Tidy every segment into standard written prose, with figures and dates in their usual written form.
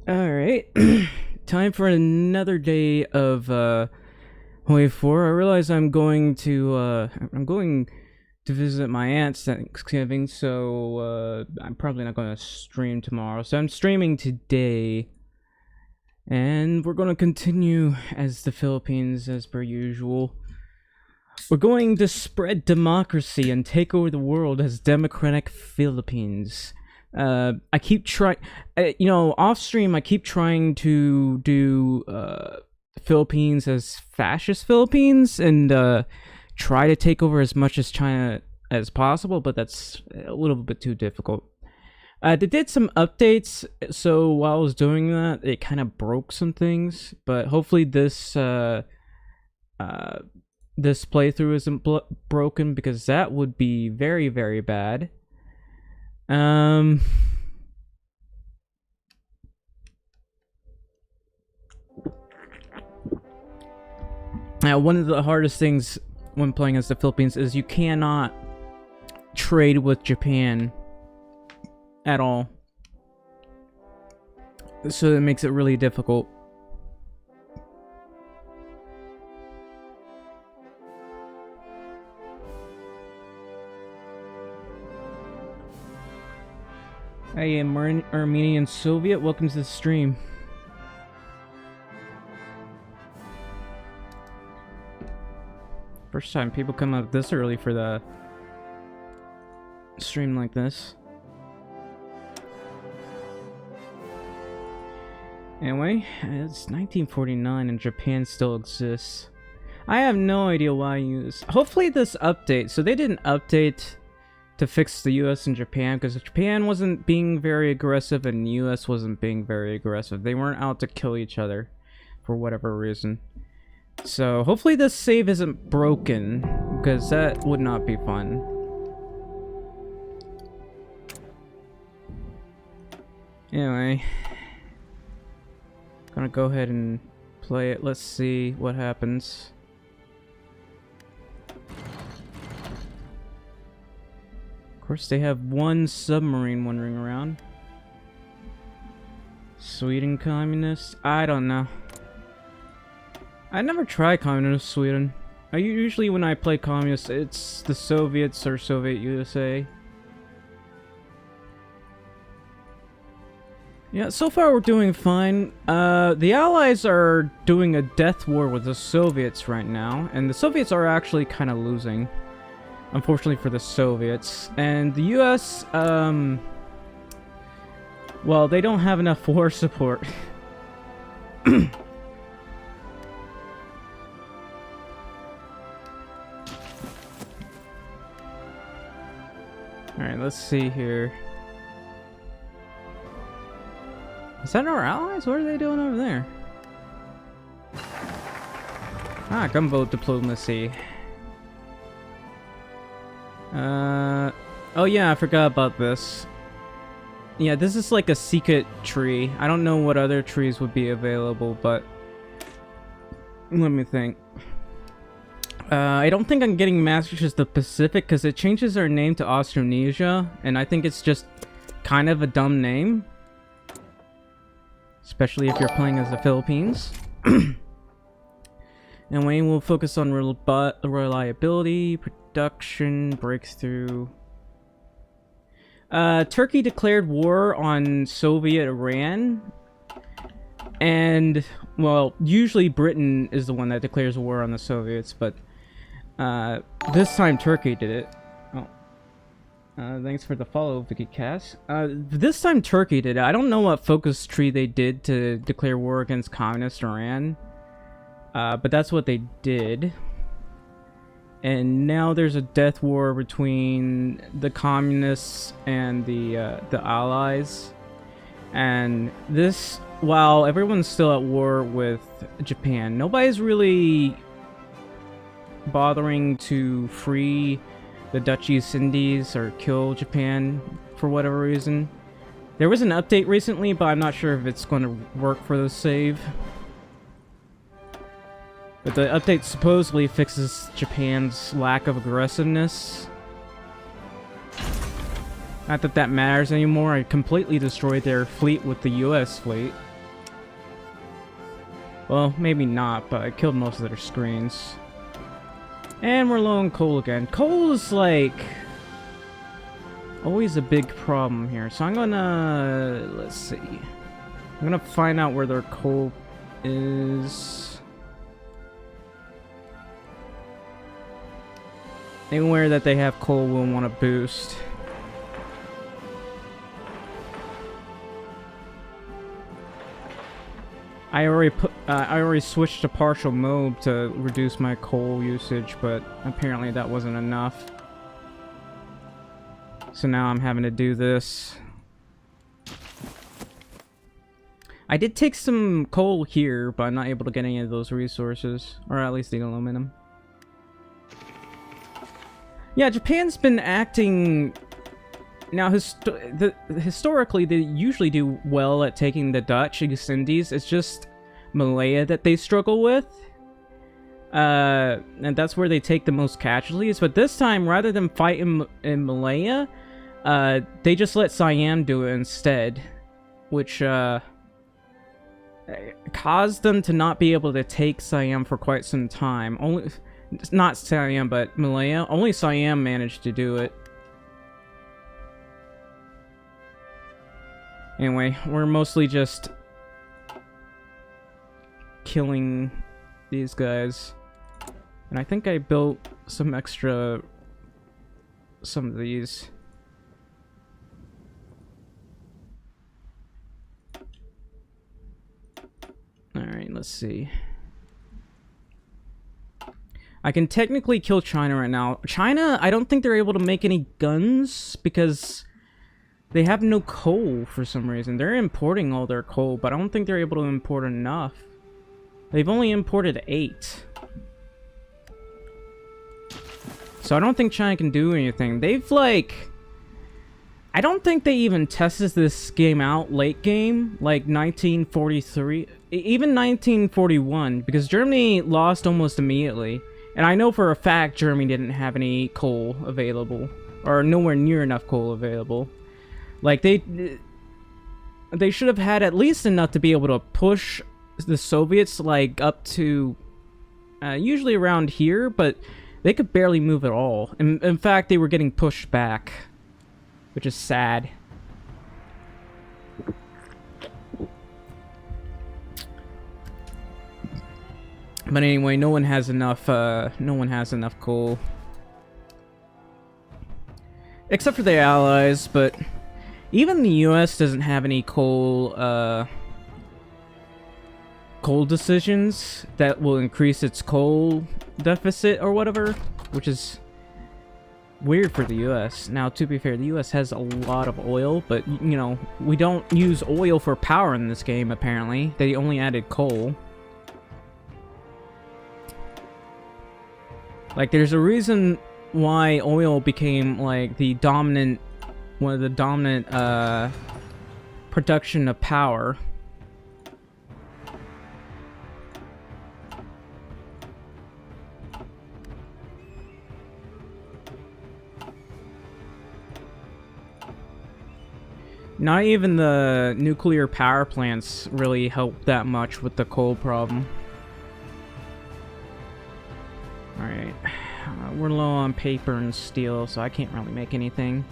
Alright. Time for another day of Wave 4. I realize I'm going to visit my aunt's Thanksgiving, so I'm probably not gonna stream tomorrow. So I'm streaming today. And we're gonna continue as the Philippines as per usual. We're going to spread democracy and take over the world as Democratic Philippines. I keep trying, off stream, I keep trying to do Philippines as fascist Philippines and try to take over as much as China as possible, but that's a little bit too difficult. They did some updates, so while I was doing that, it kind of broke some things, but hopefully this this playthrough isn't broken, because that would be very, very bad. Now, one of the hardest things when playing as the Philippines is you cannot trade with Japan at all. So that makes it really difficult. Hey, Armenian Soviet, welcome to the stream. First time people come up this early for the stream like this. Anyway, it's 1949 and Japan still exists. I have no idea why hopefully this update, so they didn't update to fix the US and Japan, because Japan wasn't being very aggressive and the US wasn't being very aggressive. They weren't out to kill each other for whatever reason. So hopefully this save isn't broken, because that would not be fun. Anyway, gonna go ahead and play it. Let's see what happens. Of course, they have one submarine wandering around. Sweden communist? I don't know. I never try communist Sweden. Usually when I play communist, it's the Soviets or Soviet USA. Yeah, so far we're doing fine. The Allies are doing a death war with the Soviets right now, and the Soviets are actually kind of losing. Unfortunately for the Soviets. And the US, well, they don't have enough war support. Alright, let's see here. Is that our allies? What are they doing over there? Ah, gunboat diplomacy. Oh yeah, I forgot about this. Yeah, this is like a secret tree. I don't know what other trees would be available, but let me think. I don't think I'm getting Masters of the Pacific because it changes their name to Austronesia, and I think it's just kind of a dumb name. Especially if you're playing as the Philippines. And Wayne will focus on reliability, production, breakthrough. Turkey declared war on Soviet Iran. And, well, usually Britain is the one that declares war on the Soviets, but this time Turkey did it. Oh. Thanks for the follow, Vicky Cass. This time Turkey did it. I don't know what focus tree they did to declare war against communist Iran. But that's what they did. And now there's a death war between the communists and the allies. And this, while everyone's still at war with Japan, nobody's really bothering to free the Dutch East Indies or kill Japan for whatever reason. There was an update recently, but I'm not sure if it's going to work for the save. But the update supposedly fixes Japan's lack of aggressiveness. Not that that matters anymore. I completely destroyed their fleet with the US fleet. Well, maybe not, but I killed most of their screens. And we're low on coal again. Coal is like always a big problem here. So I'm gonna, let's see. I'm gonna find out where their coal is. Anywhere that they have coal we'll want to boost. I already switched to partial mode to reduce my coal usage, but apparently that wasn't enough. So now I'm having to do this. I did take some coal here, but I'm not able to get any of those resources, or at least the aluminum. Yeah, Japan's been acting... Now, historically, they usually do well at taking the Dutch East Indies. It's just Malaya that they struggle with. And that's where they take the most casualties. But this time, rather than fight in Malaya, they just let Siam do it instead. Which caused them to not be able to take Siam for quite some time. Not Siam, but Malaya. Only Siam managed to do it. Anyway, we're mostly just killing these guys. And I think I built some of these. Alright, let's see. I can technically kill China right now. China, I don't think they're able to make any guns because they have no coal for some reason. They're importing all their coal, but I don't think they're able to import enough. They've only imported 8. So I don't think China can do anything. They've like... I don't think they even tested this game out late game, like 1943, even 1941, because Germany lost almost immediately. And I know for a fact Germany didn't have any coal available, or nowhere near enough coal available. Like, they should have had at least enough to be able to push the Soviets, like, up to, usually around here, but they could barely move at all. In fact, they were getting pushed back, which is sad. But anyway, no one has enough coal. Except for the Allies, but... Even the US doesn't have any coal decisions that will increase its coal deficit or whatever, which is weird for the US. Now, to be fair, the US has a lot of oil, but, you know, we don't use oil for power in this game, apparently. They only added coal. Like, there's a reason why oil became, like, one of the dominant production of power. Not even the nuclear power plants really help that much with the coal problem. Alright, we're low on paper and steel, so I can't really make anything.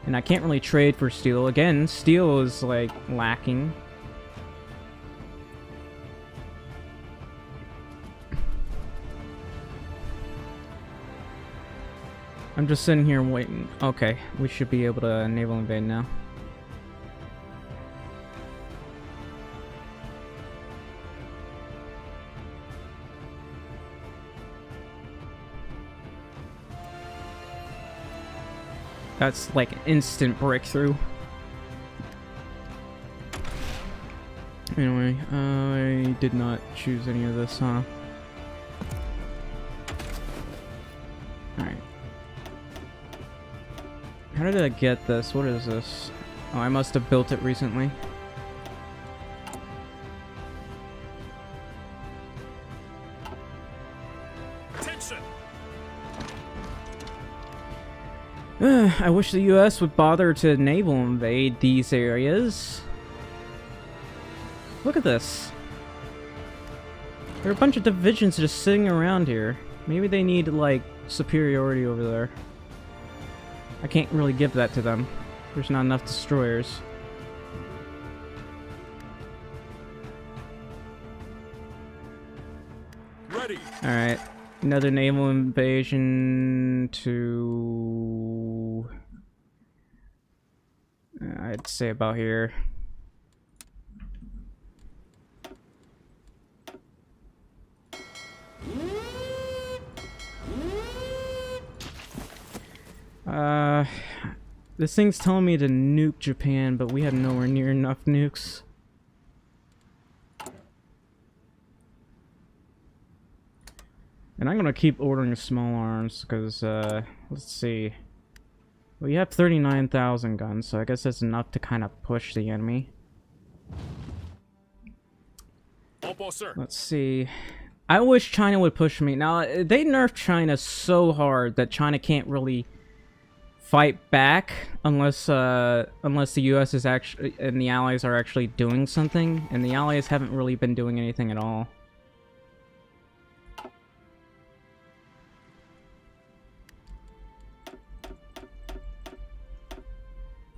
And I can't really trade for steel. Again, steel is, like, lacking. I'm just sitting here waiting. Okay, we should be able to naval invade now. That's like an instant breakthrough. Anyway, I did not choose any of this, huh? Alright. How did I get this? What is this? Oh, I must have built it recently. I wish the US would bother to naval invade these areas. Look at this. There are a bunch of divisions just sitting around here. Maybe they need, like, superiority over there. I can't really give that to them. There's not enough destroyers. Ready. Alright. Another naval invasion to... I'd say about here. This thing's telling me to nuke Japan, but we have nowhere near enough nukes. And I'm gonna keep ordering small arms, because, let's see. We have 39,000 guns, so I guess that's enough to kind of push the enemy. Let's see. I wish China would push me. Now, they nerfed China so hard that China can't really fight back unless the US is actually, and the Allies are actually doing something, and the Allies haven't really been doing anything at all.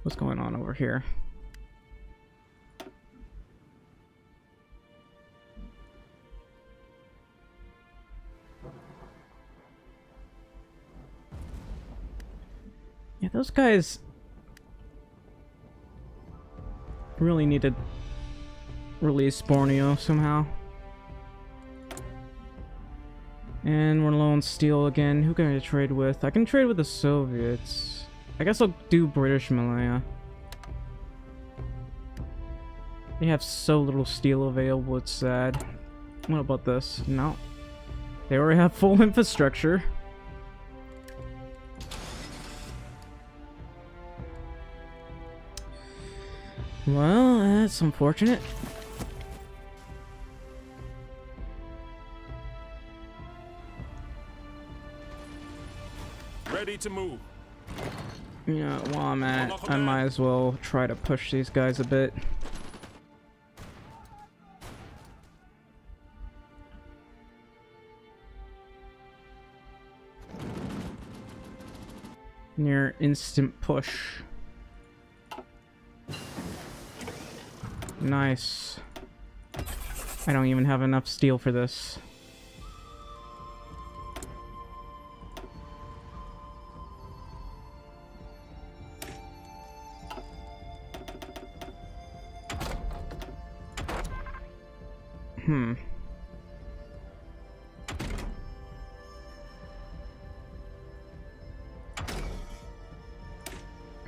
What's going on over here? Yeah, those guys really need to release Borneo somehow. And we're low on steel again. Who can I trade with? I can trade with the Soviets. I guess I'll do British Malaya. They have so little steel available, it's sad. What about this? No. They already have full infrastructure. Well, that's unfortunate. Ready to move. Yeah, while I'm at it, I might as well try to push these guys a bit. Near instant push. Nice. I don't even have enough steel for this.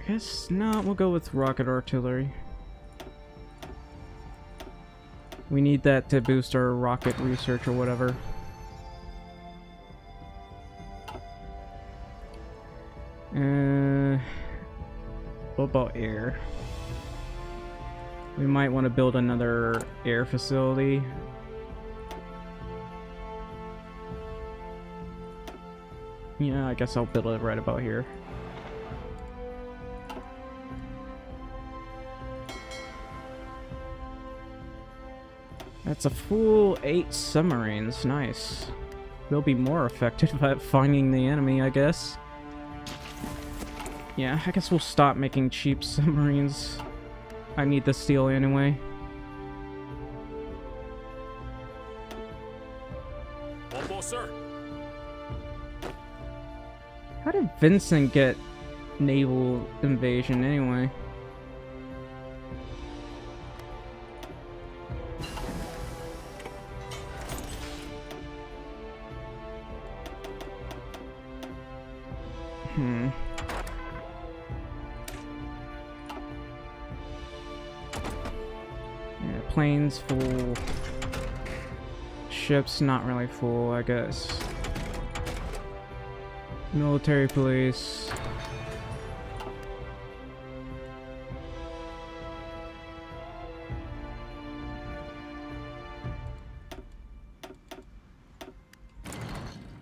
Guess no, we'll go with rocket artillery. We need that to boost our rocket research or whatever. What about air? We might want to build another air facility. Yeah, I guess I'll build it right about here. That's a full 8 submarines. Nice. They'll be more effective at finding the enemy, I guess. Yeah, I guess we'll stop making cheap submarines. I need the steel anyway. Sir. How did Vincent get naval invasion anyway? Yeah, planes full. Ships not really full, I guess. Military police.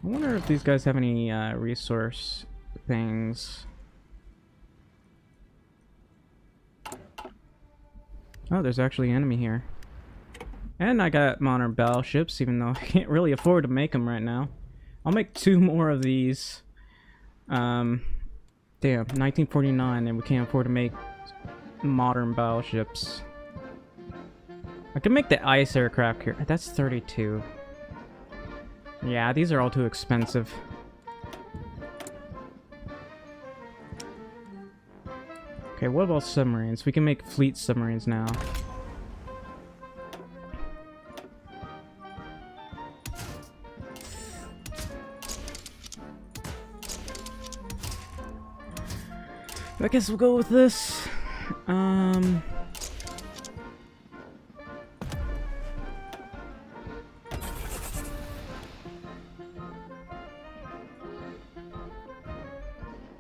I wonder if these guys have any resource things. Oh, there's actually an enemy here. And I got modern battleships, even though I can't really afford to make them right now. I'll make 2 more of these. Damn, 1949, and we can't afford to make modern battleships. I can make the ice aircraft here. That's 32. Yeah, these are all too expensive. Okay, what about submarines? We can make fleet submarines now. I guess we'll go with this.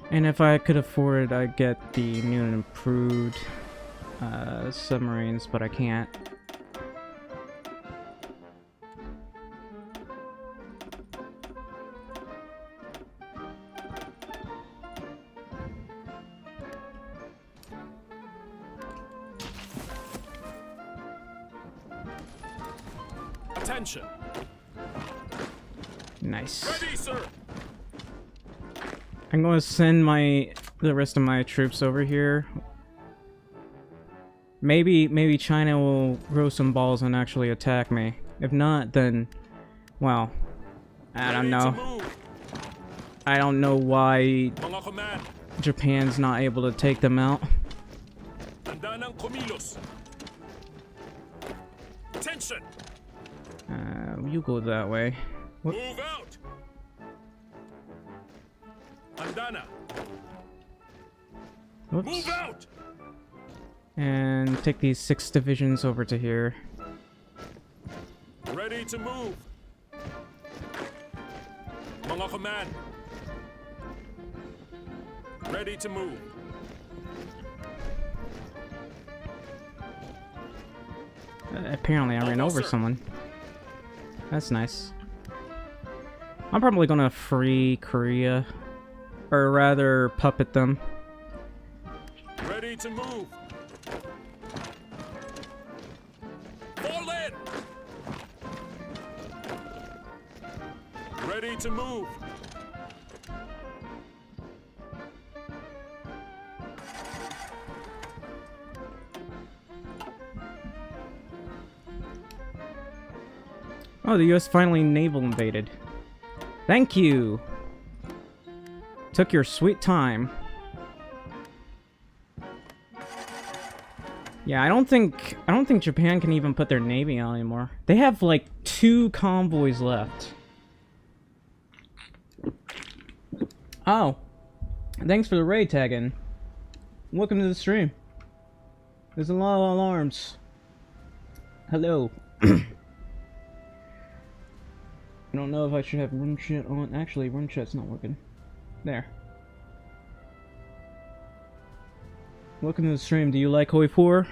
And if I could afford it, I'd get the new and improved submarines, but I can't. Attention. Nice. Ready, sir. I'm going to send the rest of my troops over here. Maybe China will grow some balls and actually attack me. If not, then, well, I don't know. I don't know why Mga command. Japan's not able to take them out. Handa ng kumilos. Attention. You go that way. What? Move out. Handa na. Whoops. Move out. And take these 6 divisions over to here. Ready to move. Mga command. Ready to move. Apparently I ran Almost, over sir. someone. That's nice. I'm probably gonna free Korea. Or rather, puppet them. Ready to move. Fall in. Ready to move. Oh, the US finally naval invaded. Thank you! Took your sweet time. Yeah, I don't think Japan can even put their navy on anymore. They have like 2 convoys left. Oh. Thanks for the raid tagging. Welcome to the stream. There's a lot of alarms. Hello. I don't know if I should have run chat on. Actually, run chat's not working. There. Welcome to the stream. Do you like Hoi 4?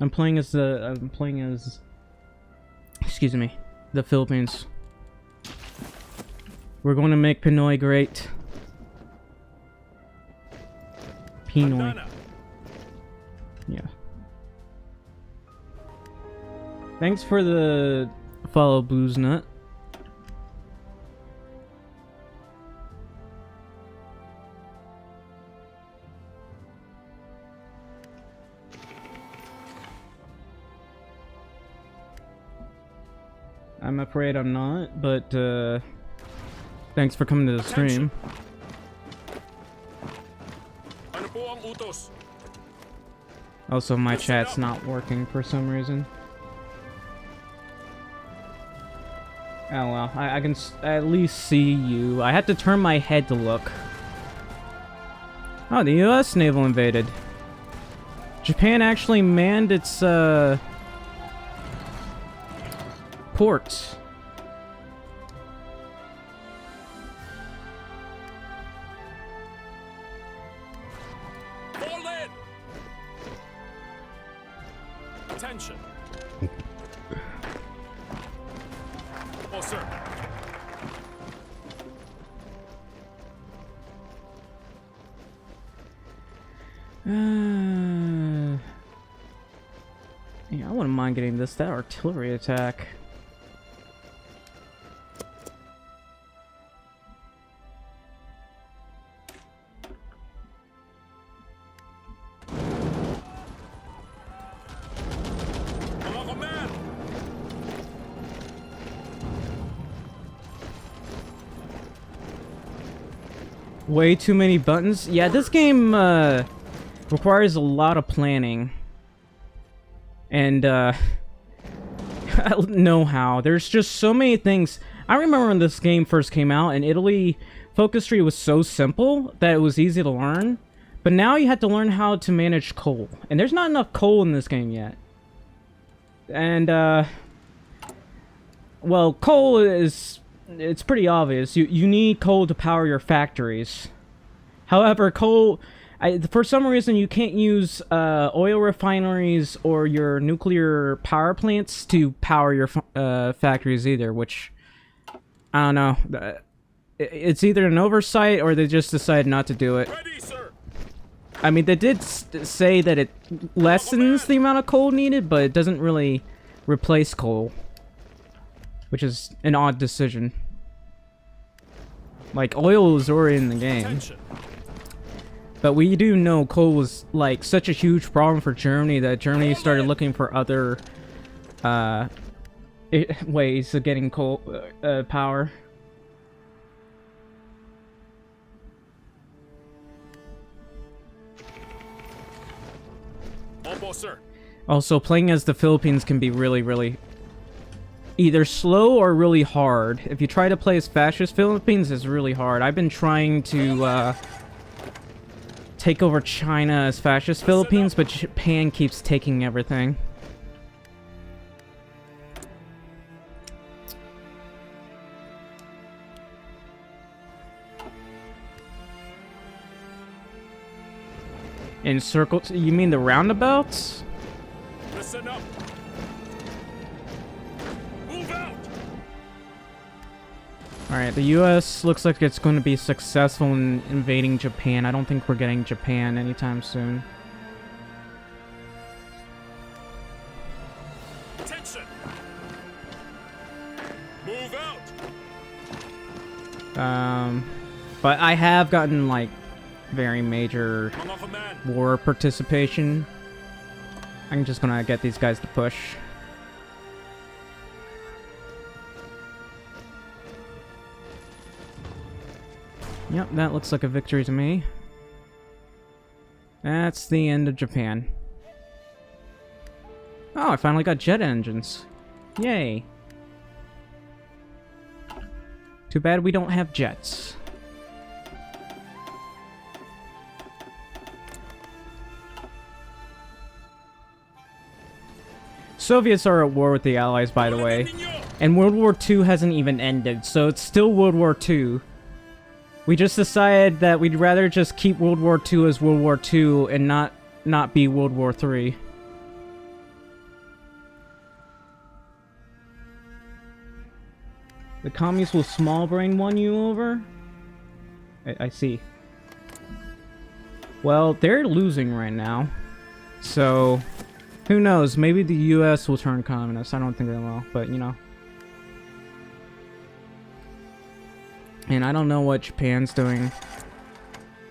I'm playing as excuse me, the Philippines. We're going to make Pinoy great. Pinoy. Handa na. Yeah. Thanks for the follow, Blues Nut. I'm afraid I'm not, but thanks for coming to the stream. Ano po ang utos? Also, my chat's not working for some reason. Oh well, I can at least see you. I had to turn my head to look. Oh, the US naval invaded. Japan actually manned its ports. Fall in. Attention. Oh, sir. Yeah, I wouldn't wouldn't mind getting that artillery attack. Mga command! Way too many buttons. Yeah, this game requires a lot of planning. And I don't know how. There's just so many things. I remember when this game first came out in Italy, focus tree was so simple that it was easy to learn. But now you have to learn how to manage coal. And there's not enough coal in this game yet. And well, coal is... it's pretty obvious. You need coal to power your factories. However, coal... for some reason, you can't use oil refineries or your nuclear power plants to power your factories either, which... I don't know. It's either an oversight or they just decided not to do it. Ready, sir! I mean, they did say that it lessens the amount of coal needed, but it doesn't really replace coal. Which is an odd decision. Like, oil is already in the game. Attention! But we do know coal was, like, such a huge problem for Germany that Germany started looking for other, ways of getting coal, power. Opo, sir. Also, playing as the Philippines can be really, really either slow or really hard. If you try to play as fascist Philippines, it's really hard. I've been trying to take over China as fascist Philippines, but Japan keeps taking everything. In circles? You mean the roundabouts? Listen up! Move out! Alright, the US looks like it's going to be successful in invading Japan. I don't think we're getting Japan anytime soon. Attention! Move out! But I have gotten, like, very major Mga command! war participation. I'm just gonna get these guys to push. Yep, that looks like a victory to me. That's the end of Japan. Oh, I finally got jet engines. Yay. Too bad we don't have jets. Soviets are at war with the Allies, by the way. And World War II hasn't even ended, so it's still World War II. We just decided that we'd rather just keep World War II as World War II and not be World War III. The commies will small brain one you over? I see. Well, they're losing right now. So, who knows? Maybe the US will turn communist. I don't think they will, but you know. And I don't know what Japan's doing.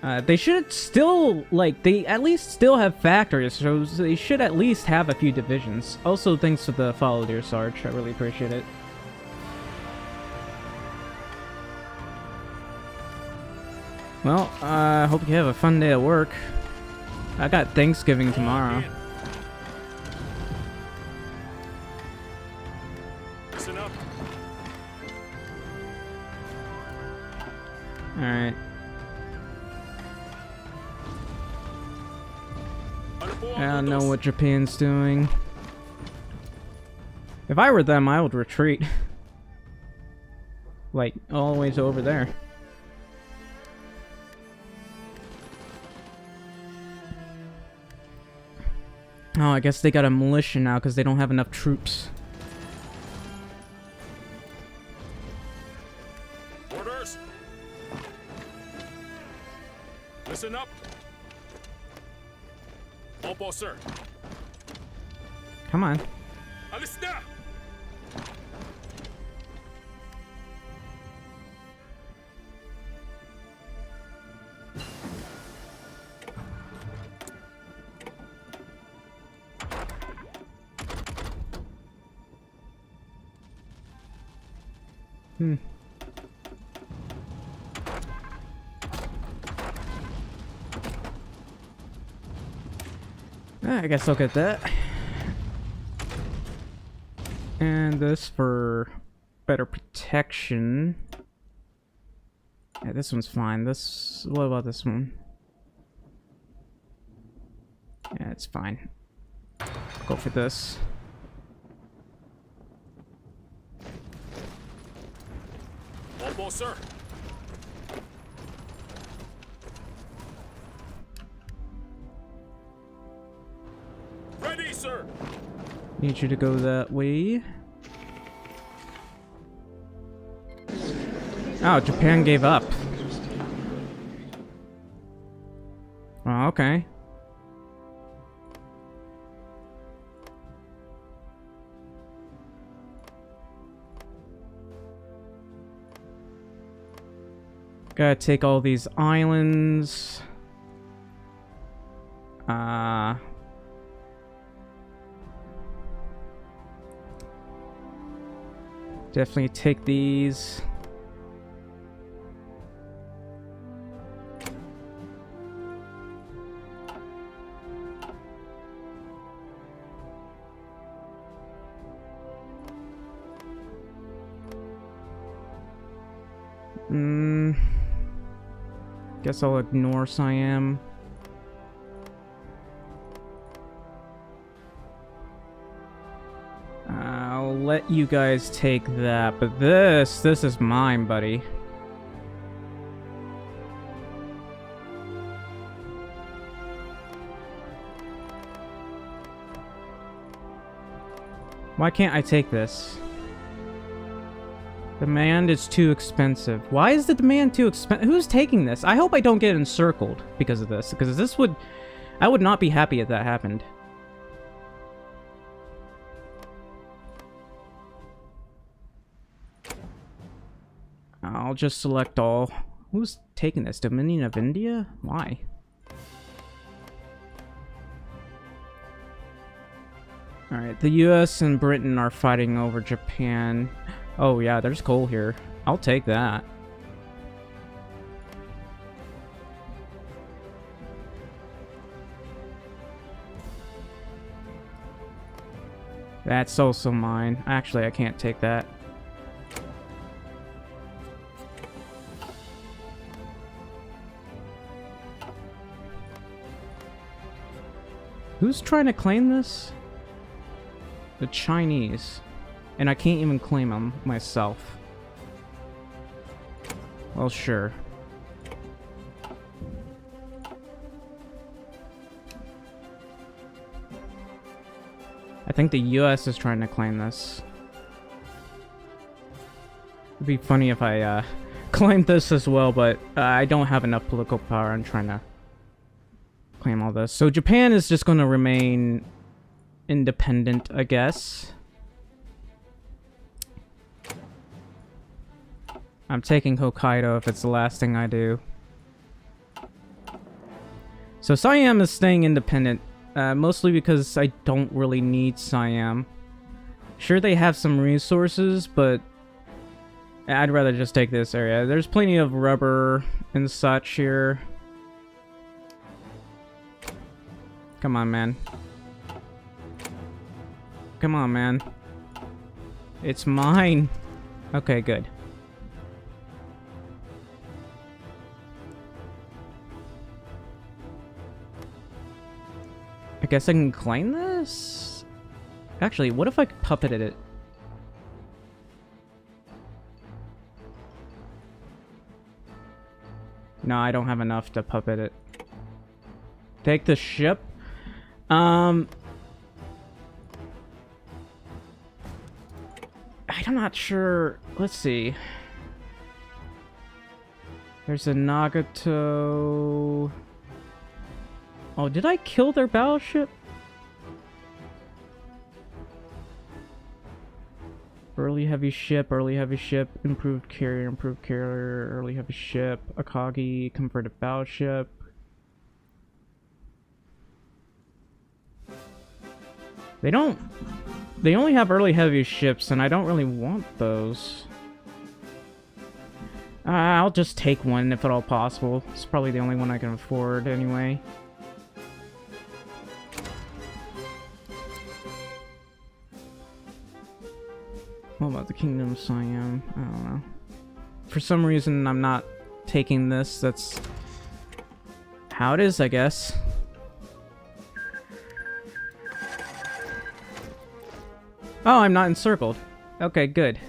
They should still, like, they at least still have factories, so they should at least have a few divisions. Also, thanks to the follow, dear Sarge. I really appreciate it. Well, I hope you have a fun day at work. I got Thanksgiving tomorrow. Listen up! Alright. Ano po I ang don't know utos? what Japan's doing. If I were them, I would retreat. Like, all the way to over there. Oh, I guess they got a militia now because they don't have enough troops. Orders! Listen up! Opo, sir. Come on. Alis na! I guess I'll get that. And this for better protection. Yeah, this one's fine. This... what about this one? Yeah, it's fine. Go for this. Almost, sir. Ready, sir. Need you to go that way. Oh, Japan gave up. Oh, okay. Gotta take all these islands. Definitely take these. Guess I'll ignore Siam. I'll let you guys take that, but this is mine, buddy. Why can't I take this? Demand is too expensive. Why is the demand too expensive? Who's taking this? I hope I don't get encircled because of this. Because this would... I would not be happy if that happened. I'll just select all. Who's taking this? Dominion of India? Why? Alright, the US and Britain are fighting over Japan. Oh yeah, there's coal here. I'll take that. That's also mine. Actually, I can't take that. Who's trying to claim this? The Chinese. And I can't even claim them myself. Well, sure. I think the US is trying to claim this. It'd be funny if I claimed this as well, but I don't have enough political power. I'm trying to claim all this. So Japan is just going to remain independent, I guess. I'm taking Hokkaido if it's the last thing I do. So Siam is staying independent, mostly because I don't really need Siam. Sure, they have some resources, but I'd rather just take this area. There's plenty of rubber and such here. Come on, man. Come on, man. It's mine. Okay, good. I guess I can claim this? Actually, what if I puppeted it? No, I don't have enough to puppet it. Take the ship? I'm not sure. Let's see. There's a Nagato. Oh, did I kill their battleship? Early heavy ship, improved carrier, early heavy ship, Akagi, converted battleship. They only have early heavy ships, and I don't really want those. I'll just take one if at all possible. It's probably the only one I can afford anyway. What about the Kingdom of Siam? I don't know. For some reason, I'm not taking this. That's how it is, I guess. Oh, I'm not encircled. Okay, good.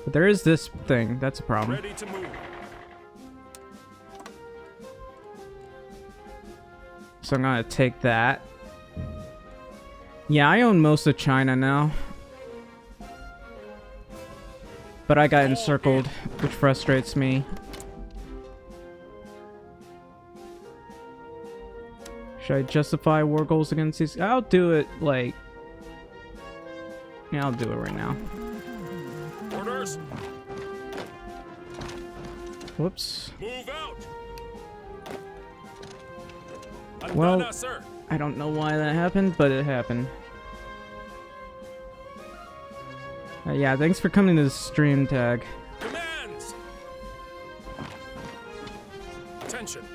But there is this thing. That's a problem. Ready to move. So I'm gonna take that. Yeah, I own most of China now. But I got encircled, which frustrates me. Should I justify war goals against these? I'll do it, like... Yeah, I'll do it right now. Orders. Whoops. Move out. Well, Andana, sir. I don't know why that happened, but it happened. Yeah, thanks for coming to the stream, Tag. Commands. Attention.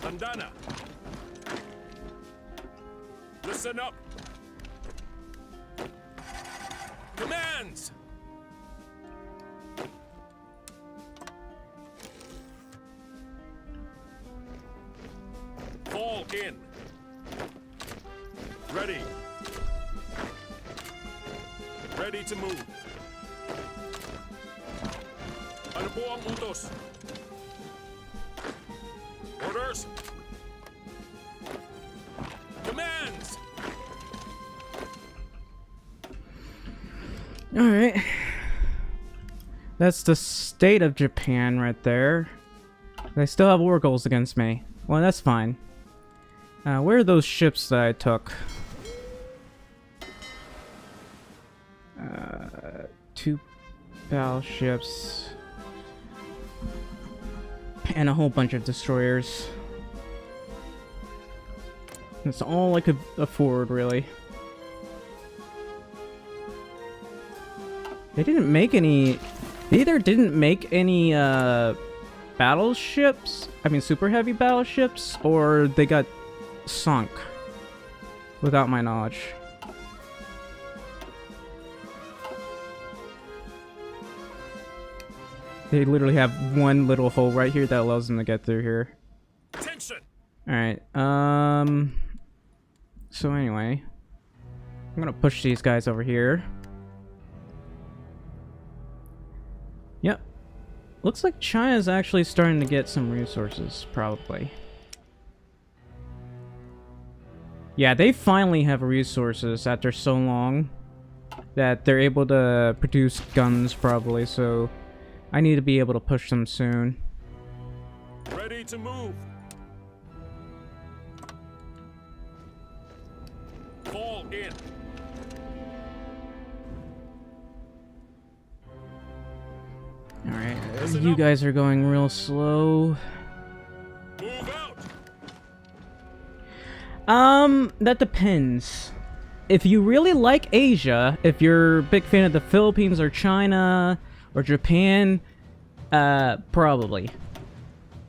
Andana. Listen up. Commands. Fall in. Ready. Ready to move. Ano po ang utos? Orders. Commands. Alright. That's the state of Japan right there. They still have war goals against me. Well, that's fine. Where are those ships that I took? 2 battleships. And a whole bunch of destroyers. That's all I could afford, really. They didn't make any... They either didn't make any, battleships? I mean, super heavy battleships? Or they got sunk. Without my knowledge. They literally have one little hole right here that allows them to get through here. Attention. Alright, so anyway. I'm gonna push these guys over here. Yep. Looks like China's actually starting to get some resources, probably. Yeah, they finally have resources after so long that they're able to produce guns, probably, so I need to be able to push them soon. Ready to move. Fall in. Alright, you guys are going real slow. Move out. That depends. If you really like Asia, if you're a big fan of the Philippines or China or Japan, probably.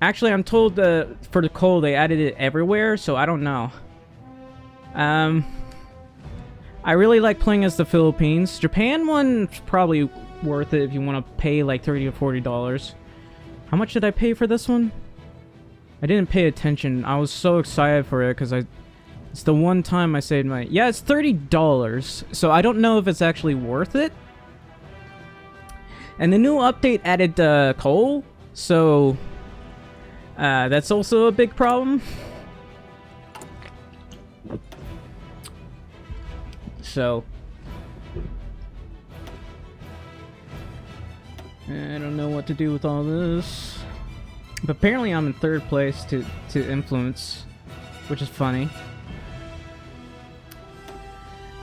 Actually, I'm told for the coal they added it everywhere, so I don't know. I really like playing as the Philippines. Japan one's probably worth it if you want to pay like $30 or $40. How much did I pay for this one? I didn't pay attention. I was so excited for it because it's the one time I saved money. Yeah, it's $30. So I don't know if it's actually worth it. And the new update added coal, so that's also a big problem. So I don't know what to do with all this. But apparently I'm in third place to influence, which is funny.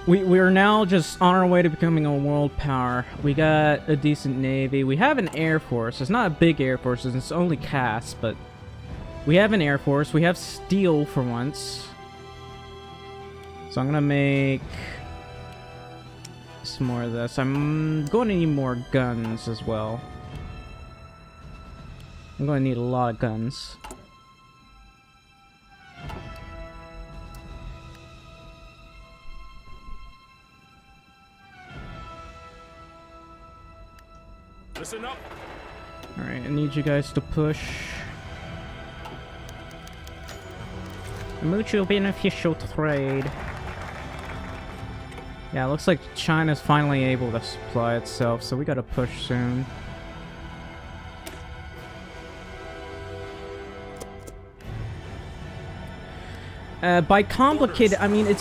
we're now just on our way to becoming a world power. We got a decent navy. We have an air force. It's not a big air force. It's only cast, but we have an air force. We have steel for once. So I'm gonna make some more of this. I'm going to need more guns as well. I'm going to need a lot of guns. Listen up. Alright, I need you guys to push. Mutual beneficial trade. Yeah, it looks like China's finally able to supply itself, so we gotta push soon. By complicated, I mean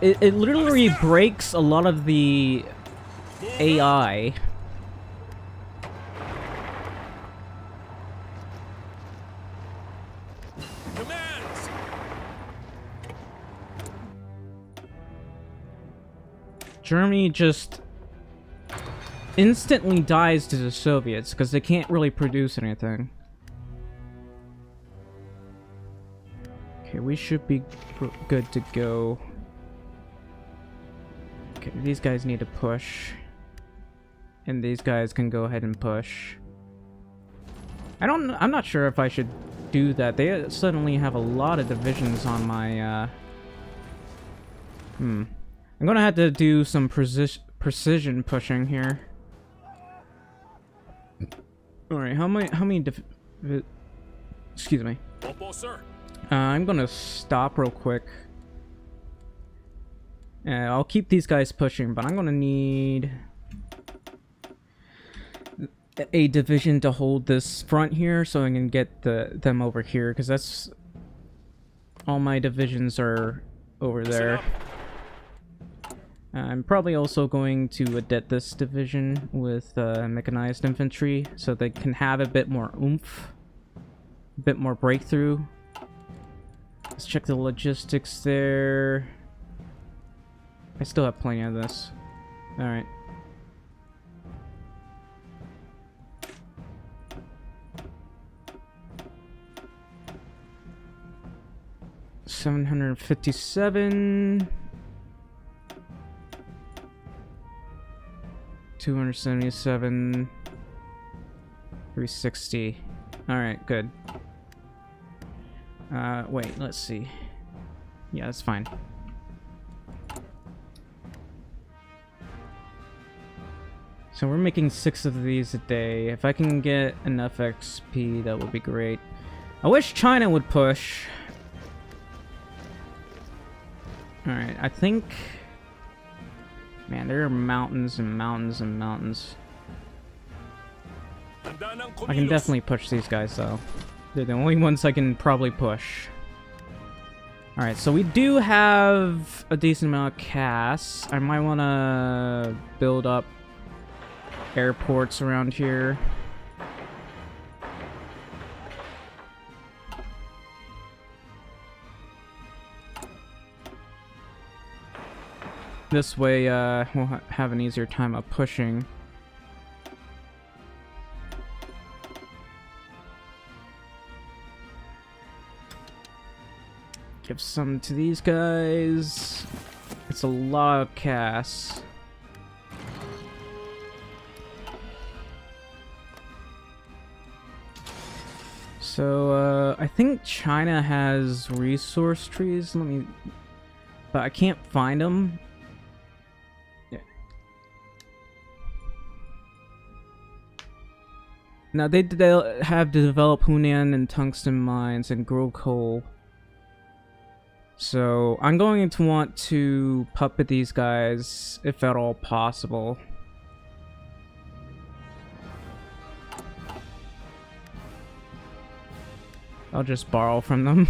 it literally breaks a lot of the AI. Commands. Germany just instantly dies to the Soviets because they can't really produce anything. Okay, we should be good to go. Okay, these guys need to push. And these guys can go ahead and push. I'm not sure if I should do that. They suddenly have a lot of divisions on my, I'm gonna have to do some precision pushing here. Alright, how many excuse me. Sir. I'm gonna stop real quick. I'll keep these guys pushing, but I'm gonna need a division to hold this front here so I can get them over here, because that's all my divisions are over there. I'm probably also going to adet this division with mechanized infantry so they can have a bit more oomph, a bit more breakthrough. Let's check the logistics there. I still have plenty of this. Alright. $757. 277. 360. Alright, good. Wait, let's see. Yeah, that's fine. So we're making 6 of these a day. If I can get enough XP, that would be great. I wish China would push. Alright, I think... Man, there are mountains and mountains and mountains. I can definitely push these guys, though. They're the only ones I can probably push. Alright, so we do have a decent amount of casts. I might want to build up airports around here. This way, we'll have an easier time of pushing. Give some to these guys. It's a lot of casts. So, I think China has resource trees. But I can't find them. Now, they have to develop Hunan and tungsten mines and grow coal. So, I'm going to want to puppet these guys, if at all possible. I'll just borrow from them.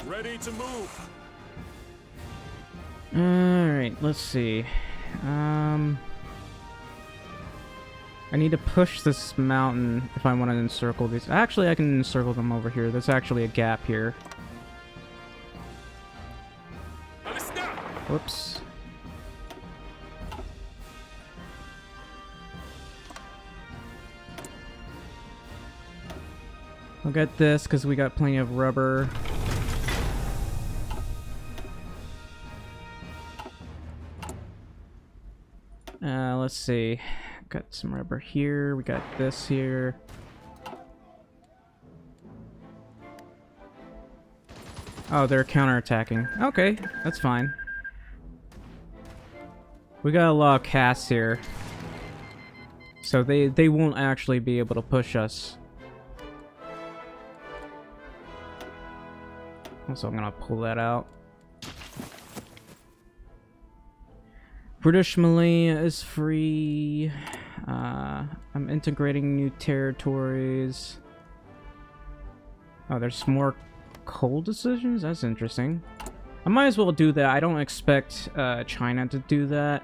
Ready to move. Alright, let's see. I I need to push this mountain if I want to encircle these. Actually, I can encircle them over here. There's actually a gap here. Whoops. We'll get this because we got plenty of rubber. Let's see. Got some rubber here. We got this here. Oh, they're counterattacking. Okay, that's fine. We got a lot of casts here. So they won't actually be able to push us. Also, I'm gonna pull that out. British Malay is free. I'm integrating new territories. Oh, there's more coal decisions? That's interesting. I might as well do that. I don't expect China to do that.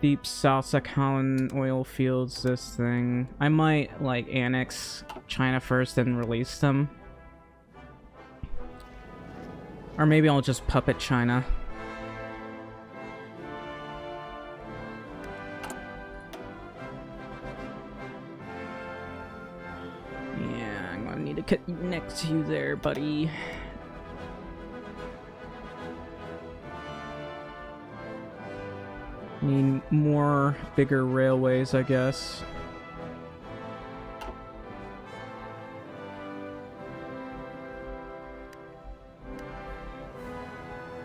Deep South Sakhalin oil fields, this thing. I might, like, annex China first and release them. Or maybe I'll just puppet China. Yeah, I'm gonna need to get next to you there, buddy. Need more bigger railways, I guess.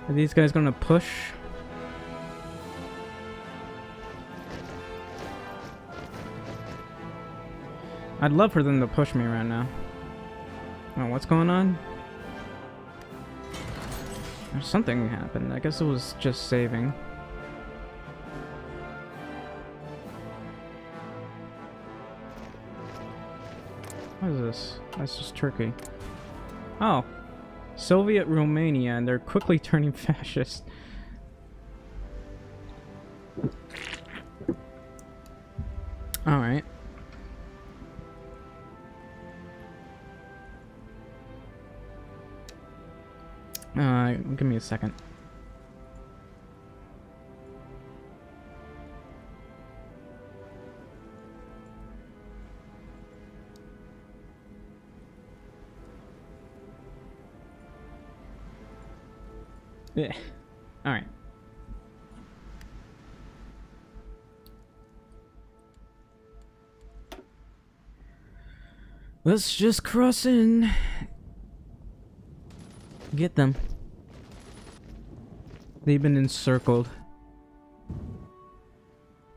Are these guys gonna push? I'd love for them to push me right now. Oh, what's going on? Something happened. I guess it was just saving. What is this? That's just Turkey. Oh. Soviet Romania, and they're quickly turning fascist. Alright. Give me a second. Yeah. Alright. Let's just cross in. Get them. They've been encircled.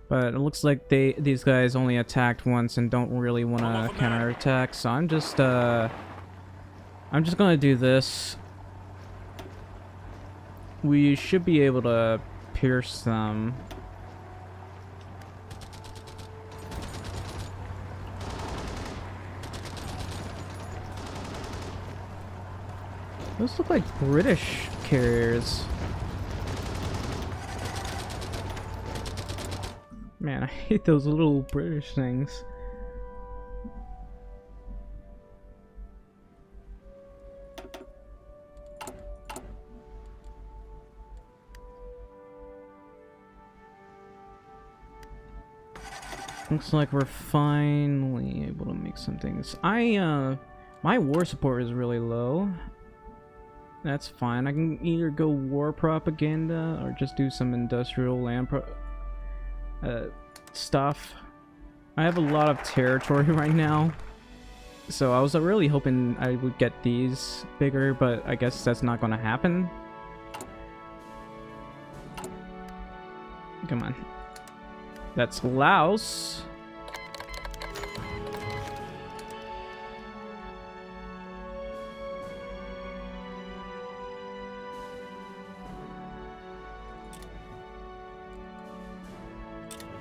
But it looks like these guys only attacked once and don't really want to counterattack, so I'm just gonna do this. We should be able to pierce them. Those look like British carriers. Man, I hate those little British things. Looks like we're finally able to make some things. My war support is really low. That's fine. I can either go war propaganda or just do some industrial land stuff. I have a lot of territory right now, so I was really hoping I would get these bigger, but I guess that's not going to happen. Come on. That's Laos.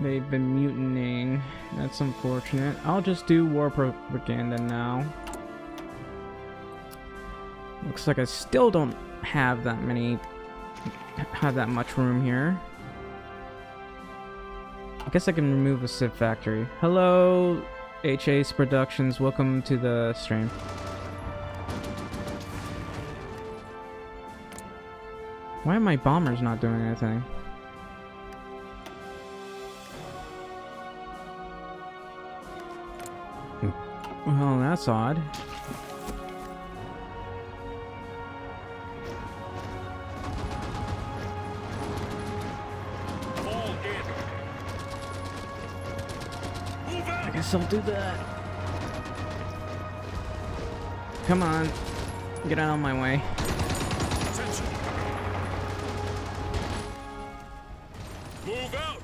They've been mutinying. That's unfortunate. I'll just do war propaganda now. Looks like I still don't have that many have that much room here. I guess I can remove a Civ factory. Hello, H-Ace Productions. Welcome to the stream. Why are my bombers not doing anything? Well, that's odd. Fall in. Move I out. guess I'll do that. Come on. Get out of my way. Attention. Move out.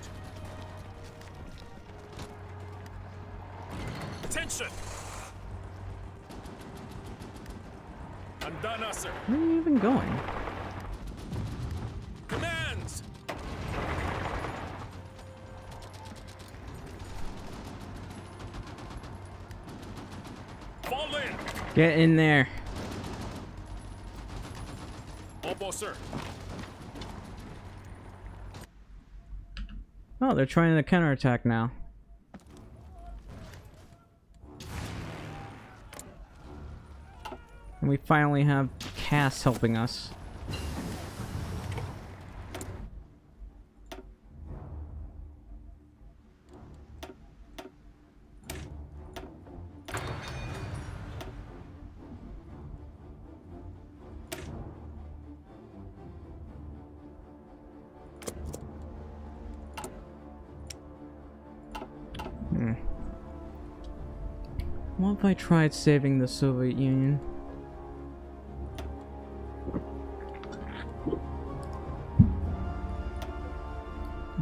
Attention. Andana, sir. Where are you even going? Commands. Fall in. Get in there. Opo, sir. Oh, they're trying to counterattack now. And we finally have Cass helping us. What if I tried saving the Soviet Union?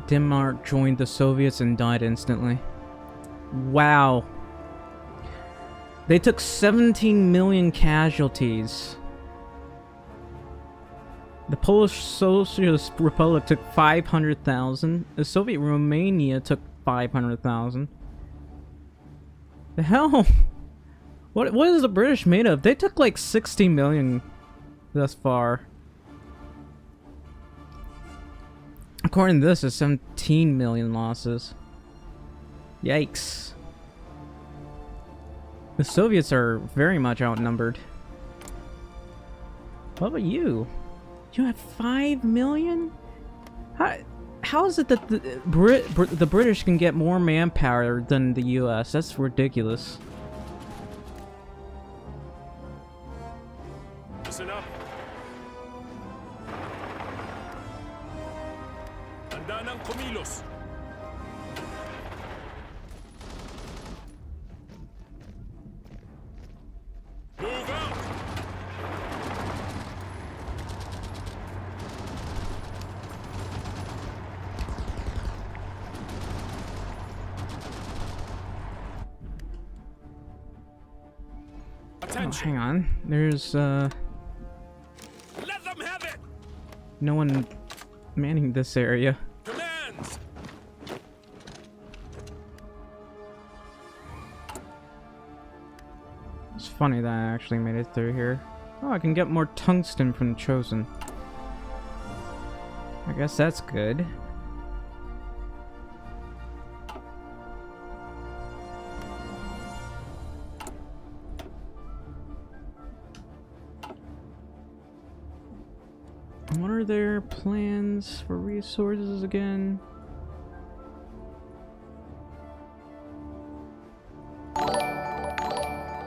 Denmark joined the Soviets and died instantly. Wow. They took 17 million casualties. The Polish Socialist Republic took 500,000. The Soviet Romania took 500,000. The hell? What is the British made of? They took like 60 million thus far. According to this, it's 17 million losses. Yikes. The Soviets are very much outnumbered. What about you? You have 5 million? How is it that the British can get more manpower than the US? That's ridiculous. Listen up. Handa ng kumilos. Move out. Oh, Attention. hang on. There's Let them have it. no one manning this area. Commands. It's funny that I actually made it through here. Oh, I can get more tungsten from the Chosen. I guess that's good. What are their plans for resources again?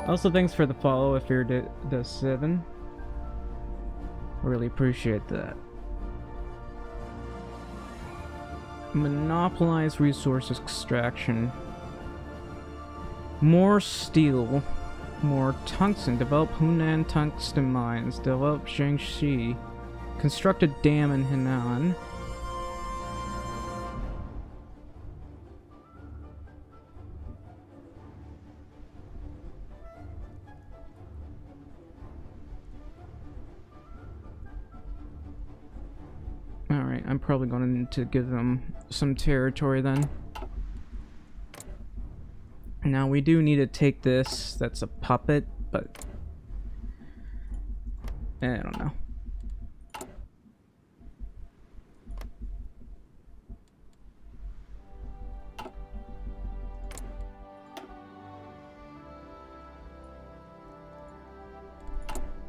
Also, thanks for the follow if you're the 7. Really appreciate that. Monopolize resource extraction. More steel. More tungsten. Develop Hunan tungsten mines. Develop Jiangxi. Construct a dam in Henan. Alright, I'm probably going to need to give them some territory then. Now we do need to take this. That's a puppet, but I don't know.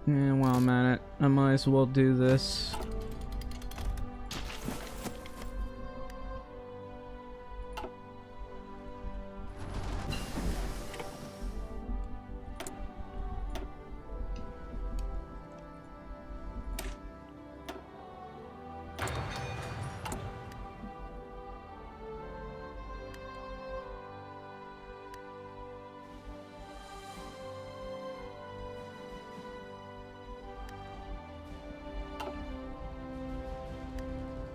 And while I'm at it, I might as well do this.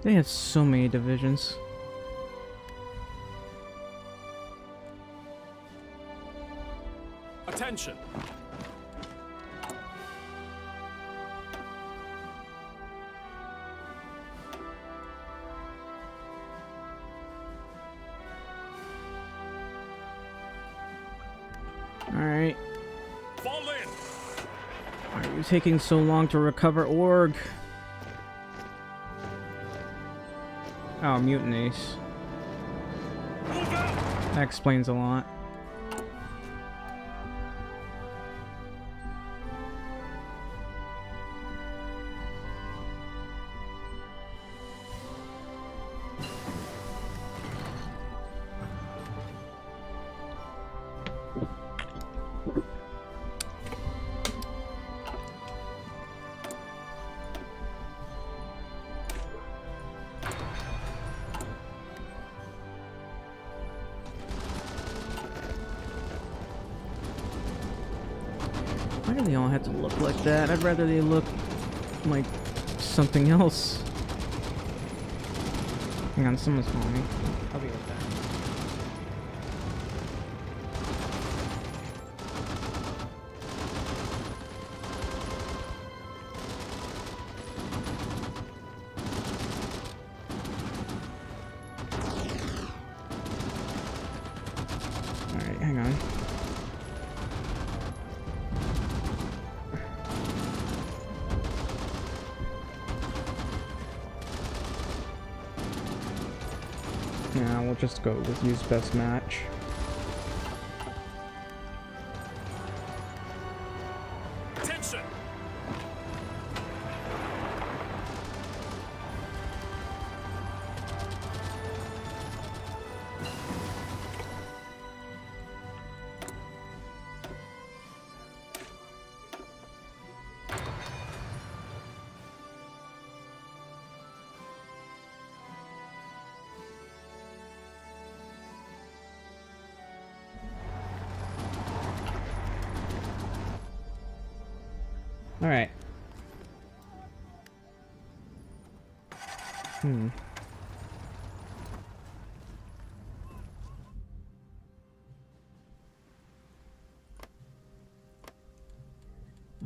They have so many divisions. Attention. Alright. Fall in. Why are you taking so long to recover org? Oh, mutinies. Move out. That explains a lot. Why do they all have to look like that? I'd rather they look like something else. Hang on, someone's calling me. I'll be right back. Alright, hang on. Yeah, we'll just go with use best match. Attention. Alright.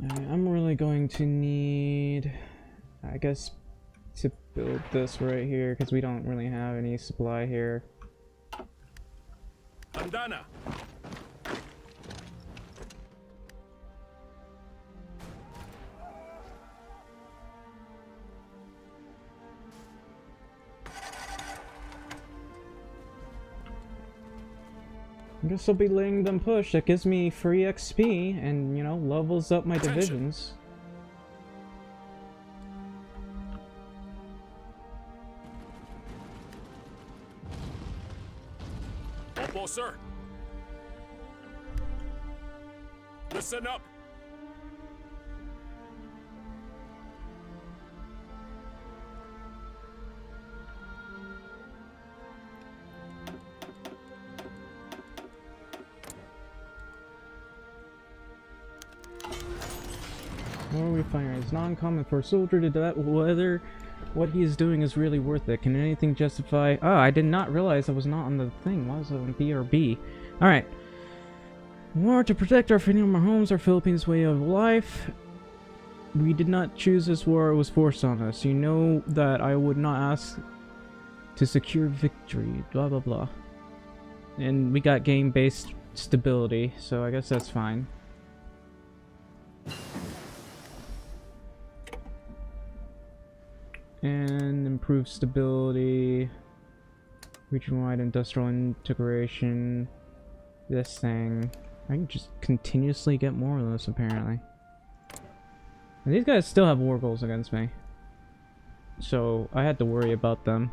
I'm really going to need, I guess, to build this right here, because we don't really have any supply here. Andana. I guess I'll be letting them push. That gives me free XP and, you know, levels up my Attention. divisions. Opo, sir. Listen up. What are we finding? It's non-common for a soldier to doubt whether what he is doing is really worth it. Can anything justify... Oh, I did not realize I was not on the thing. Why was it on B or B? Alright. War to protect our freedom, our homes, our Philippines way of life. We did not choose this war, it was forced on us. You know that I would not ask to secure victory. Blah, blah, blah. And we got game-based stability, so I guess that's fine. And improve stability, region-wide industrial integration, this thing. I can just continuously get more of this, apparently. And these guys still have war goals against me. So I had to worry about them.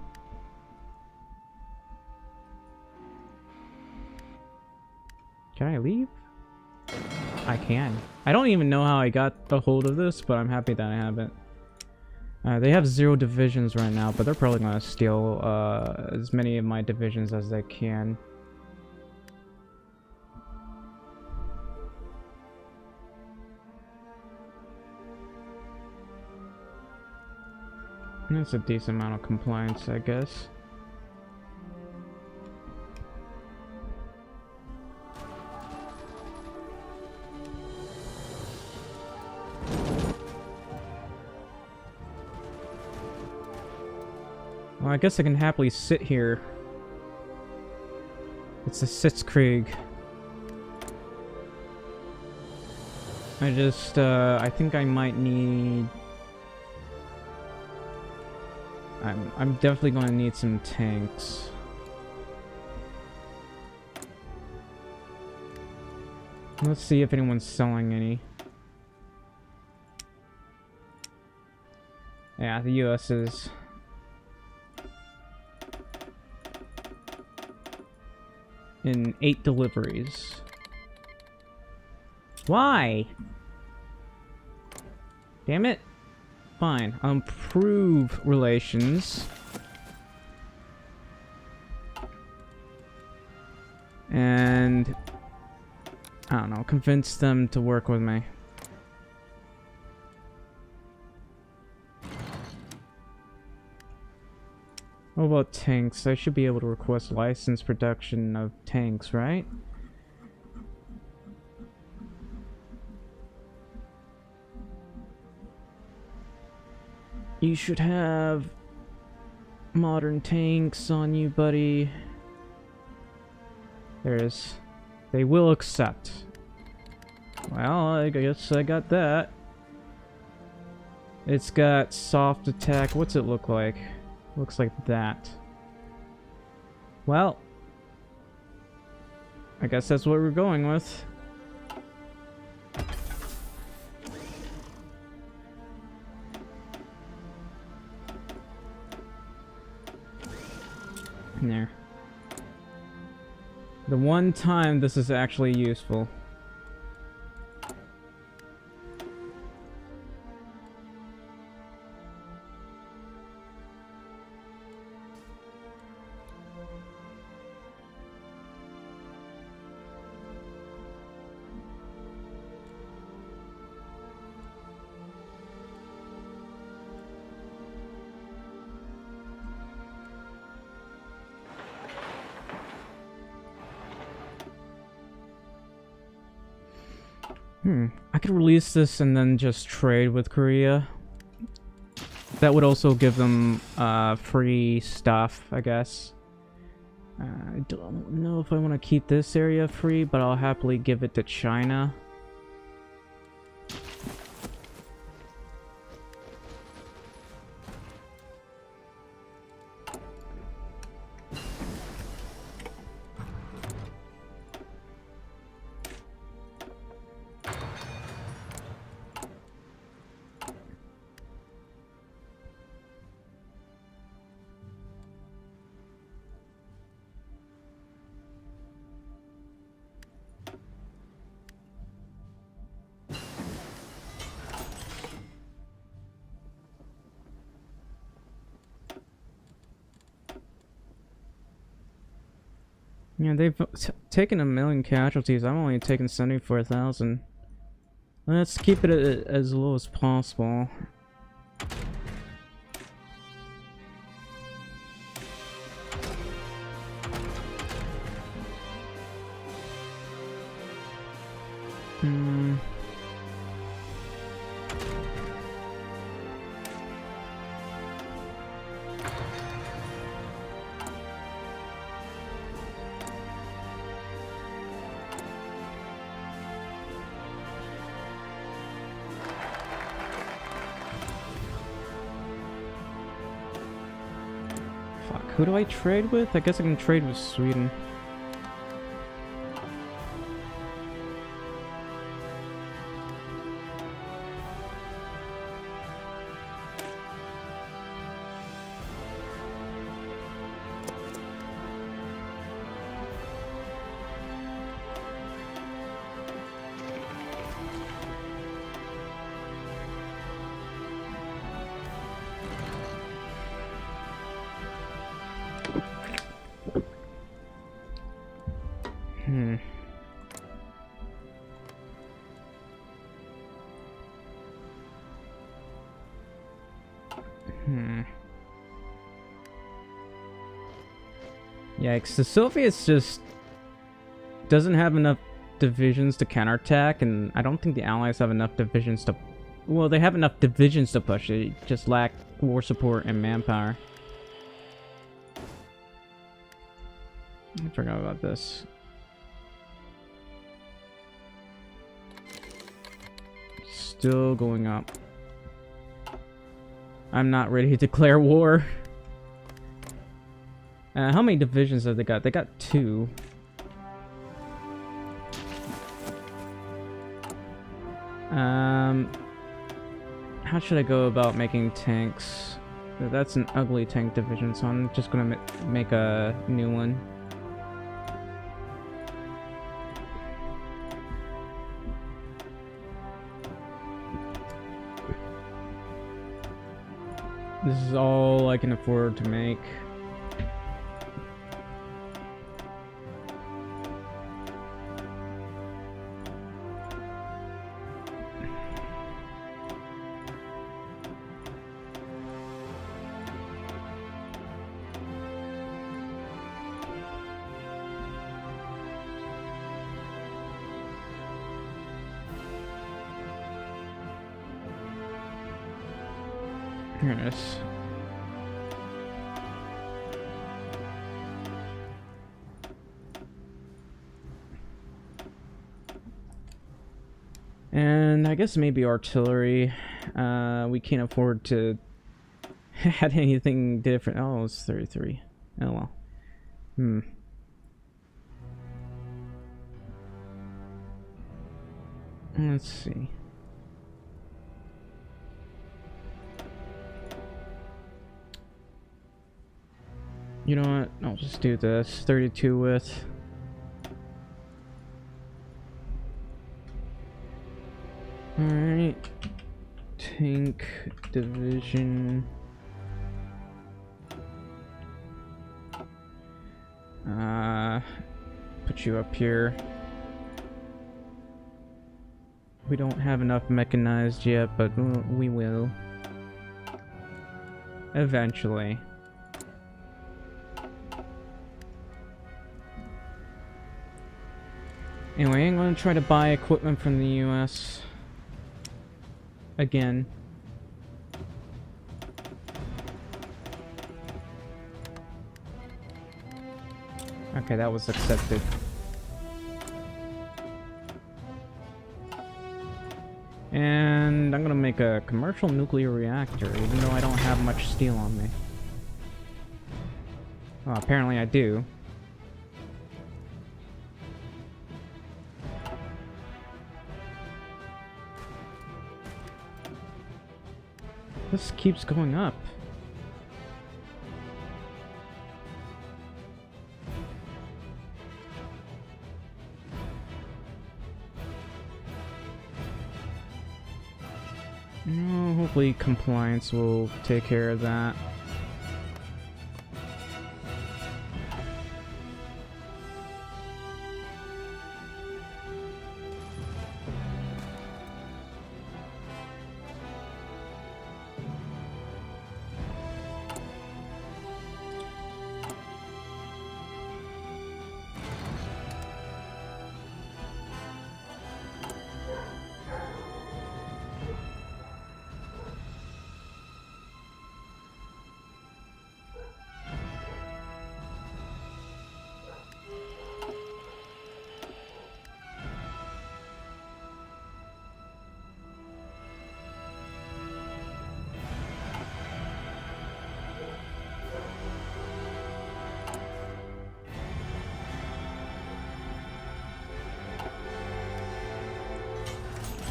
Can I leave? I can. I don't even know how I got a hold of this, but I'm happy that I have it. They have 0 divisions right now, but they're probably gonna steal as many of my divisions as they can. That's a decent amount of compliance, I guess. Well, I guess I can happily sit here. It's a Sitzkrieg. I think I might need... I'm definitely going to need some tanks. Let's see if anyone's selling any. Yeah, the US is. In 8 deliveries. Why? Damn it. Fine. I'll improve relations. And I don't know, convince them to work with me. What about tanks? I should be able to request license production of tanks, right? You should have modern tanks on you, buddy. There is. They will accept. Well, I guess I got that. It's got soft attack. What's it look like? Looks like that. Well, I guess that's what we're going with. There. The one time this is actually useful. I could release this and then just trade with Korea. That would also give them free stuff, I guess. I don't know if I want to keep this area free, but I'll happily give it to China. Yeah, they've taken 1 million casualties. I'm only taking 74,000. Let's keep it as low as possible. Who do I trade with? I guess I can trade with Sweden. Yikes, the Soviets just doesn't have enough divisions to counterattack, and I don't think the Allies have enough divisions to... Well, they have enough divisions to push, they just lack war support and manpower. I forgot about this. Still going up. I'm not ready to declare war. How many divisions have they got? They got 2. How should I go about making tanks? That's an ugly tank division, so I'm just gonna make a new one. This is all I can afford to make. Here it is. And I guess maybe artillery. We can't afford to add anything different. Oh, it's 33. Oh well. Let's see. You know what? I'll just do this. 32 width. Alright. Tank division. Put you up here. We don't have enough mechanized yet, but we will. Eventually. Anyway, I'm gonna try to buy equipment from the US. Again. Okay, that was accepted. And I'm gonna make a commercial nuclear reactor, even though I don't have much steel on me. Well, apparently I do. This keeps going up. No, hopefully compliance will take care of that.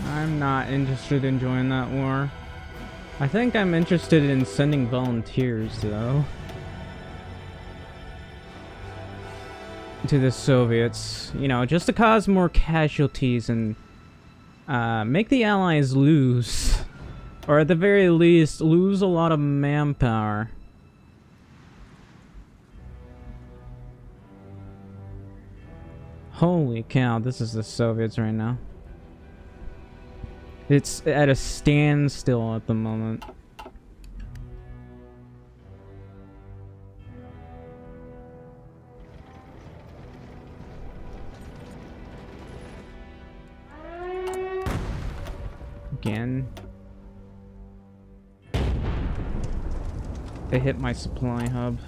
I'm not interested in joining that war. I think I'm interested in sending volunteers, though. To the Soviets. You know, just to cause more casualties and make the Allies lose. Or at the very least, lose a lot of manpower. Holy cow, this is the Soviets right now. It's at a standstill at the moment. again. They hit my supply hub.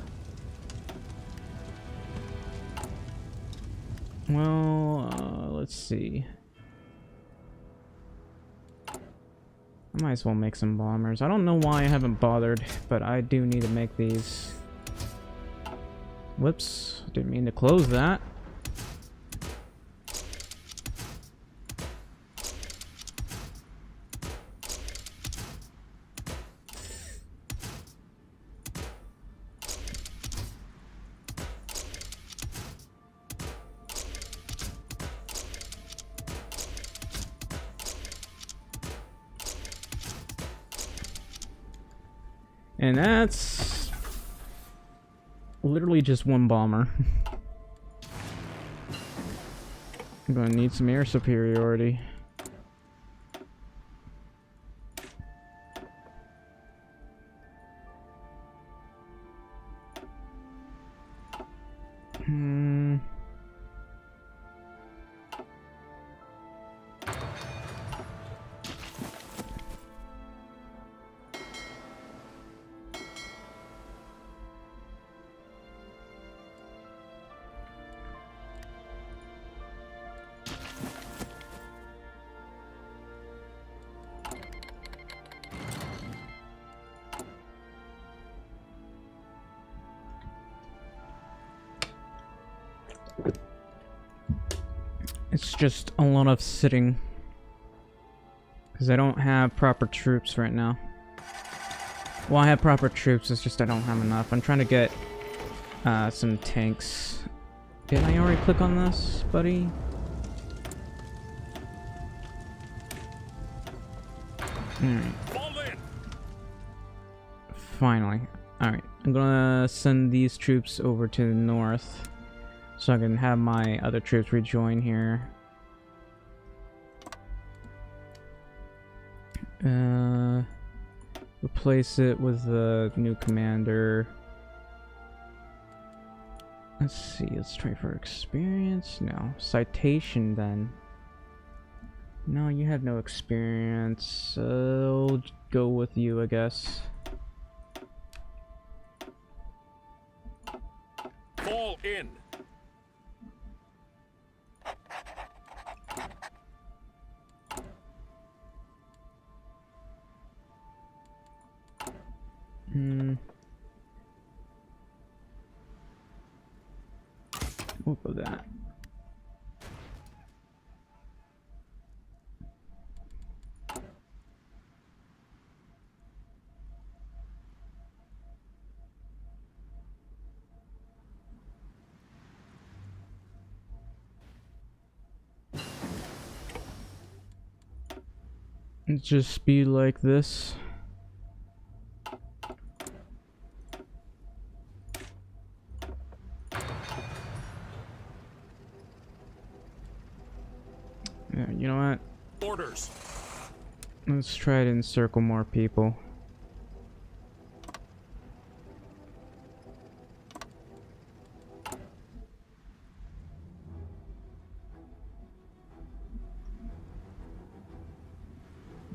Well, let's see. I might as well make some bombers. I don't know why I haven't bothered, but I do need to make these. Whoops, didn't mean to close that. And that's literally just one bomber. I'm gonna need some air superiority. It's just a lot of sitting. Because I don't have proper troops right now. Well, I have proper troops, it's just I don't have enough. I'm trying to get some tanks. Didn't I already click on this, buddy? Alright. Finally. Alright, I'm gonna send these troops over to the north. So I can have my other troops rejoin here. Replace it with the new commander. Let's see, let's try for experience. No. Citation then. No, you have no experience. I'll go with you, I guess. Fall in. We'll go that. Just be like this. Yeah, you know what? Orders. Let's try to encircle more people.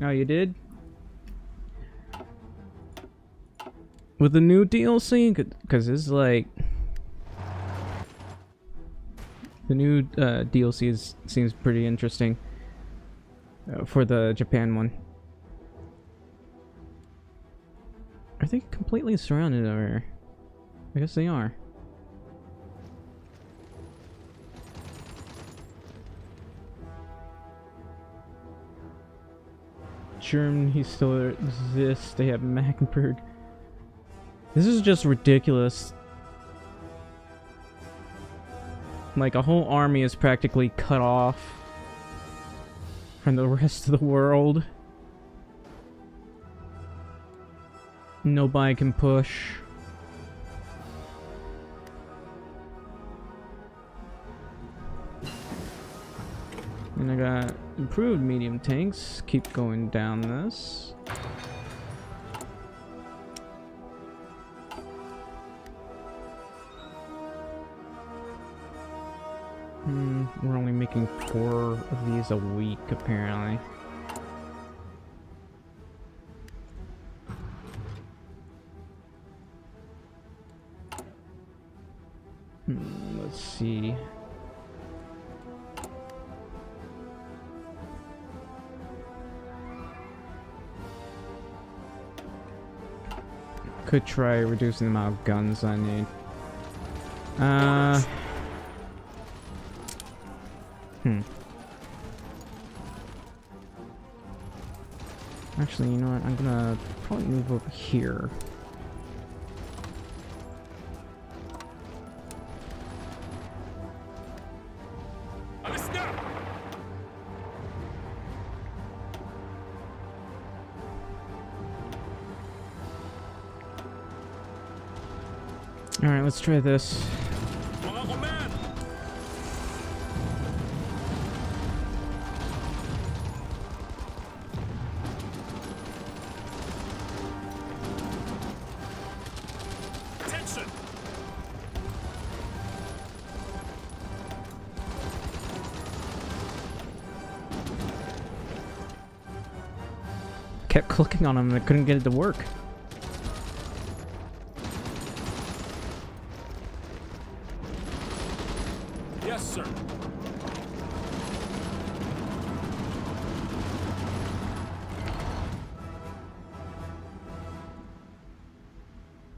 Oh, you did? With the new DLC? Because it's like... The new DLC seems pretty interesting. For the Japan one. Are they completely surrounded over here? I guess they are. Germany still exists. They have Magdeburg. This is just ridiculous. Like, a whole army is practically cut off from the rest of the world. Nobody can push. And I got improved medium tanks. Keep going down this. We're only making 4 of these a week, apparently. Let's see. Could try reducing the amount of guns I need. Actually, you know what? I'm gonna probably move over here. Alright, let's try this. Kept clicking on him and I couldn't get it to work. Yes, sir.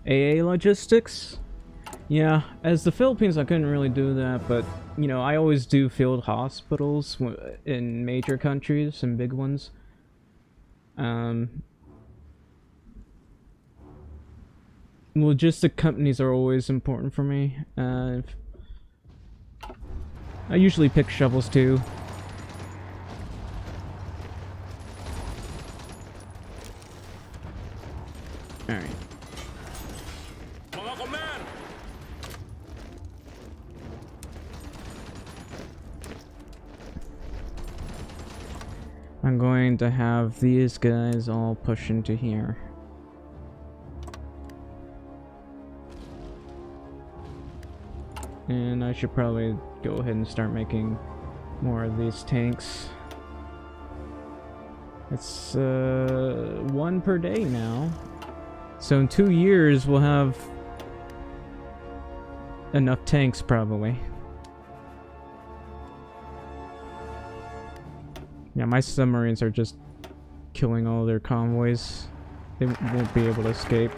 AA logistics? Yeah, as the Philippines I couldn't really do that, but you know, I always do field hospitals in major countries and big ones. Logistic companies are always important for me. I usually pick shovels too. Alright. I'm going to have these guys all push into here. And I should probably go ahead and start making more of these tanks. It's one per day now. So in 2 years we'll have enough tanks probably. Yeah, my submarines are just killing all their convoys. They won't be able to escape.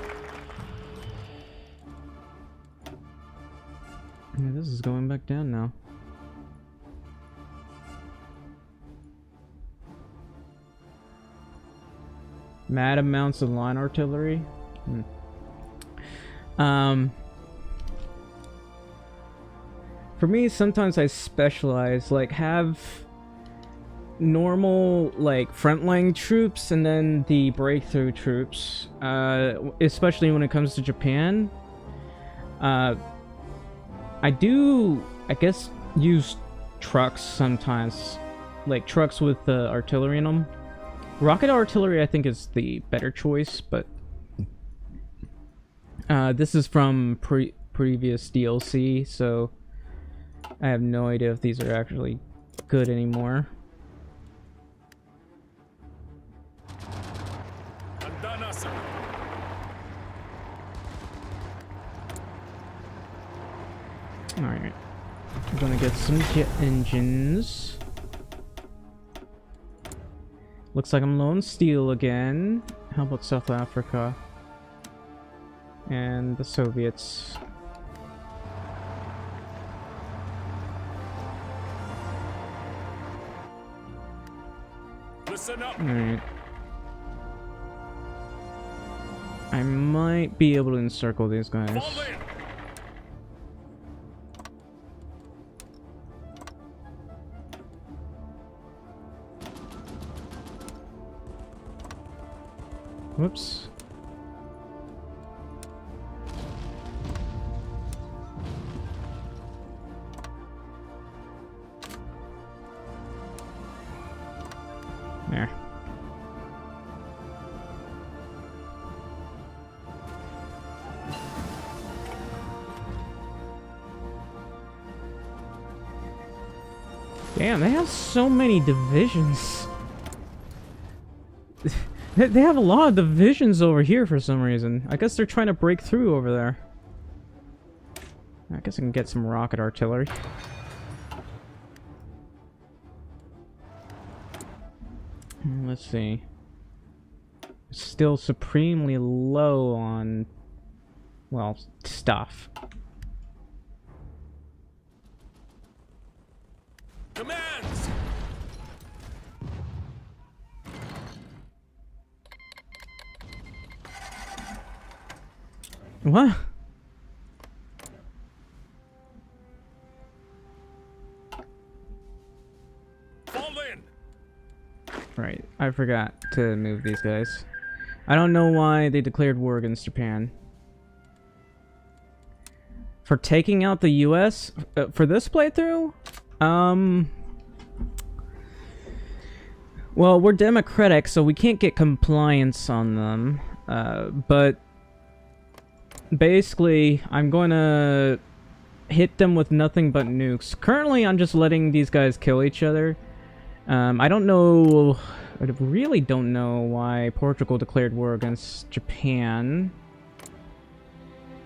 Yeah, this is going back down now. Mad amounts of line artillery. For me, sometimes I specialize, like have normal like frontline troops and then the breakthrough troops, especially when it comes to Japan. I do, I guess, use trucks sometimes, like trucks with artillery in them. Rocket artillery I think is the better choice, but this is from previous DLC, so I have no idea if these are actually good anymore. Alright, I'm gonna get some jet engines. Looks like I'm low on steel again. How about South Africa? And the Soviets. Listen up. Alright. I might be able to encircle these guys. Whoops. There. Damn, they have so many divisions. They have a lot of divisions over here for some reason. I guess they're trying to break through over there. I guess I can get some rocket artillery. Let's see. Still supremely low on, well, stuff. Commands! What? Fall in! Right, I forgot to move these guys. I don't know why they declared war against Japan. For taking out the US? For this playthrough? Well, we're democratic, so we can't get compliance on them. But basically, I'm going to hit them with nothing but nukes. Currently, I'm just letting these guys kill each other. I don't know... I really don't know why Portugal declared war against Japan.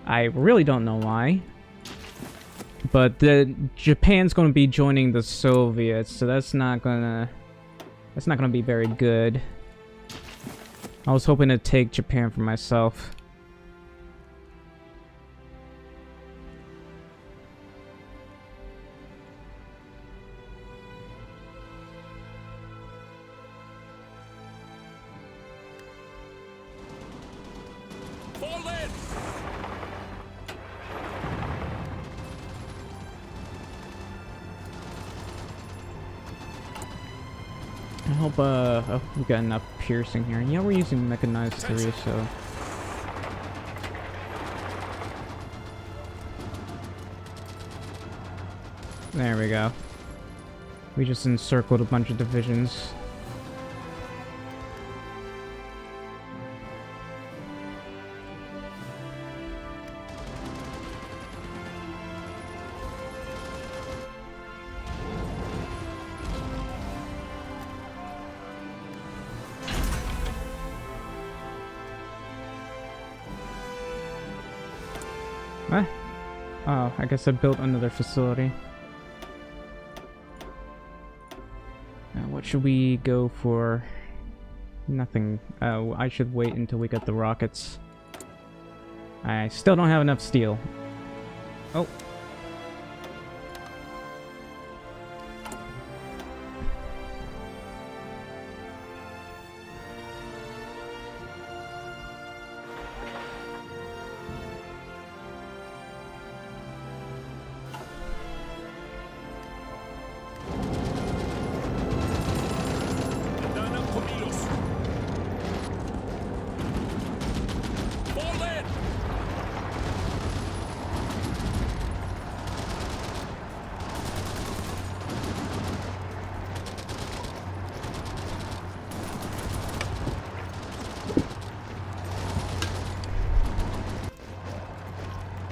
I really don't know why. But Japan's going to be joining the Soviets, so that's not gonna be very good. I was hoping to take Japan for myself. Fall in! I hope, oh, we got enough piercing here. Yeah, we're using mechanized 3, so... There we go. We just encircled a bunch of divisions. What? Oh, I guess I built another facility. Now, what should we go for? Nothing. Oh, I should wait until we get the rockets. I still don't have enough steel. Oh.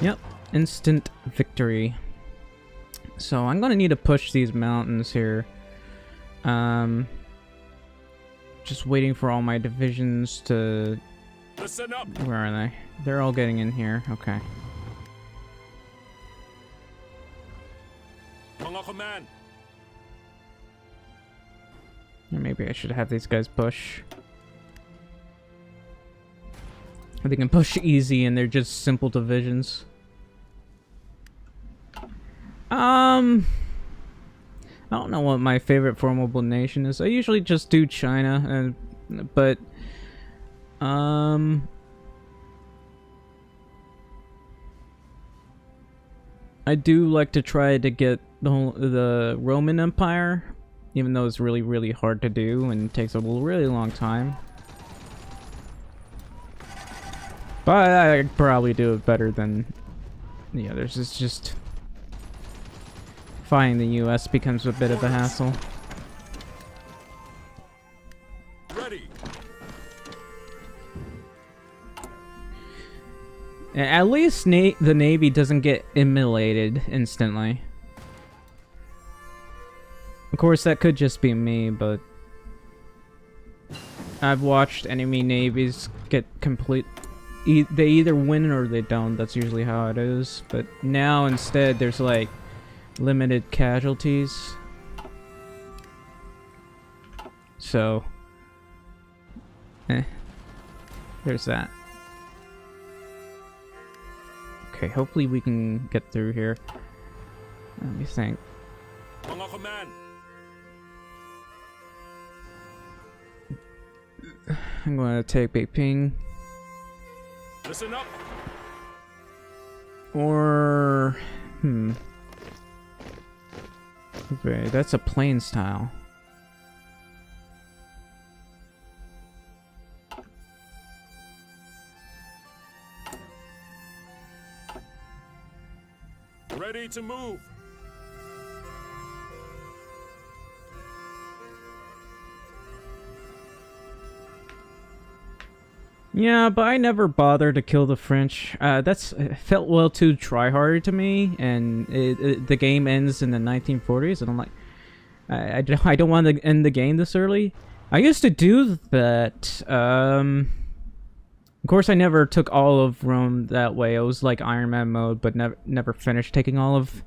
Yep, instant victory. So I'm gonna need to push these mountains here. Just waiting for all my divisions to... Listen up. Where are they? They're all getting in here. Okay. Command. Or maybe I should have these guys push. Or they can push easy and they're just simple divisions. I don't know what my favorite formable nation is. I usually just do China, but I do like to try to get the Roman Empire, even though it's really, really hard to do and takes a really long time. But I could probably do it better than the others. It's just fighting the US becomes a bit of a hassle. Ready. At least the Navy doesn't get immolated instantly. Of course, that could just be me, but I've watched enemy navies get they either win or they don't. That's usually how it is. But now instead, there's like limited casualties. So, there's that. Okay, hopefully we can get through here. Let me think. Mga command. I'm going to take Beiping. Listen up. Or... Okay, that's a plain style. Ready to move. Yeah, but I never bothered to kill the French. It felt well too try-hard to me, and the game ends in the 1940s, and I'm like, I don't want to end the game this early. I used to do that. Of course, I never took all of Rome that way. It was like Iron Man mode, but never finished taking all of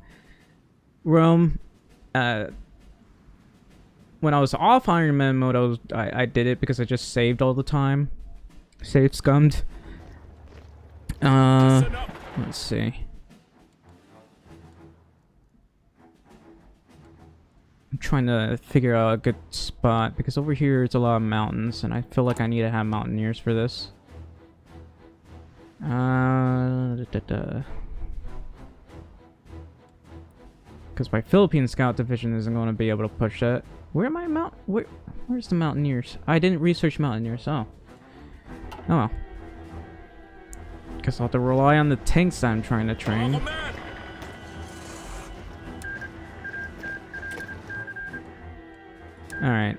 Rome. When I was off Iron Man mode, I did it because I just saved all the time. Save scummed. Let's see. I'm trying to figure out a good spot because over here it's a lot of mountains, and I feel like I need to have mountaineers for this. Because my Philippine Scout Division isn't going to be able to push that. Where am I where's the mountaineers? I didn't research mountaineers. Oh well. Guess I'll have to rely on the tanks that I'm trying to train. Alright.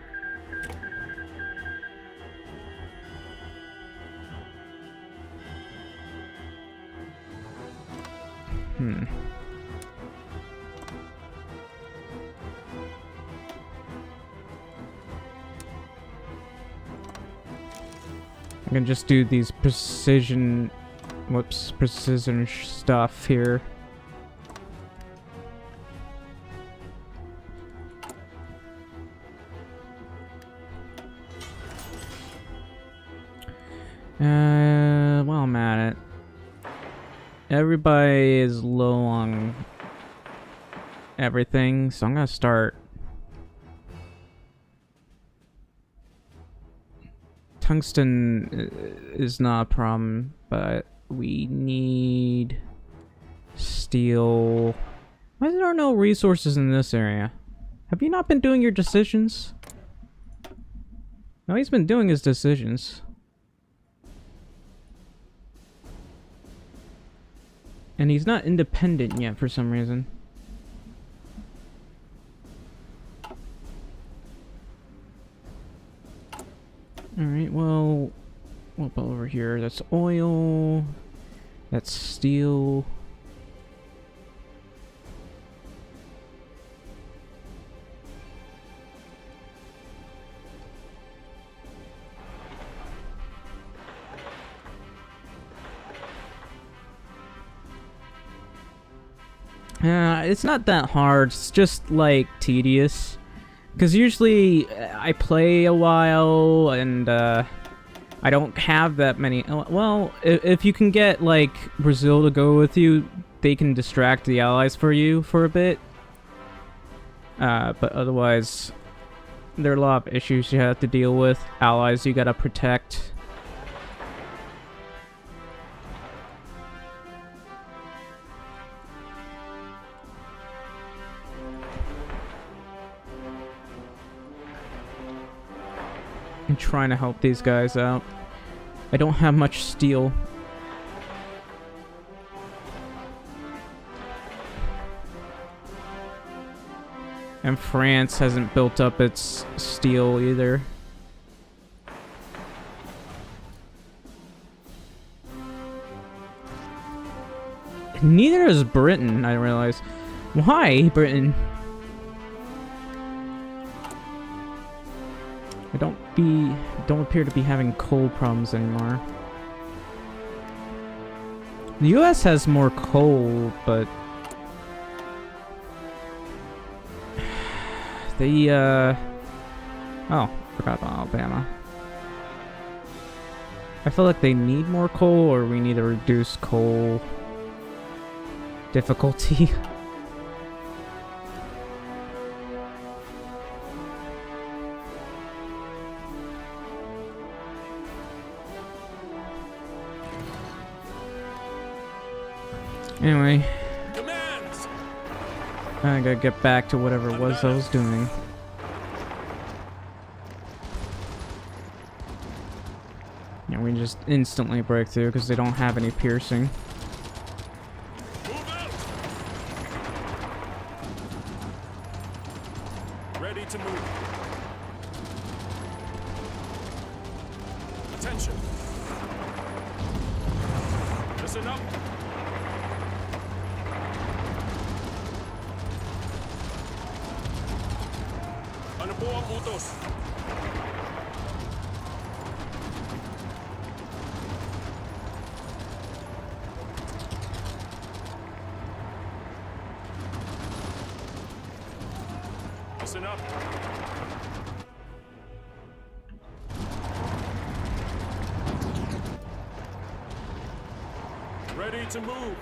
I can just do these precision stuff here. While I'm at it, everybody is low on everything, so I'm gonna start. Tungsten is not a problem, but we need steel. Why is there no resources in this area? Have you not been doing your decisions? No, he's been doing his decisions. And he's not independent yet for some reason. Alright, well, what about over here? That's oil. That's steel. It's not that hard. It's just like tedious. Because usually I play a while and I don't have that many. Well, if you can get like Brazil to go with you, they can distract the allies for you for a bit. But otherwise, there are a lot of issues you have to deal with. Allies you gotta protect. I'm trying to help these guys out. I don't have much steel. And France hasn't built up its steel either. Neither is Britain, I realize. Why, Britain? I don't appear to be having coal problems anymore. The US has more coal, but they oh, forgot about Alabama. I feel like they need more coal, or we need to reduce coal difficulty. Anyway, Commands! I gotta get back to whatever it was I was doing. Yeah, we just instantly break through because they don't have any piercing. Move out! Ready to move. Attention! Listen up! Ano po ang utos? Listen up. Ready to move.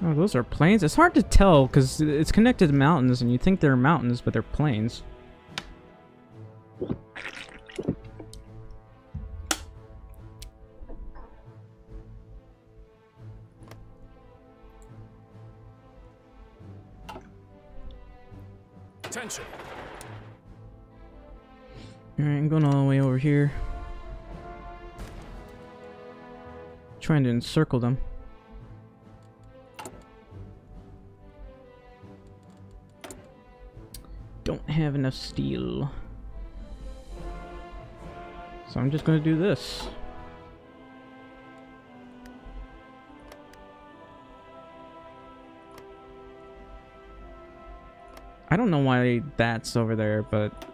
Oh, those are plains? It's hard to tell because it's connected to mountains and you think they're mountains, but they're plains. Attention. Alright, I'm going all the way over here. Trying to encircle them. Don't have enough steel. So I'm just gonna do this. I don't know why that's over there, but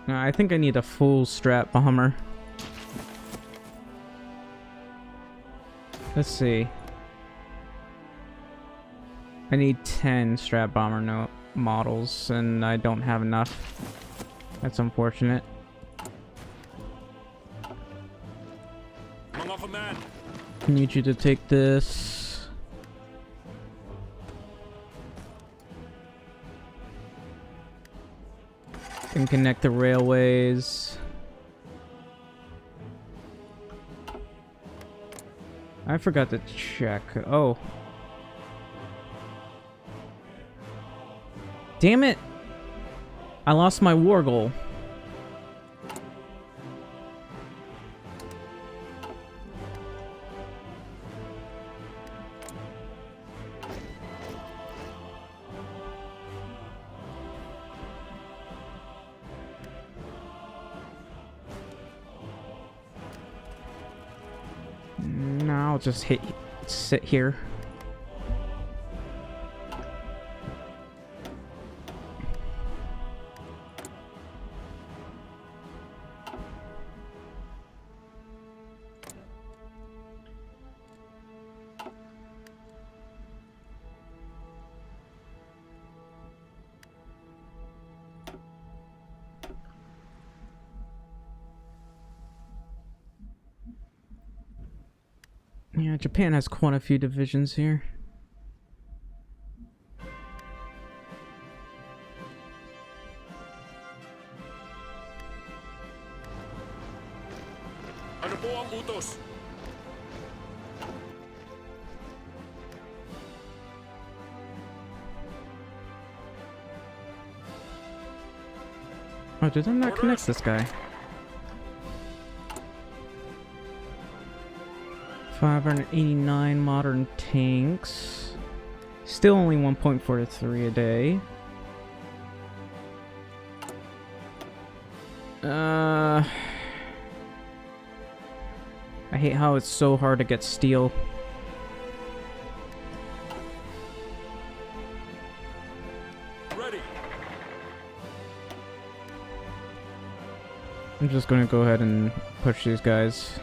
no, I think I need a full strap bomber. Let's see. I need 10 strap bomber models, and I don't have enough. That's unfortunate. Mga command. I need you to take this. And connect the railways. I forgot to check. Oh. Damn it! I lost my war goal. Now I'll just sit here. Yeah, Japan has quite a few divisions here. Ano po ang utos? Oh, did I not connect this guy? 589 modern tanks. Still only 1.43 a day. I hate how it's so hard to get steel. Ready. I'm just gonna go ahead and push these guys.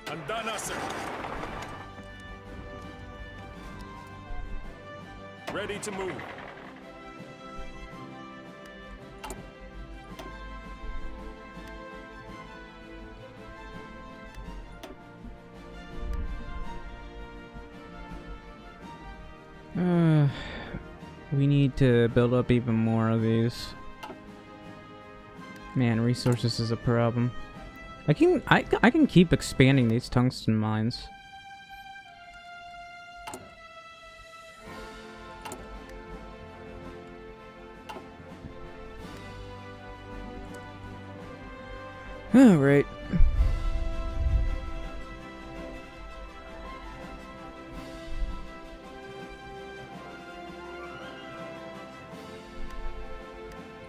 Andana, sir. Ready to move. We need to build up even more of these. Man, resources is a problem. I can keep expanding these tungsten mines. All right.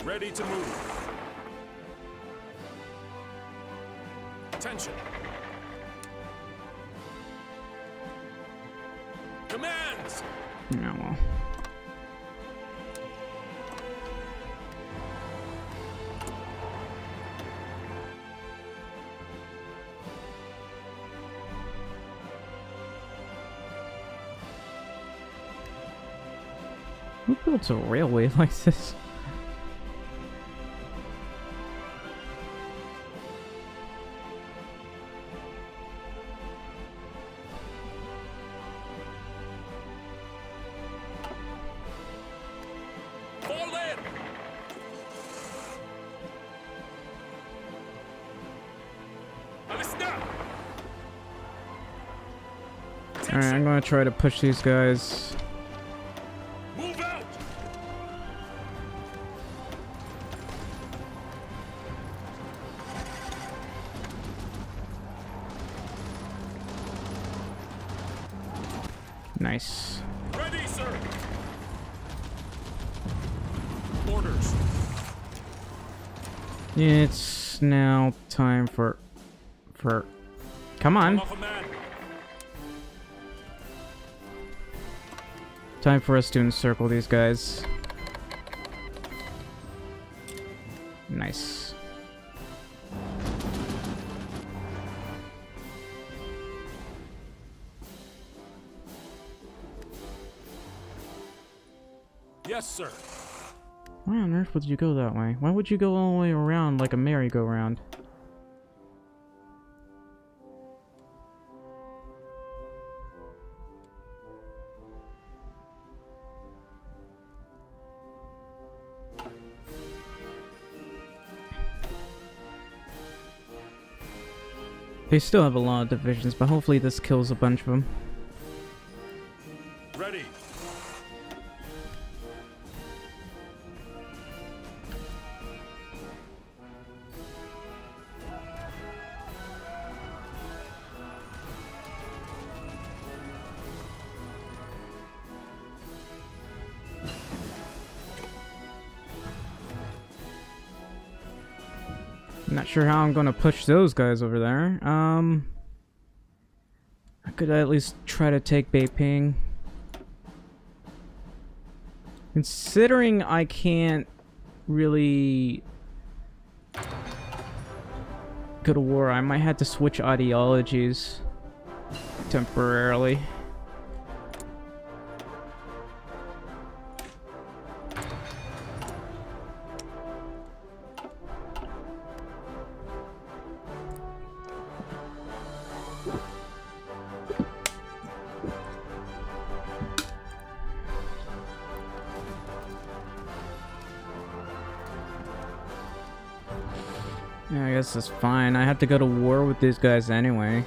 Ready to move. Attention. Commands. Yeah, well. Who builds a railway like this? Fall in. Alista. Alright, I'm gonna try to push these guys. Move out. Nice. Ready, sir. Orders. It's now time for... Come on. Off a man. Time for us to encircle these guys. Nice. Yes, sir. Why on earth would you go that way? Why would you go all the way around like a merry-go-round? They still have a lot of divisions, but hopefully this kills a bunch of them. Ready. I'm not sure how I'm gonna push those guys over there. I could at least try to take Beiping. Considering I can't really go to war, I might have to switch ideologies temporarily. guess it's fine. I have to go to war with these guys anyway.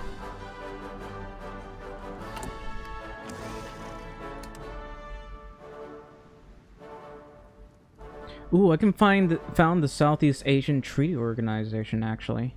Ooh, I can found the Southeast Asian Treaty Organization, actually.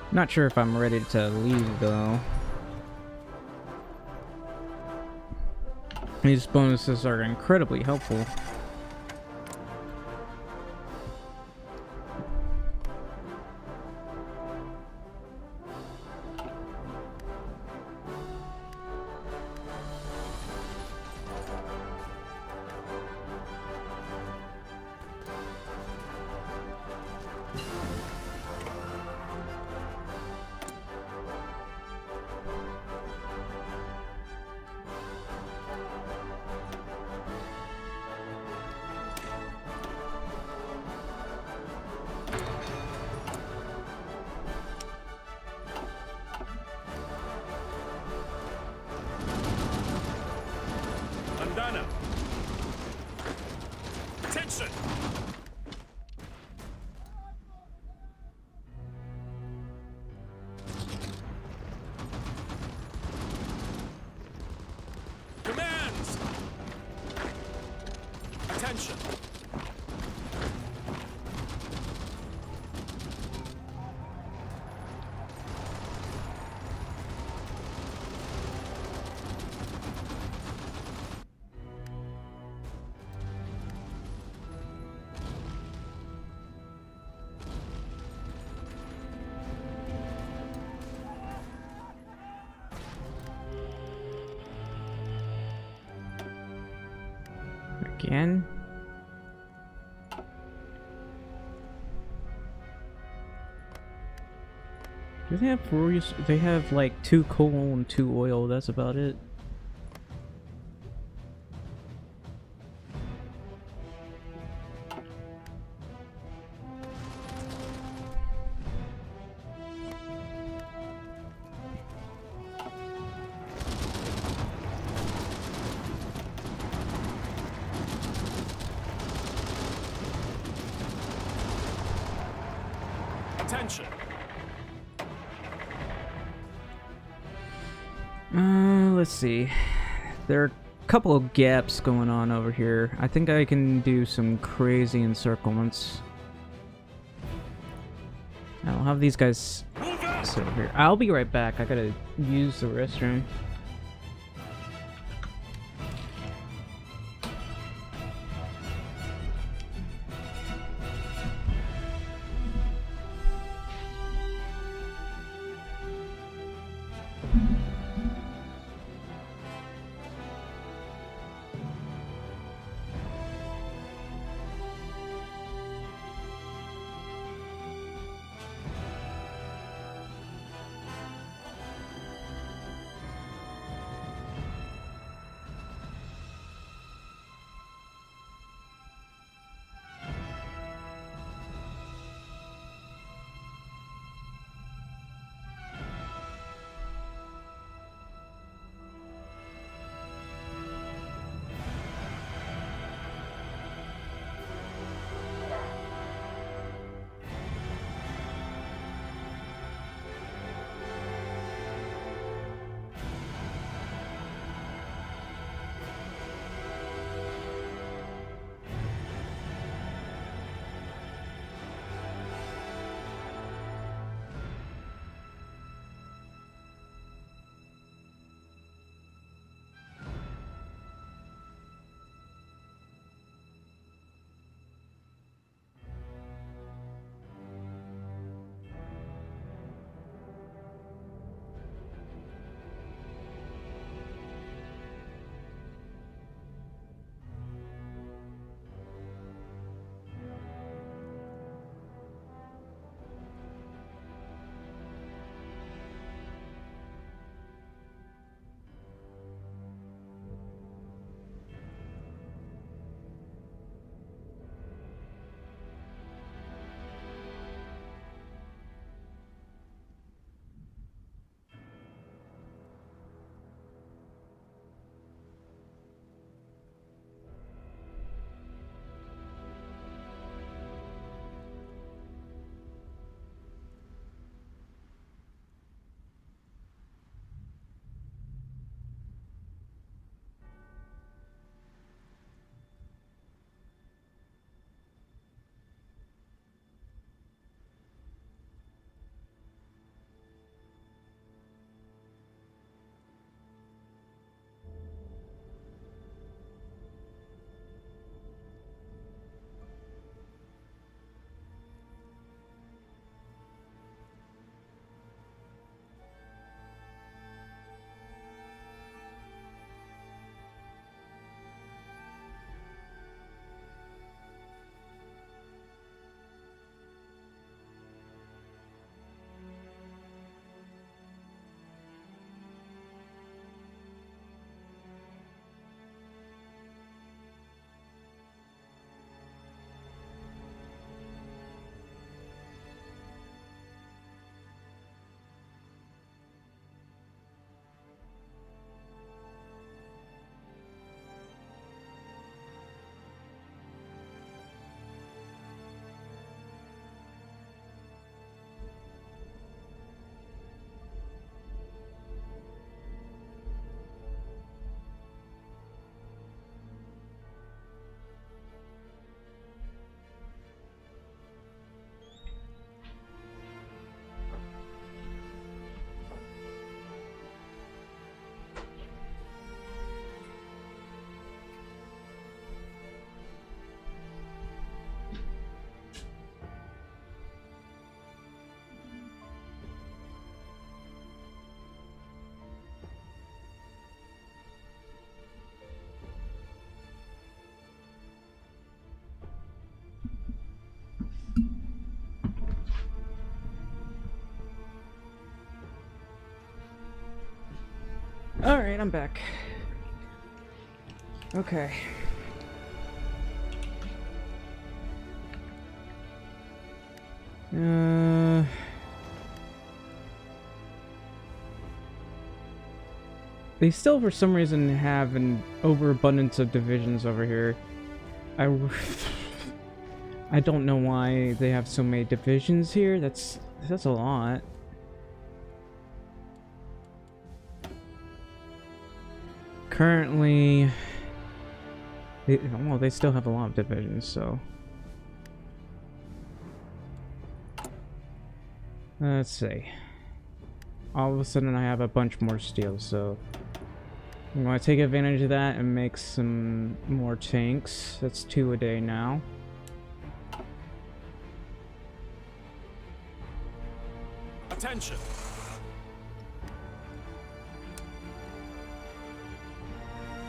Not sure if I'm ready to leave, though. These bonuses are incredibly helpful. Andana. Attention. Commands. Attention. Again? Do they have 4 use? They have like 2 coal and 2 oil, that's about it. Attention. Let's see. There are a couple of gaps going on over here. I think I can do some crazy encirclements. I'll have these guys Move out. sit over here. I'll be right back. I gotta use the restroom. Alright, I'm back. Okay. They still, for some reason, have an overabundance of divisions over here. I don't know why they have so many divisions here. That's a lot. Currently, well, they still have a lot of divisions, so let's see. All of a sudden, I have a bunch more steel, so I'm going to take advantage of that and make some more tanks. That's 2 a day now. Attention.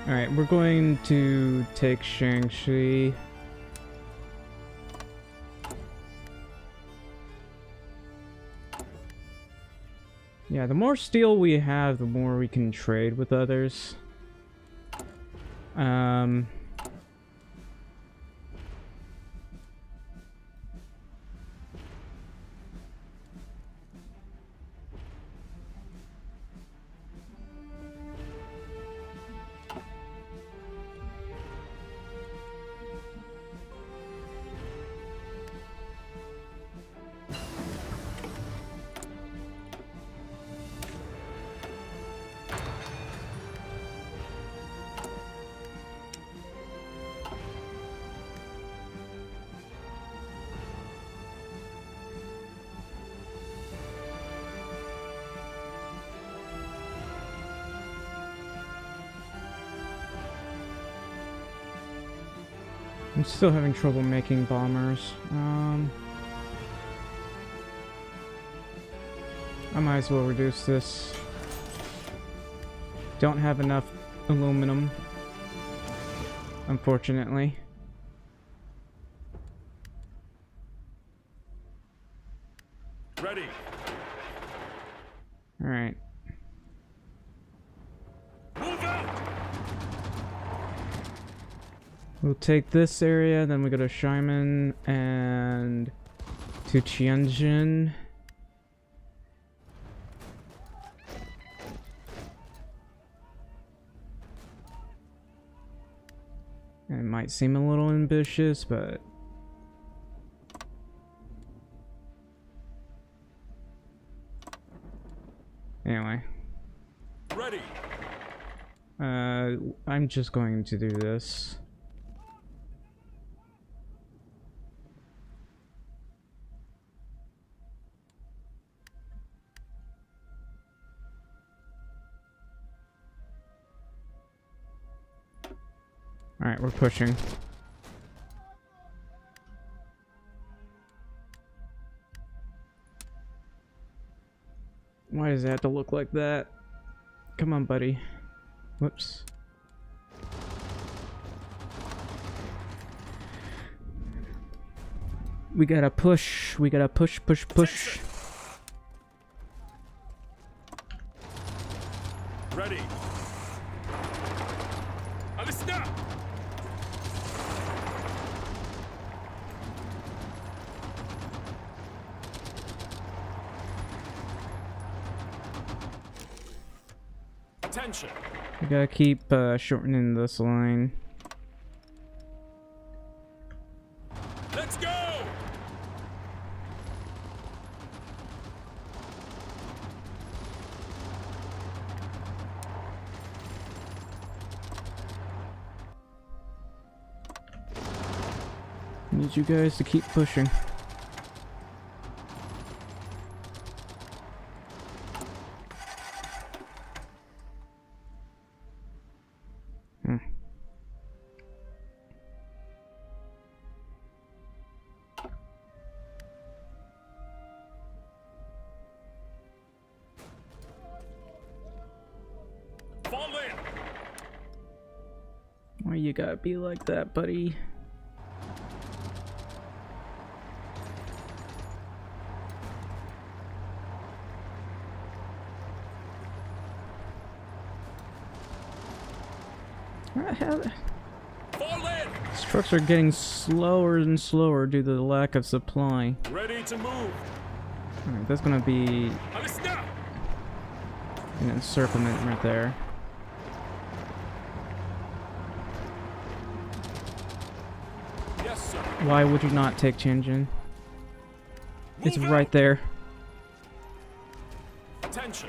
Alright, we're going to take Shang-Chi. Yeah, the more steel we have, the more we can trade with others. I'm still having trouble making bombers. I might as well reduce this. Don't have enough aluminum, unfortunately. Ready. All right. Move out. We'll take this area, then we go to Xiamen and to Tianjin. It might seem a little ambitious, but anyway. Ready. I'm just going to do this. Alright, we're pushing. Why does it have to look like that? Come on, buddy. Whoops. We gotta push. We gotta push, push, push. Ready. Understand. Attention. We gotta keep shortening this line. Let's go. Need you guys to keep pushing. Fall in. Why you gotta be like that, buddy? Fall in! These trucks are getting slower and slower due to the lack of supply. Ready to move. Alright, that's gonna be Alles klar! an encirclement right there. Yes, sir. Why would you not take Tianjin? It's Move right out. there. Attention.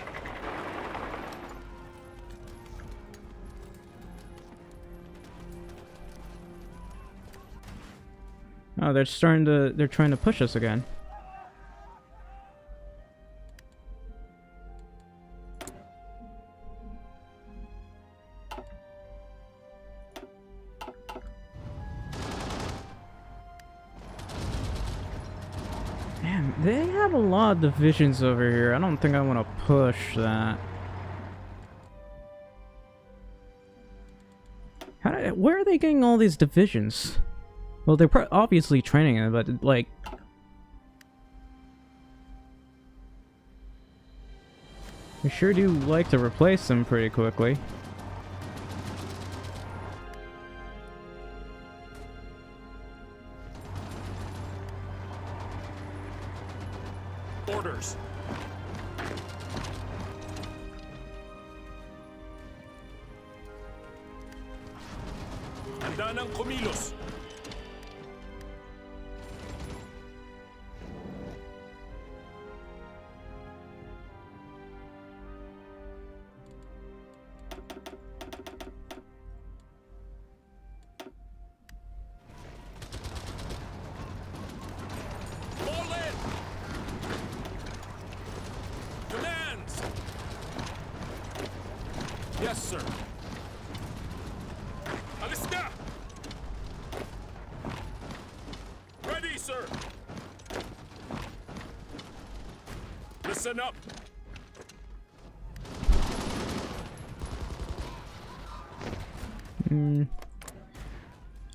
Oh, they're trying to push us again. Man, they have a lot of divisions over here. I don't think I want to push that. Where are they getting all these divisions? Well, they're obviously training it, but like... We sure do like to replace them pretty quickly. Orders. Handa ng kumilos. Fall in! Commands! Yes, sir. Alis na! Ready, sir. Listen up.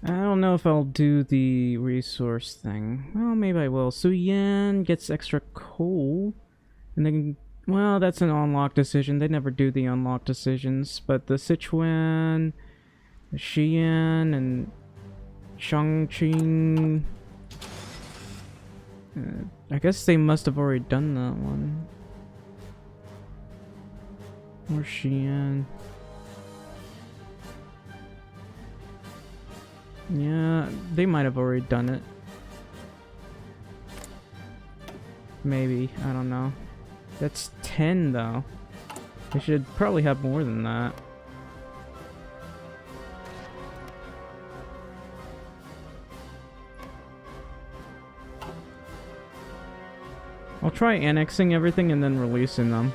I don't know if I'll do the resource thing. Well, maybe I will. Su Yan gets extra coal. And then, well, that's an unlock decision. They never do the unlock decisions. But the Sichuan, the Xi'an, and Chongqing... I guess they must have already done that one. Or Xi'an. Yeah, they might have already done it. Maybe, I don't know. That's 10 though. They should probably have more than that. I'll try annexing everything and then releasing them.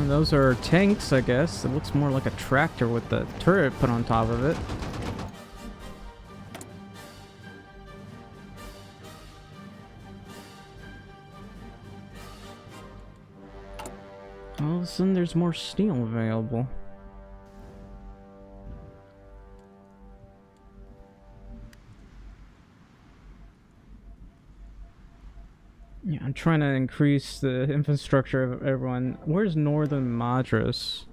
Those are tanks, I guess. It looks more like a tractor with the turret put on top of it. All of a sudden, there's more steel available. Yeah, I'm trying to increase the infrastructure of everyone. Where's Northern Madras?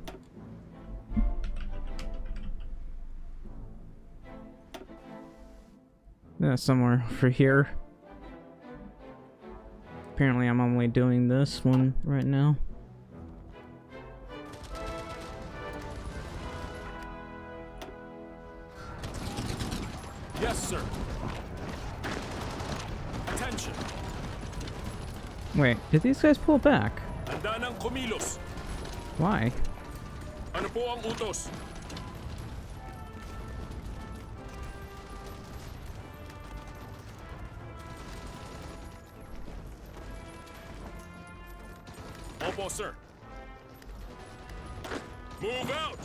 Yeah, somewhere over here. Apparently I'm only doing this one right now. Yes, sir. Attention. Wait, did these guys pull back? Handa ng kumilos. Why? Ano po ang utos? Opo, sir. Move out!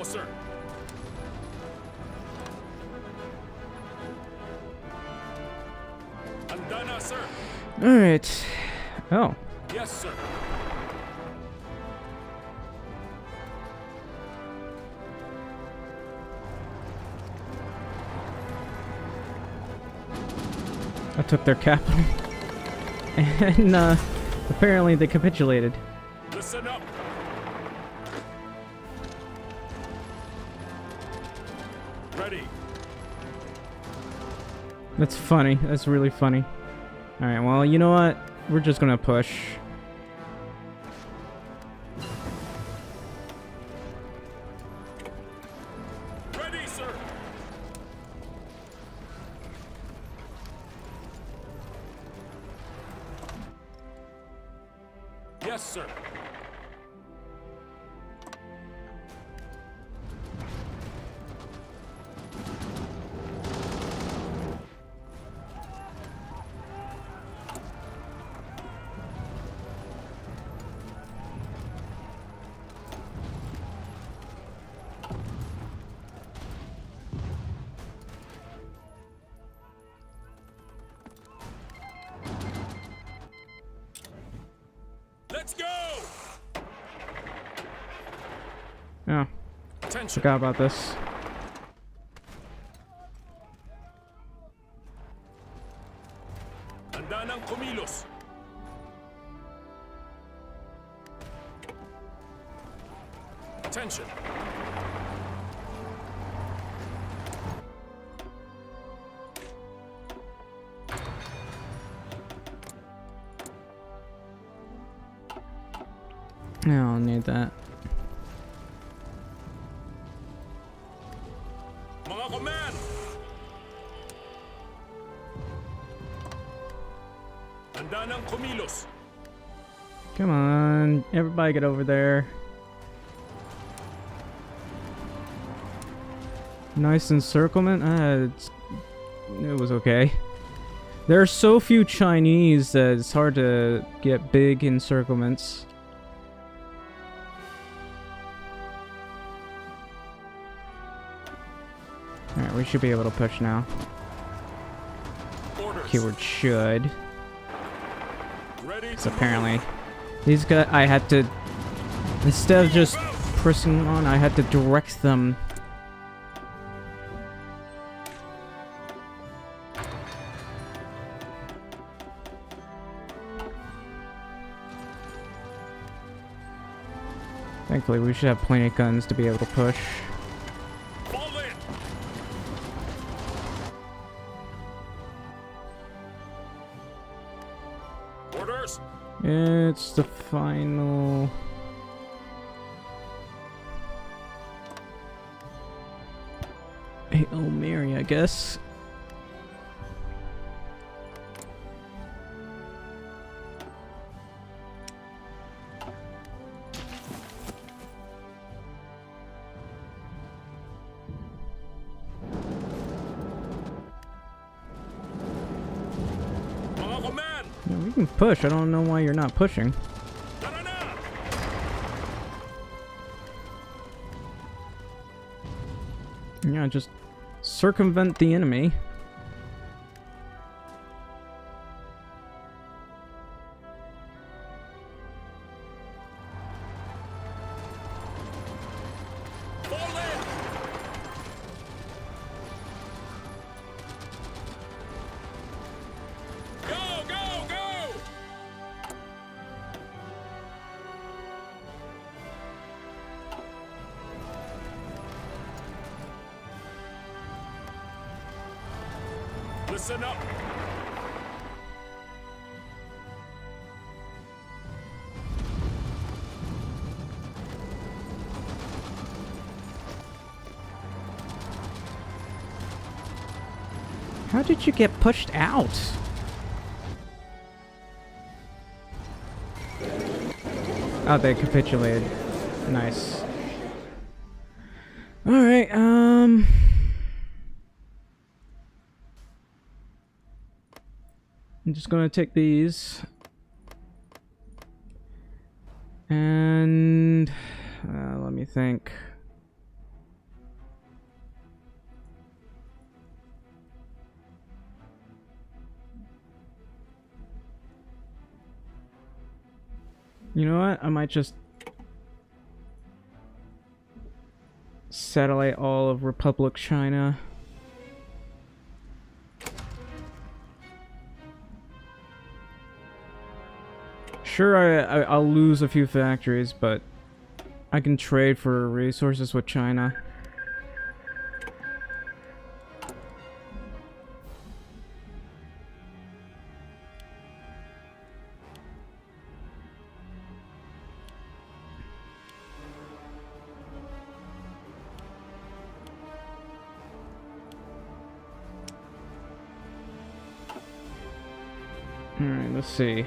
Opo, sir. Handa na, sir. Alright. Oh. Yes, sir. I took their capital. And, apparently they capitulated. Listen up. Ready. That's funny. That's really funny. Alright, well, you know what? We're just gonna push. Ready, sir. Yes, sir. Let's go! Oh, Attention. forgot about this. Handa ng kumilos. Attention. Yeah, I'll need that. Mga command! Handa ng kumilos. Come on, everybody get over there. Nice encirclement? It was okay. There are so few Chinese that it's hard to get big encirclements. Alright, we should be able to push now. Orders. Keyword should. Ready Because to apparently these guys, I had to, instead of just pressing on, I had to direct them. Thankfully, we should have plenty of guns to be able to push. fall in. Orders. It's the final... Hail Mary, I guess. Mga command. Yeah, we can push. I don't know why you're not pushing. Tara na. Yeah, just circumvent the enemy. Fall in. Go, go, go. Listen up. How did you get pushed out? Oh, they capitulated. Nice. Alright, I'm just gonna take these. And let me think. You know what? I might just satellite all of Republic China. Sure, I'll lose a few factories, but I can trade for resources with China. Alright, let's see.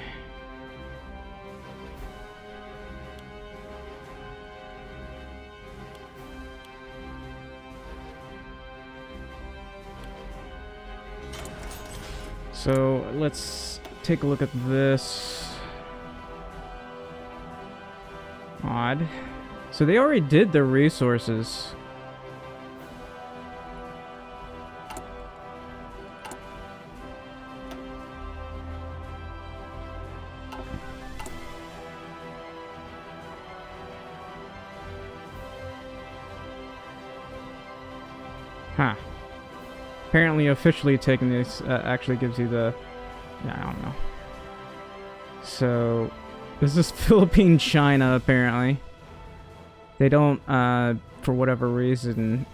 So let's take a look at this. Odd. So they already did their resources. Huh. Apparently officially taking this actually gives you the... Yeah, I don't know. So, this is Philippine China, apparently. They don't, for whatever reason,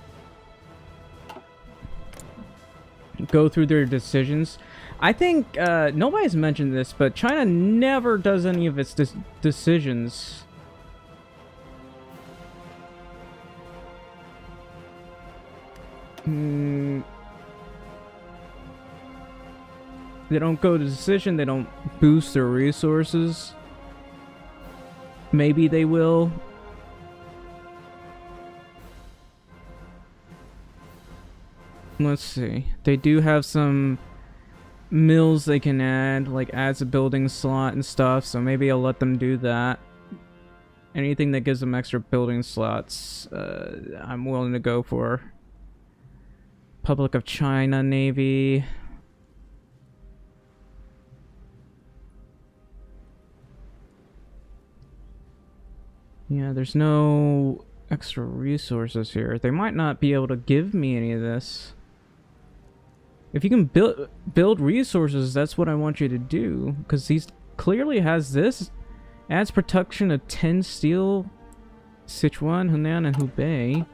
go through their decisions. I think, nobody's mentioned this, but China never does any of its decisions. They don't go to decision, they don't boost their resources. Maybe they will. Let's see. They do have some mills they can add, like adds a building slot and stuff, so maybe I'll let them do that. Anything that gives them extra building slots, I'm willing to go for. Republic of China Navy. Yeah, there's no extra resources here. They might not be able to give me any of this. If you can build resources, that's what I want you to do. Because he clearly has this. Adds protection of 10 steel. Sichuan, Hunan, and Hubei.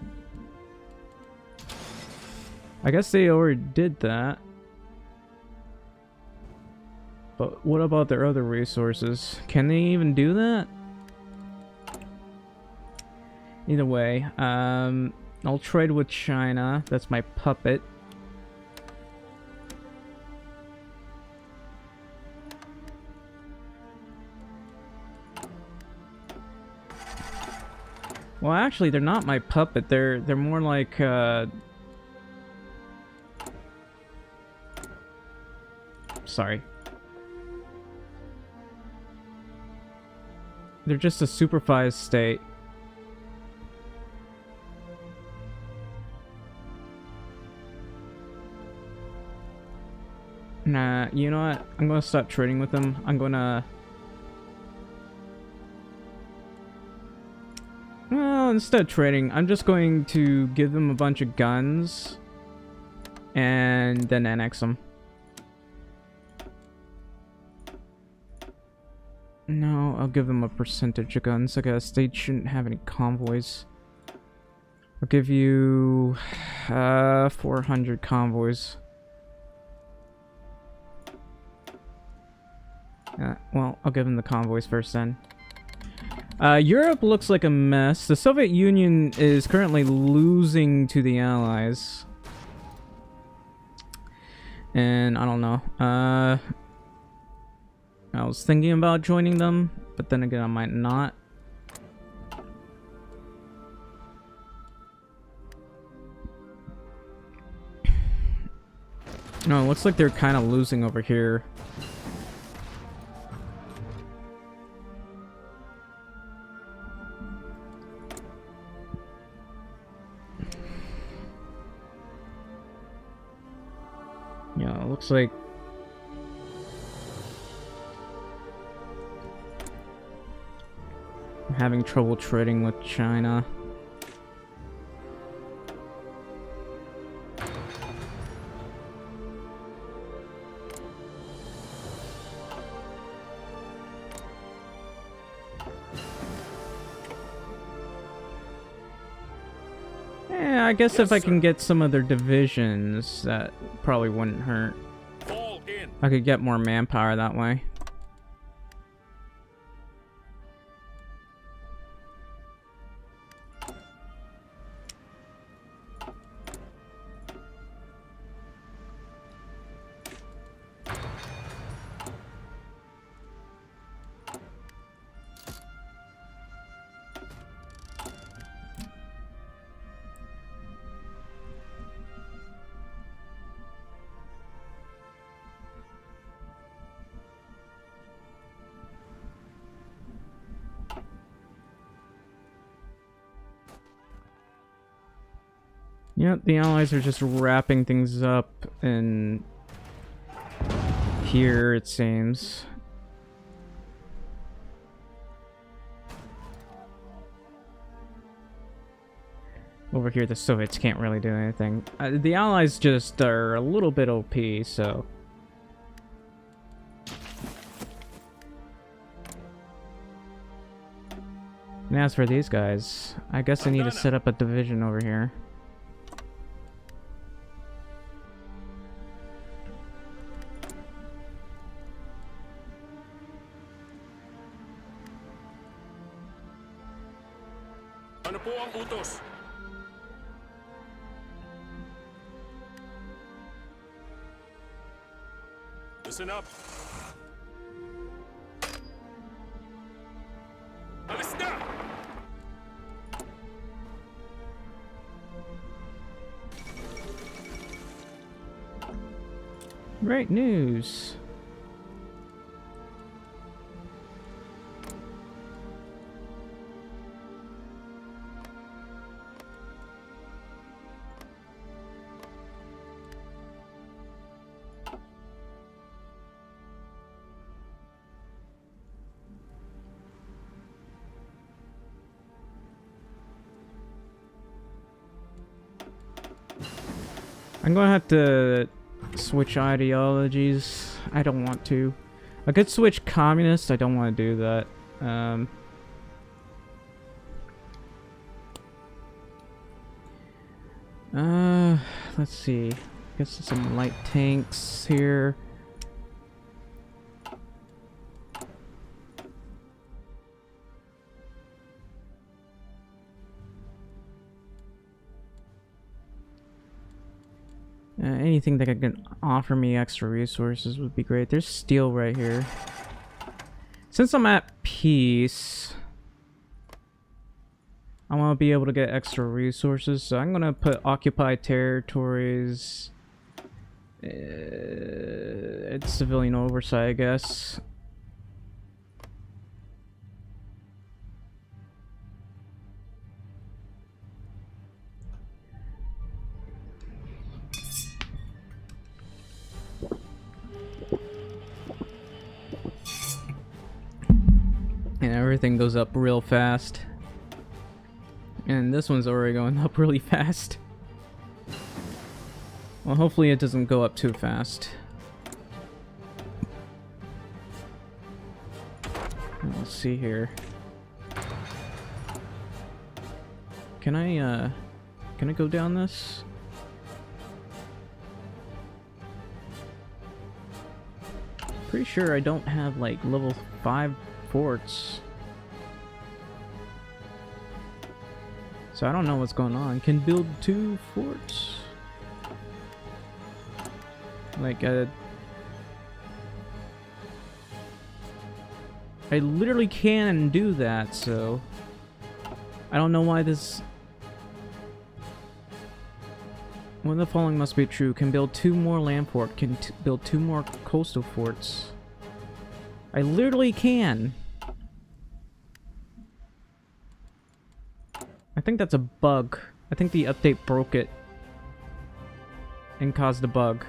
I guess they already did that. But what about their other resources? Can they even do that? Either way, I'll trade with China. That's my puppet. Well, actually, they're not my puppet. They're more like sorry. They're just a supervised state. Nah, you know what? I'm gonna stop trading with them. I'm gonna... Well, instead of trading, I'm just going to give them a bunch of guns and then annex them. No, I'll give them a percentage of guns, I guess. They shouldn't have any convoys. I'll give you 400 convoys. Well, I'll give them the convoys first then. Europe looks like a mess. The Soviet Union is currently losing to the Allies. And I don't know. I was thinking about joining them, but then again I might not. No, it looks like they're kind of losing over here. Yeah, it looks like... having trouble trading with China. I guess Yes, if I sir. can get some of their divisions, that probably wouldn't hurt. Fall in. I could get more manpower that way. Yep, the Allies are just wrapping things up in here, it seems. Over here, the Soviets can't really do anything. The Allies just are a little bit OP, so... And as for these guys, I guess I need to set up a division over here. Ano po ang utos? Listen up. Alis na! Great news. I'm gonna have to switch ideologies. I don't want to. I could switch communist. I don't want to do that. Let's see. Guess some light tanks here. Anything that can offer me extra resources would be great. There's steel right here. Since I'm at peace, I want to be able to get extra resources, so I'm going to put occupied territories. It's civilian oversight, I guess. And everything goes up real fast. And this one's already going up really fast. Well, hopefully it doesn't go up too fast. Let's see here. Can I go down this? Pretty sure I don't have like level 5 forts. So I don't know what's going on. Can build 2 forts? Like I literally can do that, so I don't know why this... One of the following must be true. Can build 2 more land fort. Can build 2 more coastal forts. I literally can. I think that's a bug. I think the update broke it and caused a bug.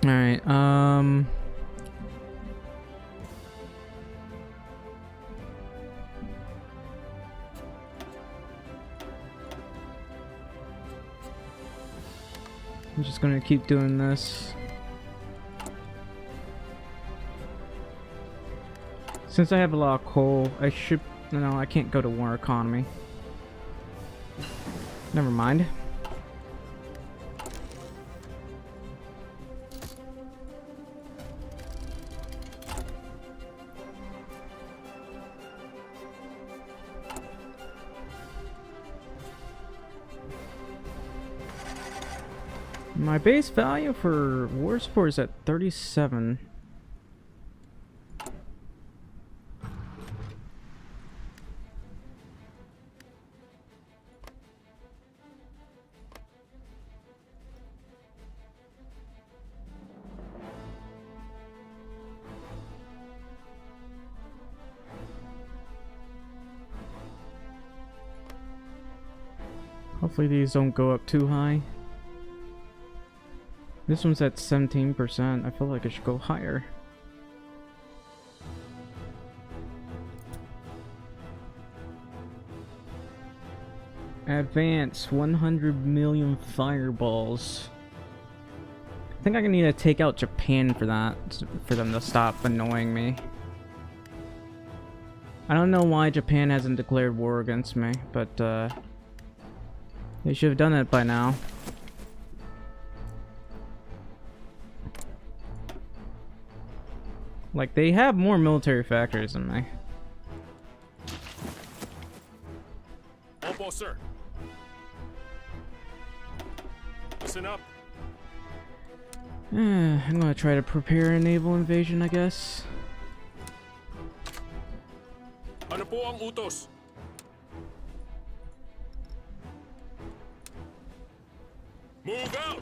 Alright, I'm just gonna keep doing this. Since I have a lot of coal, I should... No, I can't go to war economy. Never mind. My base value for war support is at 37. Hopefully these don't go up too high. This one's at 17%. I feel like it should go higher. Advance 100 million fireballs. I think I need to take out Japan for that, for them to stop annoying me. I don't know why Japan hasn't declared war against me, but they should have done it by now. Like, they have more military factories than me. Opo, sir. Listen up. I'm gonna try to prepare a naval invasion, I guess. Ano po ang utos? Move out!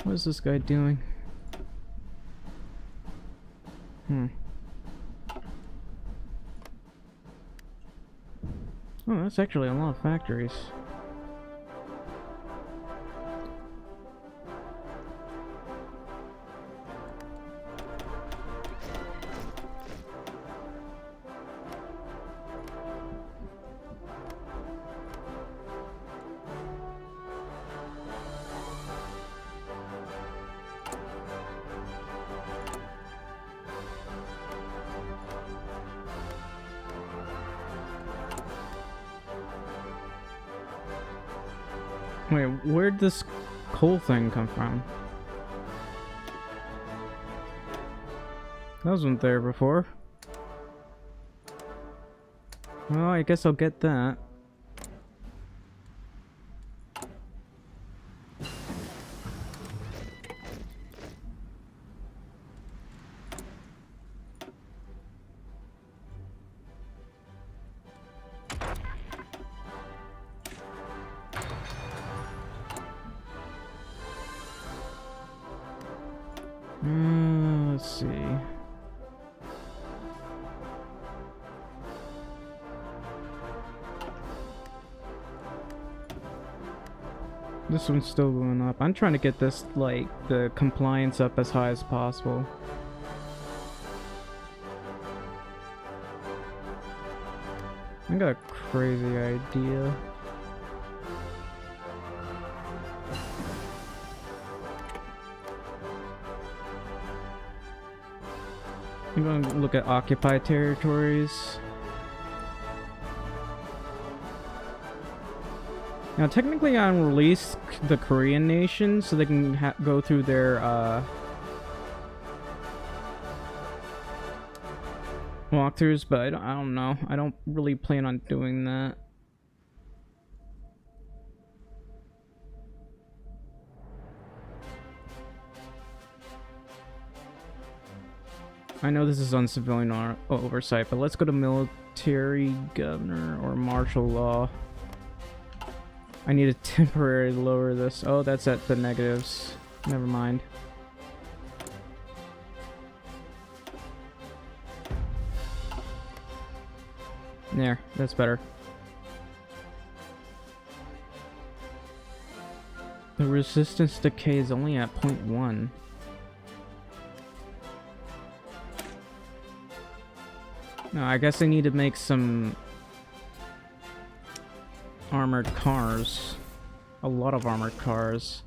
What is this guy doing? Oh, that's actually a lot of factories. Wait, where'd this coal thing come from? That wasn't there before. Well, I guess I'll get that. Let's see. This one's still going up. I'm trying to get this, like, the compliance up as high as possible. I got a crazy idea. I'm going to look at occupied territories. Now, technically, I released the Korean nation so they can go through their walkthroughs, but I don't know. I don't really plan on doing that. I know this is on civilian oversight, but let's go to military governor or martial law. I need to temporarily lower this. Oh, that's at the negatives. Never mind. There, that's better. The resistance decay is only at 0.1. No, I guess I need to make some armored cars. A lot of armored cars.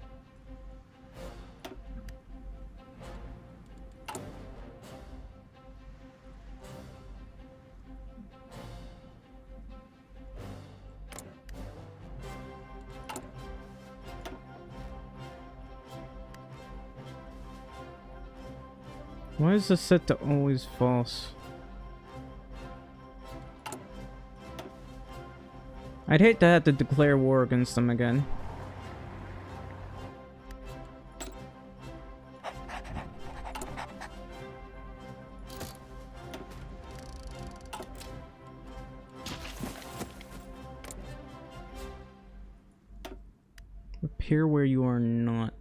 Why is this set to always false? I'd hate to have to declare war against them again. Appear where you are not.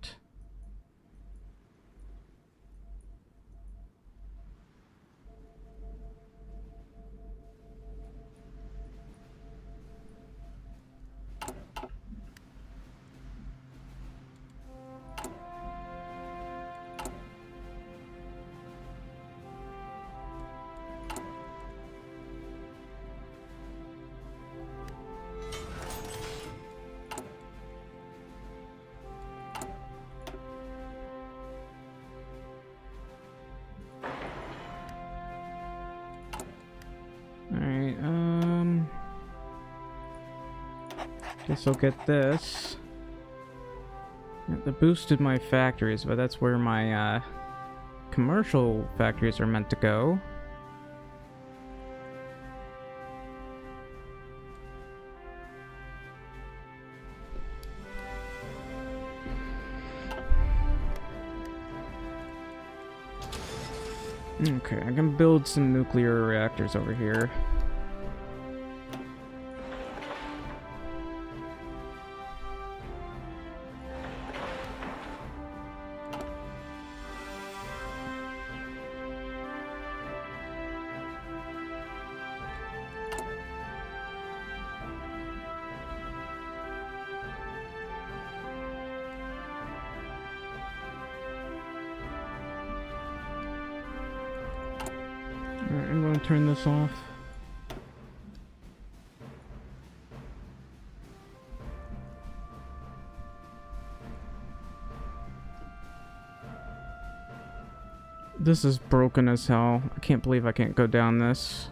Guess I'll get this. Yeah, they boosted my factories, but that's where my commercial factories are meant to go. Okay, I can build some nuclear reactors over here. Alright, I'm going to turn this off. This is broken as hell. I can't believe I can't go down this.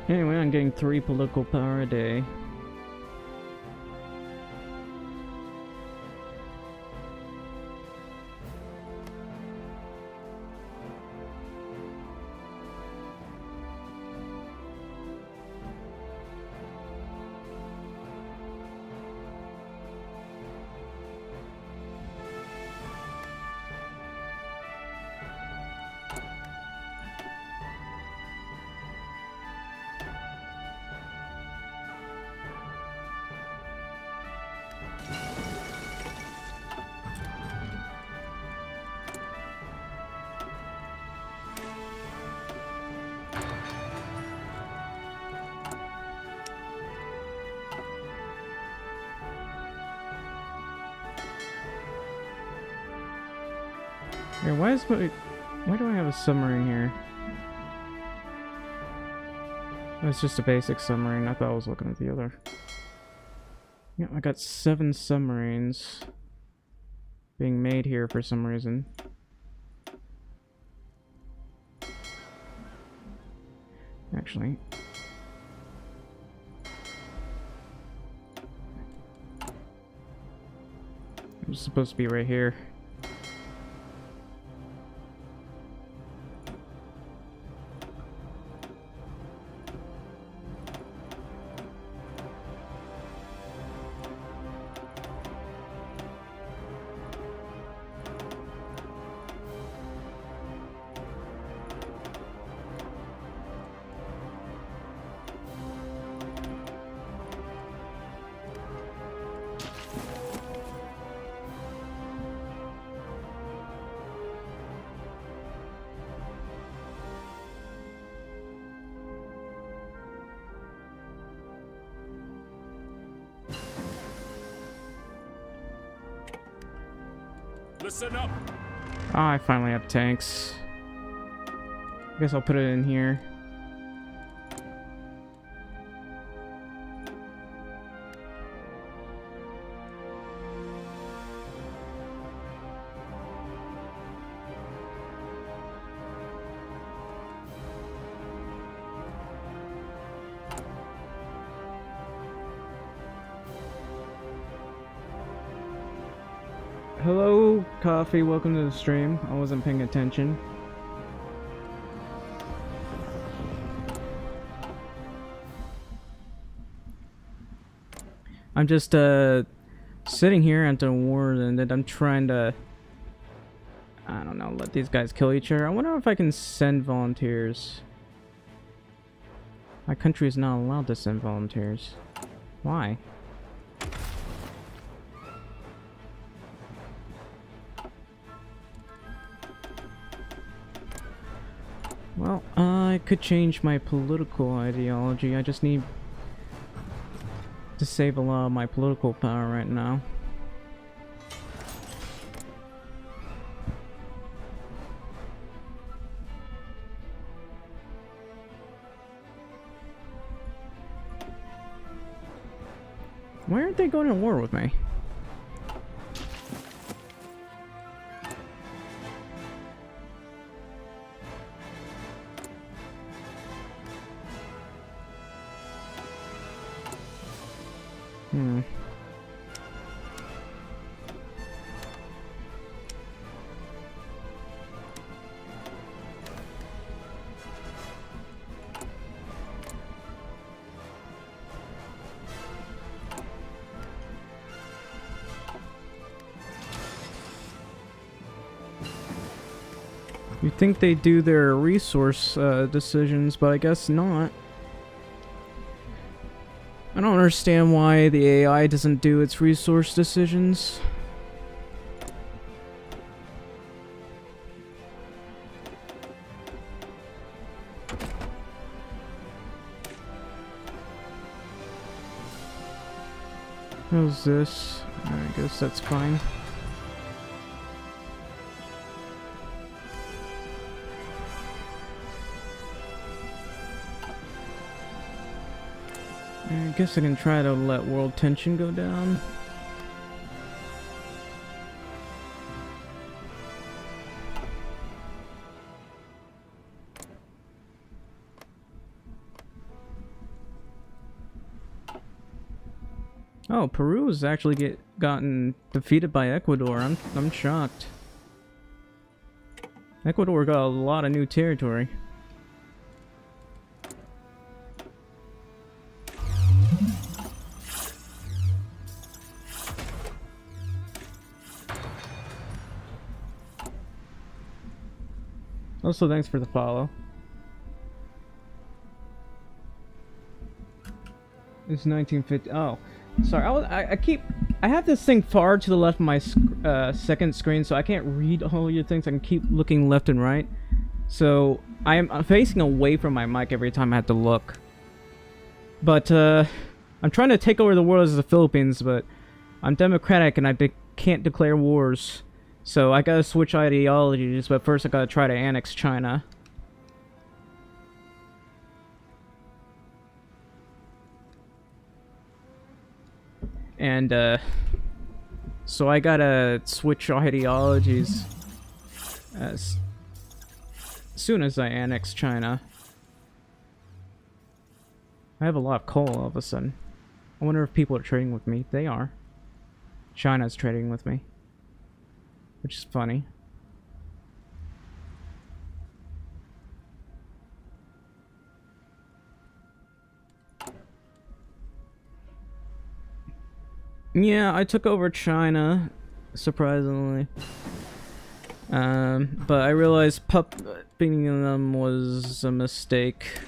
Anyway, I'm getting 3 political power a day. Here, why do I have a submarine here? Oh, it's just a basic submarine. I thought I was looking at the other. Yeah, I got 7 submarines being made here for some reason. Actually, I'm supposed to be right here. Listen up. Ah, I finally have tanks. I guess I'll put it in here. Hello, Coffee. Welcome to the stream. I wasn't paying attention. I'm just sitting here after a war, and then I'm trying to, I don't know, let these guys kill each other. I wonder if I can send volunteers. My country is not allowed to send volunteers. Why? Well, I could change my political ideology. I just need to save a lot of my political power right now. Why aren't they going to war with me? You'd think they do their resource decisions, but I guess not. I don't understand why the AI doesn't do its resource decisions. How's this? I guess that's fine. I guess I can try to let world tension go down. Oh, Peru has actually gotten defeated by Ecuador. I'm shocked. Ecuador got a lot of new territory. Also, thanks for the follow. It's 1950. Oh, sorry. I have this thing far to the left of my second screen, so I can't read all your things. I can keep looking left and right. So I'm facing away from my mic every time I have to look. But I'm trying to take over the world as the Philippines, but I'm democratic and I can't declare wars. So I gotta switch ideologies, but first I gotta try to annex China. And so I gotta switch ideologies as soon as I annex China. I have a lot of coal all of a sudden. I wonder if people are trading with me. They are. China's trading with me, which is funny. Yeah, I took over China, surprisingly. But I realized pupping them was a mistake.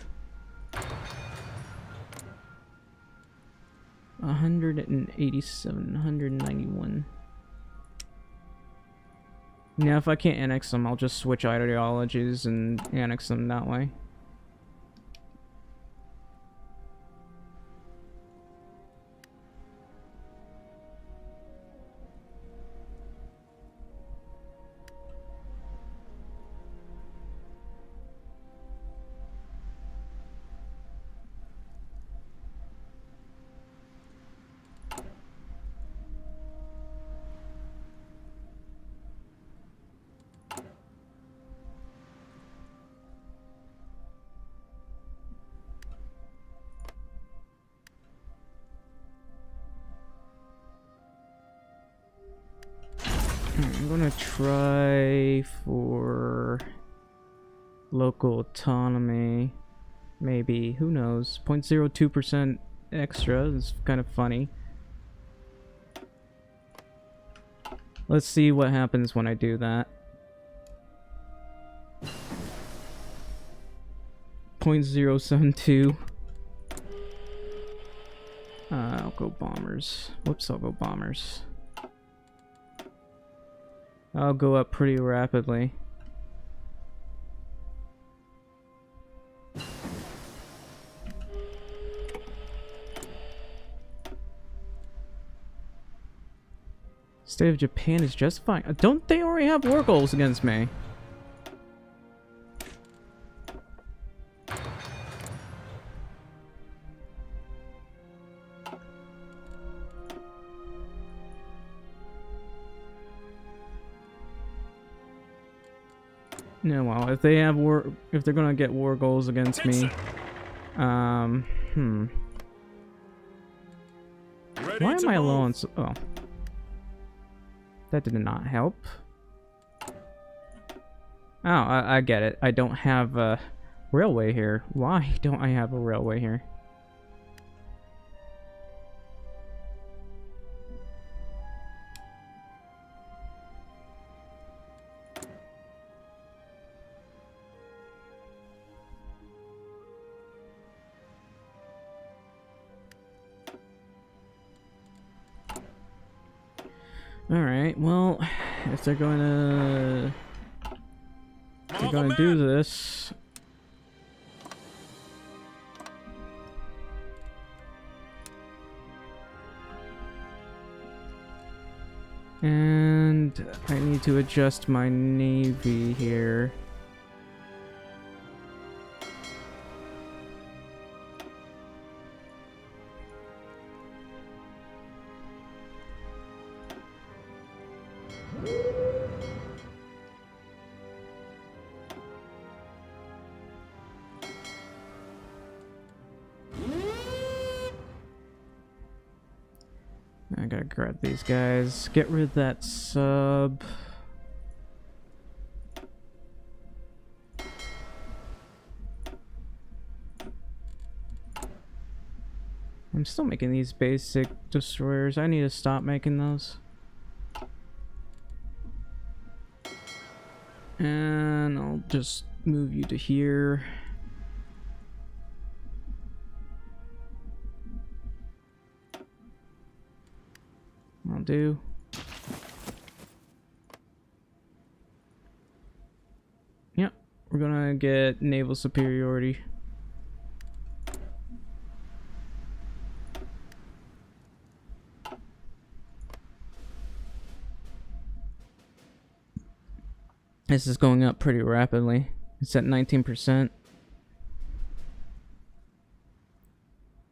187, 191. Now, if I can't annex them, I'll just switch ideologies and annex them that way. gonna try for local autonomy. Maybe, who knows? 0.02% extra is kind of funny. Let's see what happens when I do that. 0.072. I'll go bombers. Whoops, I'll go bombers. I'll go up pretty rapidly. State of Japan is just fine. Don't they already have war goals against me? No, well, if they have if they're gonna get war goals against me, Why am I low on oh. That did not help. Oh, I get it. I don't have a railway here. Why don't I have a railway here? Alright, well, if they're gonna do this, and I need to adjust my navy here. I gotta grab these guys. Get rid of that sub. I'm still making these basic destroyers. I need to stop making those. And I'll just move you to here. I'll do. Yep, we're gonna get naval superiority. This is going up pretty rapidly. It's at 19%.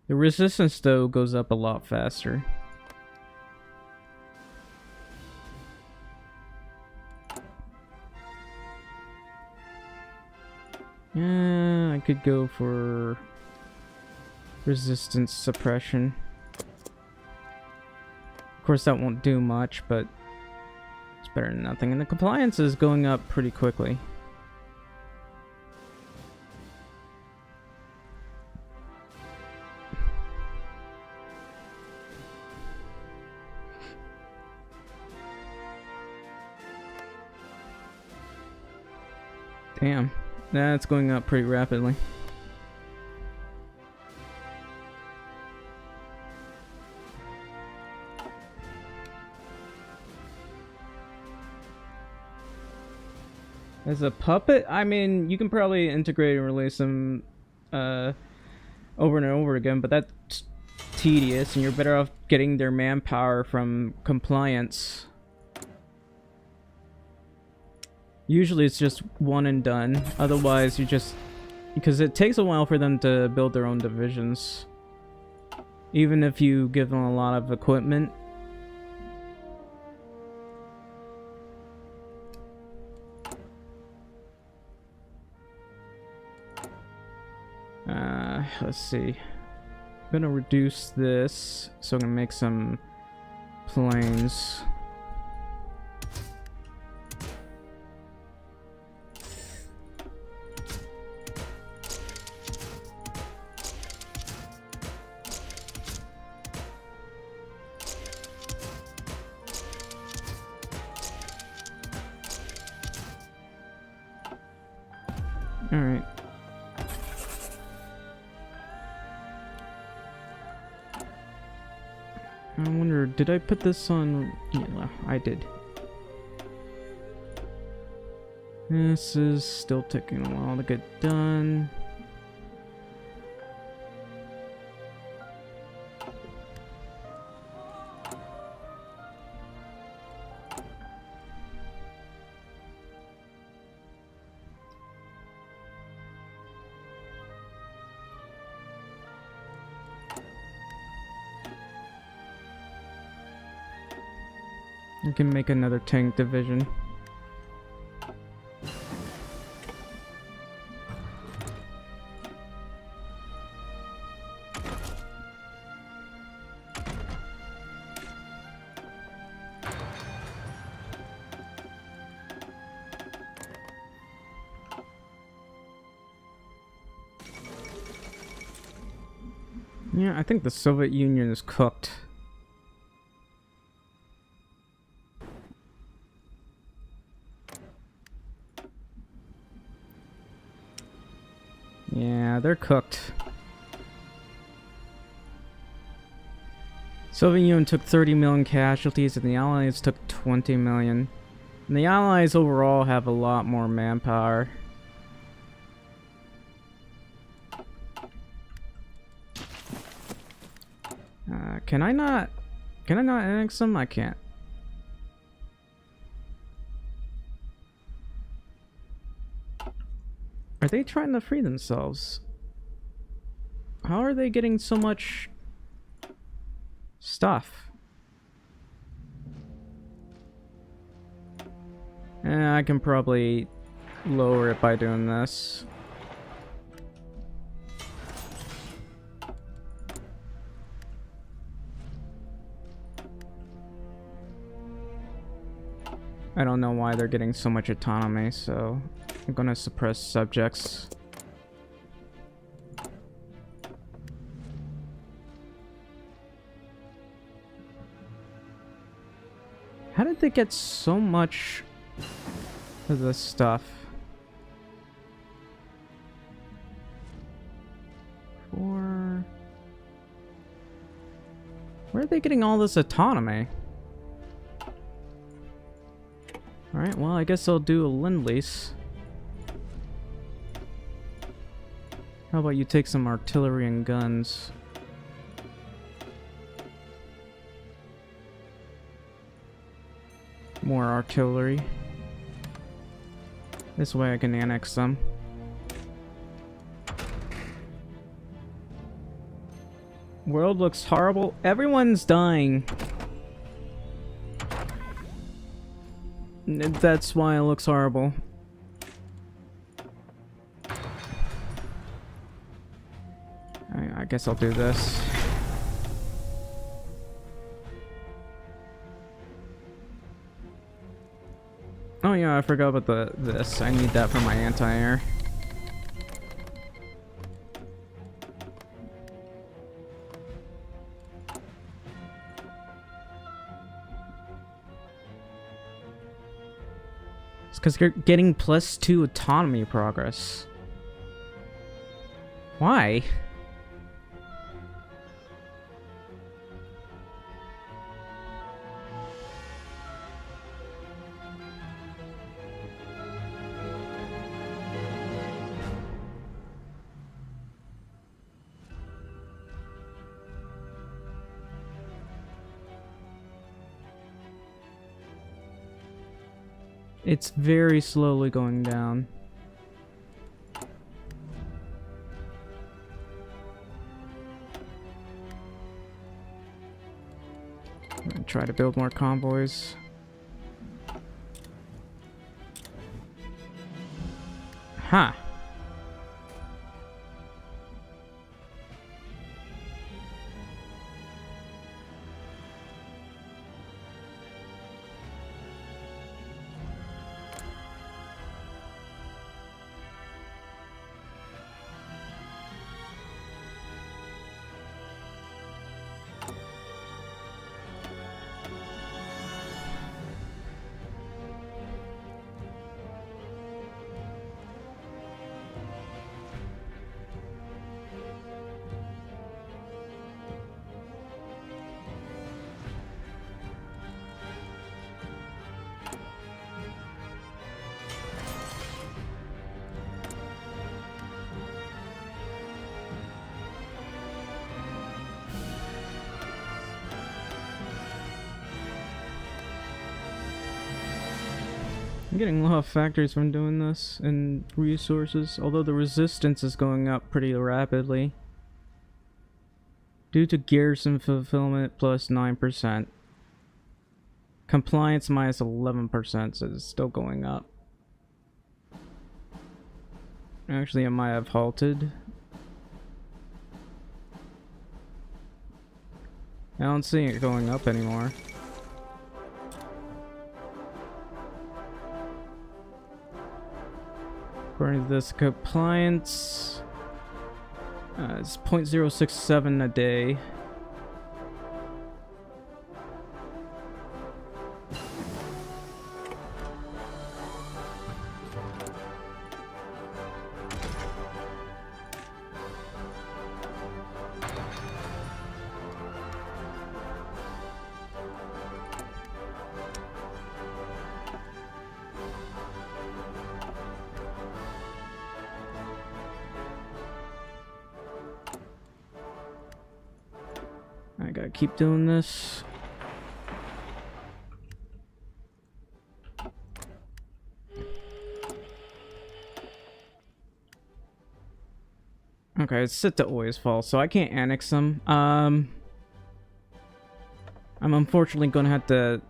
The resistance, though, goes up a lot faster. Yeah, I could go for resistance suppression. Of course, that won't do much, but it's better than nothing. And the compliance is going up pretty quickly. Damn. That's going up pretty rapidly. As a puppet, I mean, you can probably integrate and release them over and over again, but that's tedious, and you're better off getting their manpower from compliance. Usually it's just one and done. Otherwise, you just... because it takes a while for them to build their own divisions. Even if you give them a lot of equipment. Let's see. I'm gonna reduce this, so I'm gonna make some planes. Alright. I wonder, did I put this on? Yeah, I did. This is still taking a while to get done. I can make another tank division. Yeah, I think the Soviet Union is cooked. Yeah, they're cooked. Soviet Union took 30 million casualties and the Allies took 20 million. And the Allies overall have a lot more manpower. Can I not annex them? I can't. Are they trying to free themselves? How are they getting so much stuff? I can probably lower it by doing this. I don't know why they're getting so much autonomy, so I'm gonna suppress subjects. How did they get so much of this stuff? Where are they getting all this autonomy? Alright, well, I guess I'll do a lend-lease. How about you take some artillery and guns? More artillery. This way I can annex them. World looks horrible. Everyone's dying. That's why it looks horrible. I guess I'll do this. Oh yeah, I forgot about this. I need that for my anti-air. It's because you're getting +2 autonomy progress. Why? It's very slowly going down. I'm gonna try to build more convoys. Huh. getting a lot of factories from doing this and resources, although the resistance is going up pretty rapidly. Due to garrison fulfillment plus 9%. Compliance minus 11%, so it's still going up. Actually, it might have halted. I don't see it going up anymore. According to this, compliance is 0.067 a day. I gotta keep doing this. Okay, it's set to always fall, so I can't annex them. I'm unfortunately gonna have to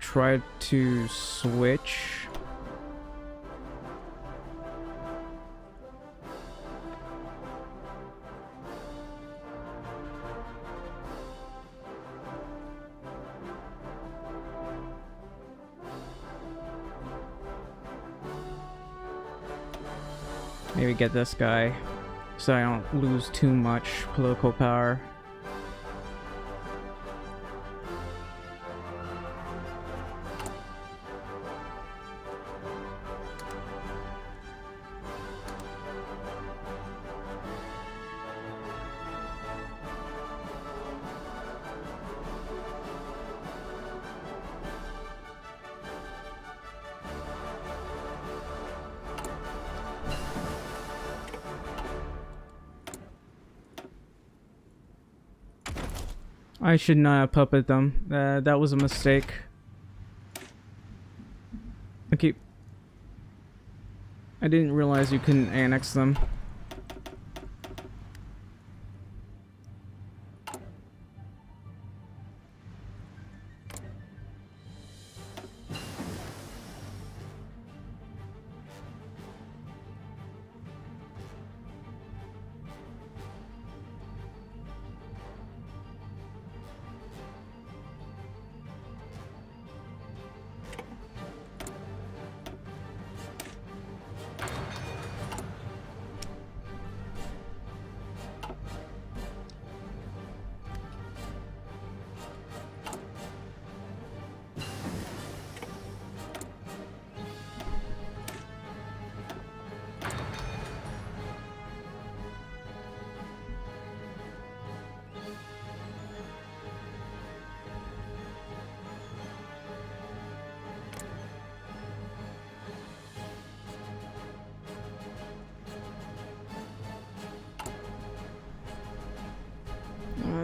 try to switch. Maybe get this guy so I don't lose too much political power. I should not have puppet them. That was a mistake. I didn't realize you couldn't annex them.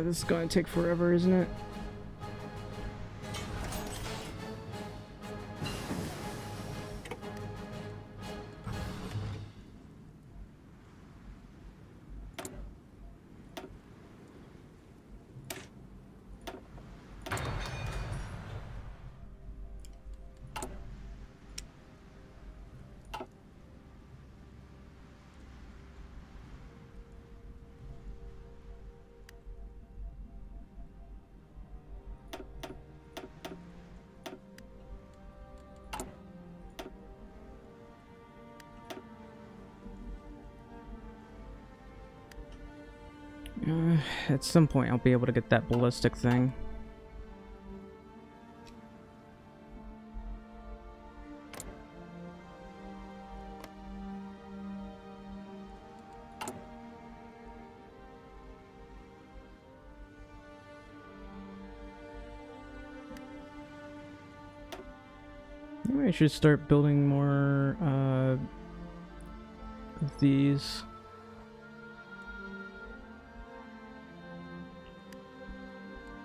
This is gonna take forever, isn't it? At some point I'll be able to get that ballistic thing. Maybe I should start building more of these.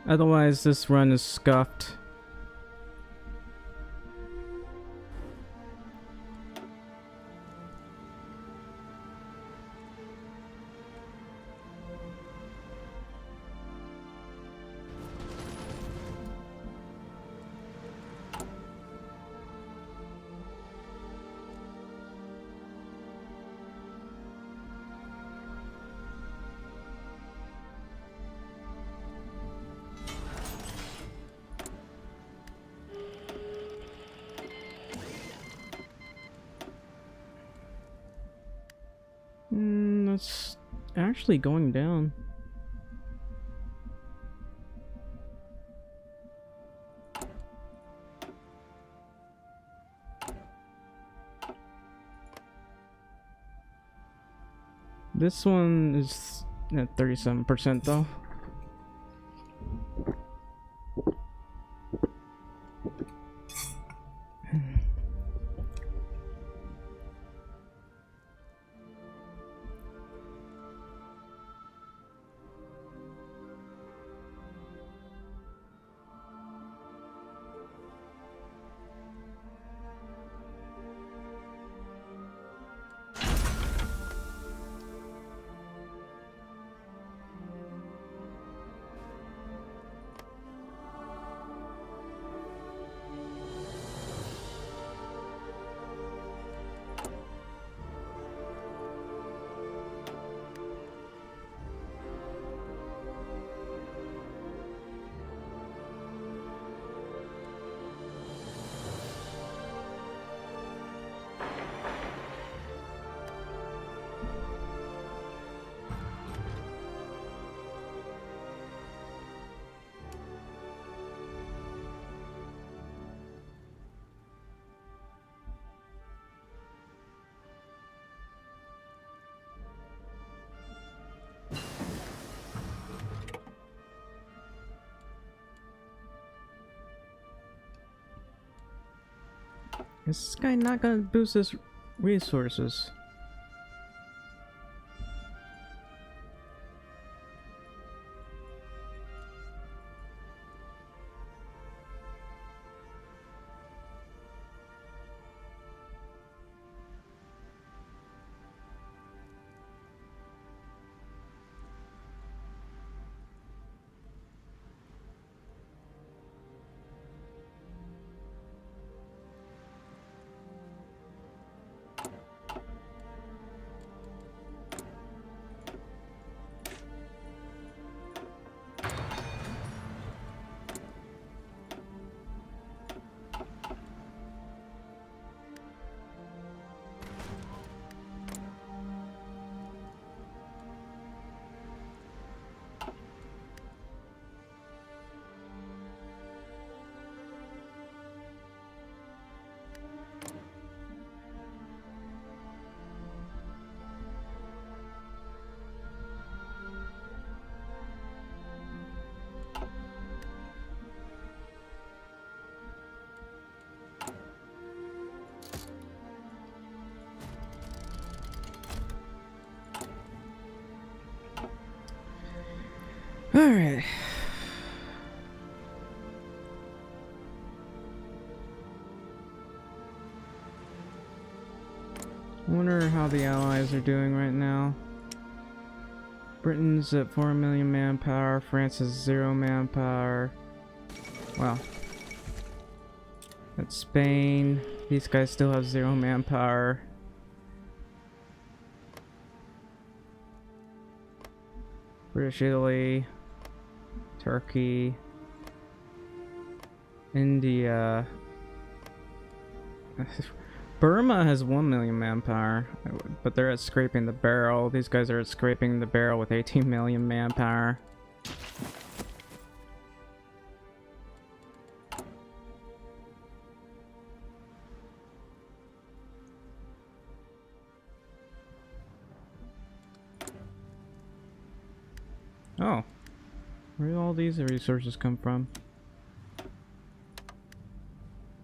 Otherwise, this run is scuffed. it's actually going down. This one is at 37% though. Is this guy not gonna boost his resources? Alright. Wonder how the Allies are doing right now. Britain's at 4 million manpower, France is 0 manpower. Wow. That's Spain. These guys still have 0 manpower. British Italy, Turkey, India. Burma has 1 million manpower, but they're at scraping the barrel. These guys are at scraping the barrel with 18 million manpower. Oh, where do all these resources come from?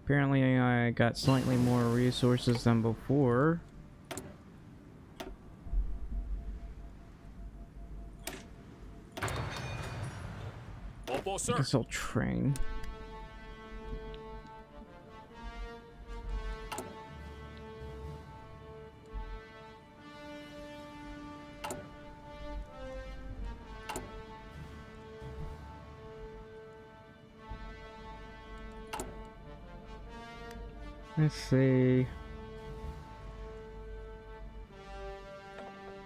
Apparently I got slightly more resources than before. Opo, I sir. guess I'll train. Let's see.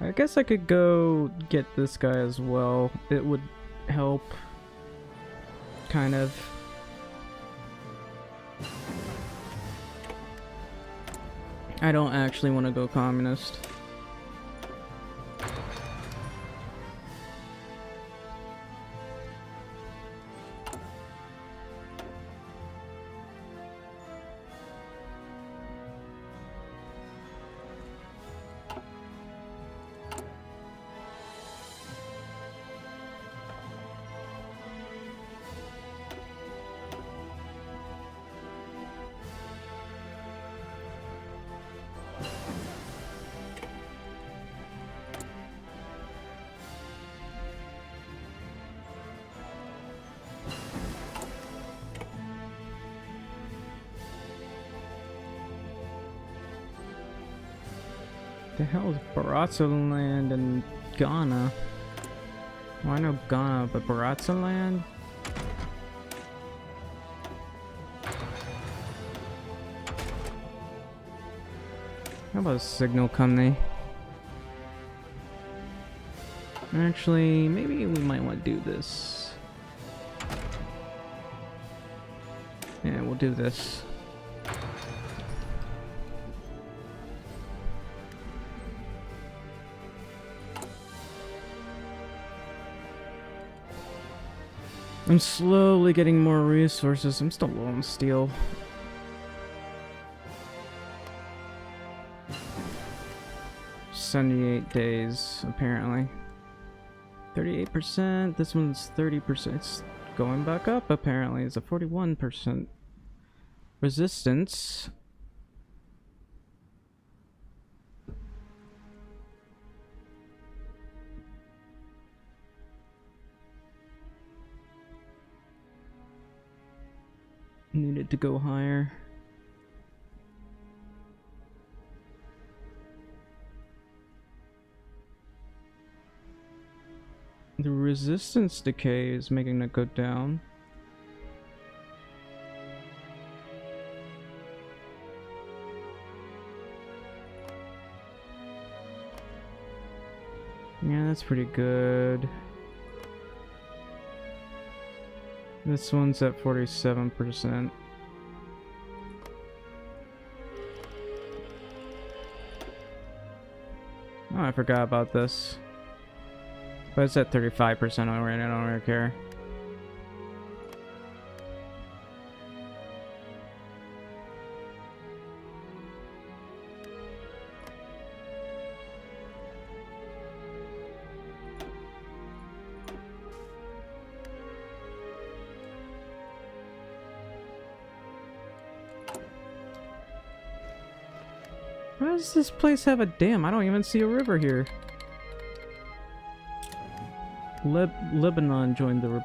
I guess I could go get this guy as well. It would help. Kind of. I don't actually want to go communist. The hell is Baratza Land in Ghana? Well, I know Ghana, but Baratza Land? How about a signal company? Actually, maybe we might want to do this. Yeah, we'll do this. I'm slowly getting more resources. I'm still low on steel. "78 days, apparently. 38%. This one's 30%. It's going back up, apparently. It's a 41% resistance. Needed to go higher. The resistance decay is making it go down. Yeah, that's pretty good. This one's at 47%. Oh, I forgot about this. But it's at 35% already, I don't really care. Why does this place have a dam? I don't even see a river here. Lebanon joined the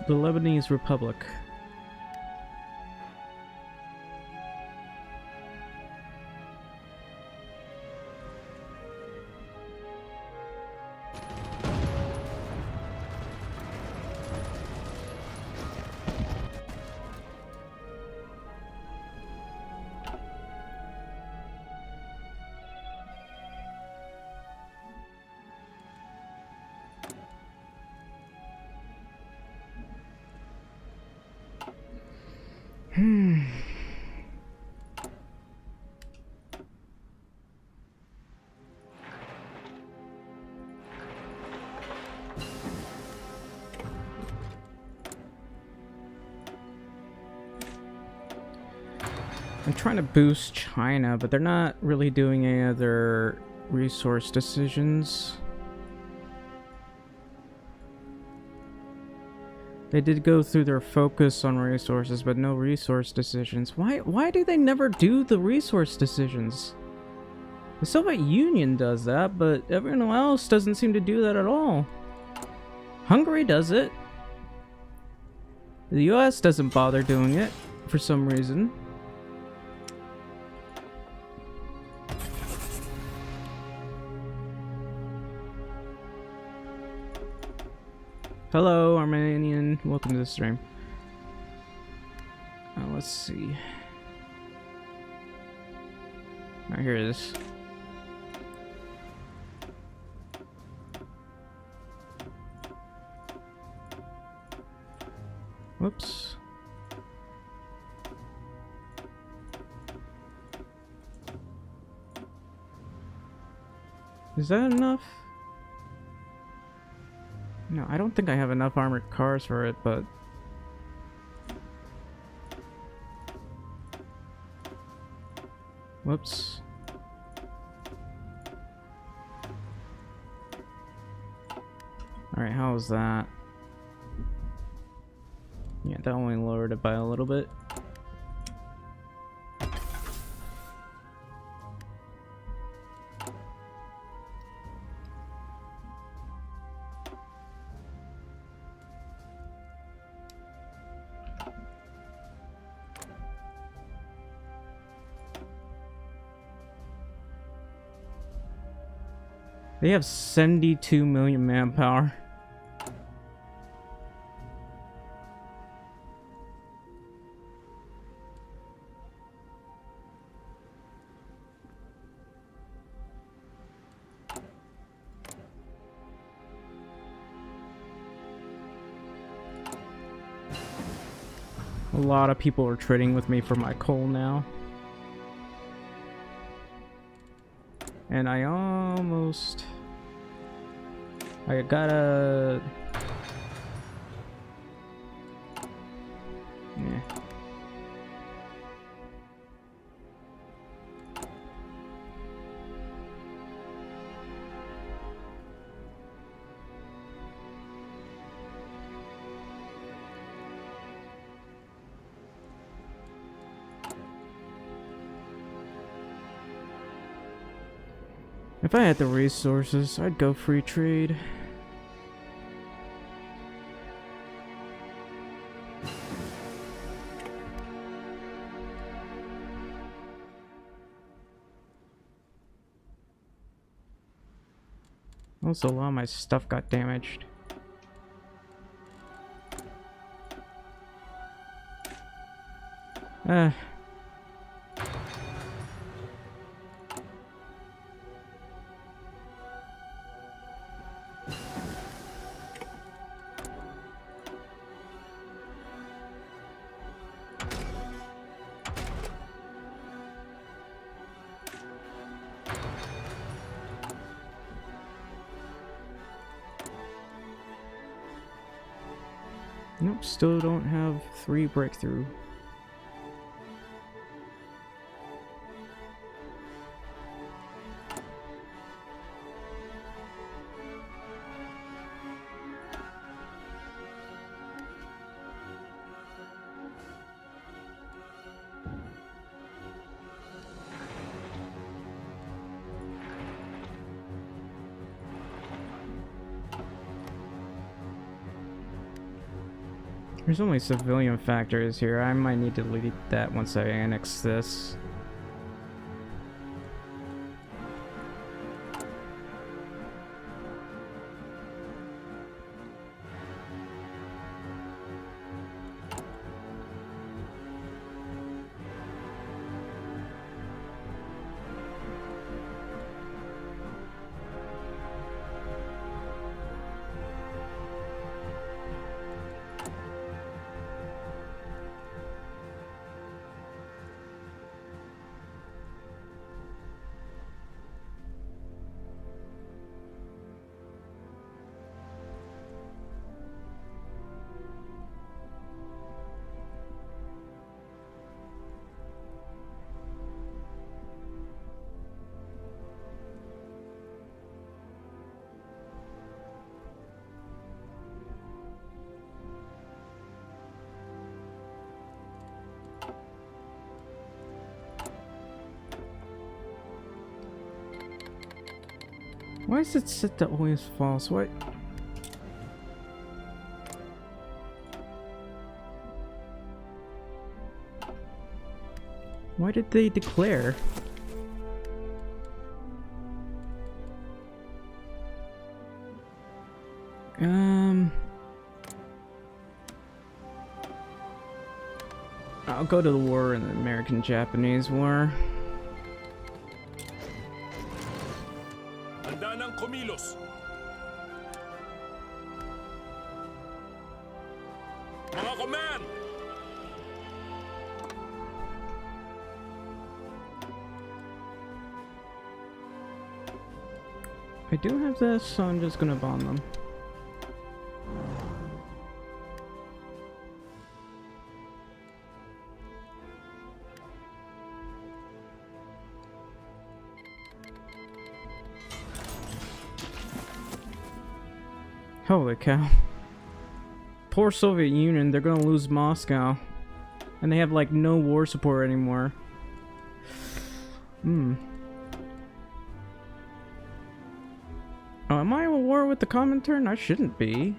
Lebanese Republic. I'm trying to boost China, but they're not really doing any other resource decisions. They did go through their focus on resources, but no resource decisions. Why do they never do the resource decisions? The Soviet Union does that, but everyone else doesn't seem to do that at all. Hungary does it. The US doesn't bother doing it for some reason. Hello, Armenian. Welcome to the stream. Let's see. Alright, here it is. Whoops. Is that enough? No, I don't think I have enough armored cars for it, but... Whoops. Alright, how was that? Yeah, that only lowered it by a little bit. They have 72 million manpower. A lot of people are trading with me for my coal now. And I gotta... Yeah. If I had the resources, I'd go free trade. Also, a lot of my stuff got damaged. Nope, still don't have 3 breakthrough. There's only civilian factors here. I might need to delete that once I annex this. Why is it set to always false? What? Why did they declare? I'll go to the war in the American-Japanese War. Handa ng kumilos. Mga command! I do have this, so I'm just gonna bomb them. Holy cow. Poor Soviet Union, they're gonna lose Moscow. And they have like no war support anymore. Oh, am I at war with the Comintern? I shouldn't be.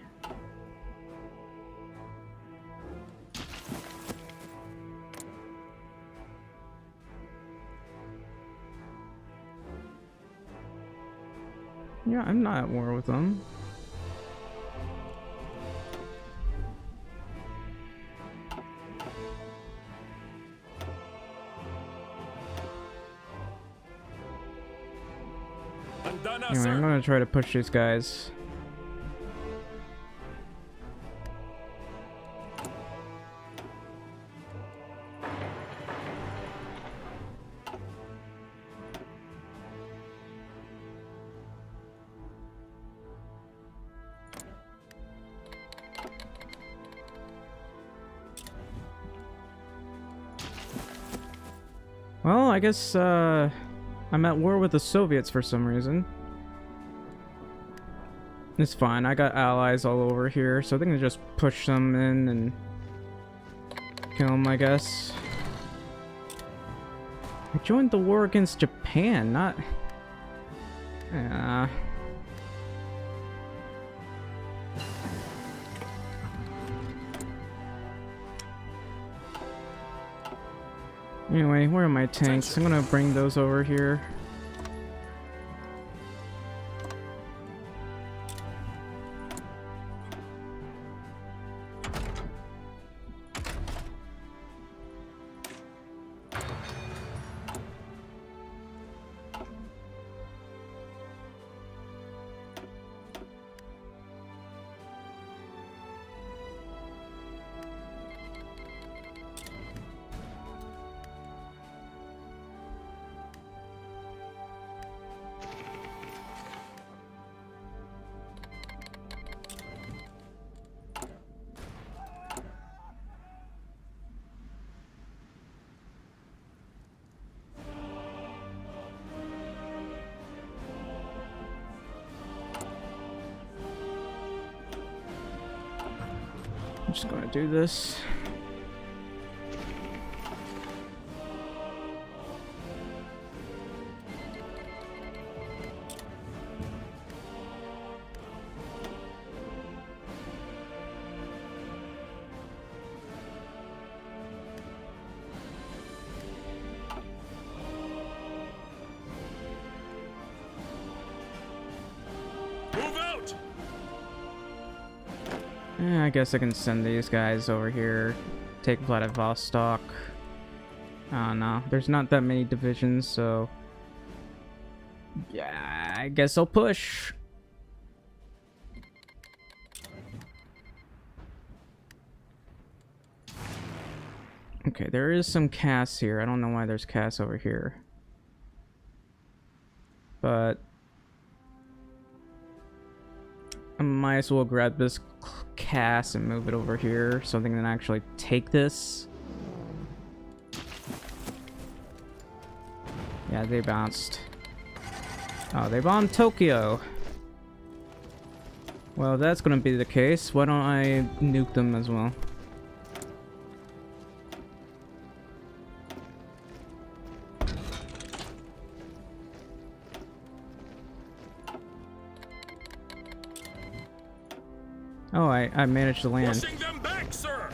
Yeah, I'm not at war with them. Handa na, Anyway, I'm sir. gonna try to push these guys. Well, I guess, I'm at war with the Soviets for some reason. It's fine, I got allies all over here, so I think I just push them in and kill them, I guess. I joined the war against Japan, not... Yeah. Anyway, where are my tanks? I'm gonna bring those over here. I'm just gonna do this. Move out. I guess I can send these guys over here. Take Vladivostok. I don't know. There's not that many divisions, so... Yeah, I guess I'll push. Okay, there is some casts here. I don't know why there's casts over here. But... I might as well grab this cast and move it over here so I can actually take this. Yeah, they bounced. Oh, they bombed Tokyo. Well, if that's gonna be the case, why don't I nuke them as well? Oh, I managed to land. Pushing them back, sir.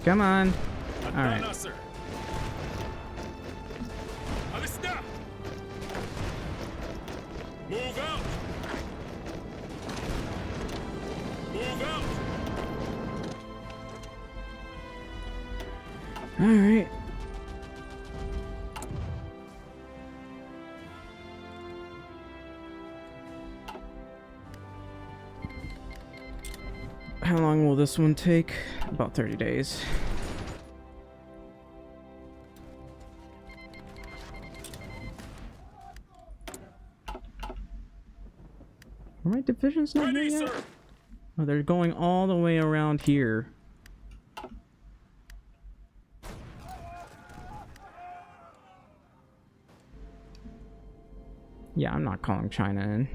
Come on. Handa Alright. na, sir. Alis na. Move out. Move out. Alright. How long will this one take? About 30 days. Are my divisions not here Ready, yet? sir. Oh, they're going all the way around here. Yeah, I'm not calling China in.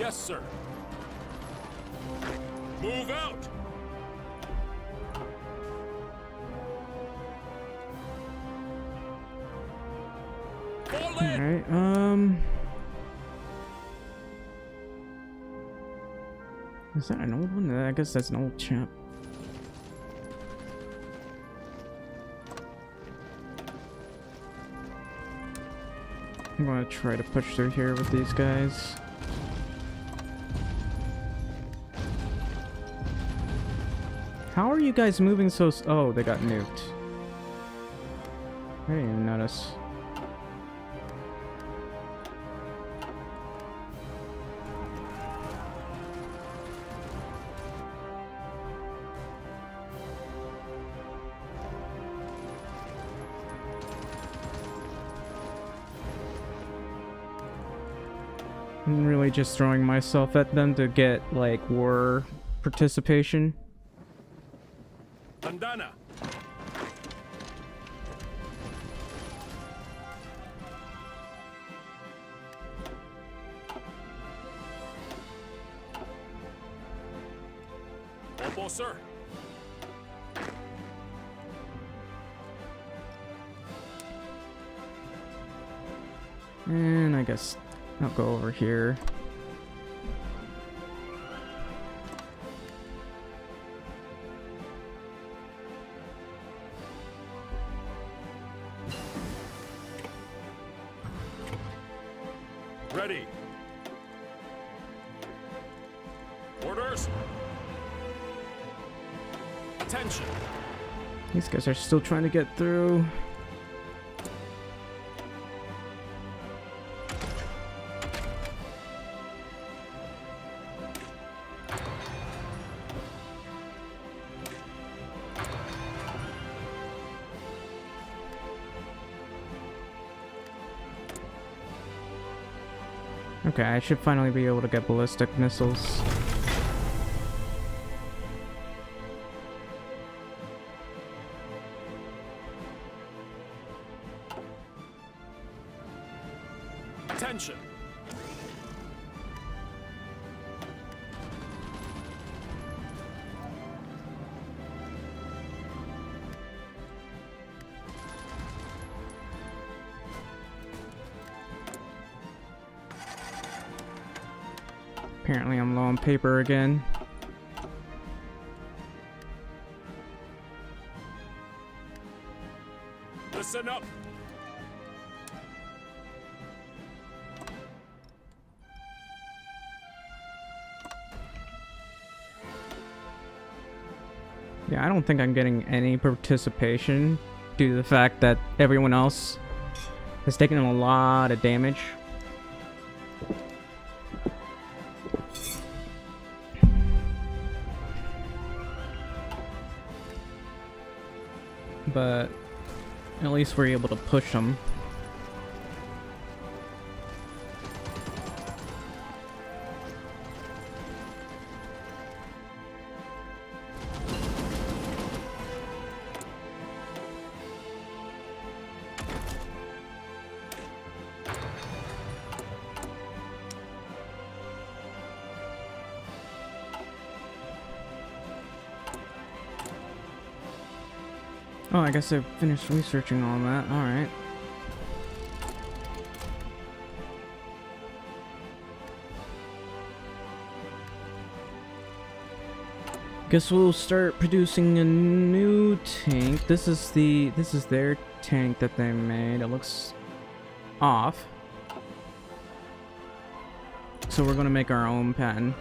Yes, sir. Move out. Fall in. Alright, is that an old one? I guess that's an old chap. I'm gonna try to push through here with these guys. How are you guys moving so oh, they got nuked. I didn't even notice. I'm really just throwing myself at them to get, like, war participation. Bandana. Opo, sir. And I guess I'll go over here. Ready. Orders. Attention. These guys are still trying to get through. Okay, I should finally be able to get ballistic missiles. Attention. Apparently I'm low on paper again. Listen up. Yeah, I don't think I'm getting any participation due to the fact that everyone else has taken a lot of damage. But at least we're able to push them. Oh, I guess I finished researching all that. Alright. Guess we'll start producing a new tank. This is their tank that they made. It looks off. So we're gonna make our own pattern.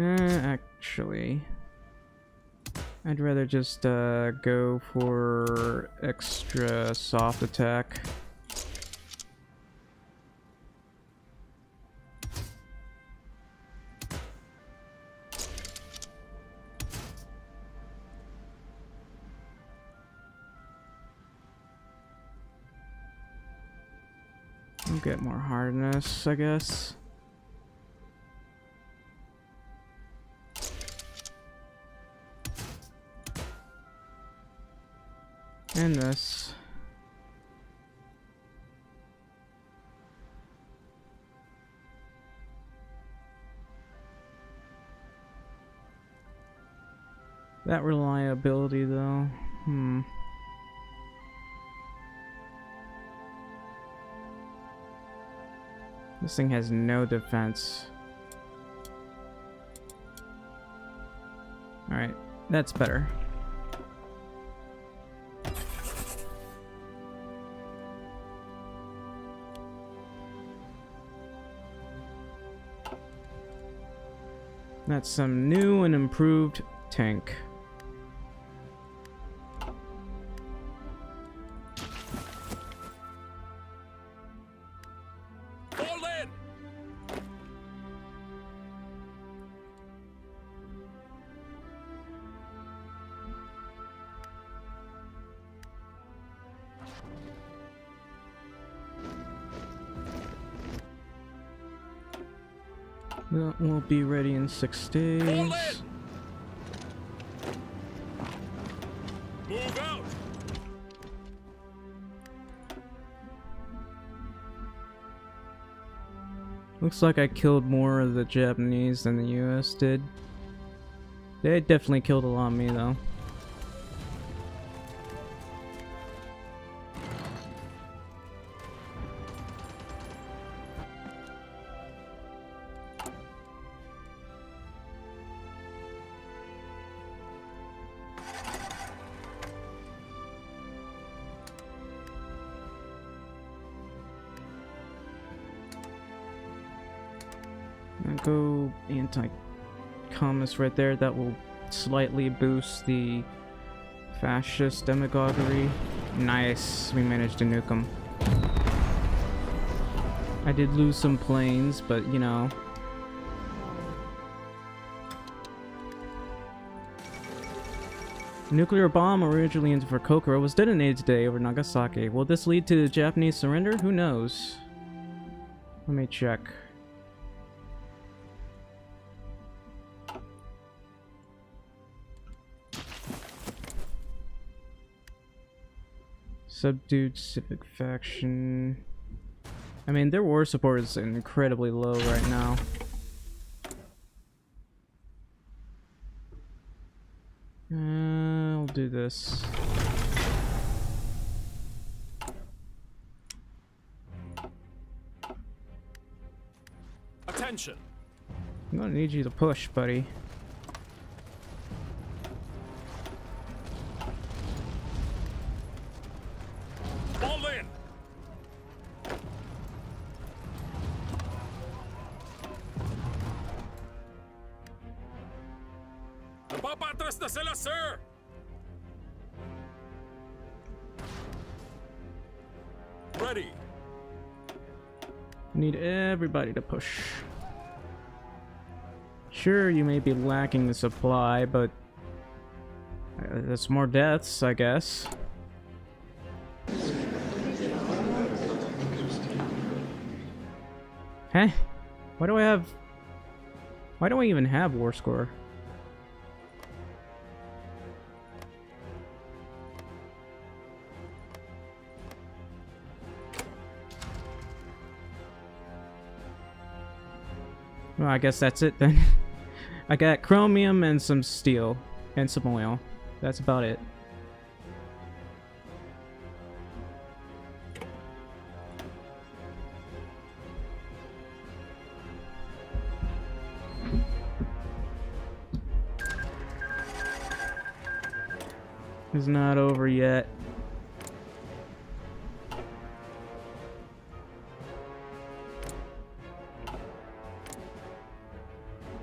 Actually, I'd rather just go for extra soft attack. get more hardness, I guess. And this. That reliability, though. This thing has no defense. Alright, that's better. That's some new and improved tank. Fall in! That will be ready in 6 days. Fall in! Move out! Looks like I killed more of the Japanese than the US did. They definitely killed a lot of me, though. Go anti-communist right there. That will slightly boost the fascist demagoguery. Nice, we managed to nuke them. I did lose some planes, but you know. Nuclear bomb originally intended for Kokoro was detonated today over Nagasaki. Will this lead to the Japanese surrender? Who knows? Let me check. Subdued civic faction. I mean, their war support is incredibly low right now. I'll do this. Attention! I'm gonna need you to push, buddy. Fall in! Napapatras na sila, sir! Ready! Need everybody to push. Sure, you may be lacking the supply, but that's more deaths, I guess. Huh? Why do I even have war score? Well, I guess that's it then. I got chromium and some steel and some oil. That's about it. It's not over yet.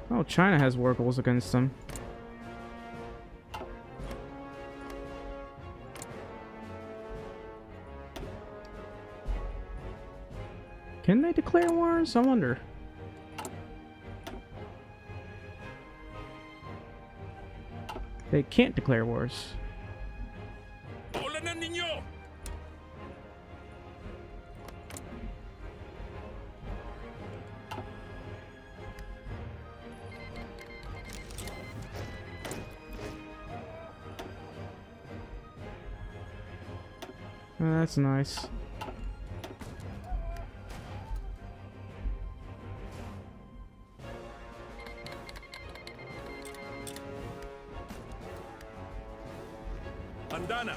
Oh, China has war goals against them. Can they declare wars? I wonder. They can't declare wars. Oh, that's nice. Andana.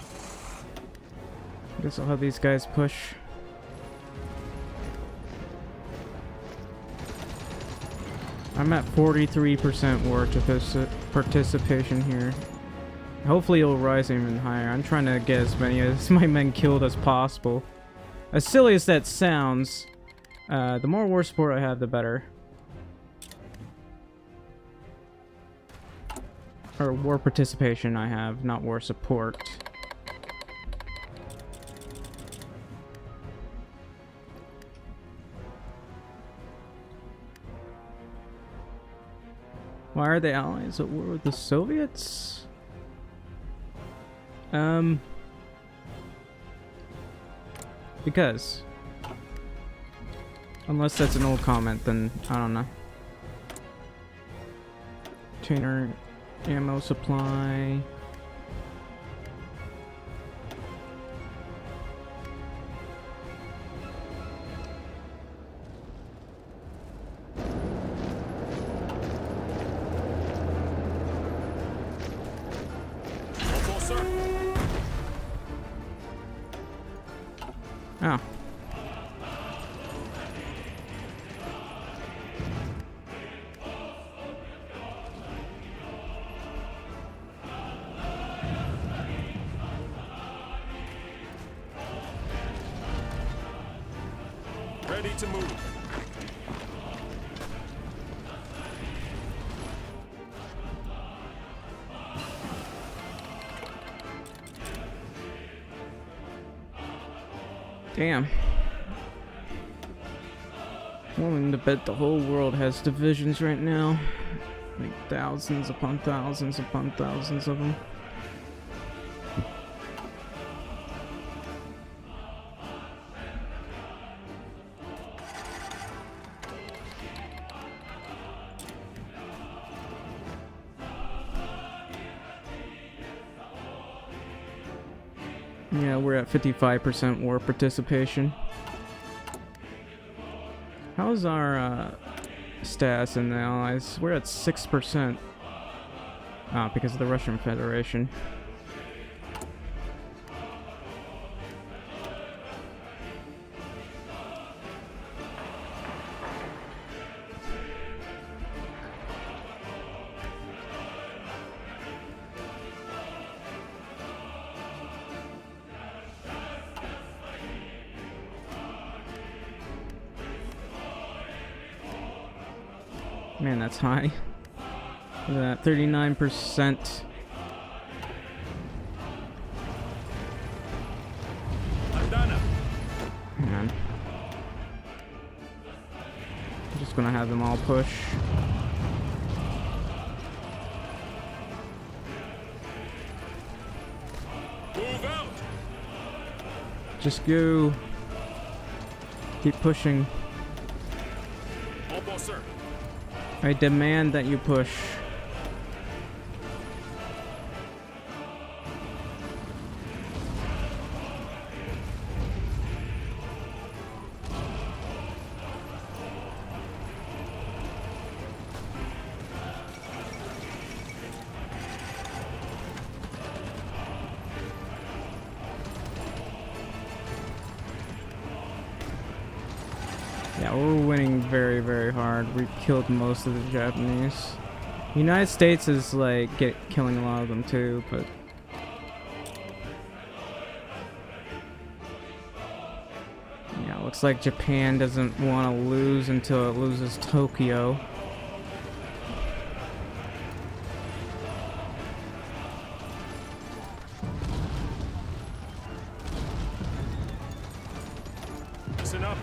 Guess I'll have these guys push. I'm at 43% war participation here. Hopefully it'll rise even higher. I'm trying to get as many of my men killed as possible. As silly as that sounds, the more war support I have, the better. Or war participation I have, not war support. Why are the Allies at war with the Soviets? Because. Unless that's an old comment, then I don't know. Container ammo supply. Almost, sir. Oh. Ready to move. Damn. Willing to bet the whole world has divisions right now. Like thousands upon thousands upon thousands of them. Yeah, we're at 55% war participation. How's our stats in the Allies? We're at 6%. Ah, because of the Russian Federation. Man, that's high. Look at that, 39%. Andana. Man. I'm just gonna have them all push. Move out. Just go. Keep pushing. Almost, sir. I demand that you push. Yeah, we're winning very, very hard. We killed most of the Japanese. The United States is like killing a lot of them too, but yeah, looks like Japan doesn't want to lose until it loses Tokyo. Listen up.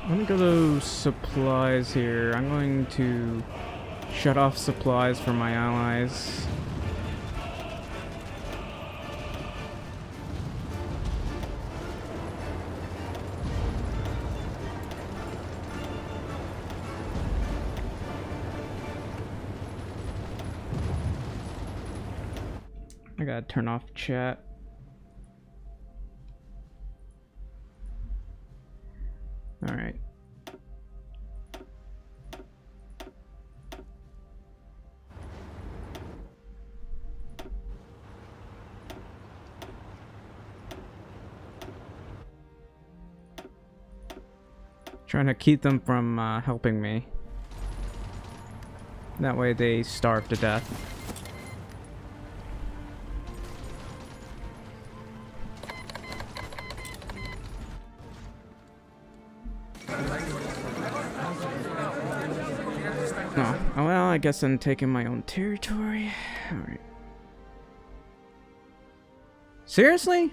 Let me go to supplies here. I'm going to shut off supplies for my allies. I gotta turn off chat. Alright. Trying to keep them from helping me. That way they starve to death. Oh, well, I guess I'm taking my own territory. Alright. Seriously?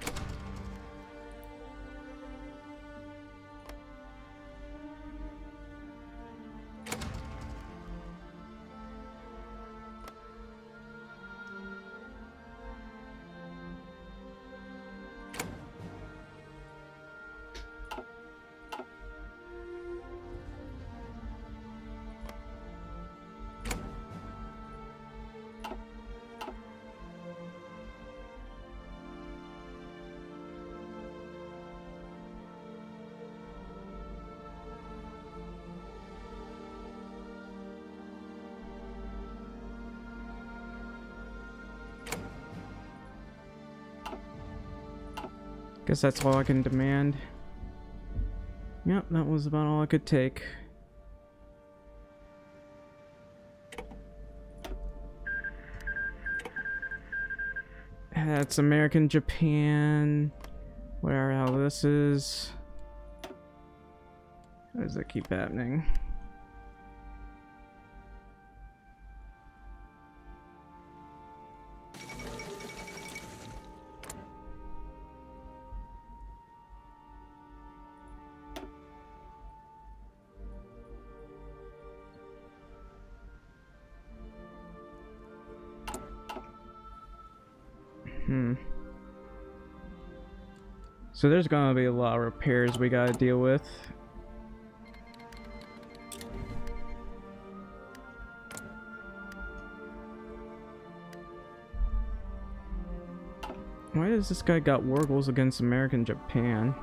Guess that's all I can demand. Yep, that was about all I could take. That's American Japan. Where hell this is. Why does that keep happening? So there's gonna be a lot of repairs we gotta deal with. Why does this guy got war goals against American Japan?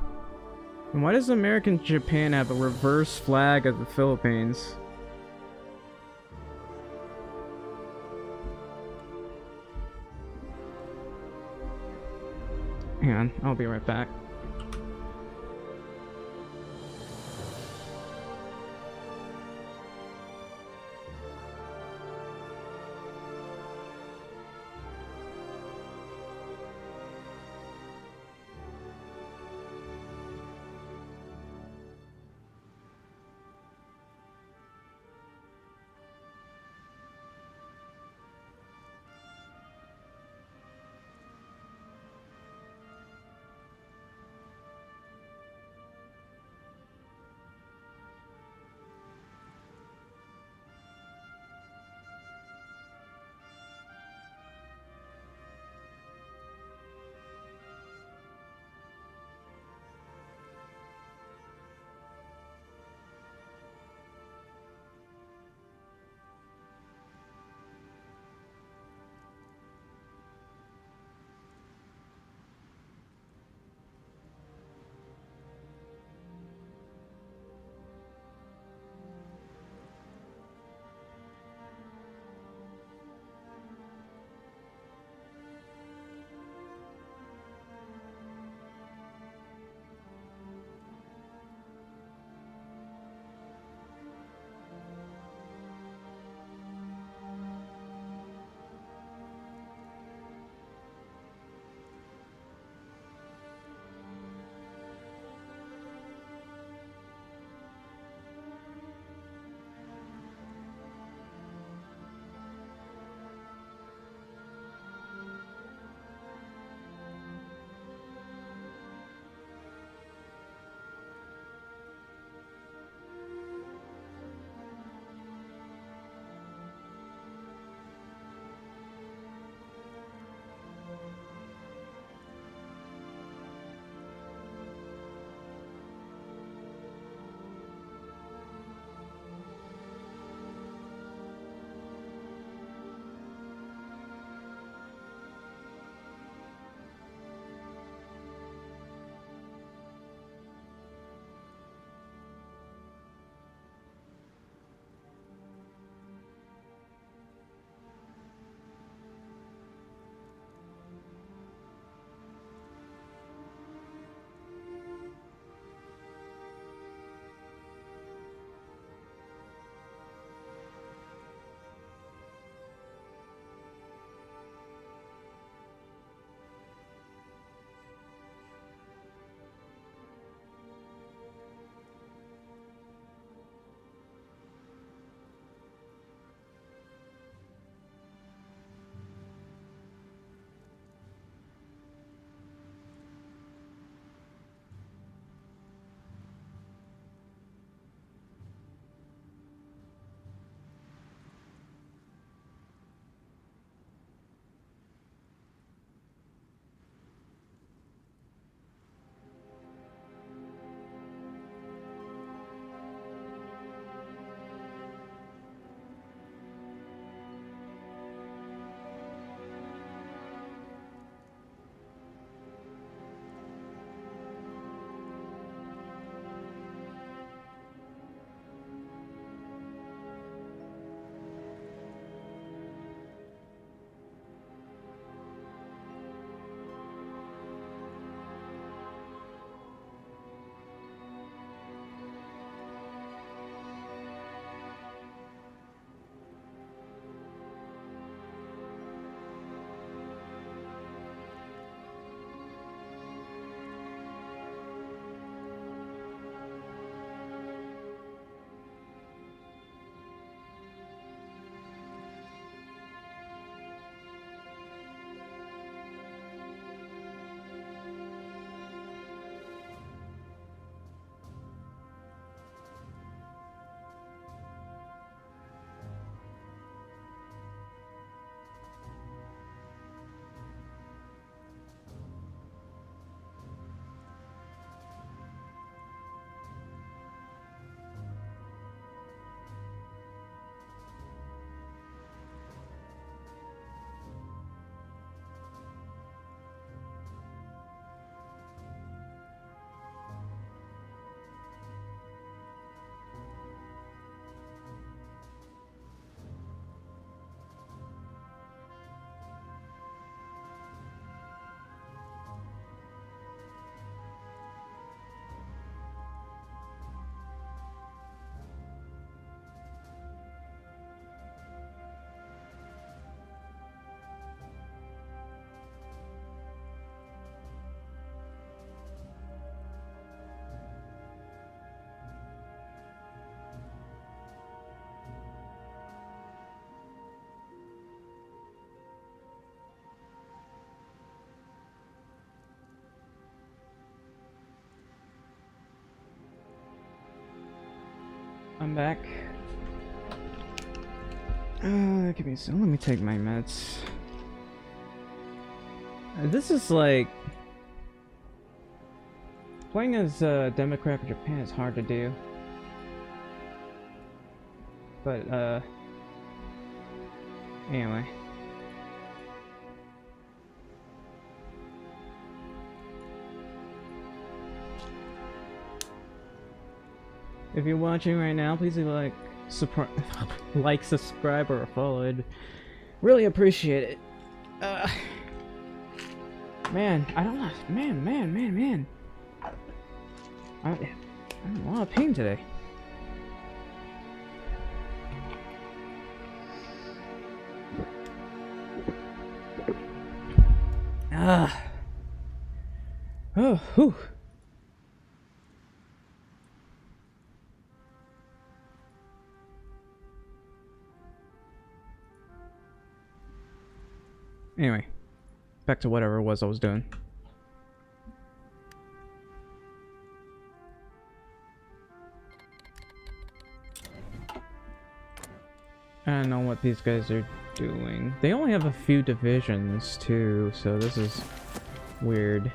And why does American Japan have a reverse flag of the Philippines? Hang on, I'll be right back. I'm back. Give me some. Let me take my meds. This is like playing as Democrat of Japan is hard to do, but anyway. If you're watching right now, please like, like, subscribe, or follow. I'd really appreciate it. Man, I don't know. Man. I'm in a lot of pain today. Oh, whew. Anyway, back to whatever it was I was doing. I don't know what these guys are doing. They only have a few divisions too, so this is weird.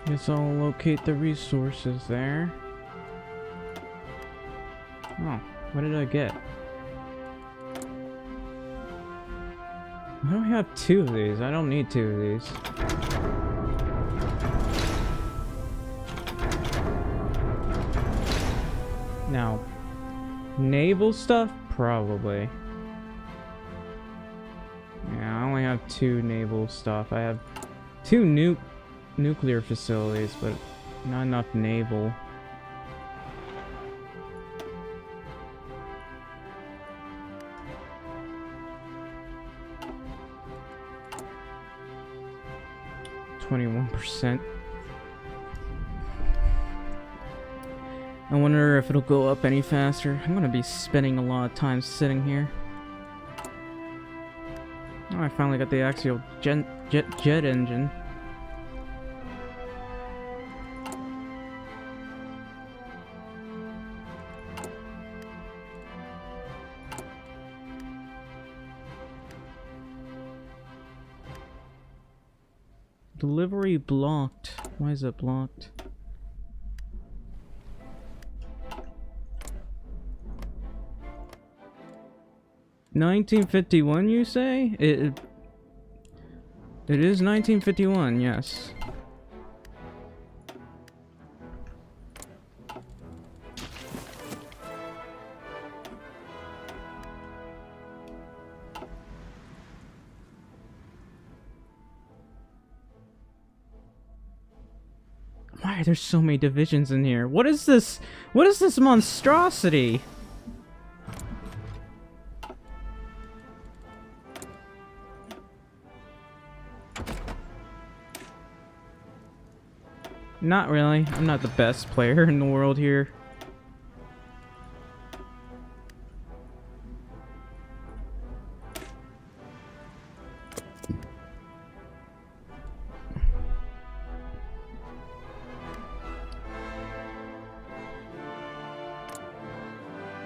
Guess I'll locate the resources there. Oh, what did I get? Why do I have 2 of these? I don't need 2 of these. Now, naval stuff? Probably. Yeah, I only have 2 naval stuff. I have 2 nuclear facilities, but not enough naval. %. I wonder if it'll go up any faster. I'm gonna be spending a lot of time sitting here. Oh, I finally got the axial jet engine. Delivery blocked. Why is it blocked? $1951, you say? It is 1951, yes. Why are there so many divisions in here? What is this? What is this monstrosity? Not really. I'm not the best player in the world here.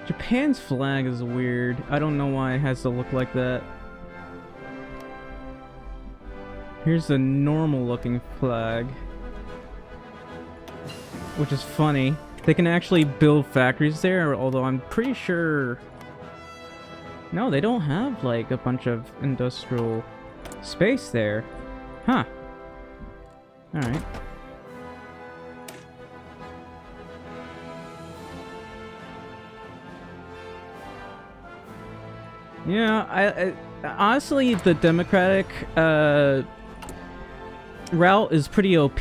Japan's flag is weird. I don't know why it has to look like that. Here's the normal looking flag, which is funny. They can actually build factories there, although I'm pretty sure... No, they don't have like a bunch of industrial space there. Huh. Alright. Yeah, I honestly, the Democratic route is pretty OP.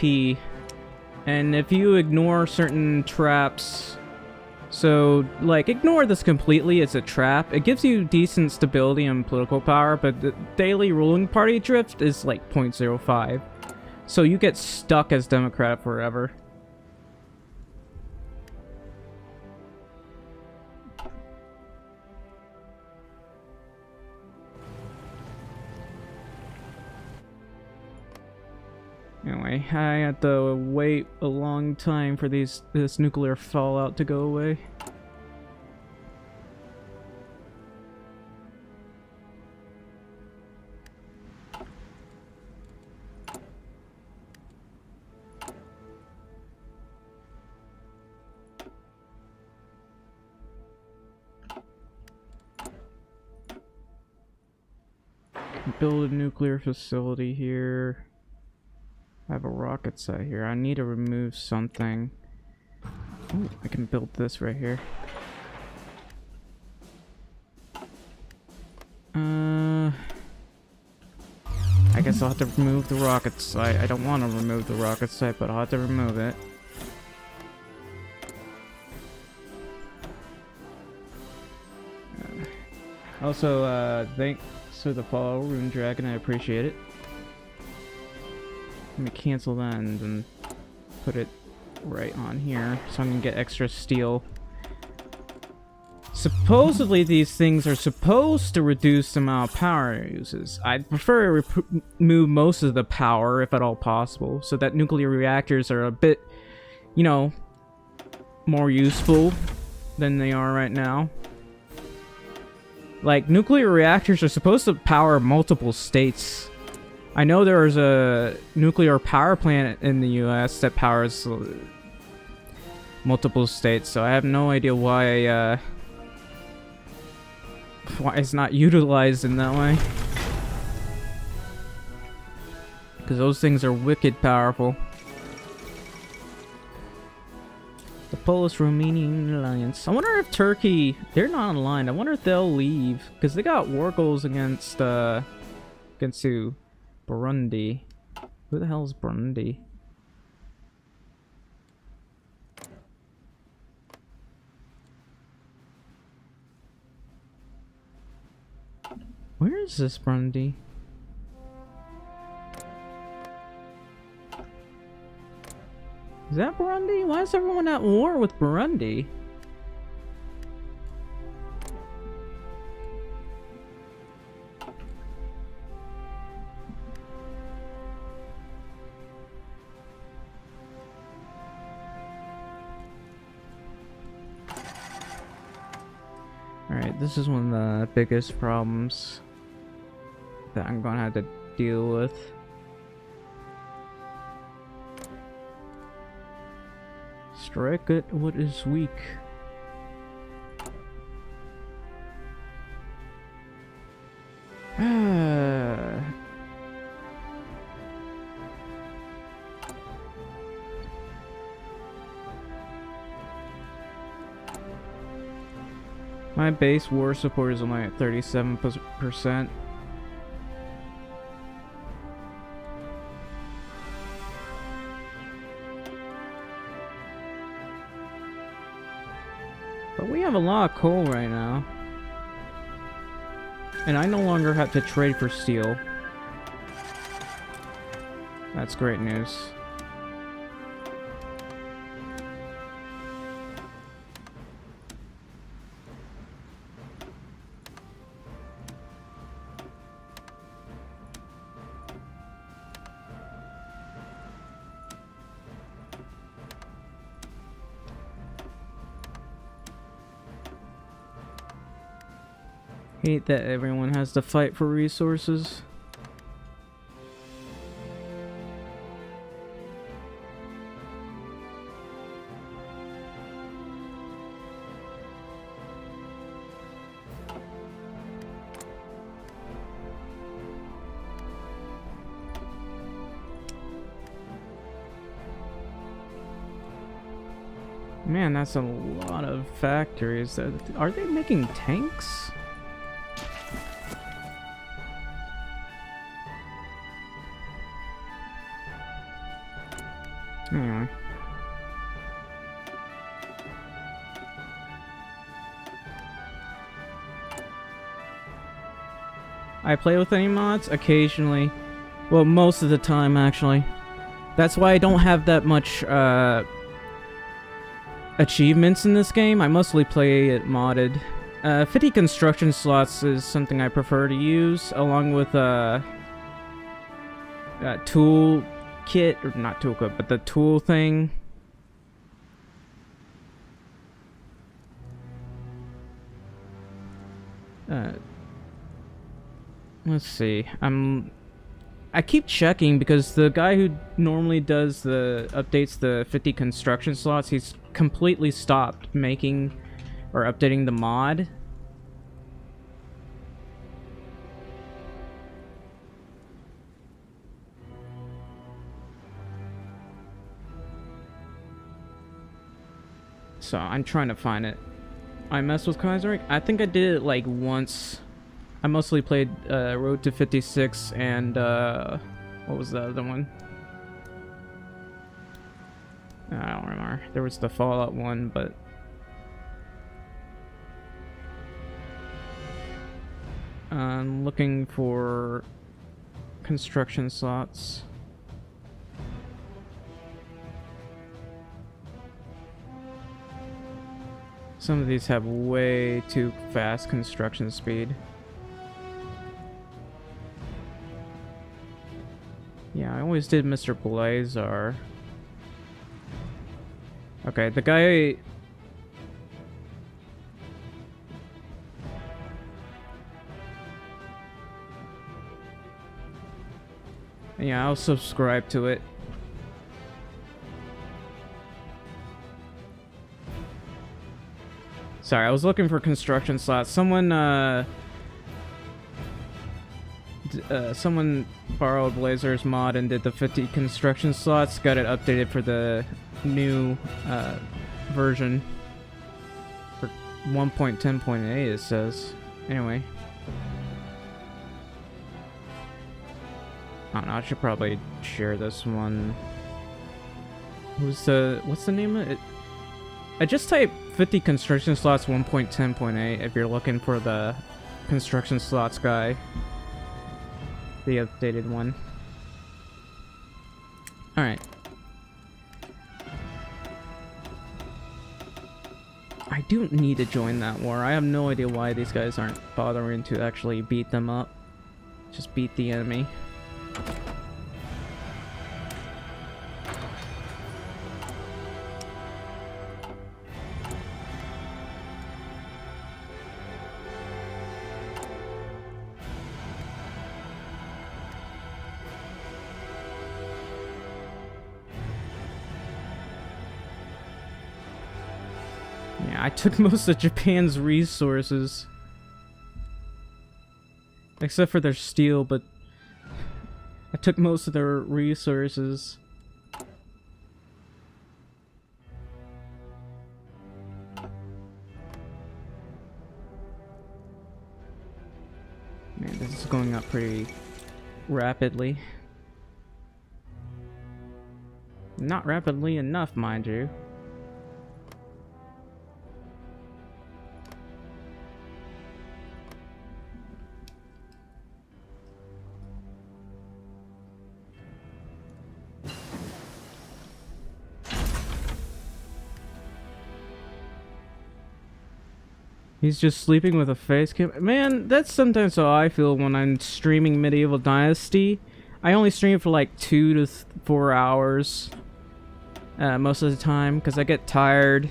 And if you ignore certain traps, so, like, ignore this completely, it's a trap. It gives you decent stability and political power, but the daily ruling party drift is like 0.05. So you get stuck as Democrat forever. Anyway, I had to wait a long time for this nuclear fallout to go away. Build a nuclear facility here. I have a rocket site here. I need to remove something. Ooh, I can build this right here. I guess I'll have to remove the rocket site. I don't want to remove the rocket site, but I'll have to remove it. Also, thanks for the follow, Rune Dragon. I appreciate it. Let me cancel that and then put it right on here so I can get extra steel. Supposedly these things are supposed to reduce the amount of power it uses. I'd prefer to remove most of the power if at all possible, so that nuclear reactors are a bit, you know, more useful than they are right now. Like, nuclear reactors are supposed to power multiple states. I know there's a nuclear power plant in the US that powers multiple states, so I have no idea why it's not utilized in that way. Because those things are wicked powerful. The Polish-Romanian alliance. I wonder if Turkey, they're not online. I wonder if they'll leave, because they got war goals against who? Burundi. Who the hell is Burundi? Where is this Burundi? Is that Burundi? Why is everyone at war with Burundi? Alright, this is one of the biggest problems that I'm gonna have to deal with. Strike at what is weak. My base war support is only at 37%. But we have a lot of coal right now. And I no longer have to trade for steel. That's great news. Hate that everyone has to fight for resources. Man, that's a lot of factories. Are they making tanks? Anyway. I play with any mods? Occasionally. Well, most of the time, actually. That's why I don't have that much, achievements in this game. I mostly play it modded. 50 construction slots is something I prefer to use, along with, tool kit, or not toolkit, but the tool thing. Let's see. I keep checking because the guy who normally does the updates the 50 construction slots, he's completely stopped making or updating the mod. So I'm trying to find it. I mess with Kaiser. I think I did it like once. I mostly played Road to 56 and what was the other one? I don't remember. There was the Fallout one, but I'm looking for construction slots. Some of these have way too fast construction speed. Yeah, I always did Mr. Blazar. Okay, the guy... Yeah, I'll subscribe to it. Sorry, I was looking for construction slots. Someone borrowed Blazer's mod and did the 50 construction slots, got it updated for the new version for 1.10.8 it says. Anyway. I don't know, I should probably share this one. What's the name of it? I just type 50 construction slots 1.10.8 if you're looking for the construction slots guy. The updated one. Alright. I do need to join that war. I have no idea why these guys aren't bothering to actually beat them up. Just beat the enemy. I took most of Japan's resources. Except for their steel, but I took most of their resources. Man, this is going up pretty rapidly. Not rapidly enough, mind you. He's just sleeping with a face cam. Man, that's sometimes how I feel when I'm streaming Medieval Dynasty. I only stream for like 2 to 4 hours most of the time because I get tired.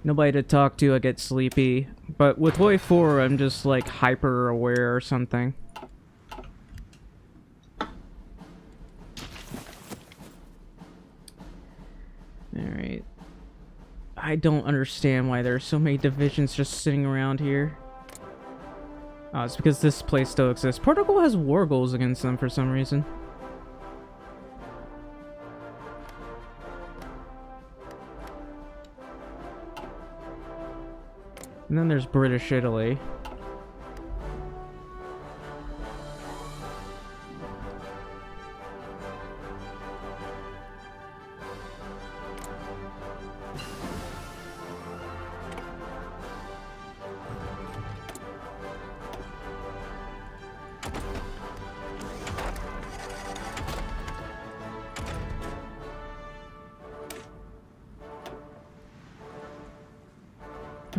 Nobody to talk to, I get sleepy. But with Hoi 4, I'm just like hyper aware or something. Alright. I don't understand why there are so many divisions just sitting around here. Oh, it's because this place still exists. Portugal has war goals against them for some reason. And then there's British Italy.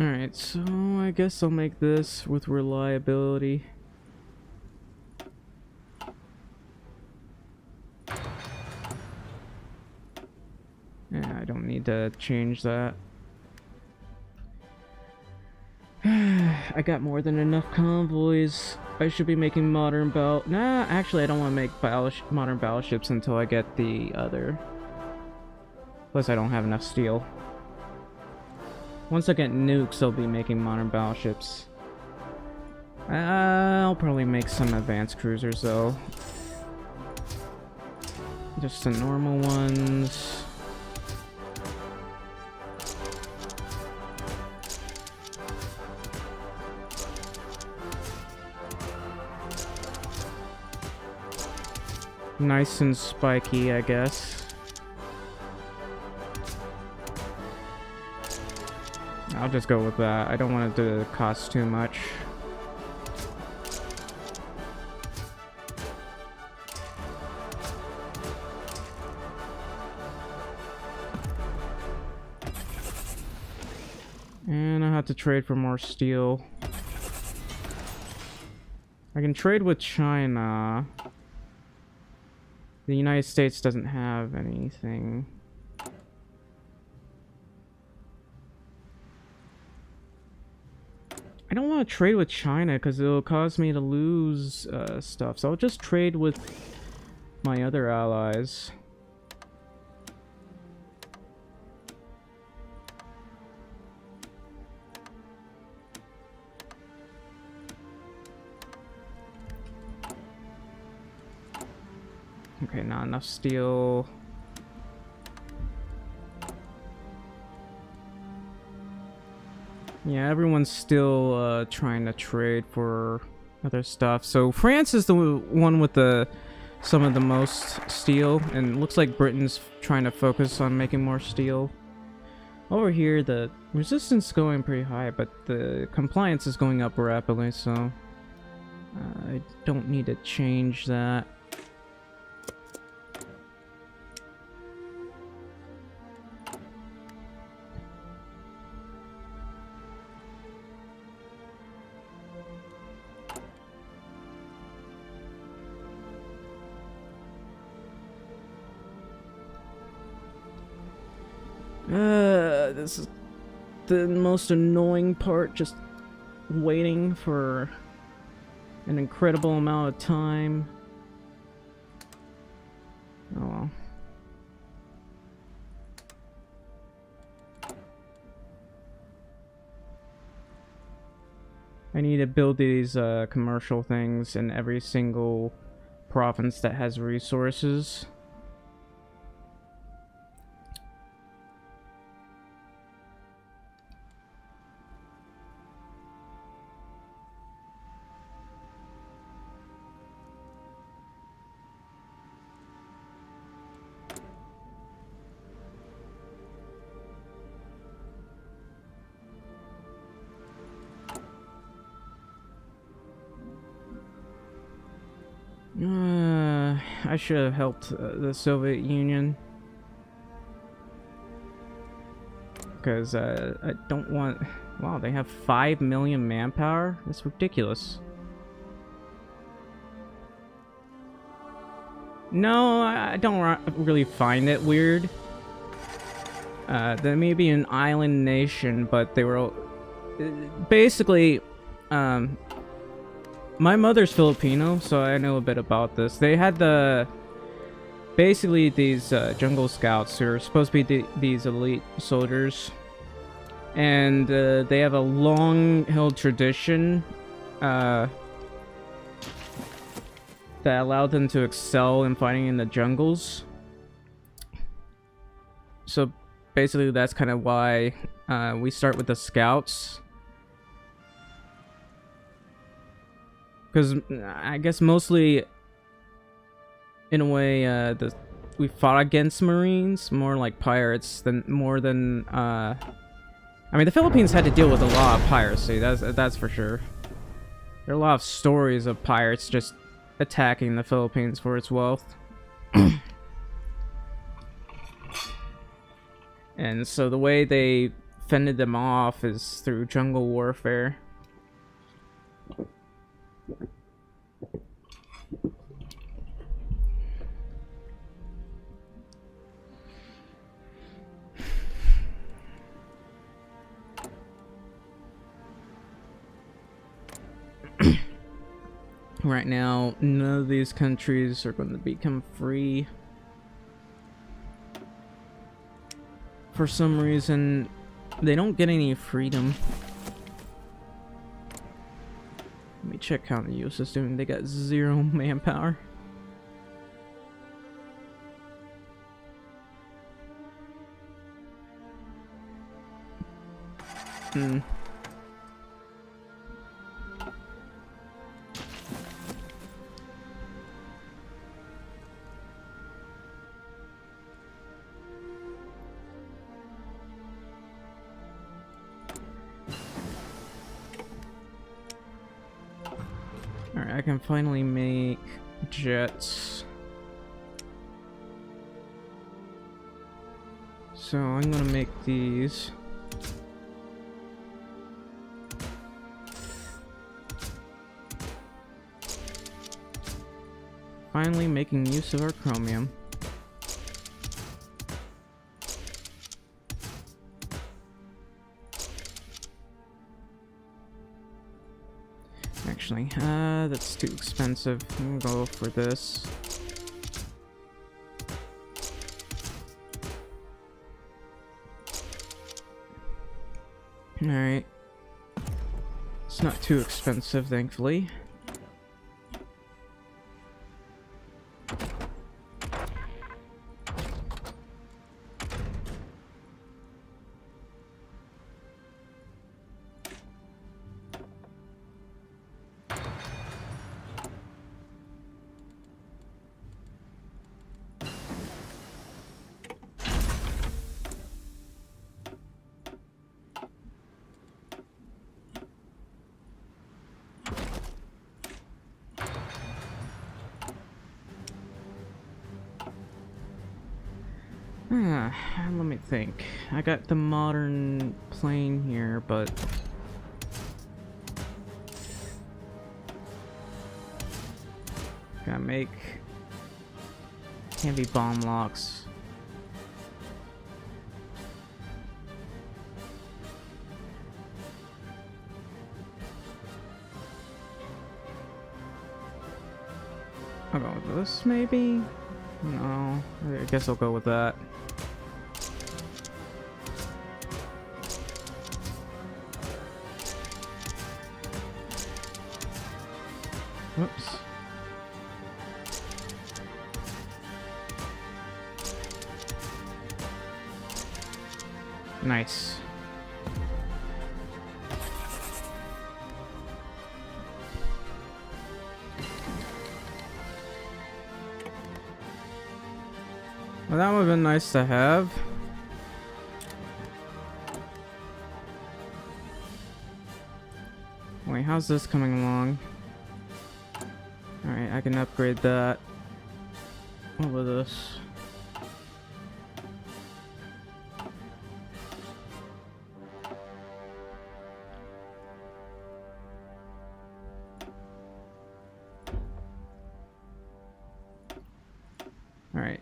Alright, so I guess I'll make this with reliability. Yeah, I don't need to change that. I got more than enough convoys. I should be making modern Nah, actually I don't want to make modern battleships until I get the other. Plus I don't have enough steel. Once I get nukes, I'll be making modern battleships. I'll probably make some advanced cruisers though. Just the normal ones. Nice and spiky, I guess. I'll just go with that. I don't want it to cost too much. And I have to trade for more steel. I can trade with China. The United States doesn't have anything. I don't want to trade with China because it'll cause me to lose stuff. So I'll just trade with my other allies. Okay, not enough steel. Yeah, everyone's still trying to trade for other stuff. So France is the one with some of the most steel, and it looks like Britain's trying to focus on making more steel. Over here, the resistance is going pretty high, but the compliance is going up rapidly, so I don't need to change that. This is the most annoying part, just waiting for an incredible amount of time. Oh well. I need to build these commercial things in every single province that has resources. I should have helped the Soviet Union. Because I don't want... Wow, they have 5 million manpower? That's ridiculous. No, I don't really find it weird. They may be an island nation, but they were... Basically, my mother's Filipino, so I know a bit about this. They had basically these jungle scouts who are supposed to be these elite soldiers, and they have a long-held tradition that allowed them to excel in fighting in the jungles. So basically, that's kind of why we start with the scouts. Because I guess mostly, in a way, we fought against Marines, more like pirates, more than... I mean, the Philippines had to deal with a lot of piracy, that's for sure. There are a lot of stories of pirates just attacking the Philippines for its wealth. And so the way they fended them off is through jungle warfare. Right now, none of these countries are going to become free. For some reason, they don't get any freedom. Let me check how the US is doing. They got 0 manpower. Alright, I can finally make jets. So I'm gonna make these. Finally making use of our chromium. Actually, that's too expensive. I'm gonna go for this. Alright. It's not too expensive, thankfully. Let me think. I got the modern plane here, but gotta make heavy bomb locks. I'll go with this, maybe? No, I guess I'll go with that. Whoops. Nice. Well, that would have been nice to have. Wait, how's this coming along? Alright, I can upgrade that over this. Alright,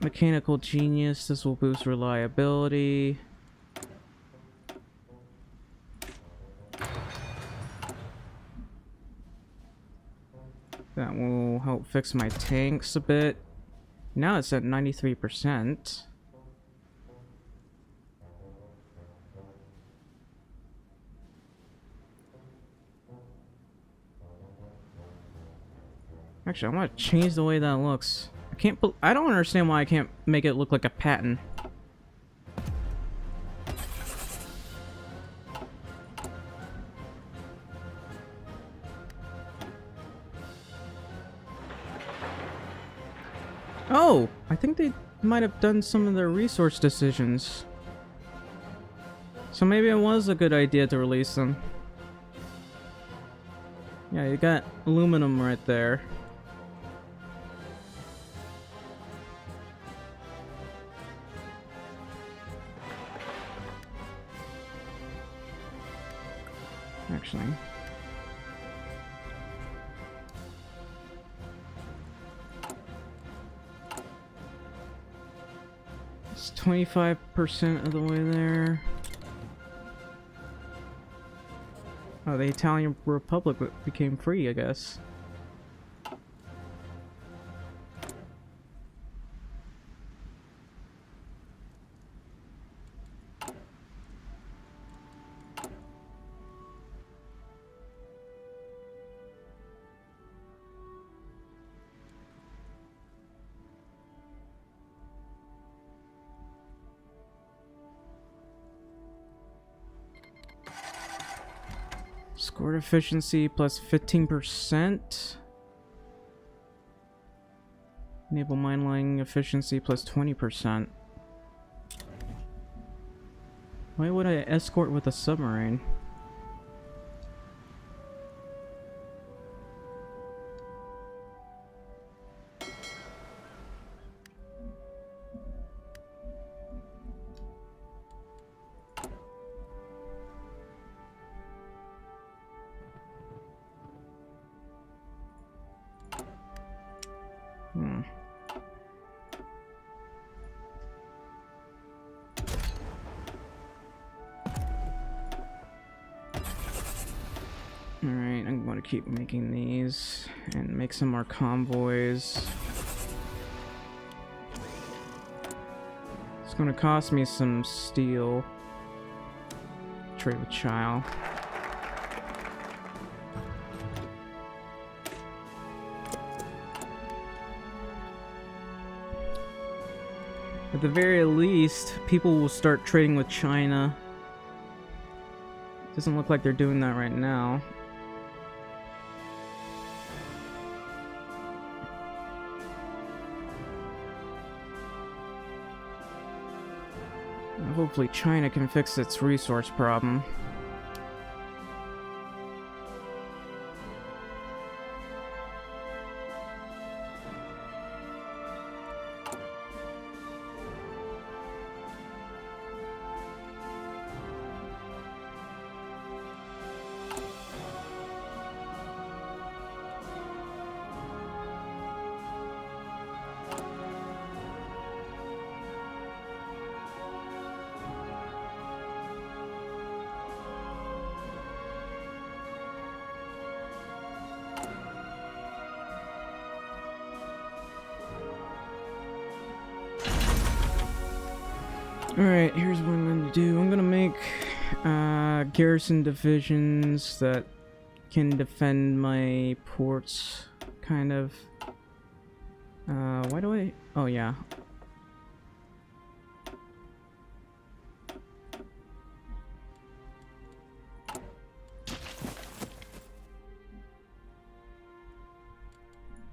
mechanical genius, this will boost reliability. That will help fix my tanks a bit. Now it's at 93%. Actually, I want to change the way that looks. I don't understand why I can't make it look like a pattern. Oh, I think they might have done some of their resource decisions. So maybe it was a good idea to release them. Yeah, you got aluminum right there. actually. It's 25% of the way there. Oh, the Italian Republic became free, I guess. Scored efficiency plus 15%. Naval mining efficiency plus 20%. Why would I escort with a submarine? Alright, I'm going to keep making these and make some more convoys. It's going to cost me some steel. Trade with Chile. At the very least, people will start trading with China. Doesn't look like they're doing that right now. Hopefully China can fix its resource problem. Alright, here's what I'm going to do. I'm going to make garrison divisions that can defend my ports, kind of. Why do I... Oh, yeah.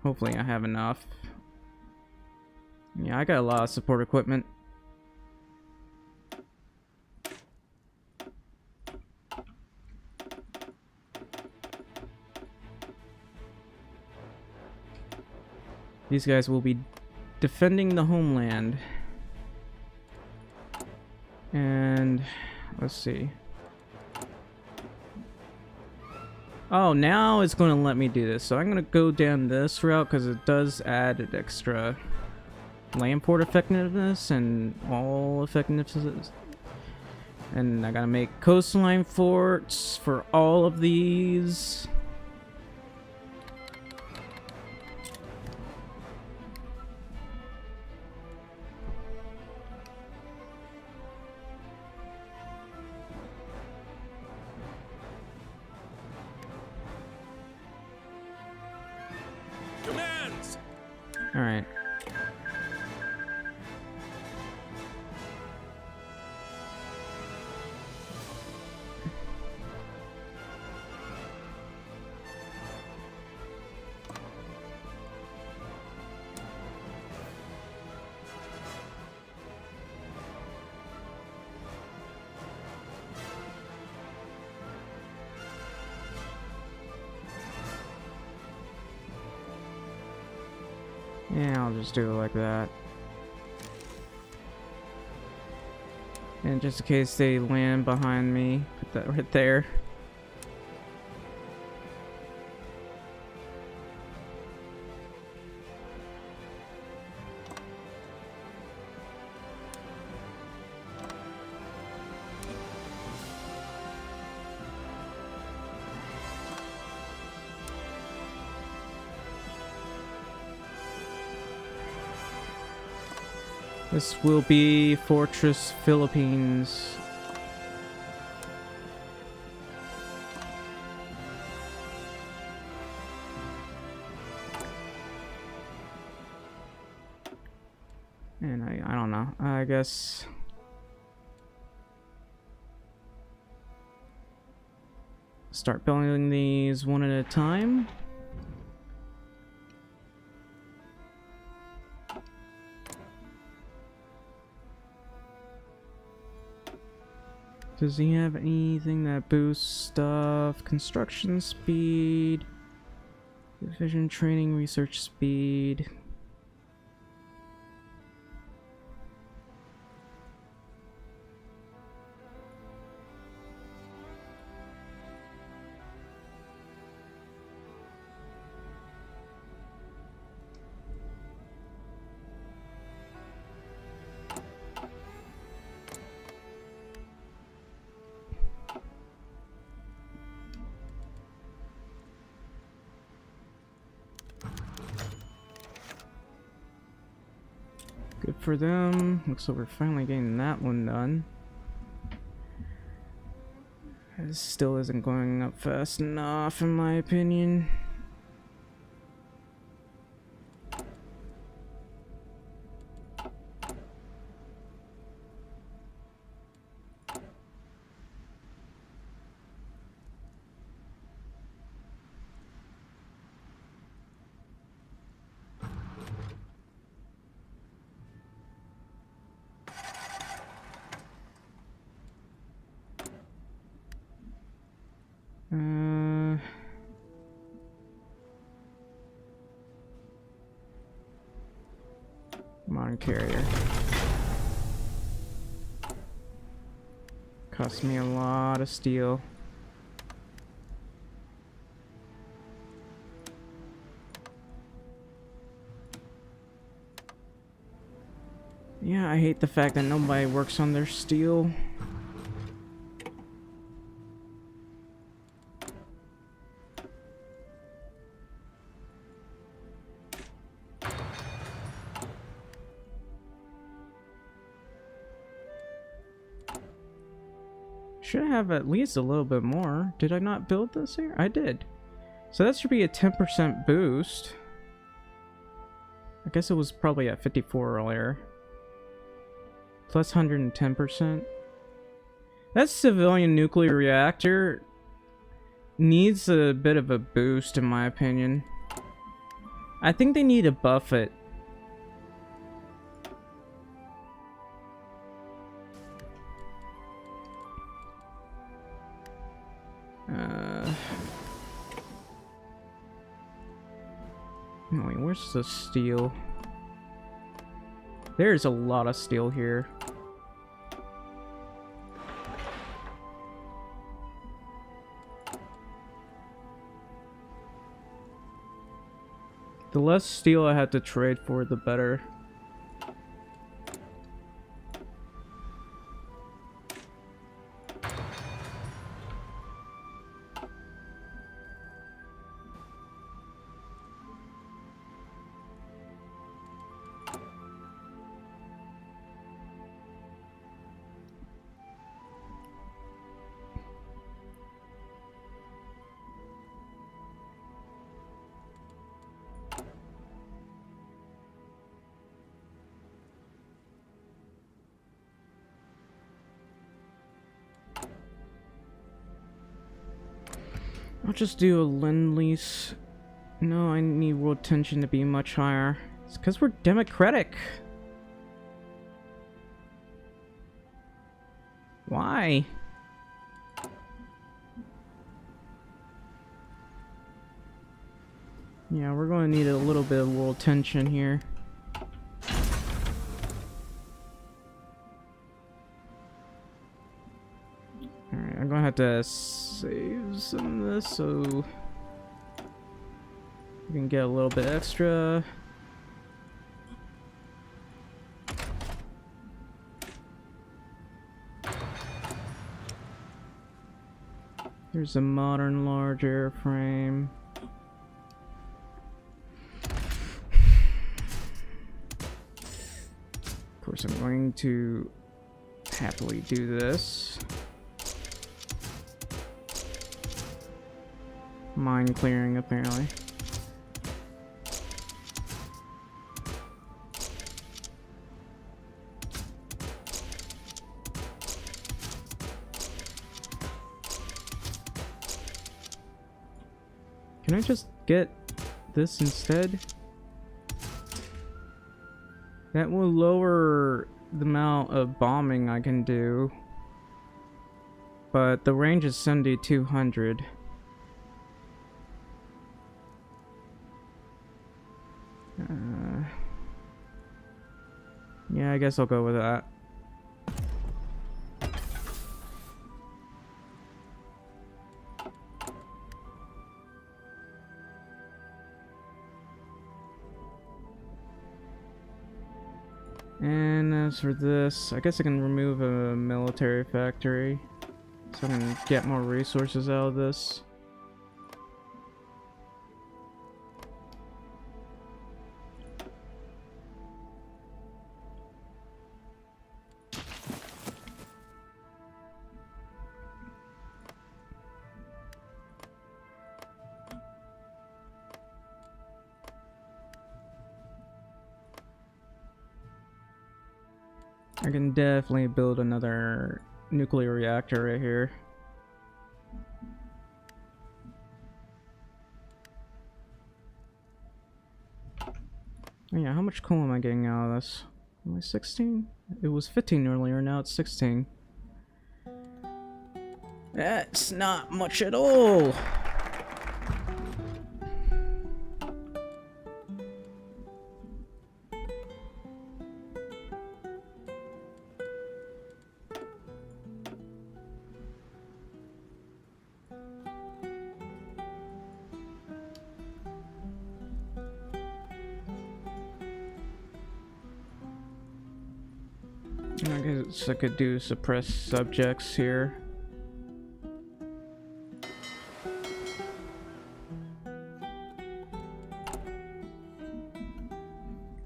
Hopefully I have enough. Yeah, I got a lot of support equipment. These guys will be defending the homeland. And let's see. Oh, now it's going to let me do this. So I'm going to go down this route because it does add an extra land port effectiveness and all effectiveness. And I got to make coastline forts for all of these. Alright. Yeah, I'll just do it like that. And just in case they land behind me, put that right there. This will be Fortress Philippines. And I don't know. I guess start building these one at a time. Does he have anything that boosts stuff? Construction speed, division training, research speed. Good for them. Looks like we're finally getting that one done. This still isn't going up fast enough, in my opinion. Modern carrier. Cost me a lot of steel. Yeah, I hate the fact that nobody works on their steel. Should have at least a little bit more. Did I not build this here? I did. So that should be a 10% boost. I guess it was probably at 54 earlier. Plus 110%. That civilian nuclear reactor needs a bit of a boost, in my opinion. I think they need to buff it. Wait, where's the steel? There's a lot of steel here. The less steel I had to trade for, the better. I'll just do a lend-lease. No, I need world tension to be much higher. It's because we're democratic. Why? Yeah, we're going to need a little bit of world tension here. Alright, I'm gonna have to save some of this so we can get a little bit extra. There's a modern large airframe. Of course, So I'm going to happily do this. Mine clearing, apparently. Can I just get this instead? That will lower the amount of bombing I can do. But the range is 7,200. Yeah, I guess I'll go with that. And as for this, I guess I can remove a military factory so I can get more resources out of this. I can definitely build another nuclear reactor right here. Oh yeah, how much coal am I getting out of this? Am I 16? It was 15 earlier, now it's 16. That's not much at all! I guess I could do suppress subjects here.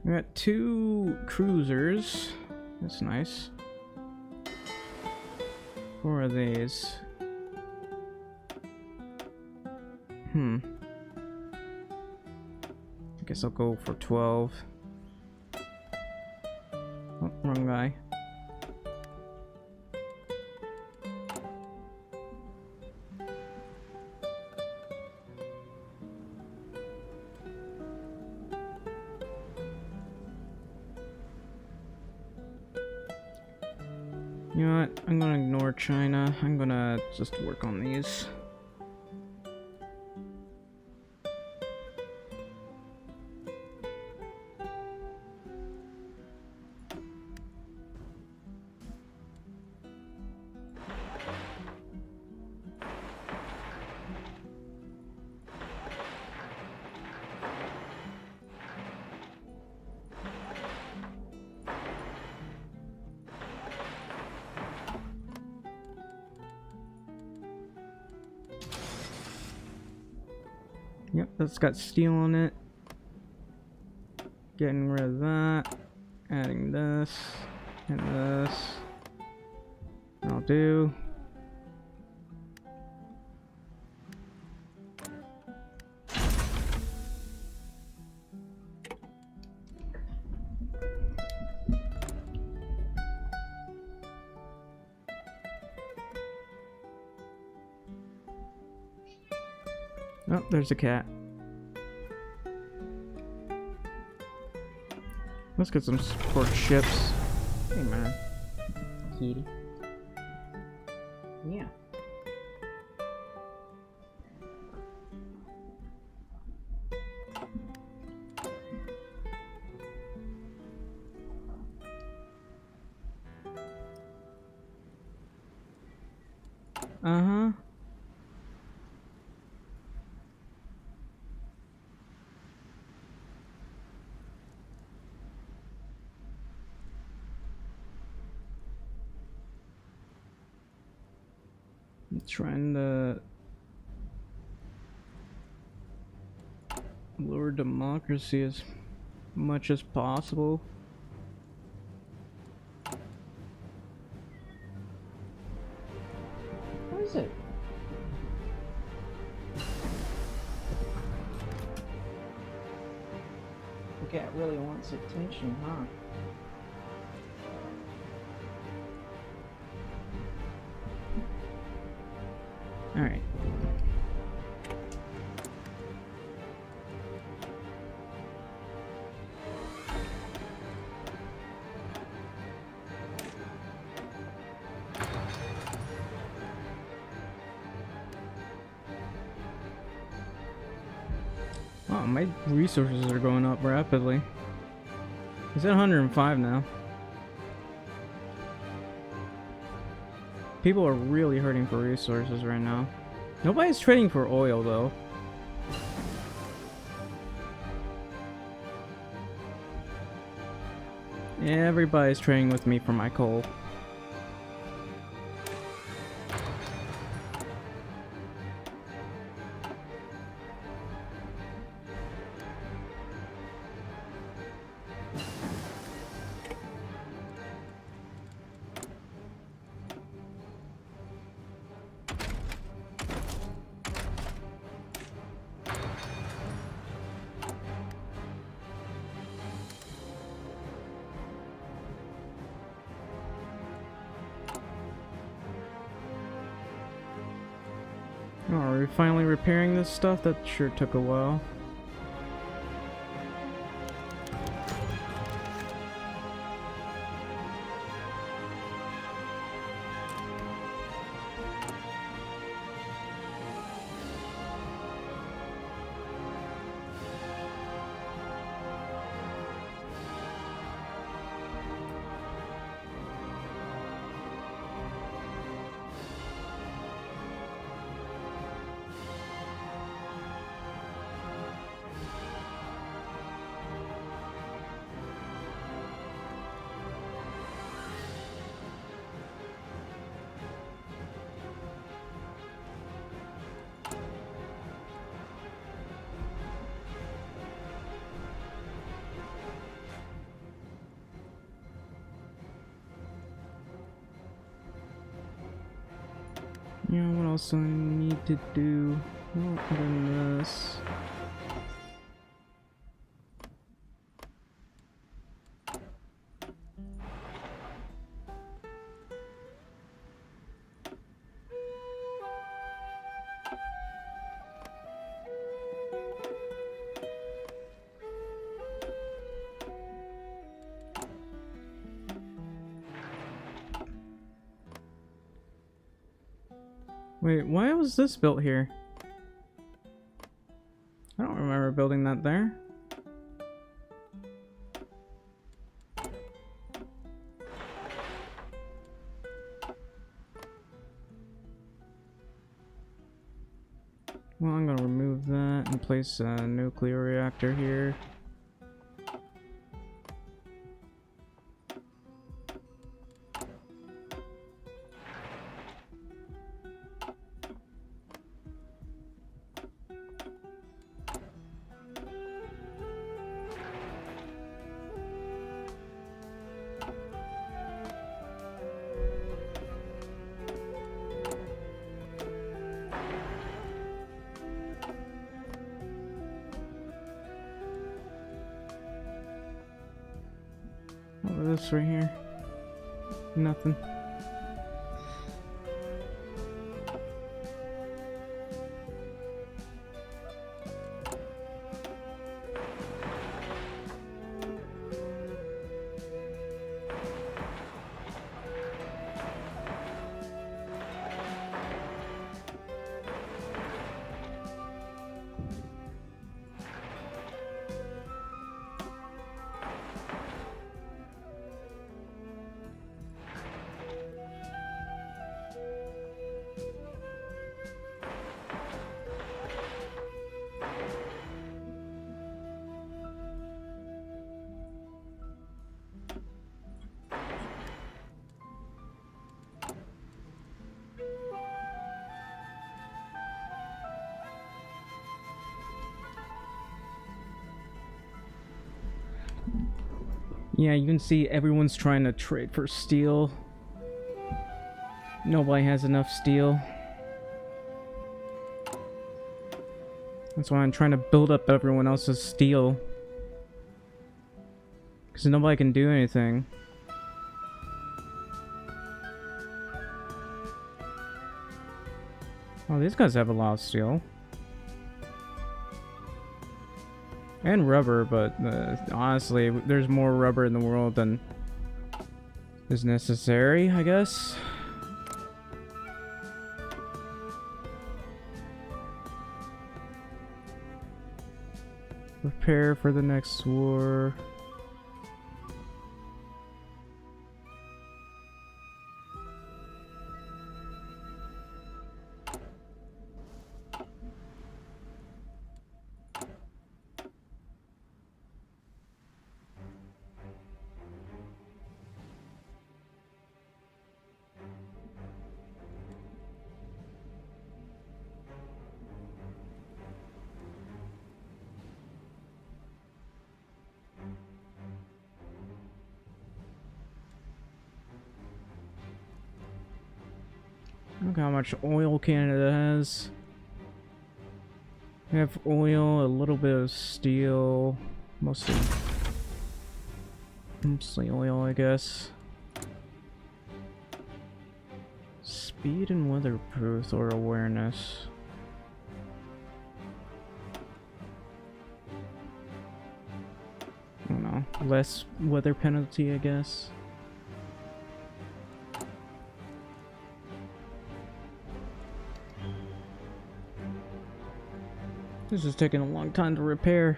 We got 2 cruisers. That's nice. 4 of these. I guess I'll go for 12. Oh, wrong guy. You know what? I'm gonna ignore China. I'm gonna just work on these. Yep, that's got steel on it. Getting rid of that. Adding this. And this. I'll do. Oh, there's a cat. Let's get some support ships. Hey man. Kitty. Yeah. Uh-huh. I'm trying to lure democracy as much as possible. is it? The cat really wants attention, huh? Alright. Oh, my resources are going up rapidly. It's at 105 now. People are really hurting for resources right now. Nobody's trading for oil, though. Everybody's trading with me for my coal. Oh, are we finally repairing this stuff? That sure took a while. Yeah, what else do I need to do? Well, other than this. Wait, why was this built here? I don't remember building that there. Well, I'm gonna remove that and place a nuclear reactor here. This right here. Nothing. Yeah, you can see everyone's trying to trade for steel. Nobody has enough steel. That's why I'm trying to build up everyone else's steel. Because nobody can do anything. Oh, these guys have a lot of steel. And rubber, but honestly, there's more rubber in the world than is necessary, I guess. Prepare for the next war. Look how much oil Canada has. We have oil, a little bit of steel, mostly oil, I guess. Speed and weatherproof or awareness. I don't know. Less weather penalty, I guess. This is taking a long time to repair.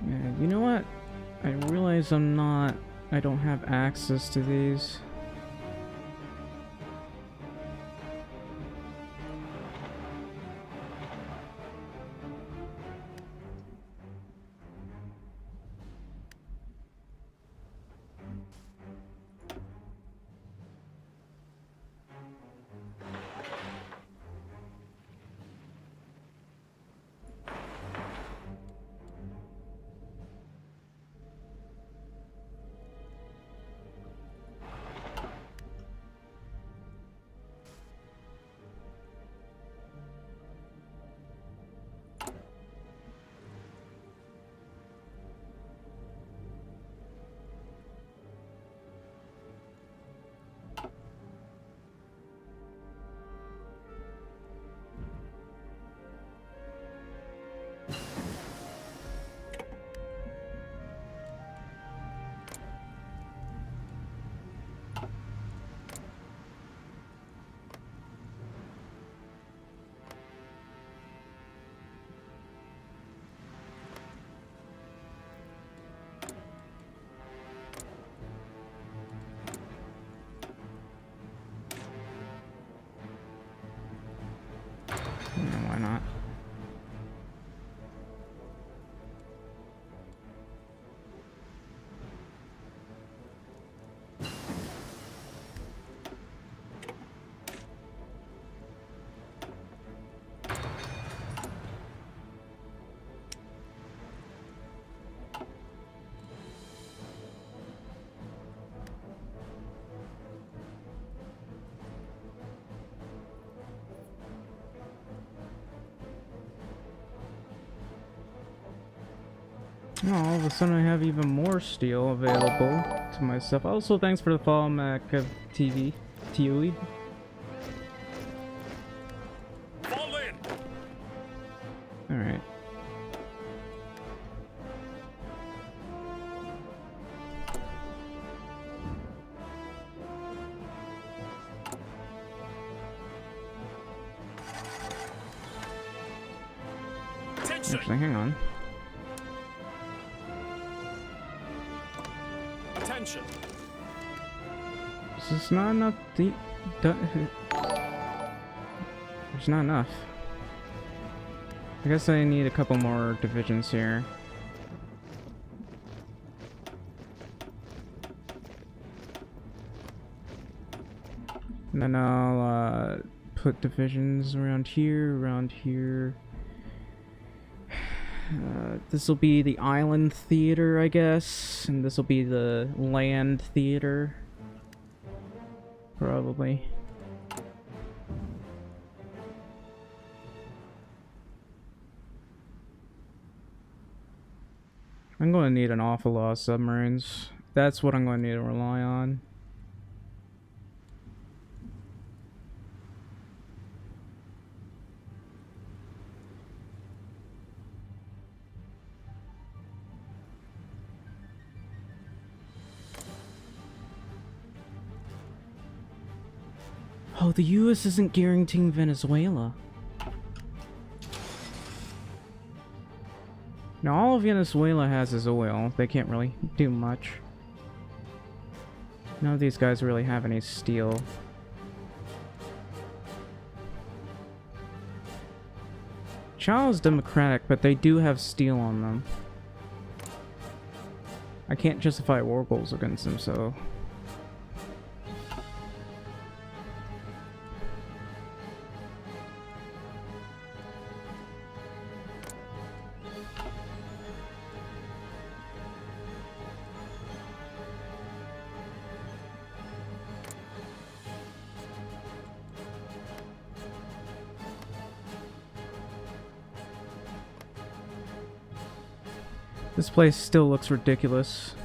Yeah, you know what? I realize I don't have access to these. Why not? Oh, all of a sudden I have even more steel available to myself. Also, thanks for the follow, Mac of TV. TUE. Fall in. Alright. Attention. Actually, hang on. Attention. This is not enough. There's not enough. I guess I need a couple more divisions here. And then I'll put divisions around here. This will be the island theater, I guess, and this will be the land theater. Probably. I'm going to need an awful lot of submarines. That's what I'm going to need to rely on. Oh, the US isn't guaranteeing Venezuela. Now, all of Venezuela has is oil. They can't really do much. None of these guys really have any steel. Chile is democratic, but they do have steel on them. I can't justify war goals against them, so... This place still looks ridiculous.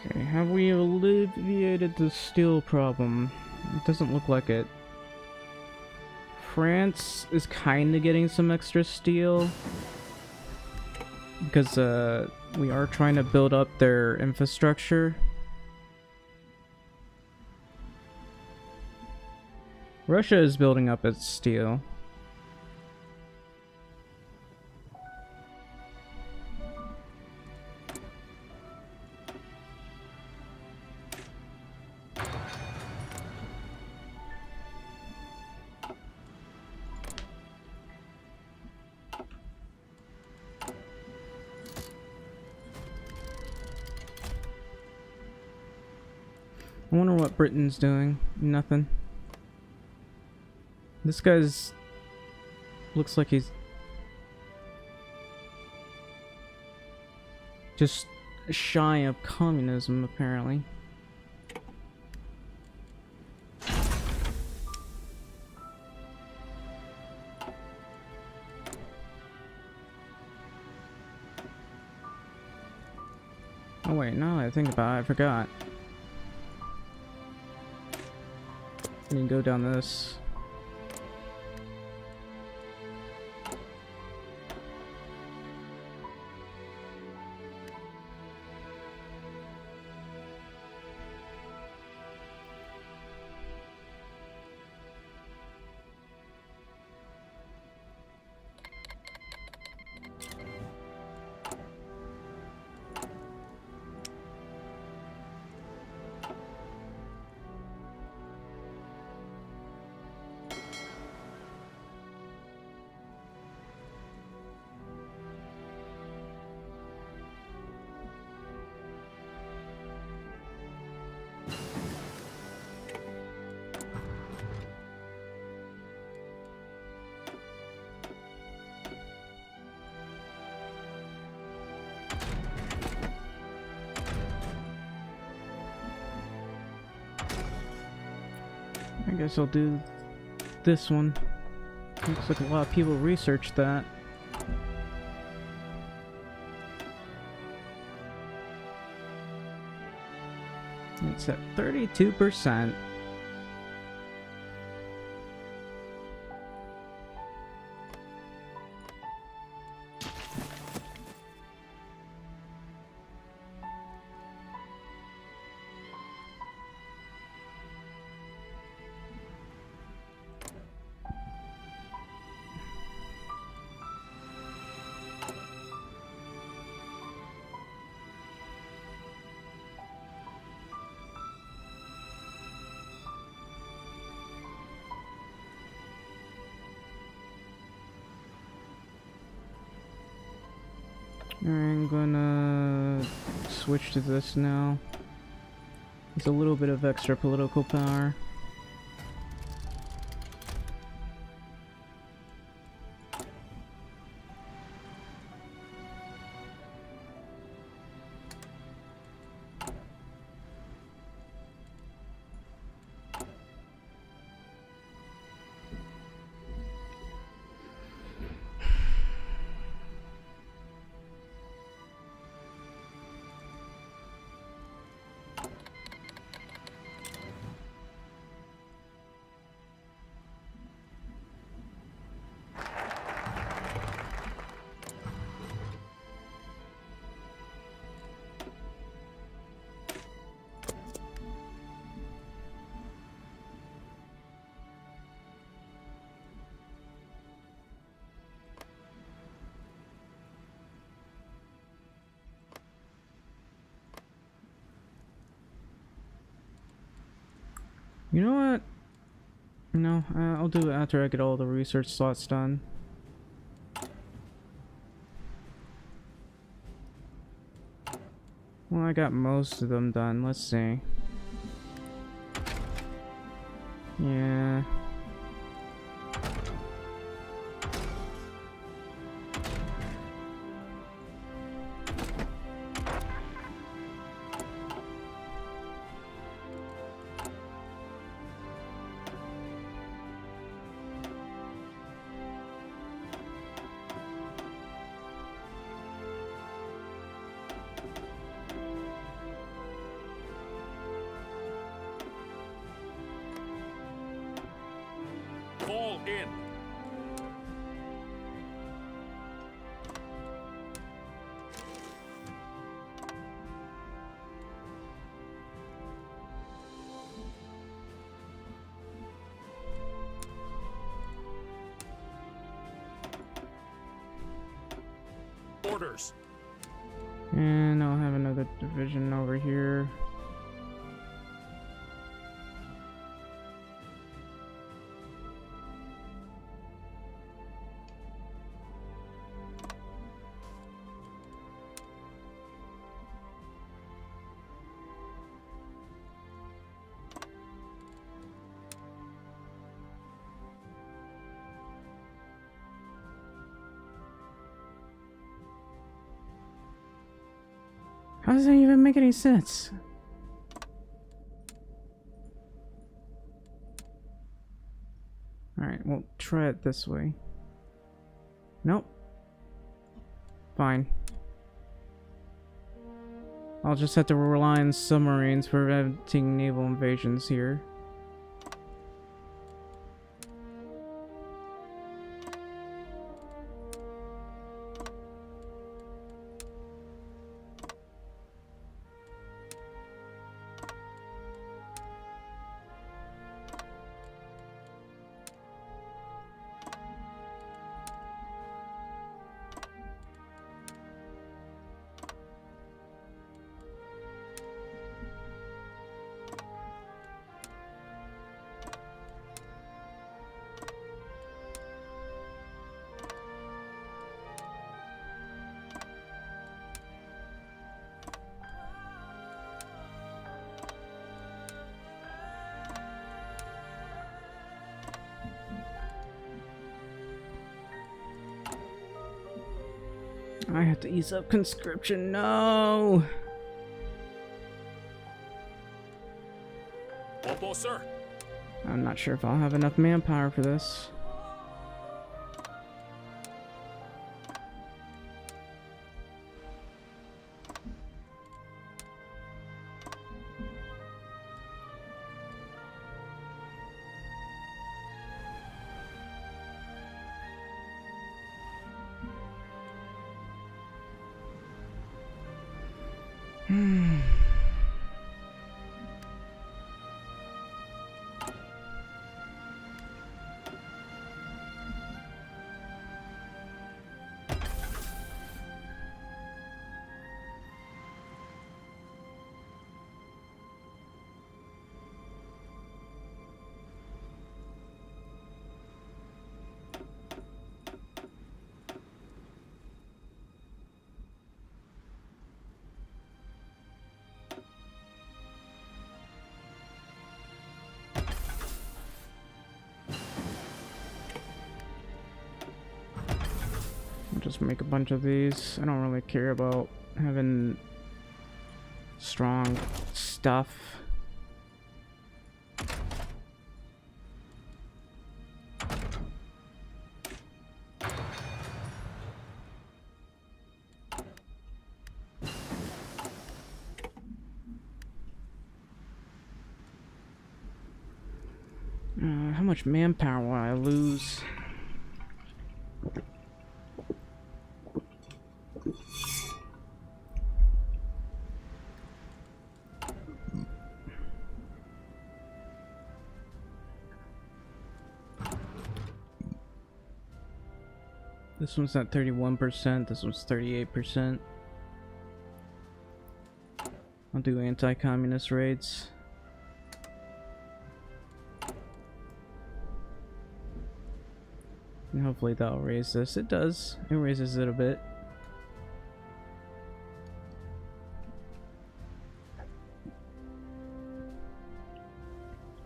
Okay, have we alleviated the steel problem? It doesn't look like it. France is kinda getting some extra steel. Because, we are trying to build up their infrastructure. Russia is building up its steel. I wonder what Britain's doing. Nothing. This guy's... looks like he's... just shy of communism, apparently. Oh wait, now that I think about it, I forgot. You can go down this. I guess I'll do this one. Looks like a lot of people researched that. It's at 32%. I'm gonna switch to this now. It's a little bit of extra political power. You know what? No, I'll do it after I get all the research slots done. Well, I got most of them done. Let's see. Yeah. Fall in. Orders. And I'll have another division over here. How does that even make any sense? Alright, we'll try it this way. Nope. Fine. I'll just have to rely on submarines preventing naval invasions here. I have to ease up conscription. No! Opo, sir. I'm not sure if I'll have enough manpower for this. Just make a bunch of these. I don't really care about having strong stuff. How much manpower will I lose? This one's at 31%, this one's 38%. I'll do anti-communist raids. And hopefully that'll raise this. It does. It raises it a bit.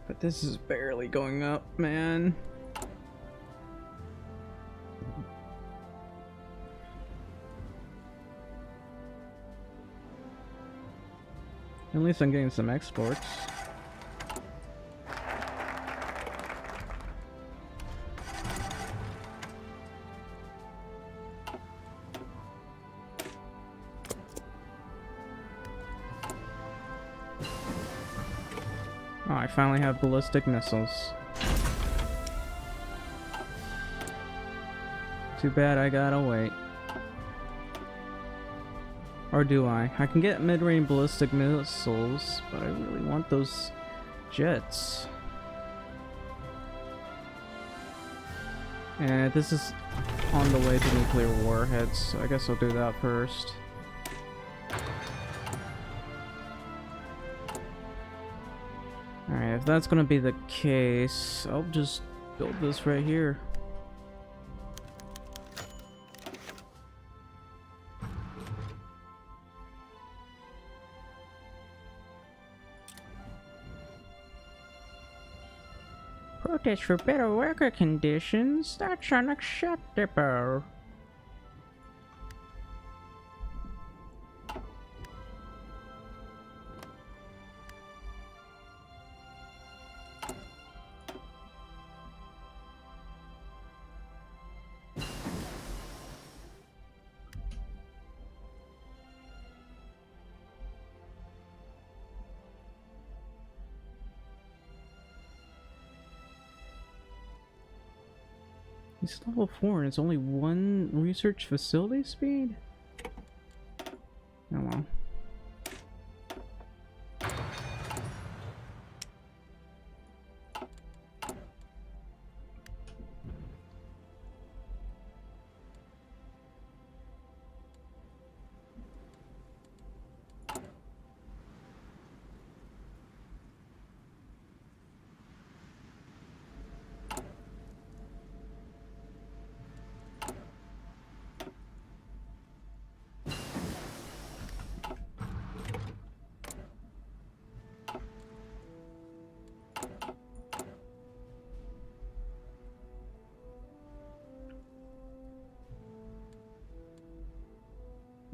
But this is barely going up, man. At least I'm getting some exports. Oh, I finally have ballistic missiles. Too bad I gotta wait. Or do I? I can get mid-range ballistic missiles, but I really want those jets. And this is on the way to nuclear warheads, so I guess I'll do that first. Alright, if that's gonna be the case, I'll just build this right here. Protest for better worker conditions? That's unacceptable. It's level 4 and it's only 1 research facility speed? Oh well.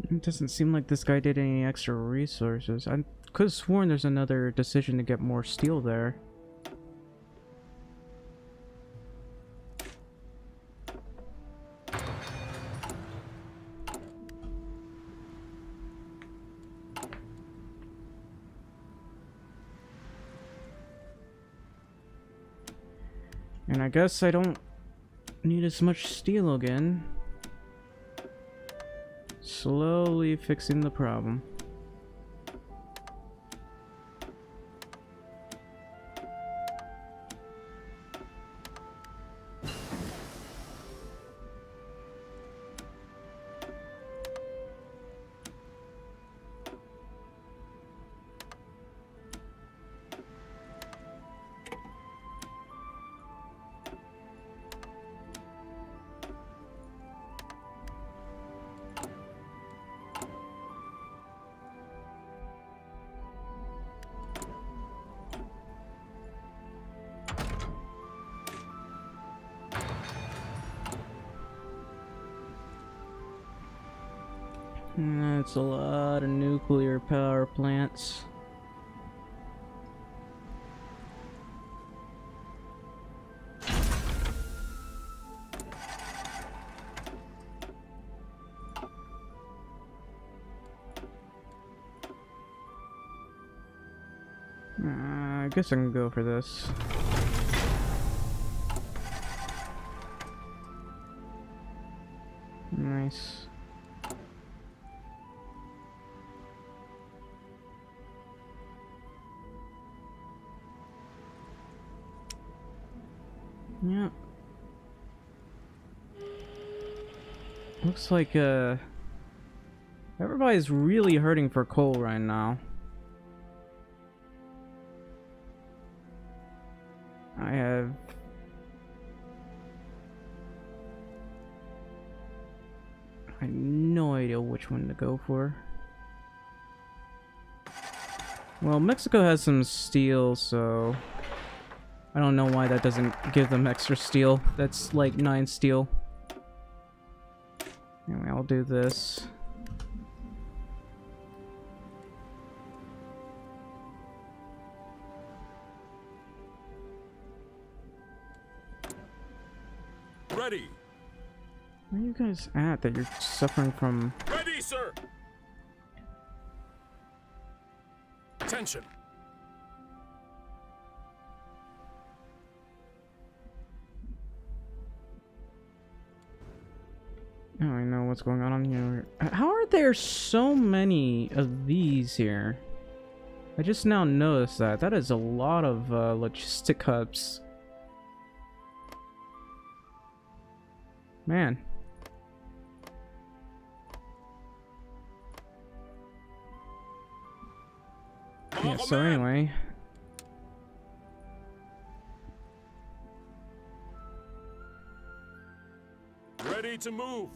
It doesn't seem like this guy did any extra resources. I could have sworn there's another decision to get more steel there. And I guess I don't need as much steel again. Slowly fixing the problem. That's a lot of nuclear power plants. I guess I can go for this. Nice. Yeah. Looks like everybody's really hurting for coal right now. I have no idea which one to go for. Well, Mexico has some steel, so I don't know why that doesn't give them extra steel. That's like 9 steel. Anyway, I'll do this. Ready. Where are you guys at that you're suffering from? Ready, sir. Attention. Oh, I know what's going on here. How are there so many of these here? I just now noticed that. That is a lot of logistic hubs. Man. Yeah, so anyway. Ready to move.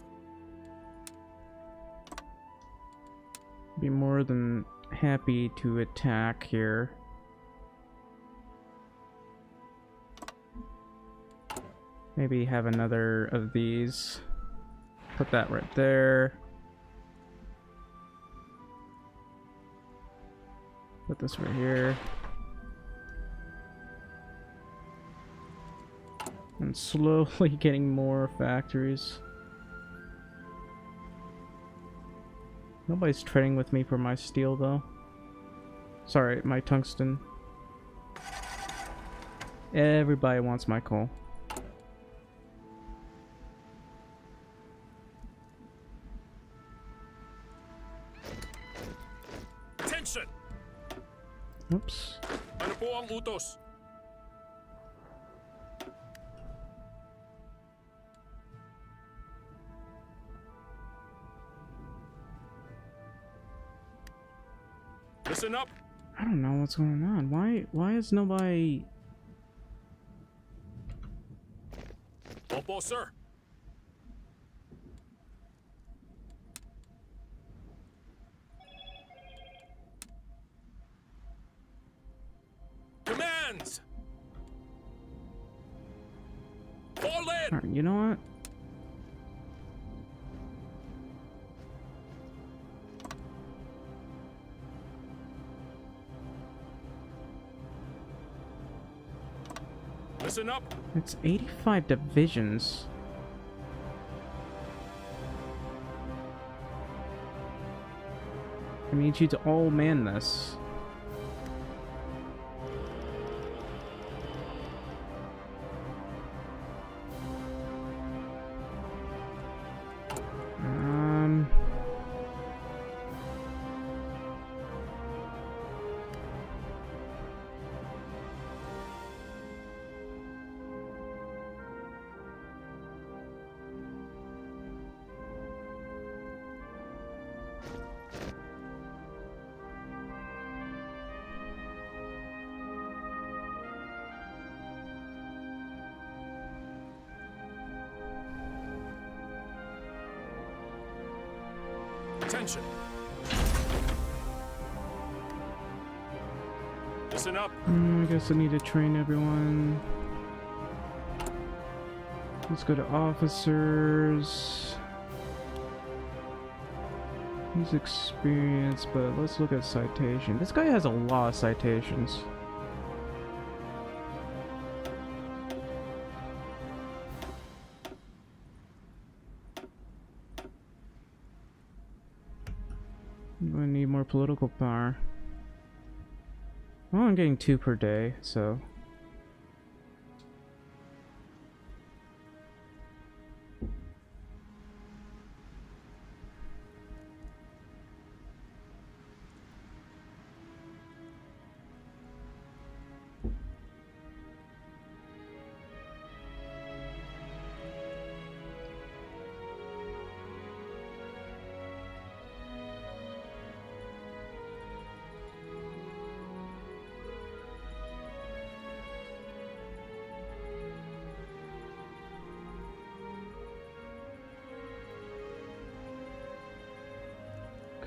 Be more than happy to attack here. Maybe have another of these. Put that right there. Put this right here. And slowly getting more factories. Nobody's trading with me for my steel though. Sorry, my tungsten. Everybody wants my coal. Attention. Oops. Ano po ang utos? Listen up. I don't know what's going on. Why is nobody... Opo, sir. Commands. Fall in. Alright, you know what? Listen up. It's 85 divisions. I need you to all man this. Attention. Listen up. I guess I need to train everyone. Let's go to officers. He's experienced, but let's look at citation. This guy has a lot of citations. I'm gonna need more political power. Well, I'm getting 2 per day, so...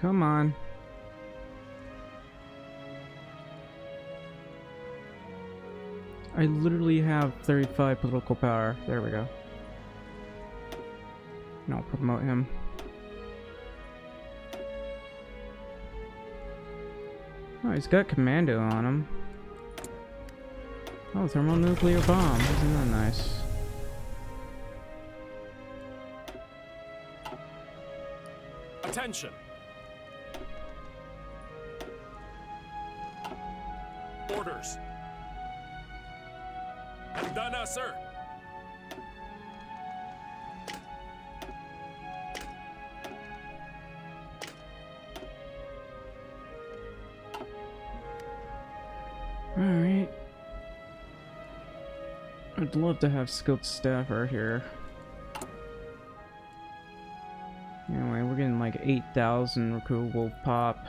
Come on. I literally have 35 political power. There we go. And I'll promote him. Oh, he's got commando on him. Oh, thermonuclear bomb. Isn't that nice? Attention. Orders. Dana, sir. Alright. I'd love to have skilled staff right here. Anyway, we're getting like 8,000 recoupable pop.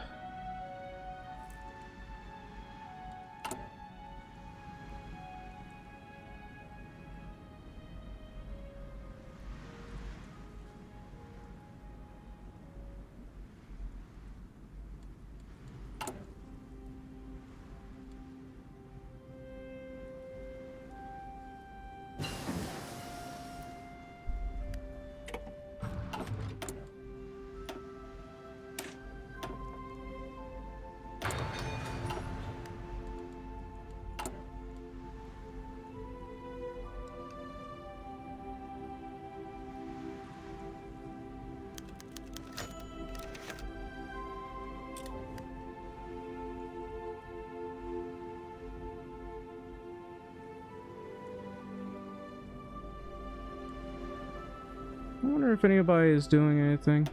I wonder if anybody is doing anything.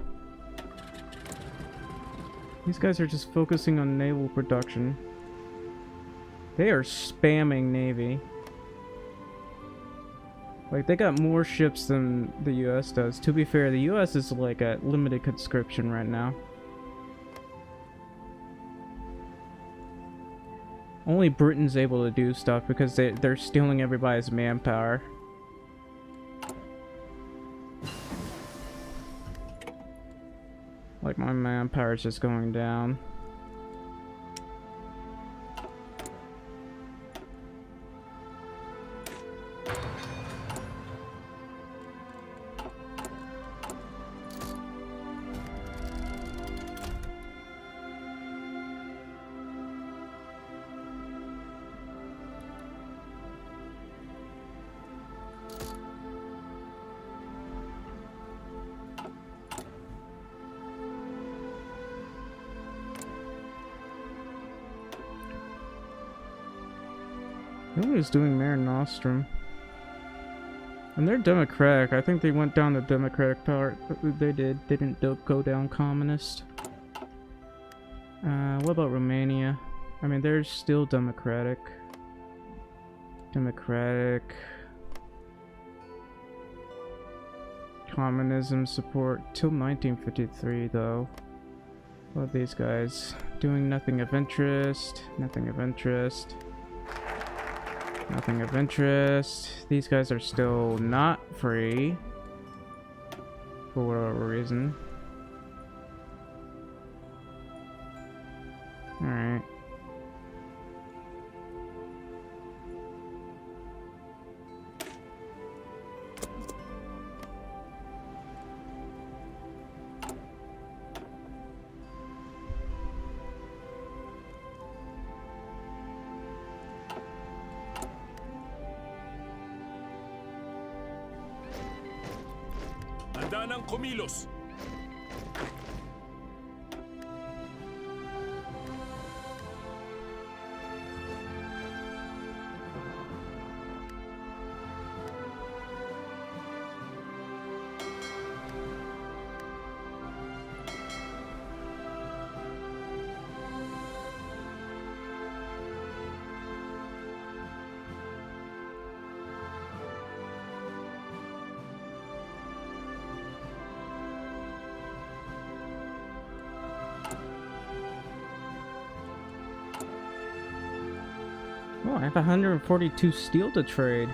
These guys are just focusing on naval production. They are spamming Navy. Like, they got more ships than the US does. To be fair, the US is like at limited conscription right now. Only Britain's able to do stuff because they're stealing everybody's manpower. Like, my manpower is just going down. Nobody's doing Mare Nostrum. And they're democratic. I think they went down the democratic part. They did. They didn't go down communist. What about Romania? I mean, they're still democratic. Democratic. Communism support till 1953, though. What about these guys? Doing nothing of interest. Nothing of interest. Nothing of interest. These guys are still not free. For whatever reason. Alright. Handa ng kumilos. Oh, I have 142 steel to trade.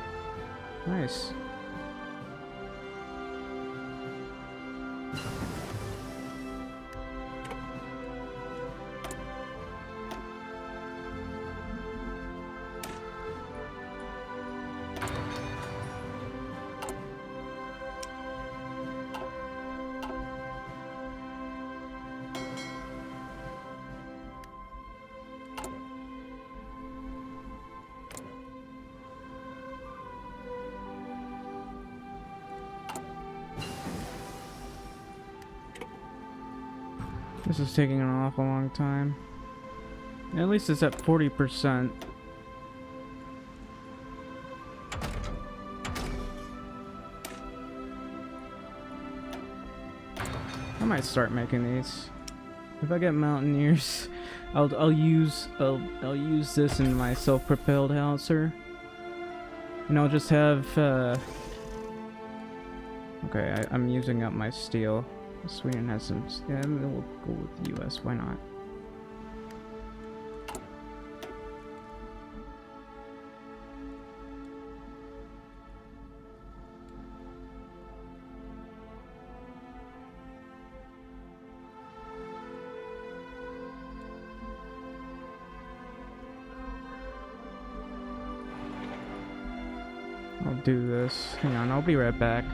Nice. This is taking an awful long time. At least it's at 40%. I might start making these. If I get mountaineers, I'll use this in my self-propelled howitzer, and I'll just have. Okay, I'm using up my steel. Sweden has some. Yeah, we'll go with the U.S. Why not? I'll do this. Hang on, I'll be right back.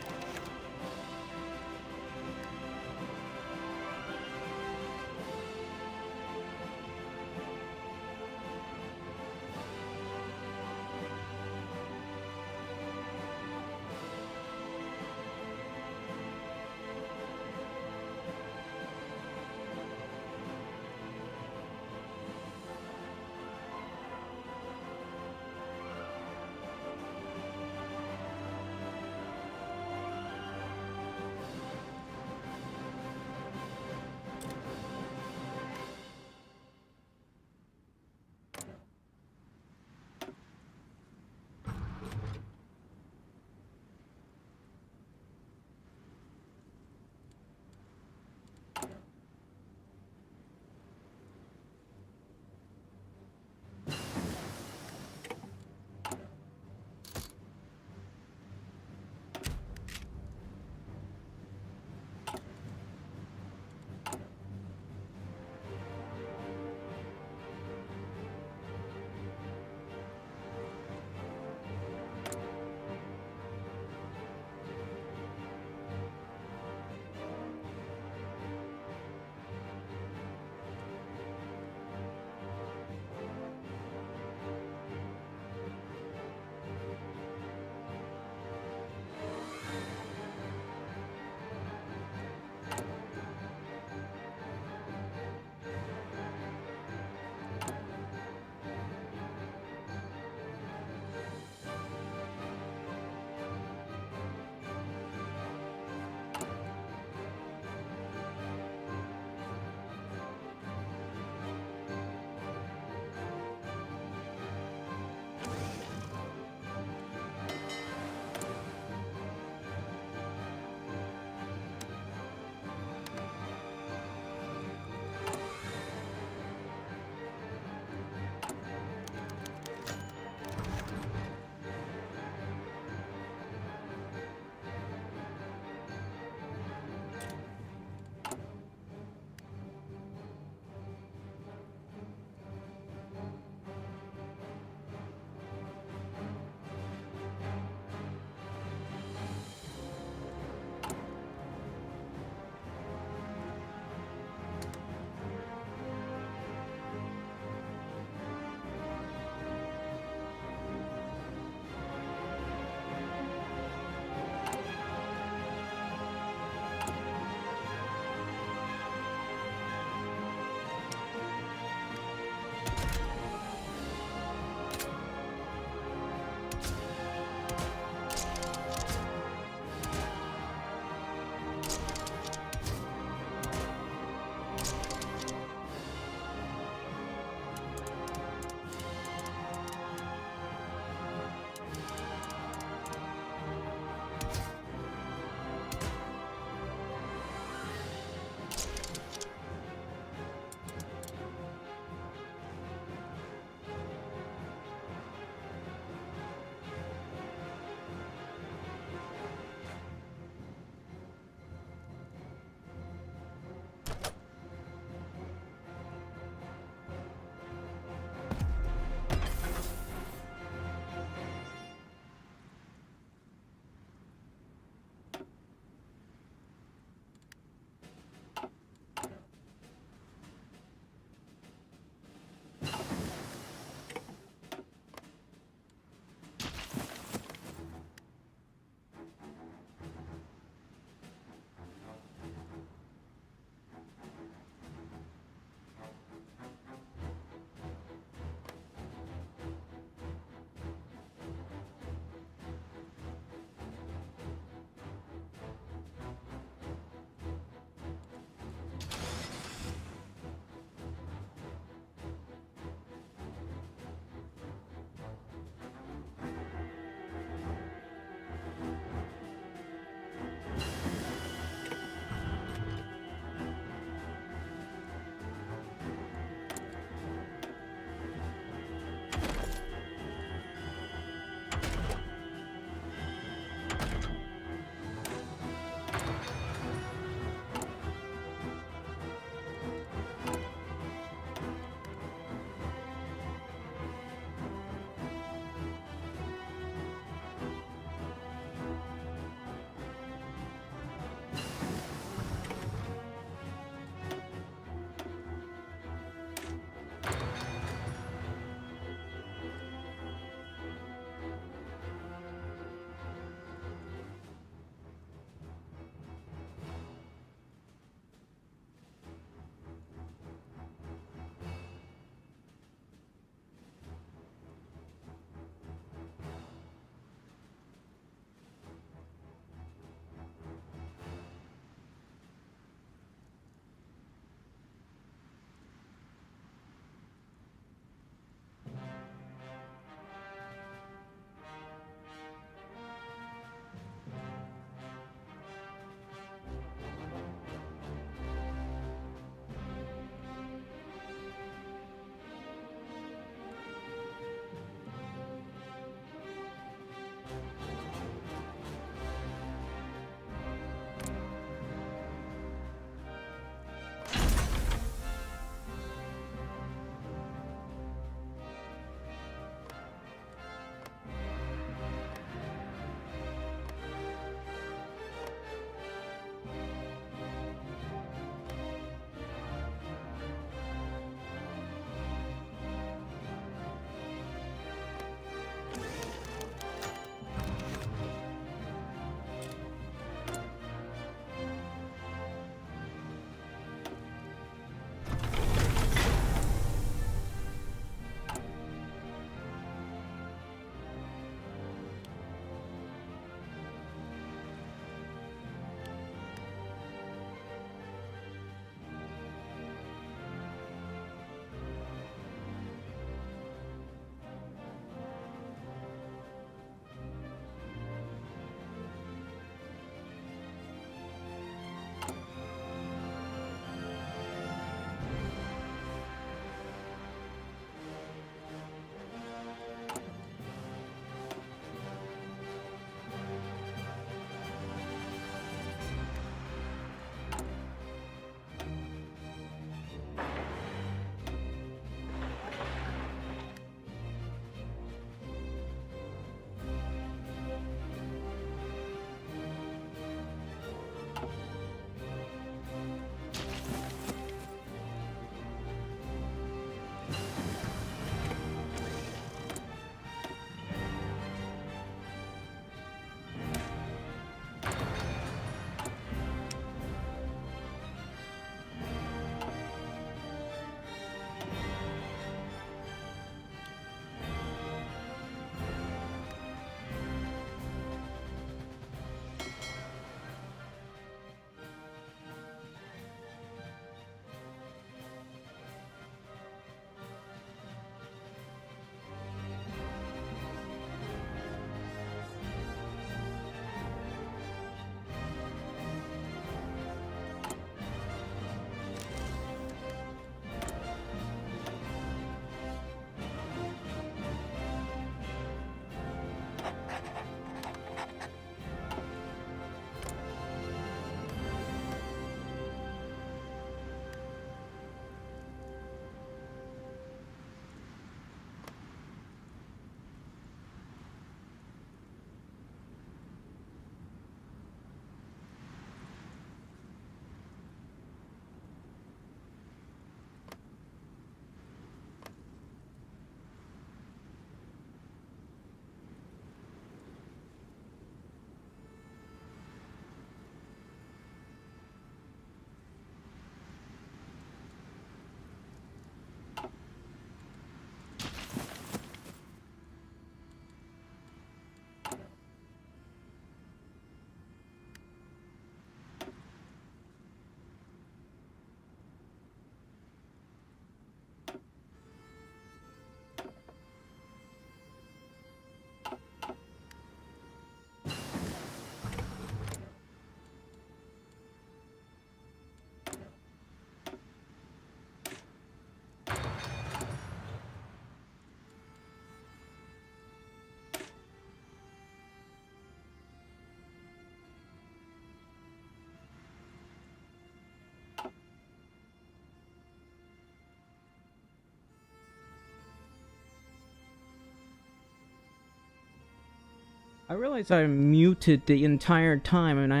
I realized I muted the entire time, and I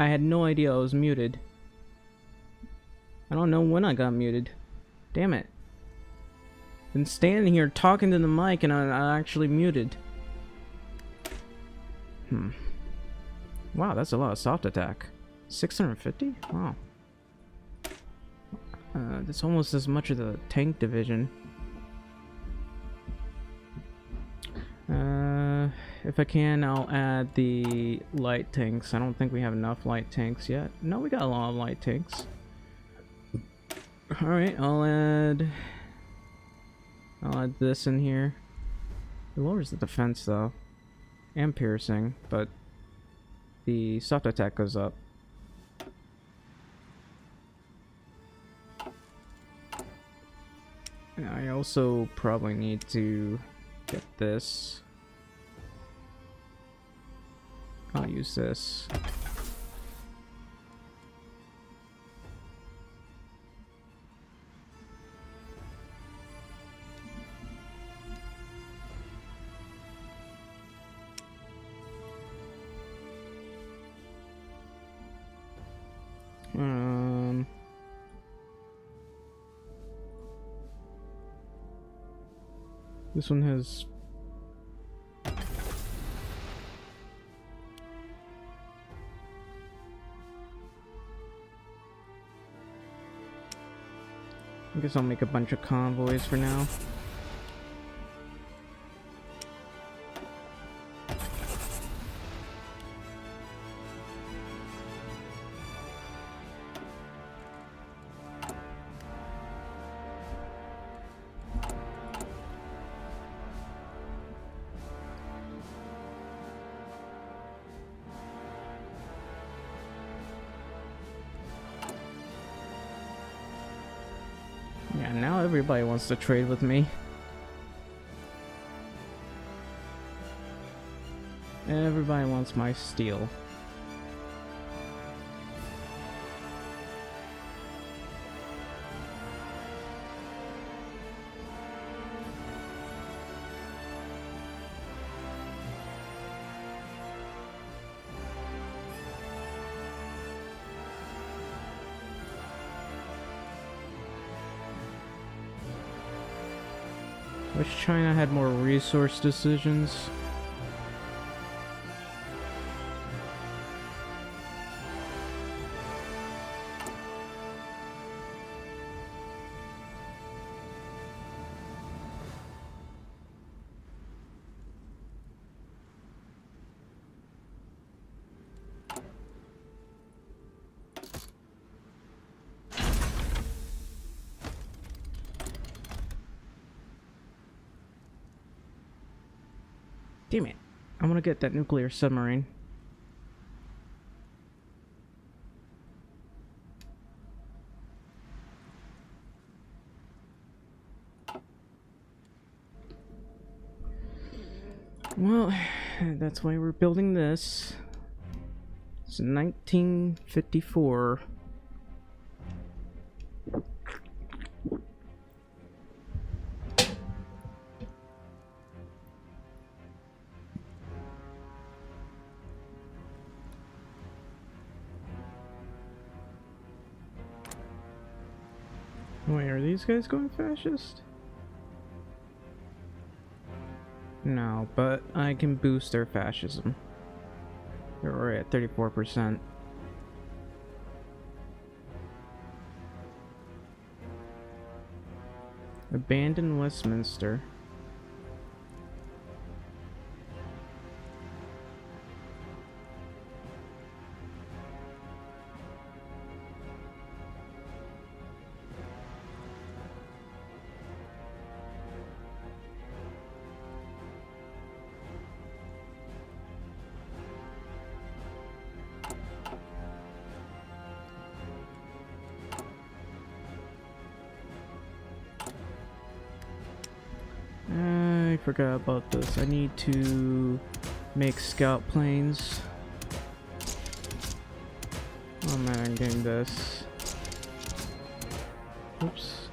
had no idea I was muted. I don't know when I got muted. Damn it. Been standing here talking to the mic and I actually muted. Wow, that's a lot of soft attack. 650? Wow. That's almost as much as the tank division. If I can, I'll add the light tanks. I don't think we have enough light tanks yet. No, we got a lot of light tanks. Alright, I'll add this in here. It lowers the defense though. And piercing, but the soft attack goes up. I also probably need to get this. I'll use this. This one has I guess I'll make a bunch of convoys for now. Yeah, now everybody wants to trade with me. Everybody wants my steel. Wish China had more resource decisions. Damn it. I want to get that nuclear submarine. Well, that's why we're building this. It's 1954. Wait, are these guys going fascist? No, but I can boost their fascism. They're already at 34%. Abandon Westminster. I forgot about this. I need to make scout planes. Oh man, I'm getting this. Oops.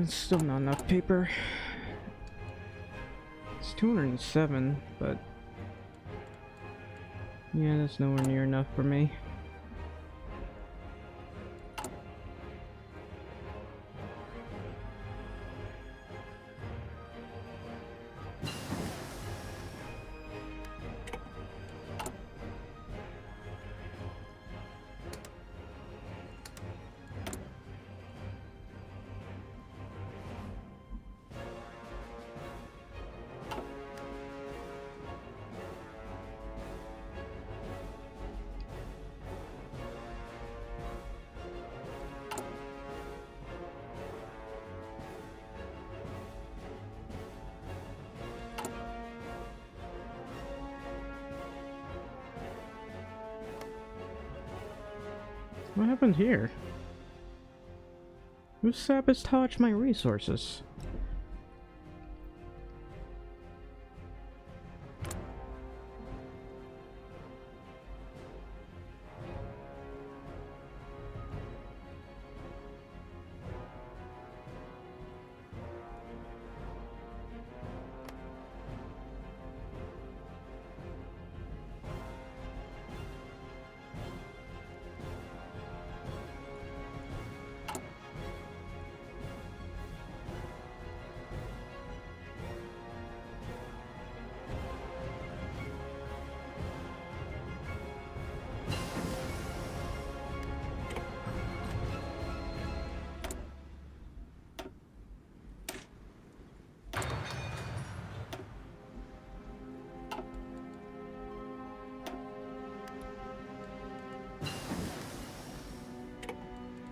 Still not enough paper. It's 207, but yeah, that's nowhere near enough for me. What happened here? Who sabotaged my resources?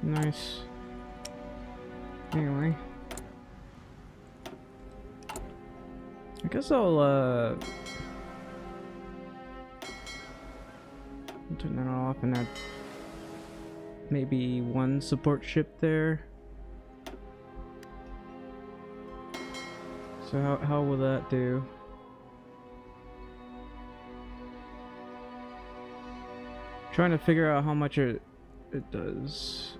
Nice. Anyway. I guess I'll turn that off and add maybe one support ship there. So how will that do? Trying to figure out how much it does.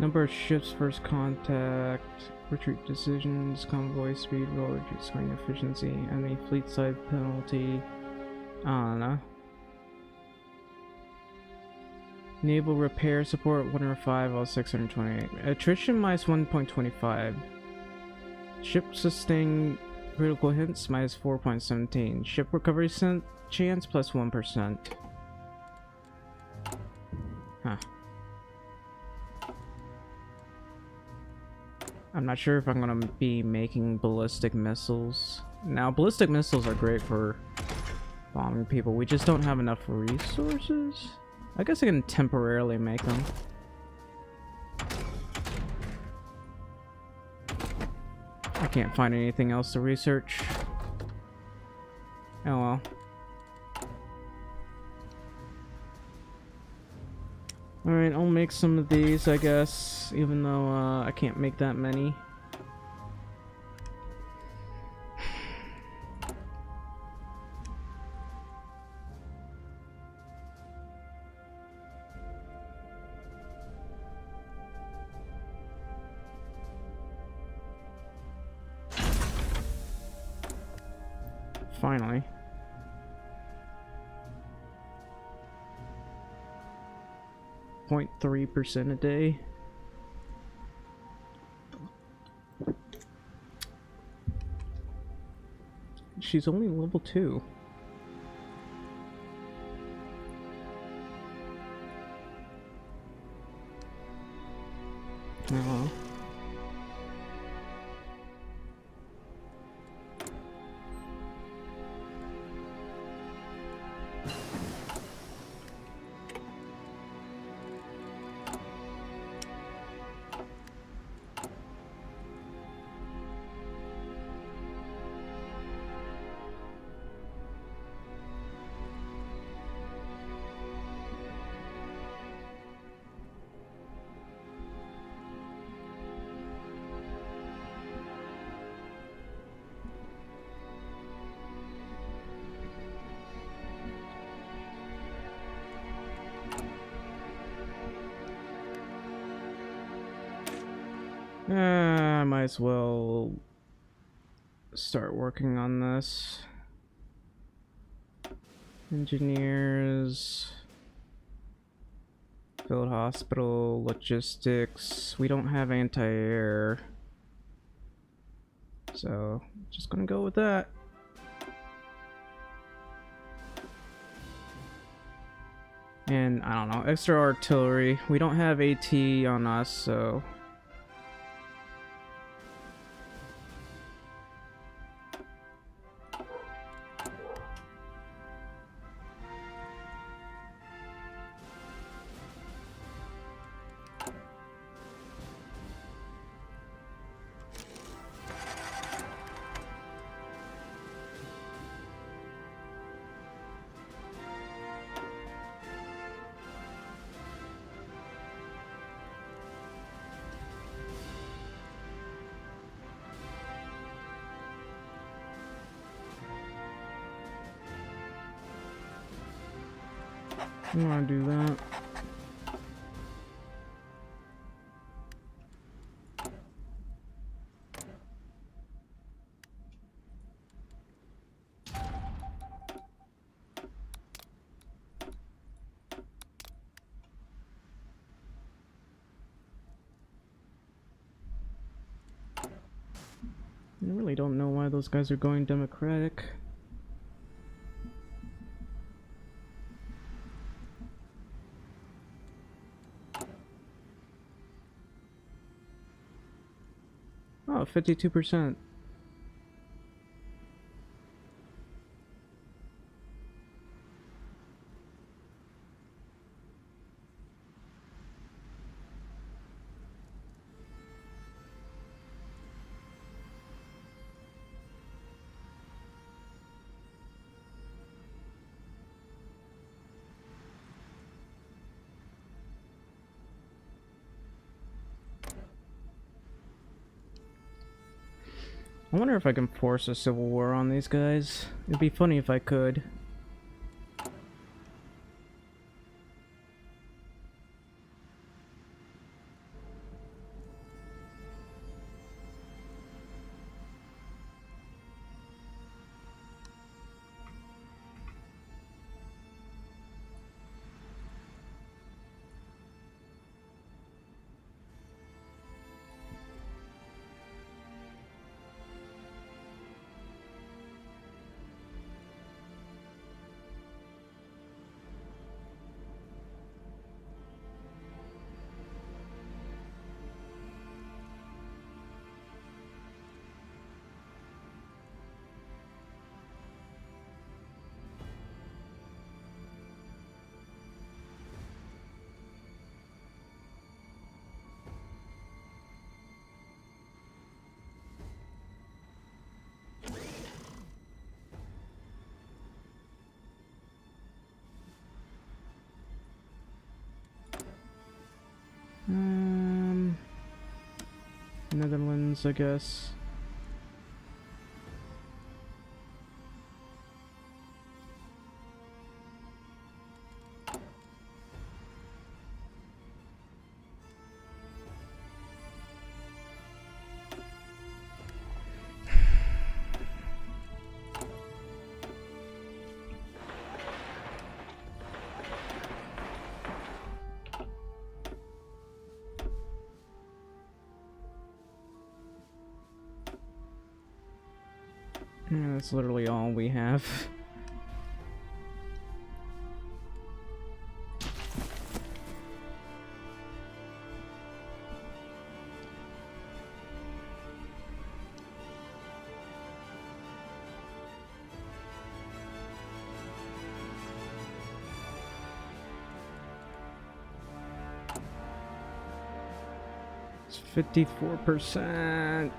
Number of ships, first contact, retreat decisions, convoy speed, roll, retreat scoring efficiency, enemy fleet side penalty. I don't know. Naval repair support 105, all 628. Attrition minus 1.25. Ship sustain critical hits minus 4.17. Ship recovery chance plus 1%. Huh. I'm not sure if I'm gonna be making ballistic missiles. Now, ballistic missiles are great for bombing people. We just don't have enough resources. I guess I can temporarily make them. I can't find anything else to research. Oh well. Alright, I'll make some of these, I guess, even though I can't make that many. Finally. .3% a day. She's only level 2. Oh. I might as well start working on this. Engineers, field hospital, logistics. We don't have anti-air, so just gonna go with that. And I don't know, extra artillery. We don't have AT on us, so I want to do that. I really don't know why those guys are going Democratic. Oh, 52%. I wonder if I can force a civil war on these guys. It'd be funny if I could. Netherlands, I guess. Yeah, that's literally all we have. It's 54%.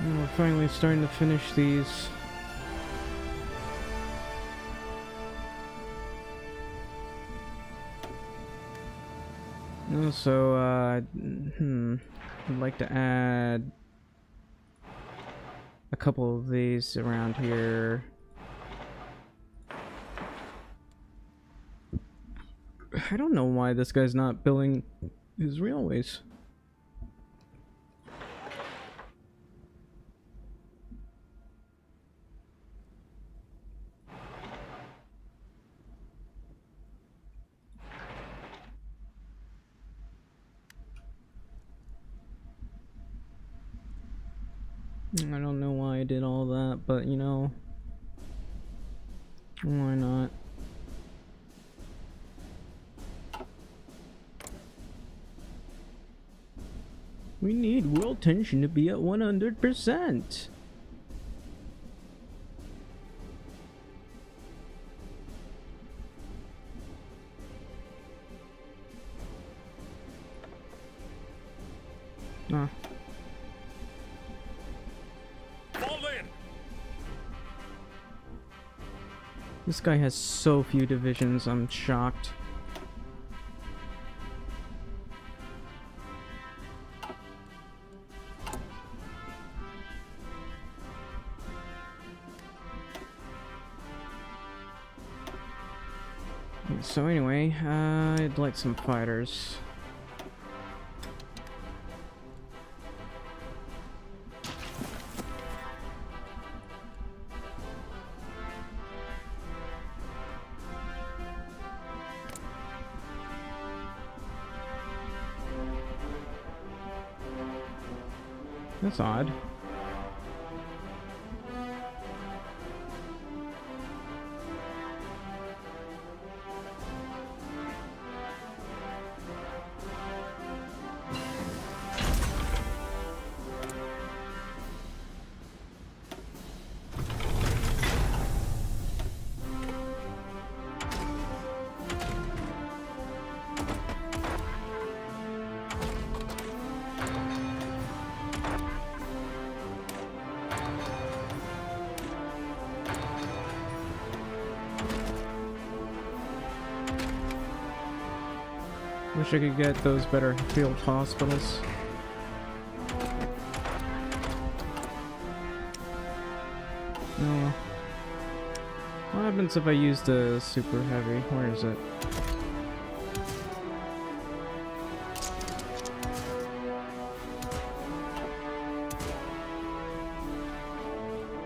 And we're finally starting to finish these. Also, I'd like to add a couple of these around here. I don't know why this guy's not building his railways. I don't know why I did all that, but you know, why not? We need world tension to be at 100%. Ah. Fall in. This guy has so few divisions, I'm shocked. So anyway, I'd like some fighters. That's odd. Wish I could get those better field hospitals. No. What happens if I use the super heavy? Where is it?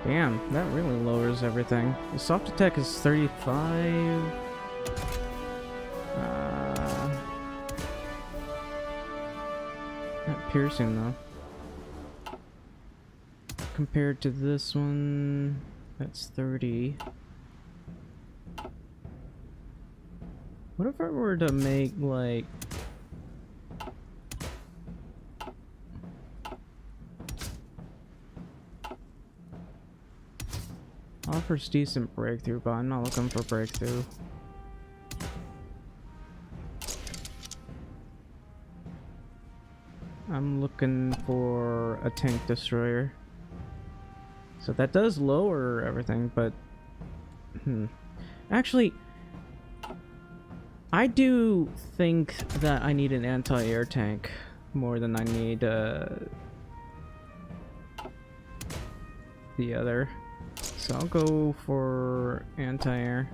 Damn, that really lowers everything. The soft attack is 35. Not piercing though. Compared to this one, that's 30. What if I were to make like offers decent breakthrough, but I'm not looking for breakthrough. I'm looking for a tank destroyer. So that does lower everything, but actually, I do think that I need an anti-air tank more than I need the other. So I'll go for anti-air.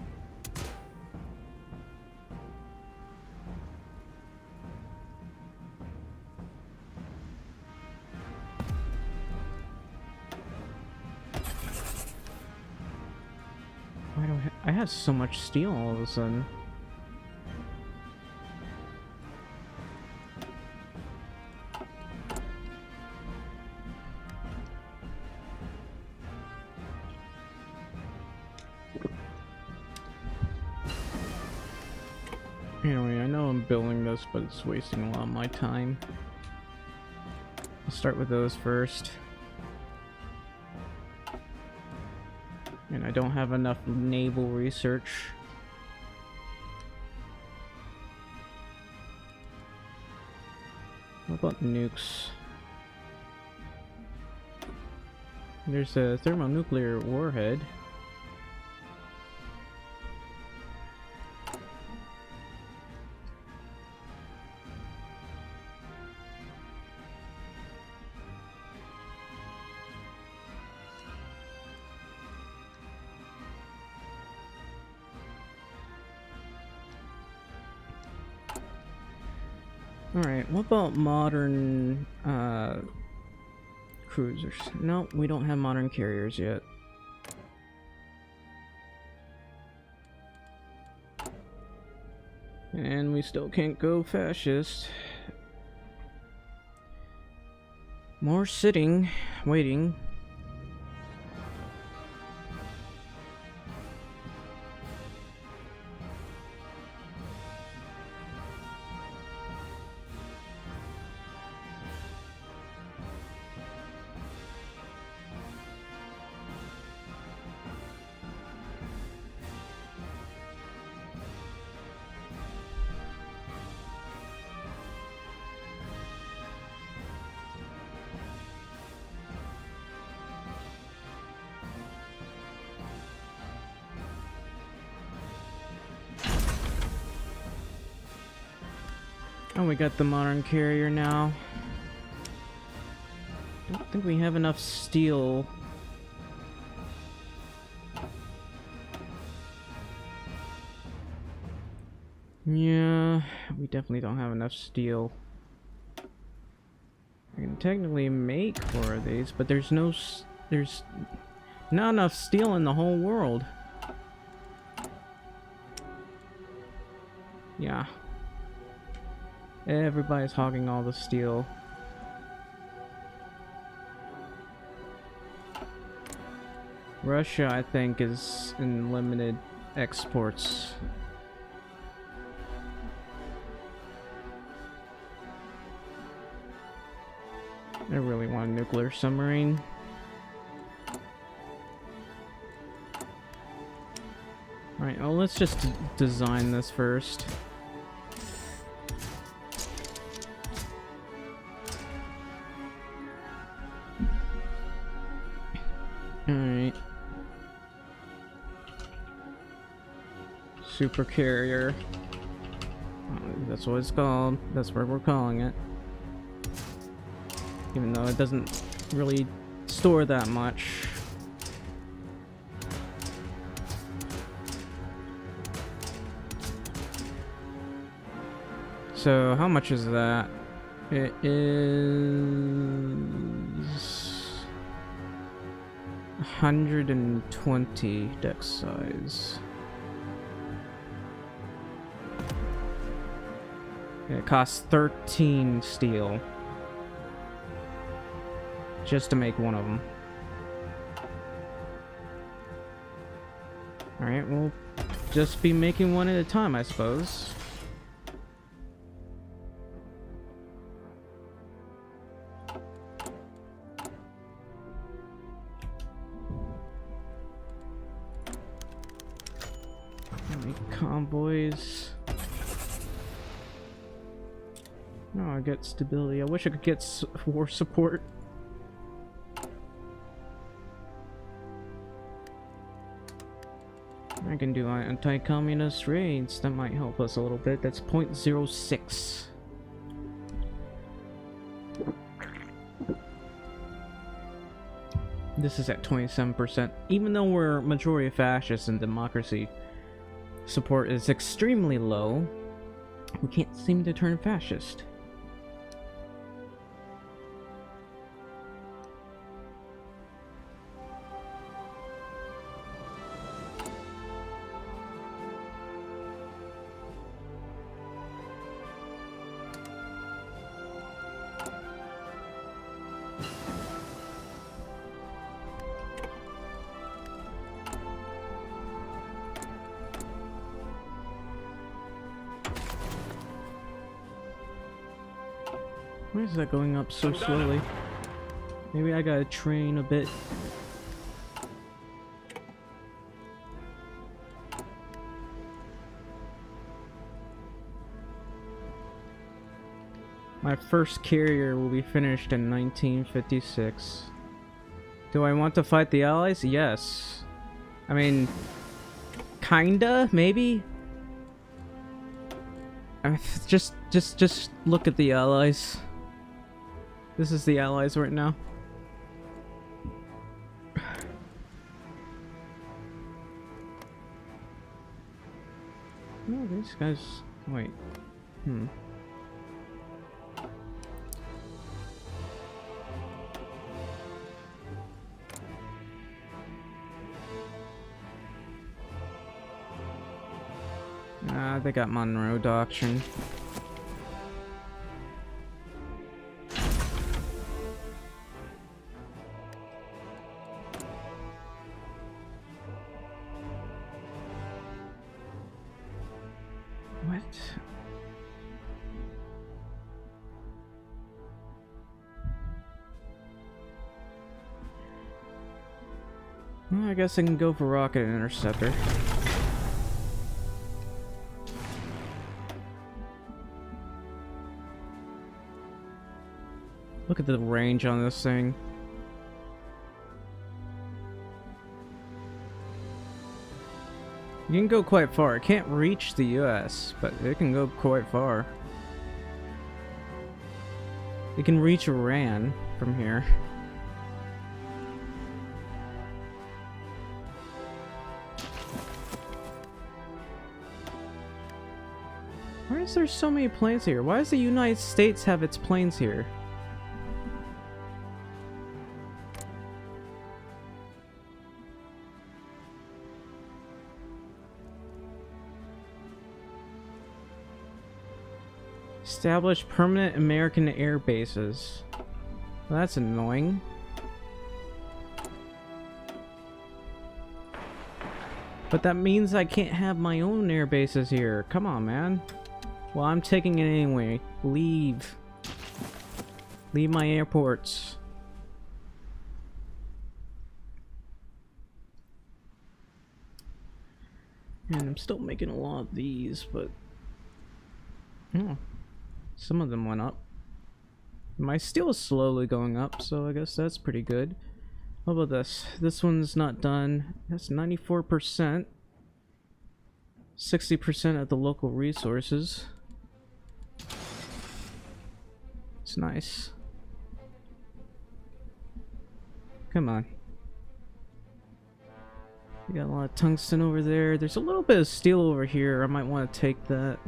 Why do I have so much steel all of a sudden? Anyway, I know I'm building this, but it's wasting a lot of my time. I'll start with those first. And I don't have enough naval research. What about nukes? There's a thermonuclear warhead. Alright, what about modern cruisers? No, we don't have modern carriers yet. And we still can't go fascist. More sitting, waiting. Oh, we got the modern carrier now. Don't think we have enough steel. Yeah, we definitely don't have enough steel. I can technically make 4 of these, but there's not enough steel in the whole world. Yeah. Everybody's hogging all the steel. Russia, I think, is in limited exports. I really want a nuclear submarine. Alright, well, let's just design this first. Alright. Super carrier. That's what it's called. That's what we're calling it. Even though it doesn't really store that much. So, how much is that? It is 120 deck size. It costs 13 steel just to make one of them. Alright, we'll just be making one at a time, I suppose. Convoys. No, I get stability. I wish I could get war support. I can do anti-communist raids. That might help us a little bit. That's 0.06. This is at 27%. Even though we're majority fascist and democracy, support is extremely low. We can't seem to turn fascist. Why is that going up so slowly? Maybe I gotta train a bit. My first carrier will be finished in 1956. Do I want to fight the Allies? Yes. I mean, kinda, maybe? Just look at the Allies. This is the Allies right now. No, these guys... Wait. They got Monroe Doctrine. What? Well, I guess I can go for Rocket Interceptor. Look at the range on this thing. You can go quite far. It can't reach the US, but it can go quite far. It can reach Iran from here. Why is there so many planes here? Why does the United States have its planes here? Establish permanent American air bases. Well, that's annoying. But that means I can't have my own air bases here. Come on, man. Well, I'm taking it anyway. Leave. Leave my airports. And I'm still making a lot of these, but... Oh. Some of them went up. My steel is slowly going up, so I guess that's pretty good. How about this? This one's not done. That's 94%. 60% of the local resources. It's nice. Come on. We got a lot of tungsten over there. There's a little bit of steel over here. I might want to take that.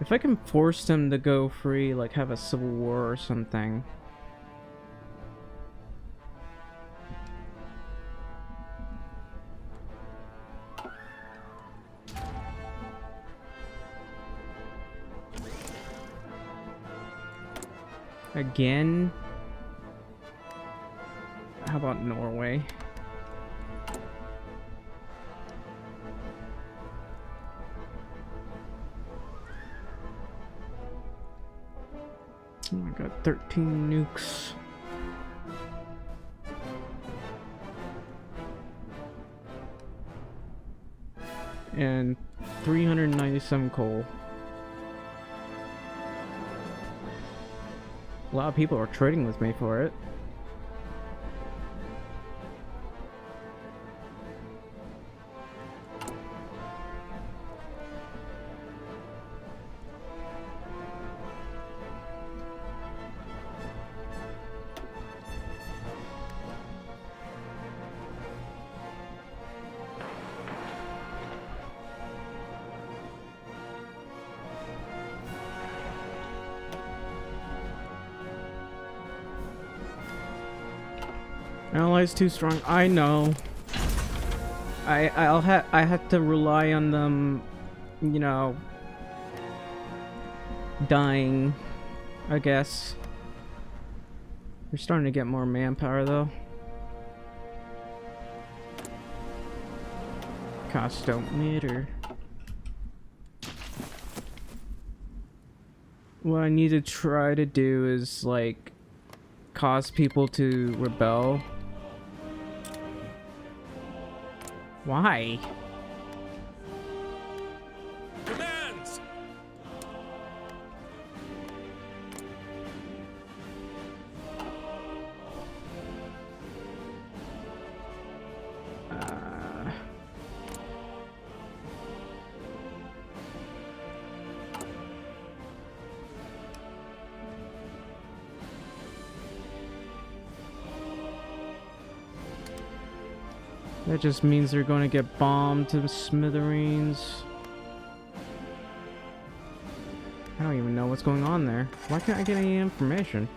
If I can force them to go free, like have a civil war or something. Again? How about Norway? Oh, I got 13 nukes. And 397 coal. A lot of people are trading with me for it. Allies too strong. I know. I have to rely on them, you know, dying, I guess. We're starting to get more manpower though. Costs don't matter. What I need to try to do is like cause people to rebel. Why? Commands! That just means they're going to get bombed to smithereens. I don't even know what's going on there. Why can't I get any information?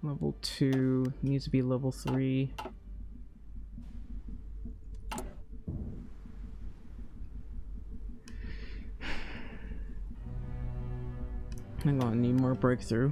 Level 2 needs to be level 3. I'm gonna need more breakthrough.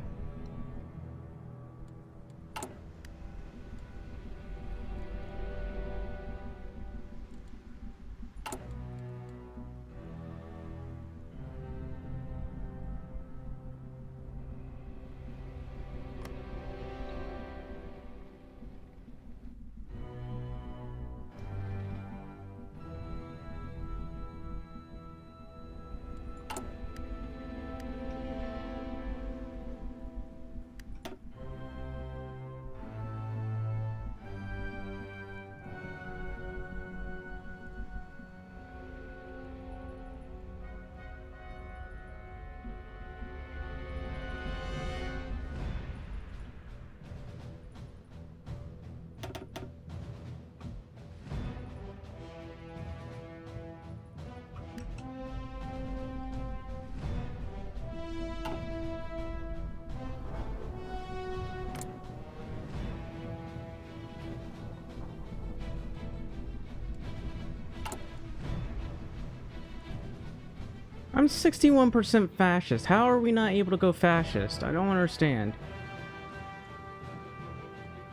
I'm 61% fascist. How are we not able to go fascist? I don't understand.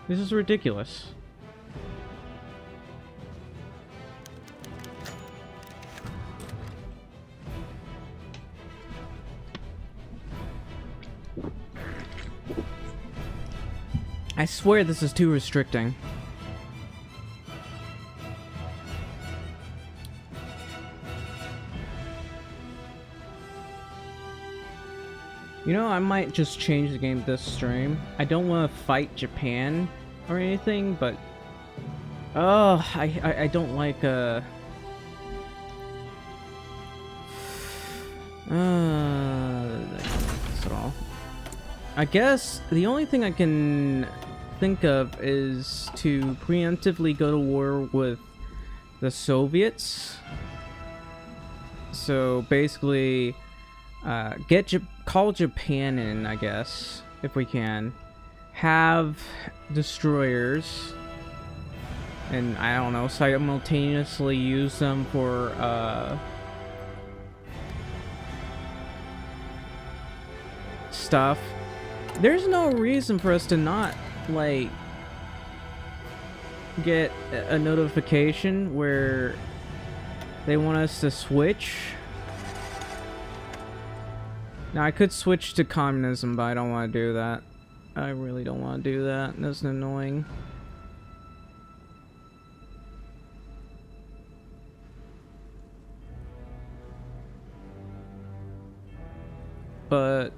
This is ridiculous. I swear this is too restricting. You know, I might just change the game this stream. I don't want to fight Japan or anything, but oh, I don't like that's all. I guess the only thing I can think of is to preemptively go to war with the Soviets. So basically, call Japan in, I guess, if we can. Have destroyers, and I don't know, simultaneously use them for stuff. There's no reason for us to not, like, get a notification where they want us to switch. Now, I could switch to communism, but I don't want to do that. I really don't want to do that. That's annoying. But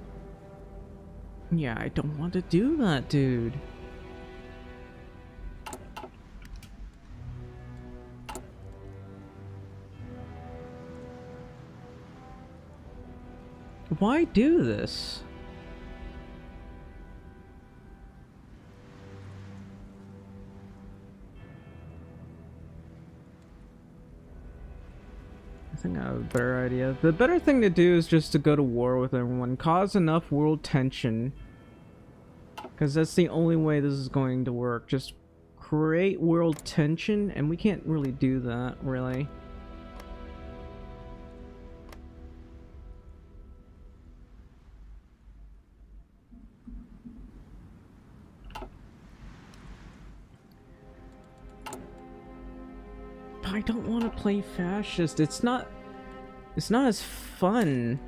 yeah, I don't want to do that, dude. Why do this? I think I have a better idea. The better thing to do is just to go to war with everyone. Cause enough world tension. Because that's the only way this is going to work. Just create world tension, and we can't really do that, really. But I don't want to play fascist. It's not as fun.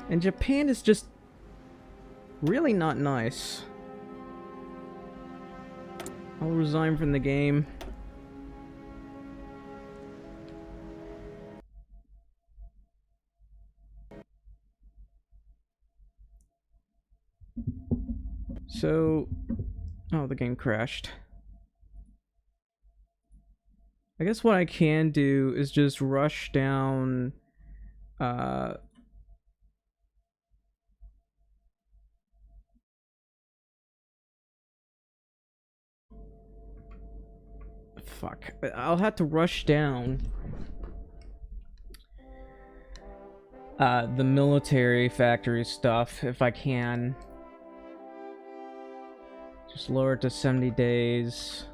And Japan is just really not nice. I'll resign from the game. So, oh, the game crashed. I guess what I can do is just rush down fuck. I'll have to rush down the military factory stuff if I can. Just lower it to 70 days.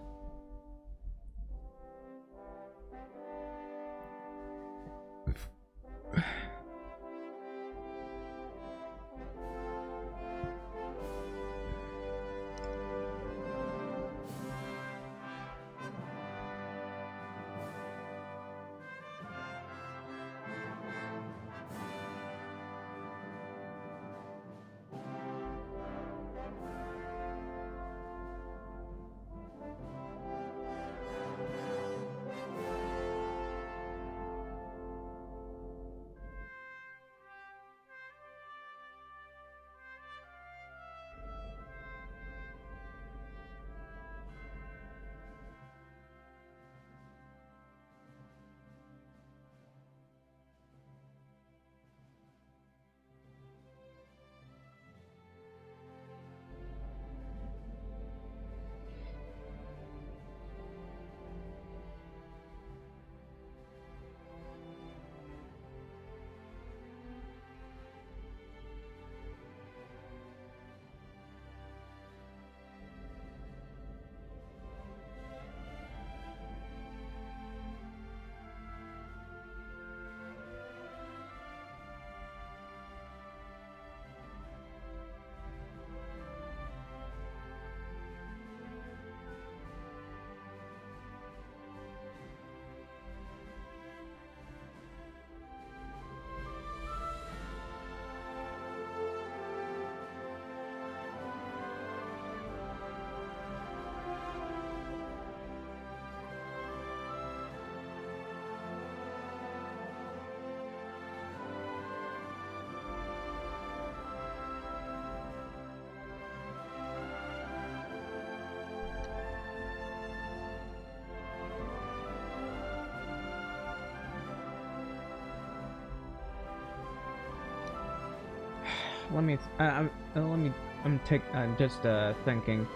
I'm just thinking.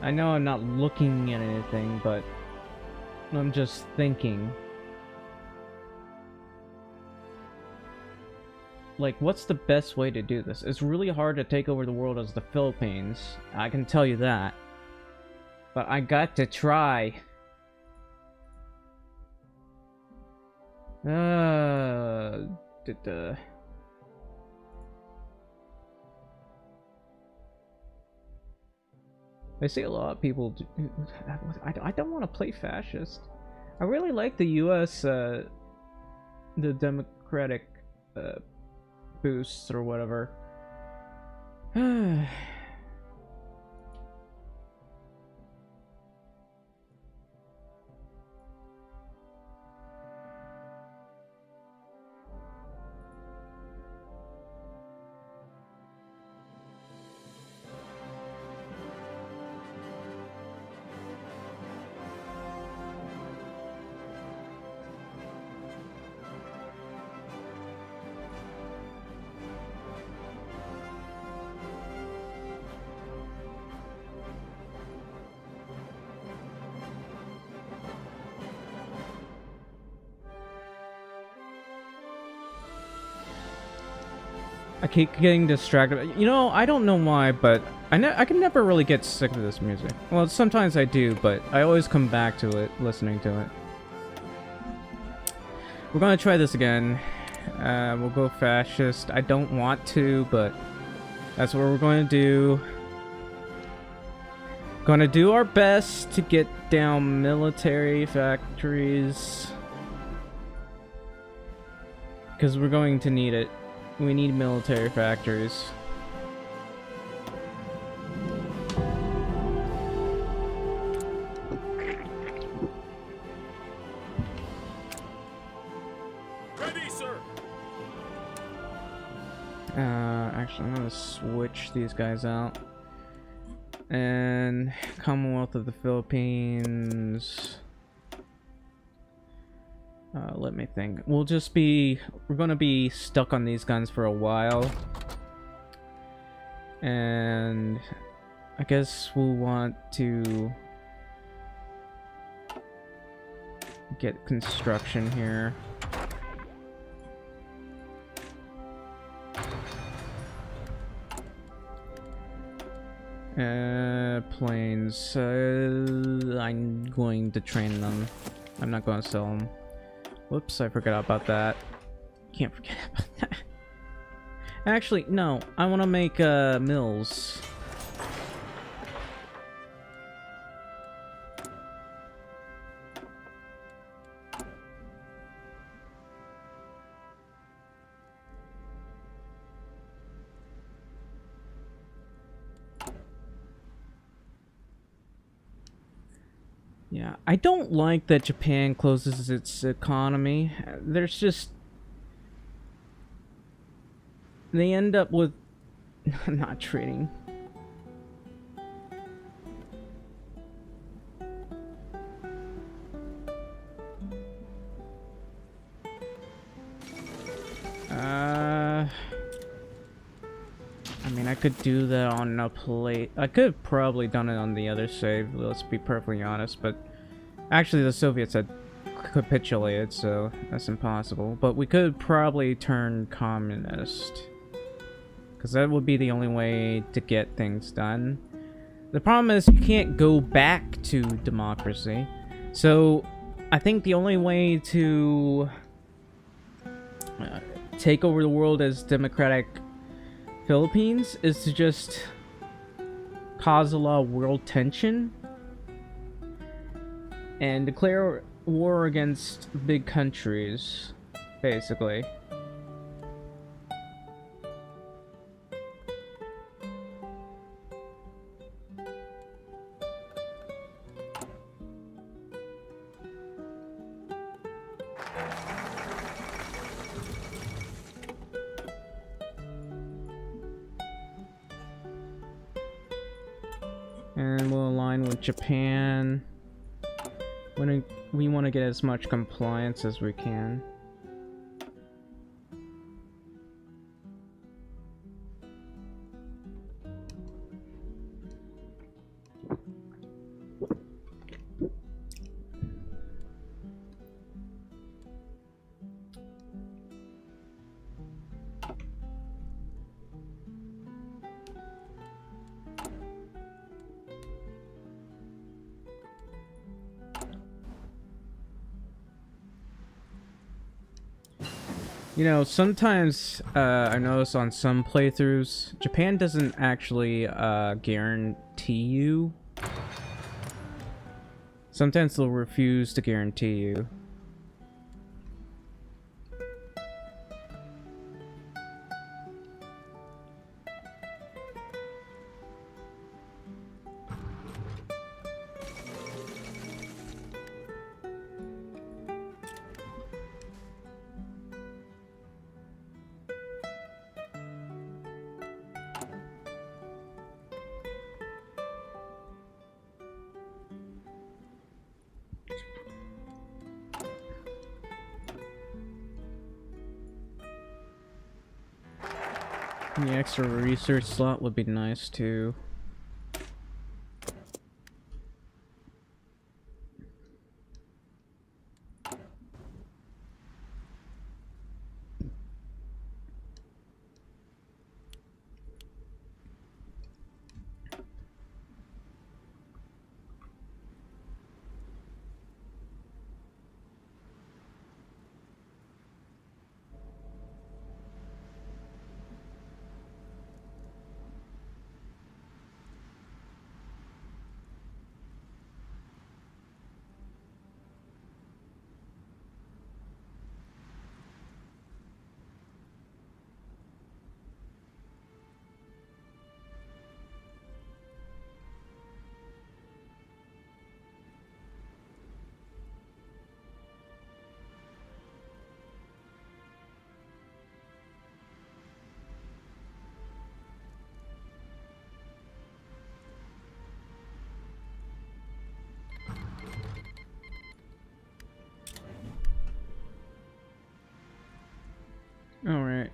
I know I'm not looking at anything, but I'm just thinking. Like, what's the best way to do this? It's really hard to take over the world as the Philippines. I can tell you that. But I got to try. I see a lot of people do, I don't want to play fascist. I really like the US the democratic boosts or whatever. I keep getting distracted. You know, I don't know why, but I can never really get sick of this music. Well, sometimes I do, but I always come back to it, listening to it. We're gonna try this again. We'll go fascist. I don't want to, but that's what we're going to do. Gonna do our best to get down military factories. Because we're going to need it. We need military factories. Ready, sir. Actually, I'm gonna switch these guys out. And Commonwealth of the Philippines. Let me think. We're gonna be stuck on these guns for a while. And I guess we'll want to get construction here. Planes. I'm going to train them. I'm not going to sell them. Whoops, I forgot about that. Can't forget about that. Actually, no. I want to make mills. Yeah, I don't like that Japan closes its economy. There's just... They end up with... not trading. I mean, I could do that on a plate. I could have probably done it on the other save, let's be perfectly honest, but actually the Soviets had capitulated, so that's impossible. But we could probably turn communist, because that would be the only way to get things done. The problem is you can't go back to democracy, so I think the only way to take over the world as democratic Philippines is to just cause a lot of world tension and declare war against big countries, basically. And we'll align with Japan. We want to get as much compliance as we can. You know, sometimes I notice on some playthroughs, Japan doesn't actually guarantee you. Sometimes they'll refuse to guarantee you. The extra research slot would be nice too. Alright.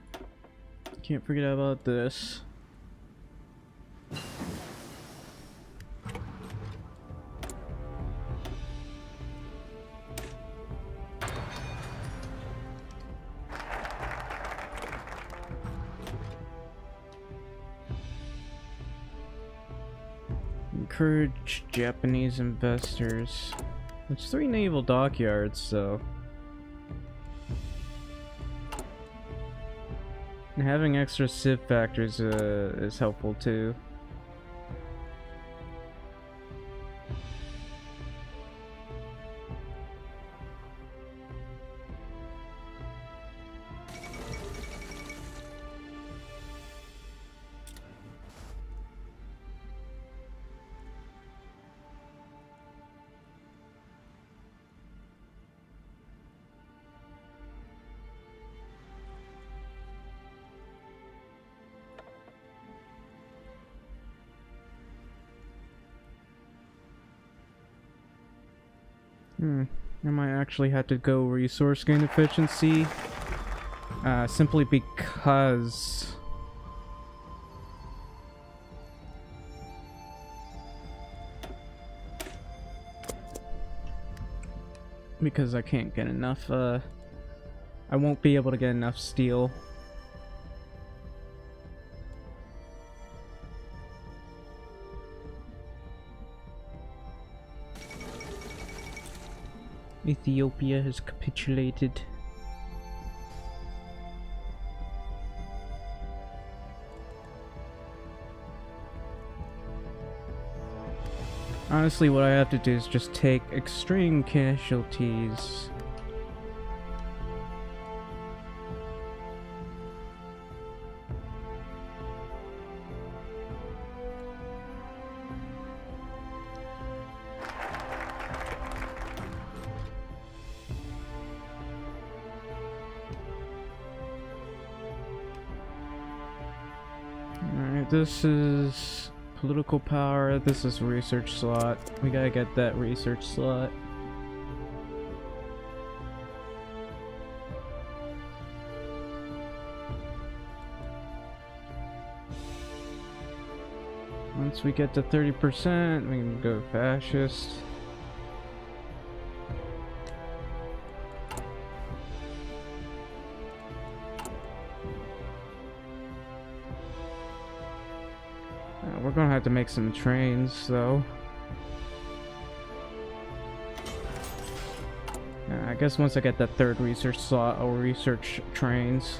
Can't forget about this. encourage Japanese investors. It's 3 naval dockyards, so... And having extra civ factors is helpful too. I might actually have to go resource gain efficiency. Simply because... Because I can't get enough, I won't be able to get enough steel. Ethiopia has capitulated. Honestly, what I have to do is just take extreme casualties. Alright, this is political power, this is research slot. We gotta get that research slot. Once we get to 30%, we can go fascist. We're gonna have to make some trains, though. I guess once I get that 3rd research slot, I'll research trains.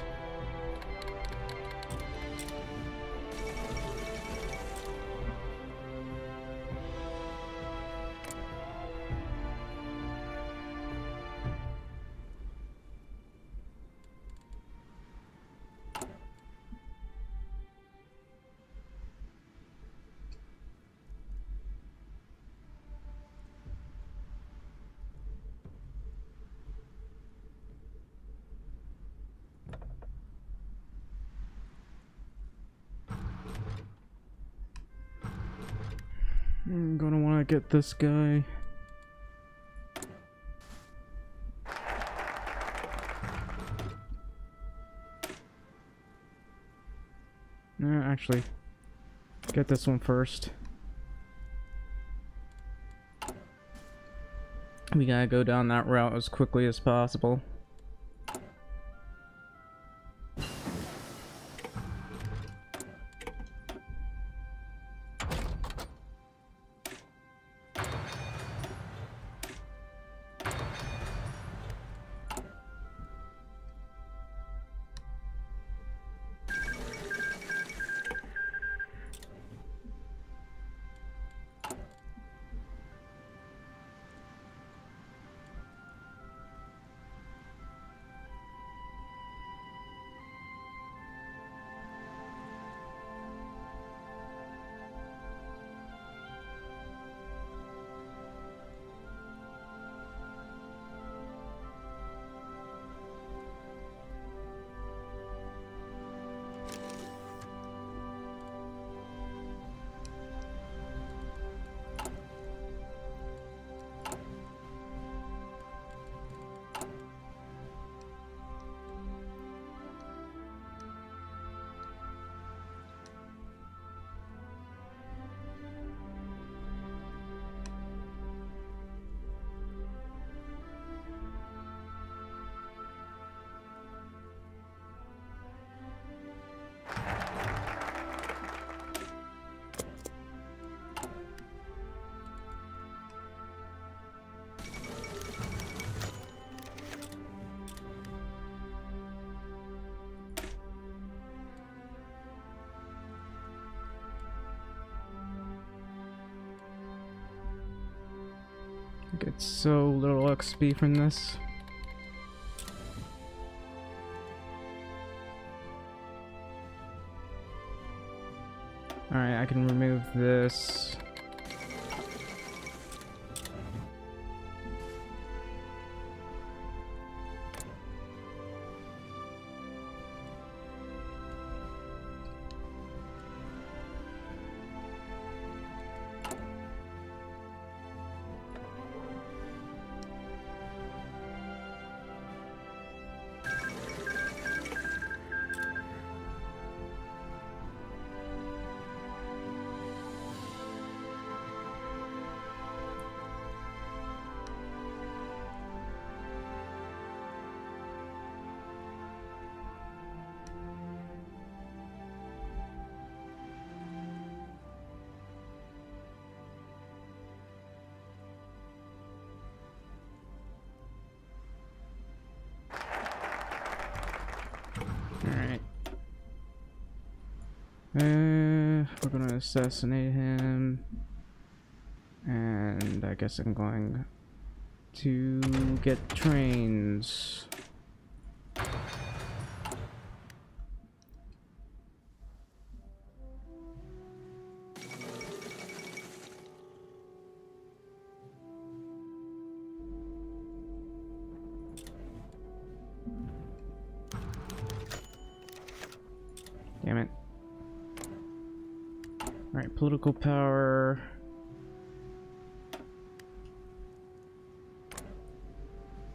I'm gonna want to get this guy. No, actually, get this one first. We gotta go down that route as quickly as possible. Get so little XP from this. Alright, I can remove this. Alright. We're gonna assassinate him. And I guess I'm going to get trains. Damn it. Alright, political power.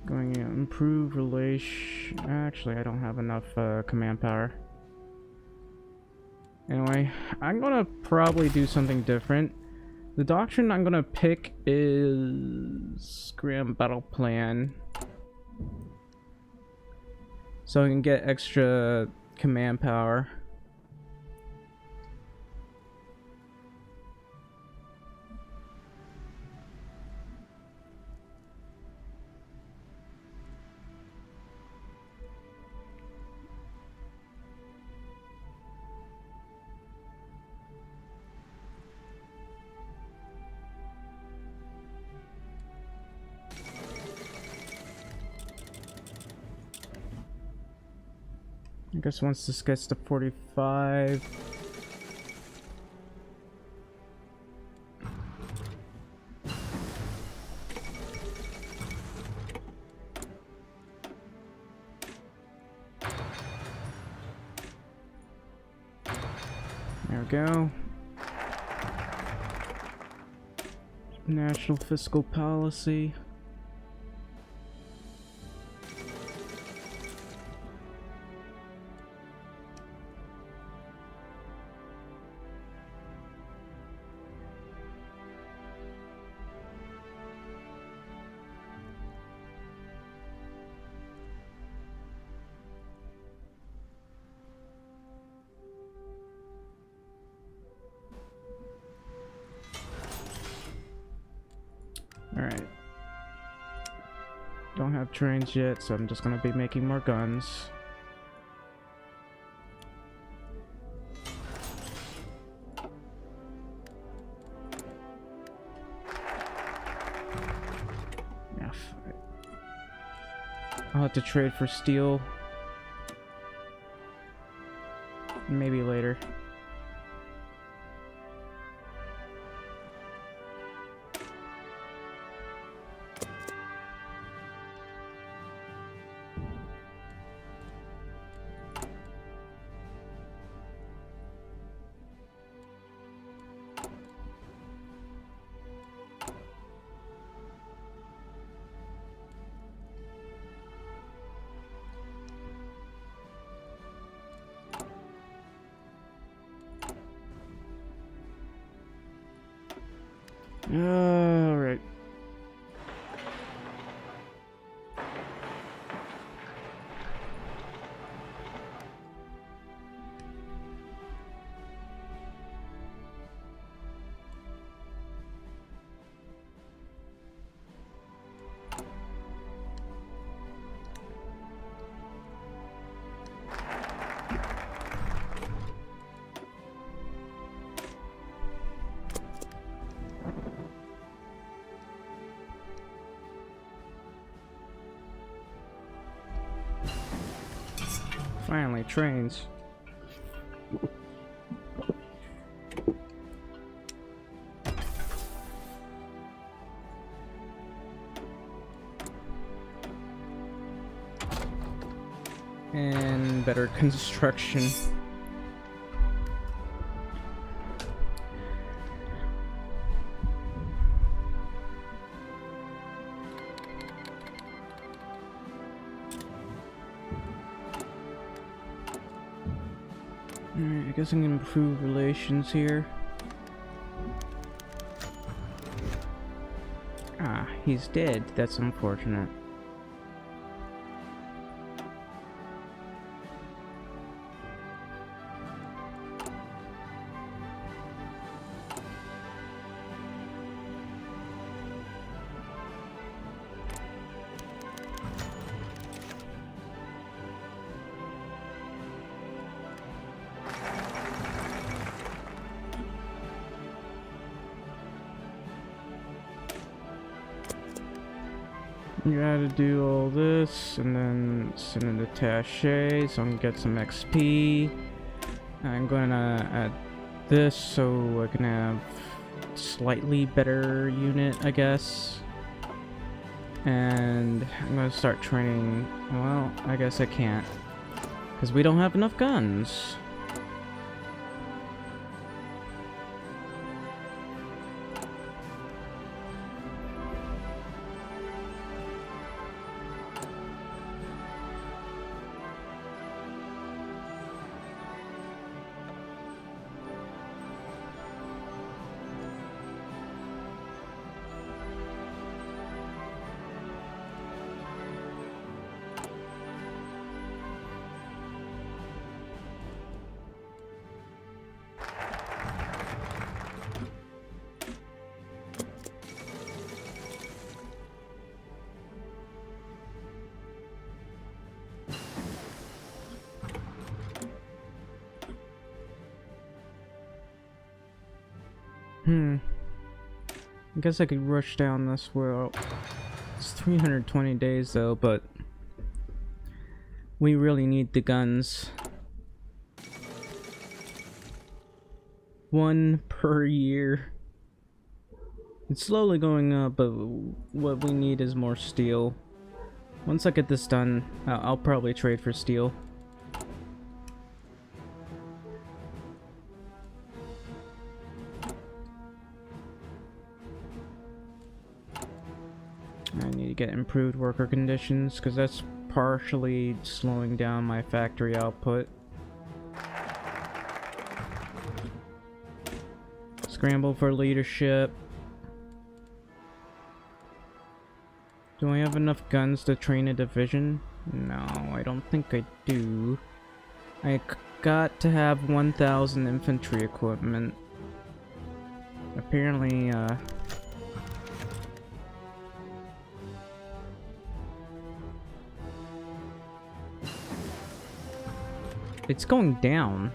Going to improve relation. Actually, I don't have enough command power. Anyway, I'm gonna probably do something different. The doctrine I'm gonna pick is Grand Battle Plan. So I can get extra command power. I guess once this gets to 45. There we go. National fiscal policy. Alright. Don't have trains yet, so I'm just gonna be making more guns. Yeah, I'll have to trade for steel. Maybe later. Alright. Finally, trains. And better construction. Alright, I guess I'm gonna improve relations here. Ah, he's dead. That's unfortunate. You gotta do all this and then send it to Taché so I can get some XP. I'm gonna add this so I can have slightly better unit, I guess. And I'm gonna start training. Well, I guess I can't because we don't have enough guns. I guess I could rush down this world. It's 320 days though, but we really need the guns. 1 per year. It's slowly going up, but what we need is more steel. Once I get this done, I'll probably trade for steel. I need to get improved worker conditions because that's partially slowing down my factory output. Scramble for leadership. Do I have enough guns to train a division? No, I don't think I do. I got to have 1,000 infantry equipment. Apparently, it's going down.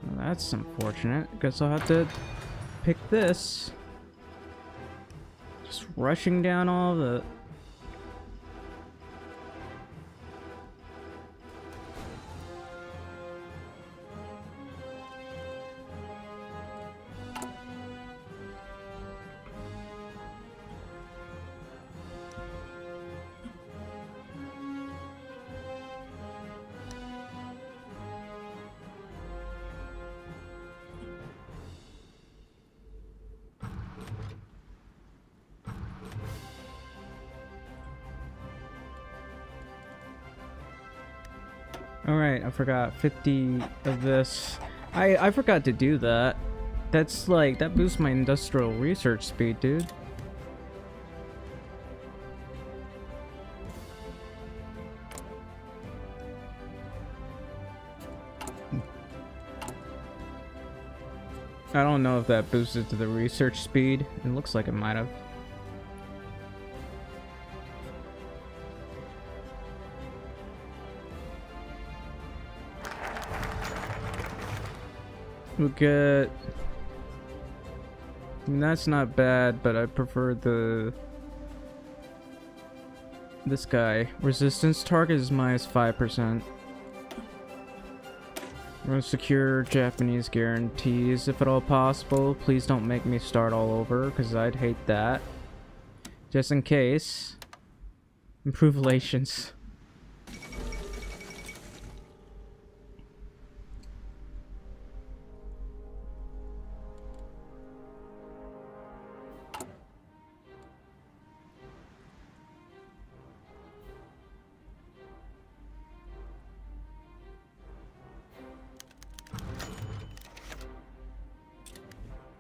Well, that's unfortunate. Guess I'll have to pick this. Just rushing down all the... Alright, I forgot 50 of this. I forgot to do that. That's like, that boosts my industrial research speed, dude. I don't know if that boosted to the research speed. It looks like it might have. We'll get... I mean, that's not bad, but I prefer the... this guy. Resistance target is minus 5%. I'm gonna secure Japanese guarantees if at all possible. Please don't make me start all over, because I'd hate that. Just in case. Improve relations.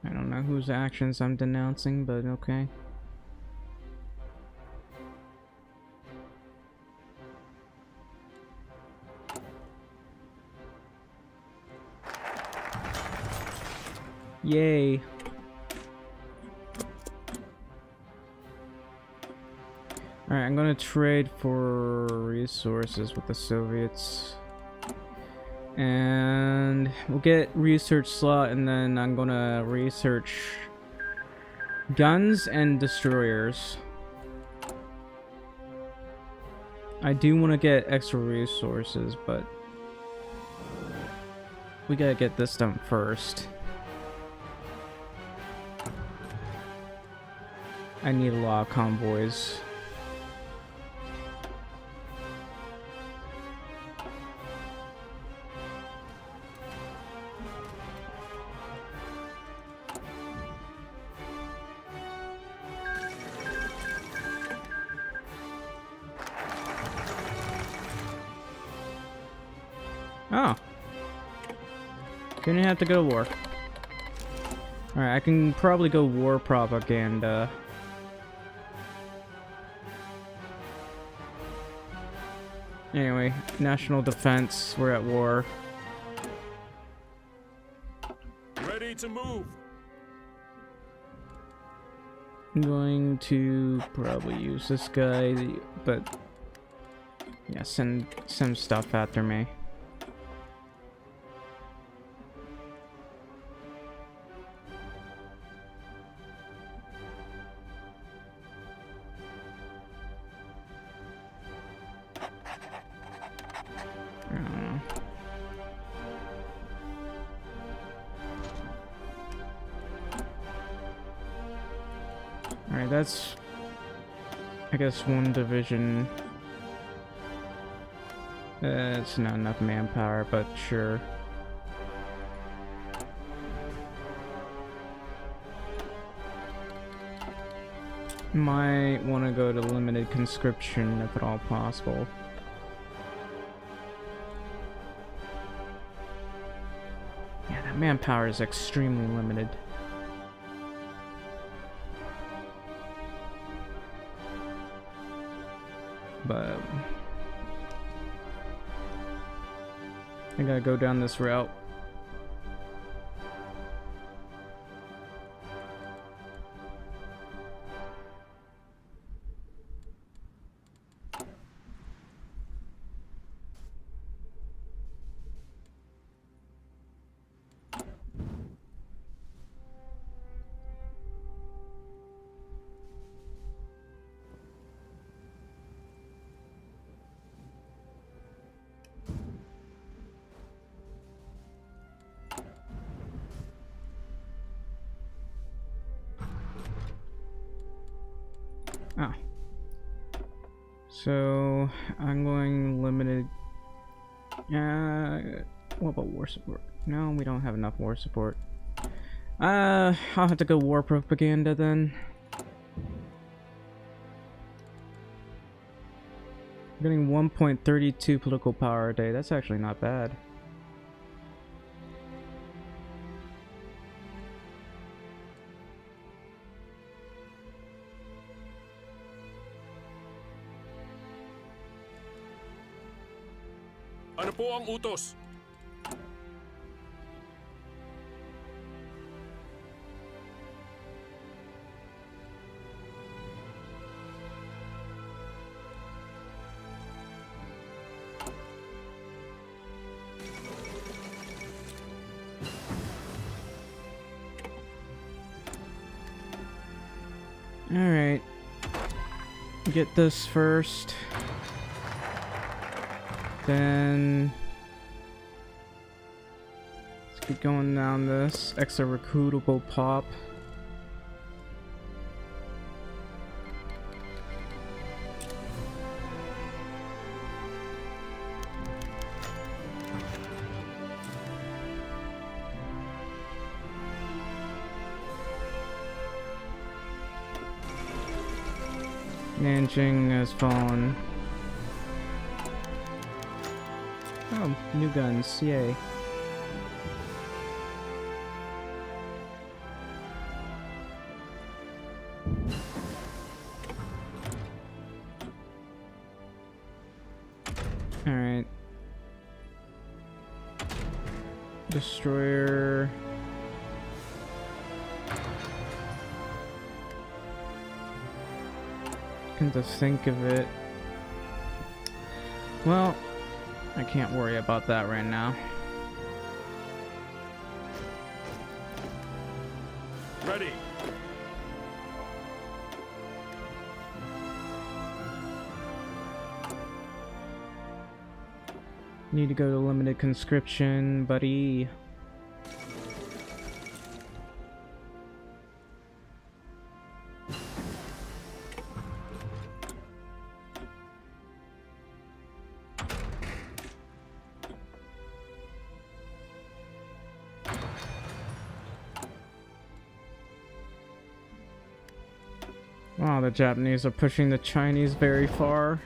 I don't know whose actions I'm denouncing, but okay. Yay. Alright, I'm gonna trade for resources with the Soviets. And we'll get research slot, and then I'm gonna research guns and destroyers. I do want to get extra resources, but we gotta get this done first. I need a lot of convoys. Oh. Gonna have to go to war. Alright, I can probably go war propaganda. Anyway, national defense, we're at war. Ready to move. I'm going to probably use this guy, but yeah, send some stuff after me. Alright, that's, I guess, one division. It's not enough manpower, but sure. Might want to go to limited conscription if at all possible. Yeah, that manpower is extremely limited. But I gotta go down this route. Ah. So I'm going limited. What about war support? No, we don't have enough war support. I'll have to go war propaganda then. I'm getting 1.32 political power a day. That's actually not bad. Ano po ang utos? Alright. get this first. Then let's keep going down this. Extra recruitable pop. Nanjing has fallen. Oh, new guns, yay. Alright. Destroyer. To think of it. Well, I can't worry about that right now. Ready. Need to go to limited conscription, buddy. Wow, the Japanese are pushing the Chinese very far.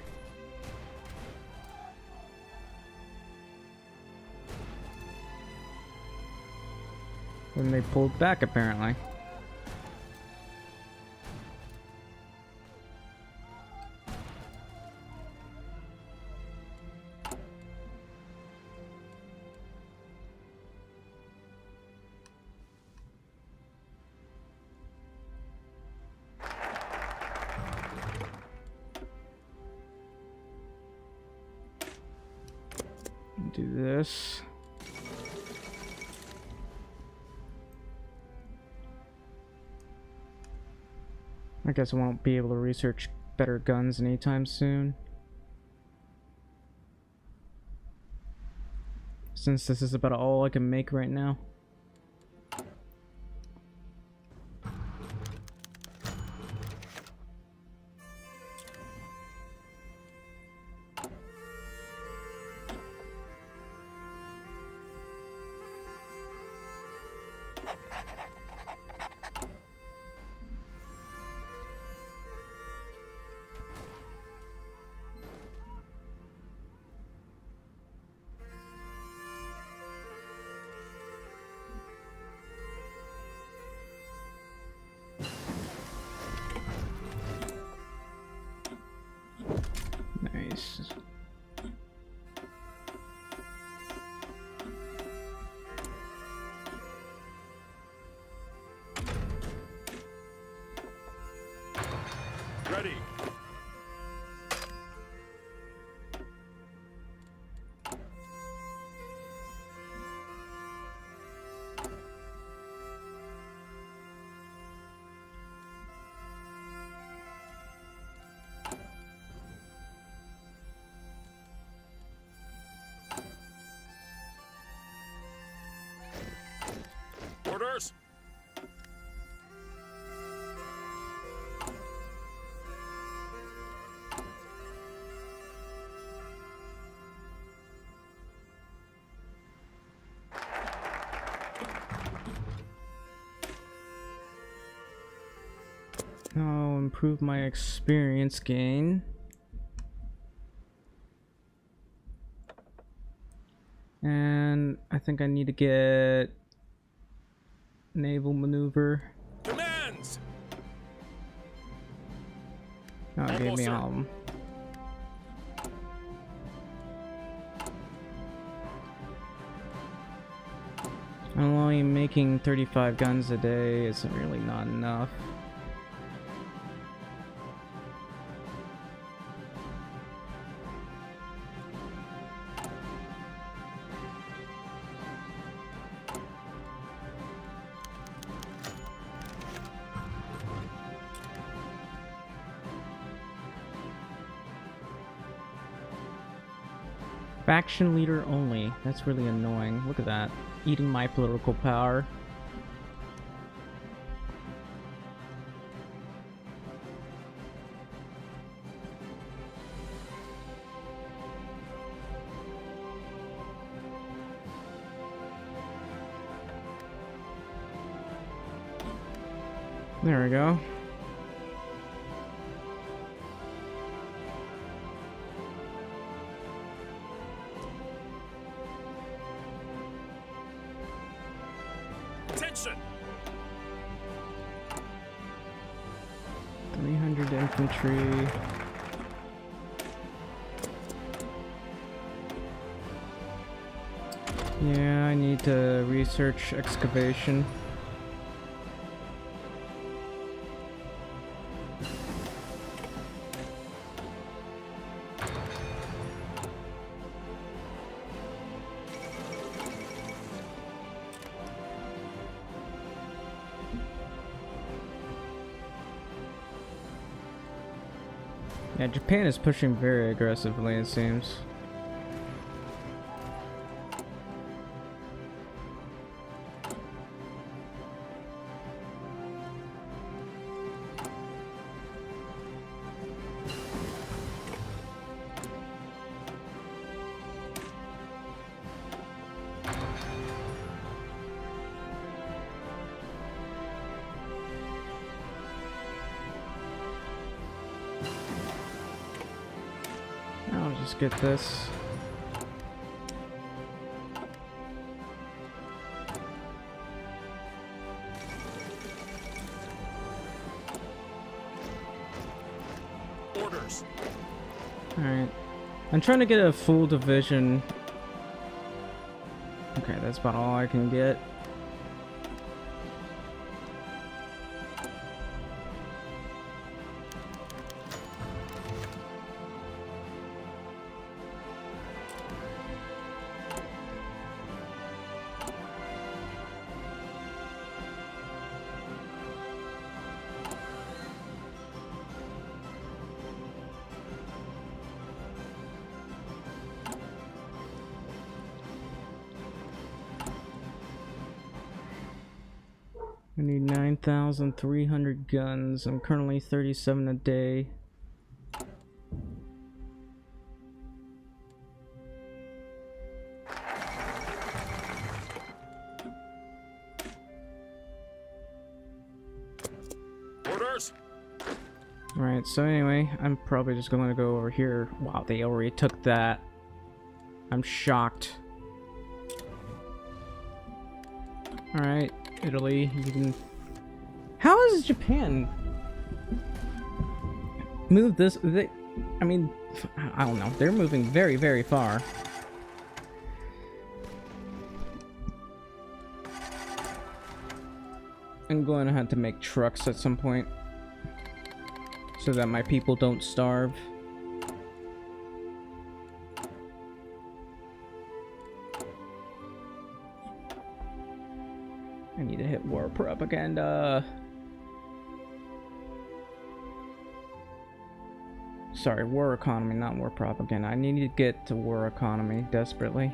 Then they pulled back, apparently. Do this. I guess I won't be able to research better guns anytime soon, since this is about all I can make right now. Nice. Ready. Orders. I'll improve my experience gain. And I think I need to get naval maneuver. Demands. Oh, it gave me Sir. I'm only making 35 guns a day. It's really not enough. Faction leader only. That's really annoying. Look at that. Eating my political power. There we go. Attention! 300 infantry. Yeah, I need to research excavation. Yeah, Japan is pushing very aggressively, it seems. I'll just get this. Orders. Alright. I'm trying to get a full division. Okay, that's about all I can get. I need 9,300 guns. I'm currently 37 a day. Orders. Right, so anyway, I'm probably just going to go over here. Wow, they already took that. I'm shocked. Alright, Italy, you can... How is Japan move this? I mean, I don't know. They're moving very, very far. I'm going to have to make trucks at some point so that my people don't starve. I need to hit war propaganda. Sorry, war economy, not war propaganda. I need to get to war economy desperately.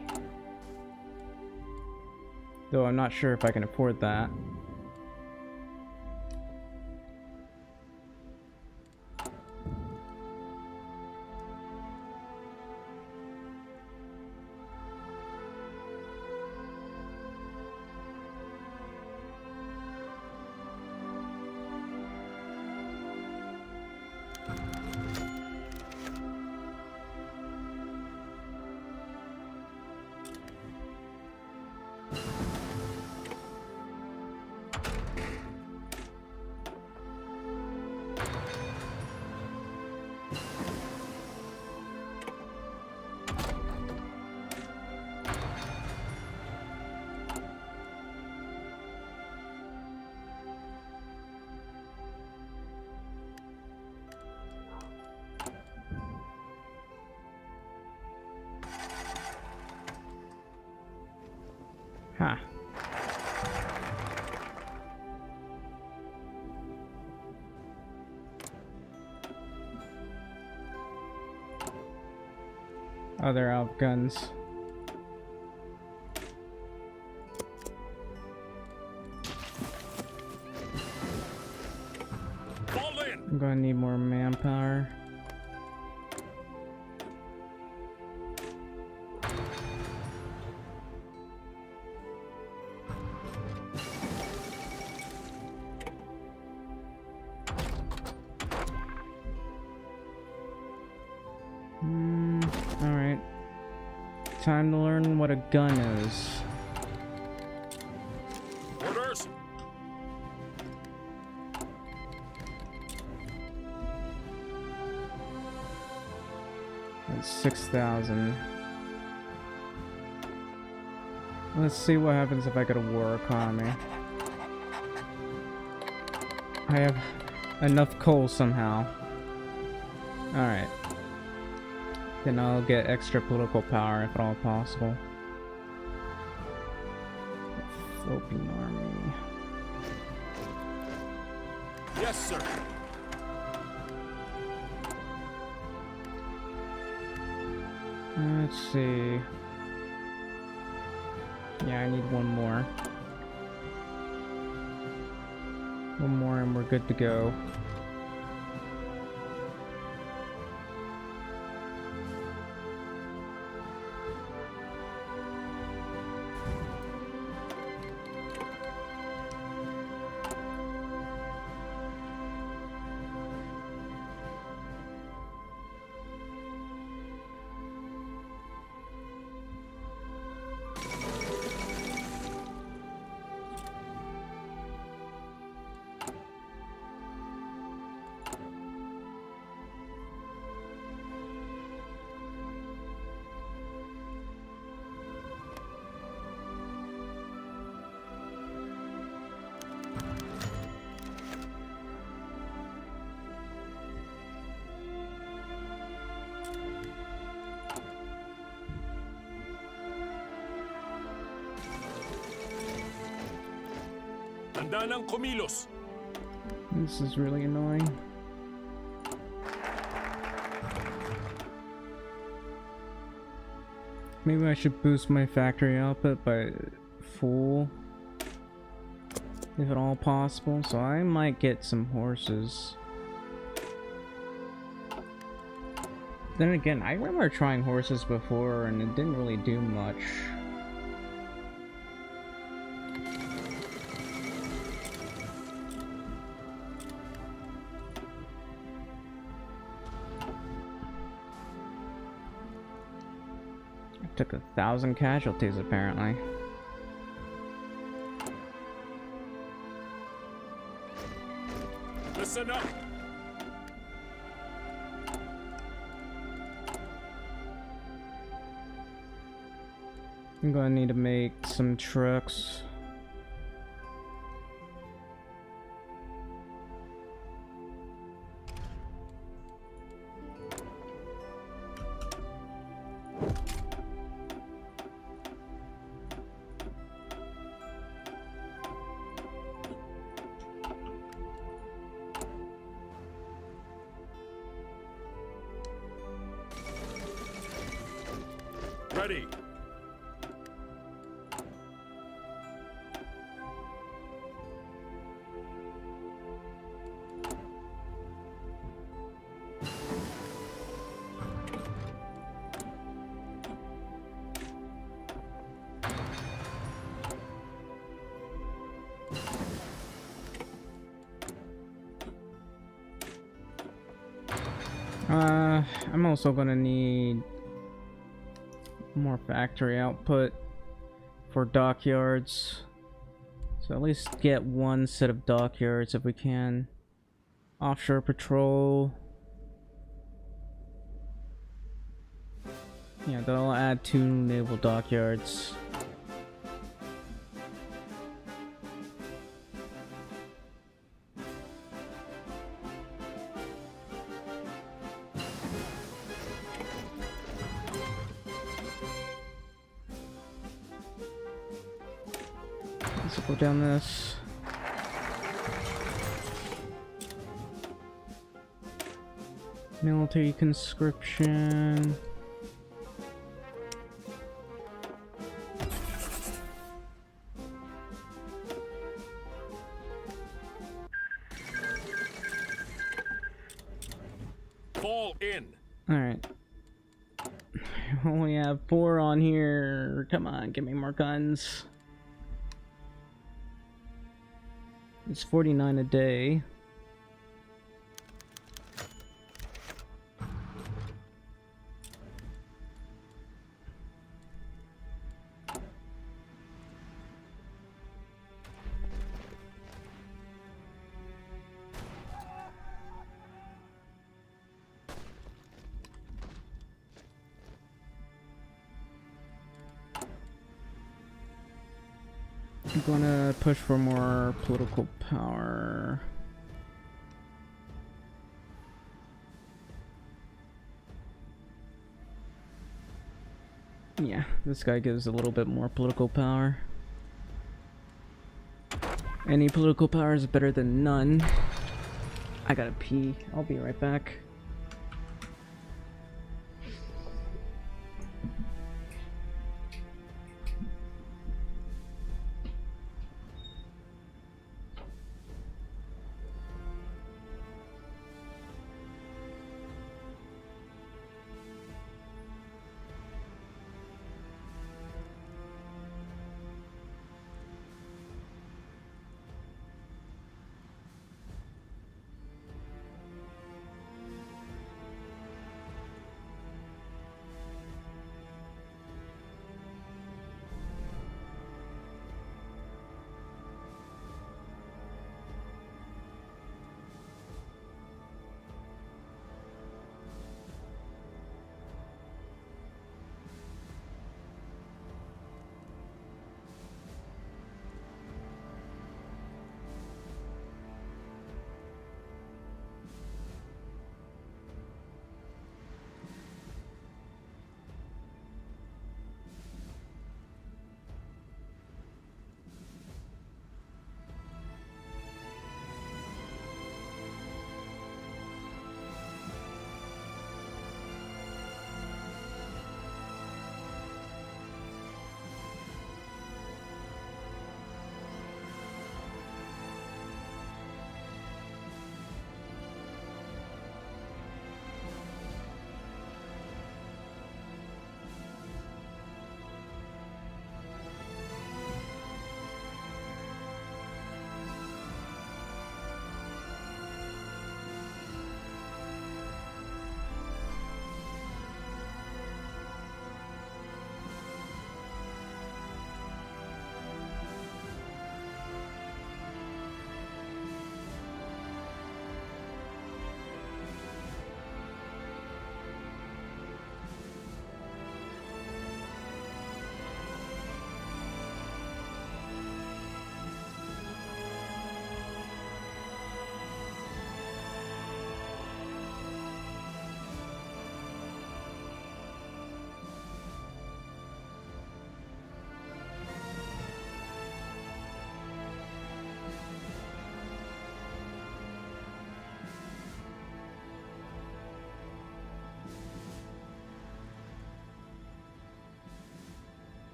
Though I'm not sure if I can afford that. Huh. Oh, they're out of guns. Fall in. I'm gonna need more manpower. Alright. Time to learn what a gun is. Orders. That's 6,000. Let's see what happens if I get a war economy. I have enough coal somehow. Alright. Then I'll get extra political power if at all possible. Philippine army. Yes, sir. Let's see. Yeah, I need one more. One more and we're good to go. Handa ng kumilos. This is really annoying. Maybe I should boost my factory output by full, if at all possible, so I might get some horses. Then again, I remember trying horses before and it didn't really do much. Took 1,000 casualties apparently. Listen up. I'm gonna need to make some trucks. Ready. I'm also gonna need more factory output for dockyards. So at least get one set of dockyards if we can. Offshore patrol. Yeah, they'll add 2 naval dockyards. Let's go down this. Military conscription. Fall in. Alright. I only have 4 on here. Come on, give me more guns. It's 49 a day. I'm gonna push for more political power. Yeah, this guy gives a little bit more political power. Any political power is better than none. I gotta pee. I'll be right back.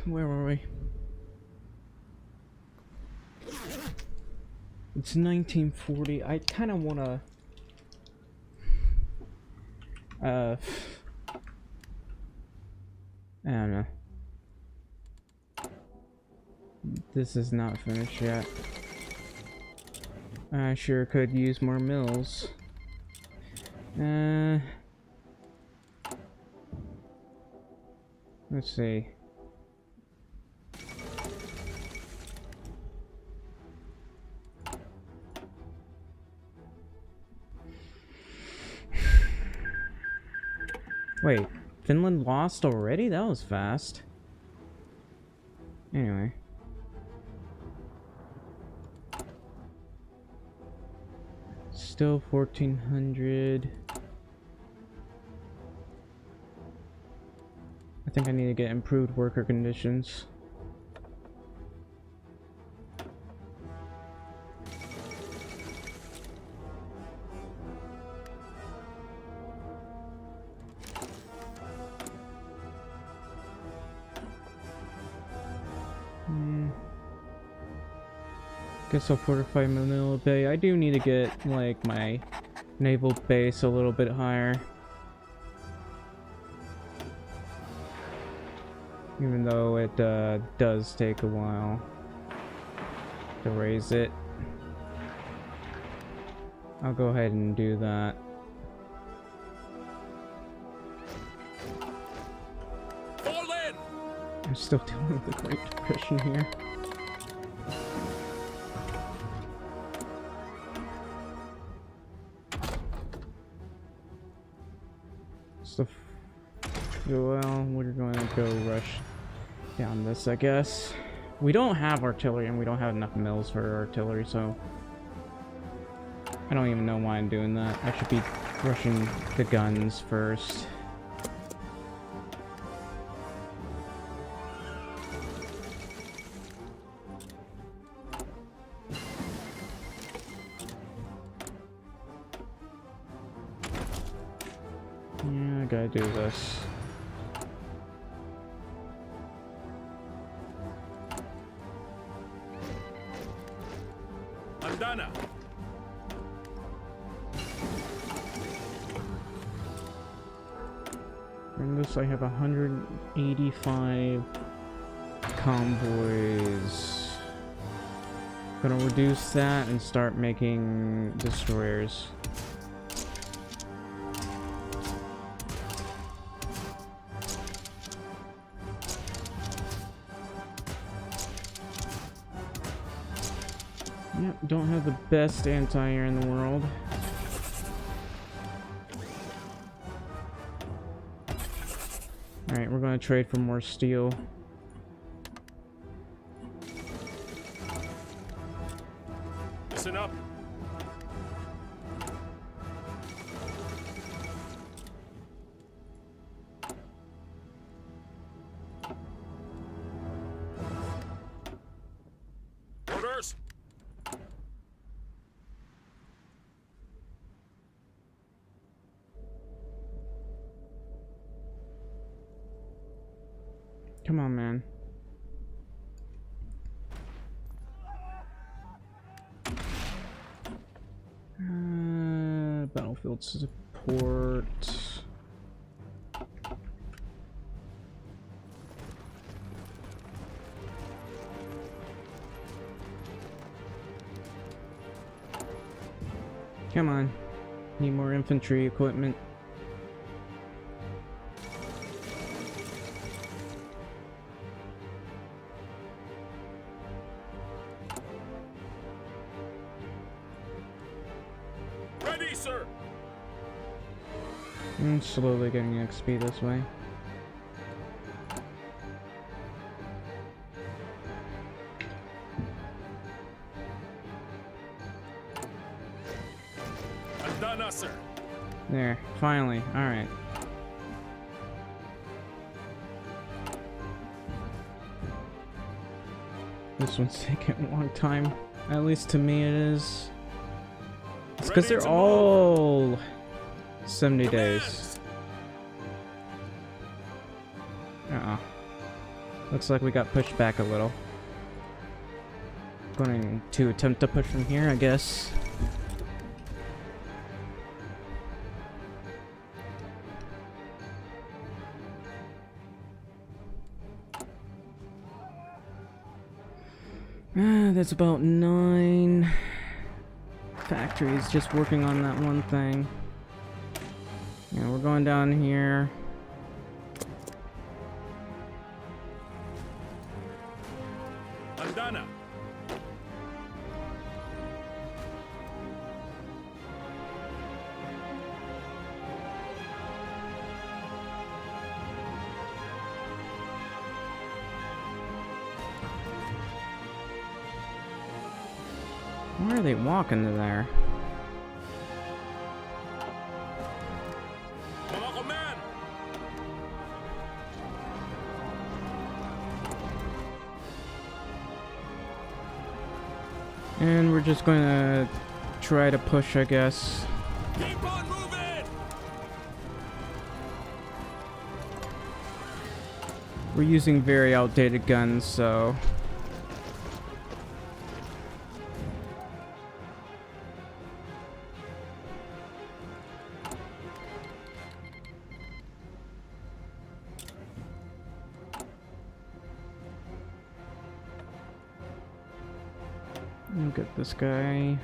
Where were we? It's 1940. I kind of want to... I don't know. This is not finished yet. I sure could use more mills. Let's see. Wait, Finland lost already? That was fast. Anyway. Still 1400. I think I need to get improved worker conditions. Guess I'll fortify Manila Bay. I do need to get, like, my naval base a little bit higher. Even though it does take a while to raise it. I'll go ahead and do that. Fall in! I'm still dealing with the Great Depression here. So, well, we're going to go rush down this, I guess. We don't have artillery, and we don't have enough mills for artillery, so I don't even know why I'm doing that. I should be rushing the guns first. Yeah, I gotta do this. Andana! From this, I have 185 convoys. Gonna reduce that and start making destroyers. Yep, don't have the best anti-air in the world. Alright, we're gonna trade for more steel. Listen up! Orders! Come on, man. Battlefield support. Come on. Need more infantry equipment. Ready, sir! I'm slowly getting XP this way. Andana, sir! There, finally. Alright. This one's taking a long time. At least to me it is. It's because they're all 70 days. Looks like we got pushed back a little. Going to attempt to push from here, I guess. That's about 9 factories just working on that one thing. Yeah, we're going down here. Andana. Why are they walking to there? Mga command. And we're just gonna try to push, I guess. Keep on moving. We're using very outdated guns, so... Look at this guy.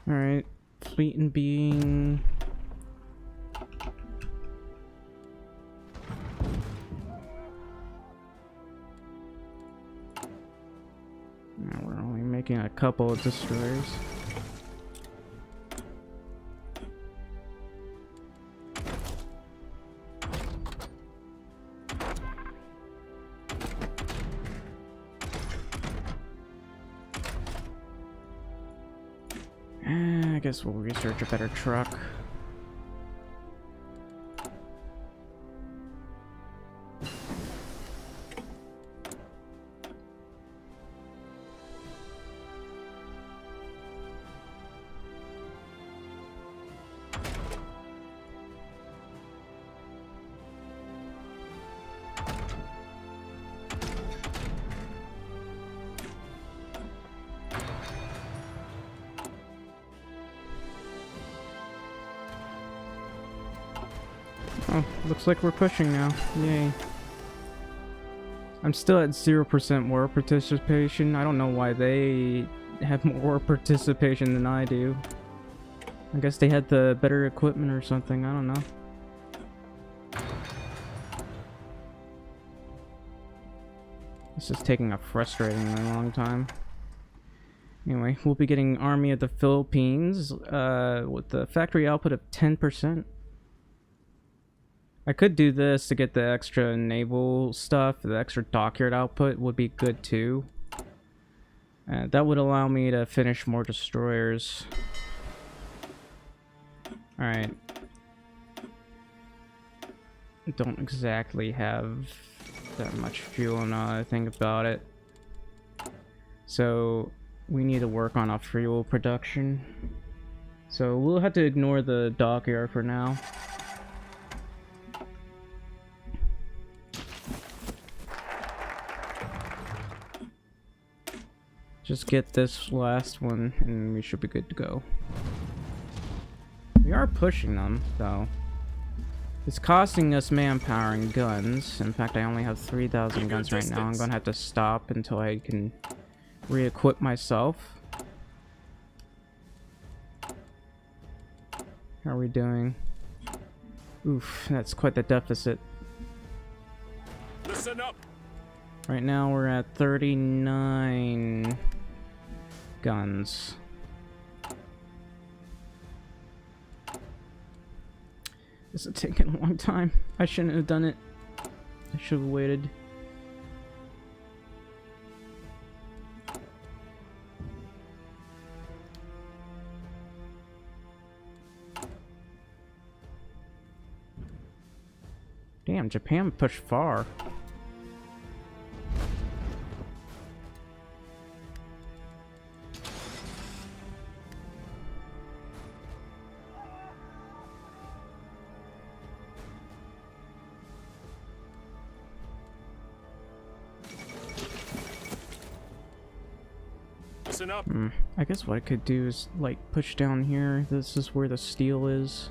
Alright, fleet and being. Now we're only making a couple of destroyers. I guess we'll research a better truck. Oh, looks like we're pushing now. Yay. I'm still at 0% war participation. I don't know why they have more war participation than I do. I guess they had the better equipment or something. I don't know. This is taking a frustratingly long time. Anyway, we'll be getting Army of the Philippines with the factory output of 10%. I could do this to get the extra naval stuff. The extra dockyard output would be good too. That would allow me to finish more destroyers. Alright. Don't exactly have that much fuel now that I think about it. So we need to work on our fuel production. So we'll have to ignore the dockyard for now. Just get this last one and we should be good to go. We are pushing them, though. It's costing us manpower and guns. In fact, I only have 3,000 guns right now. I'm gonna have to stop until I can re-equip myself. How are we doing? Oof, that's quite the deficit. Listen up. Right now we're at 39 guns. This is taking a long time. I shouldn't have done it. I should have waited. Damn, Japan pushed far. Listen up. I guess what I could do is, like, push down here. This is where the steel is.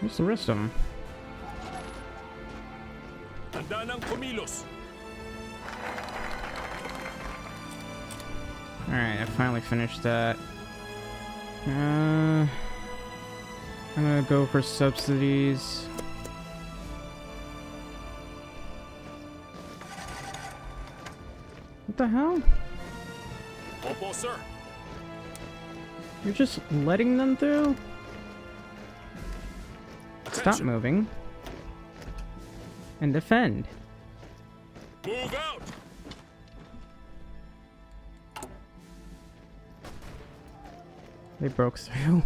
Where's the rest of them? Handa ng kumilos. Alright, I finally finished that. I'm gonna go for subsidies. What the hell? Opo, sir. You're just letting them through? Stop Attention. moving. And defend. Move out. They broke through.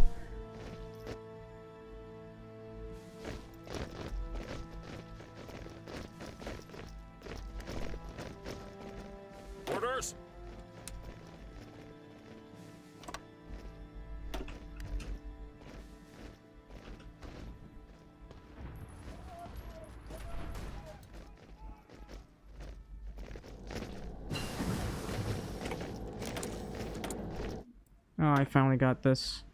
Orders. Oh, I finally got this.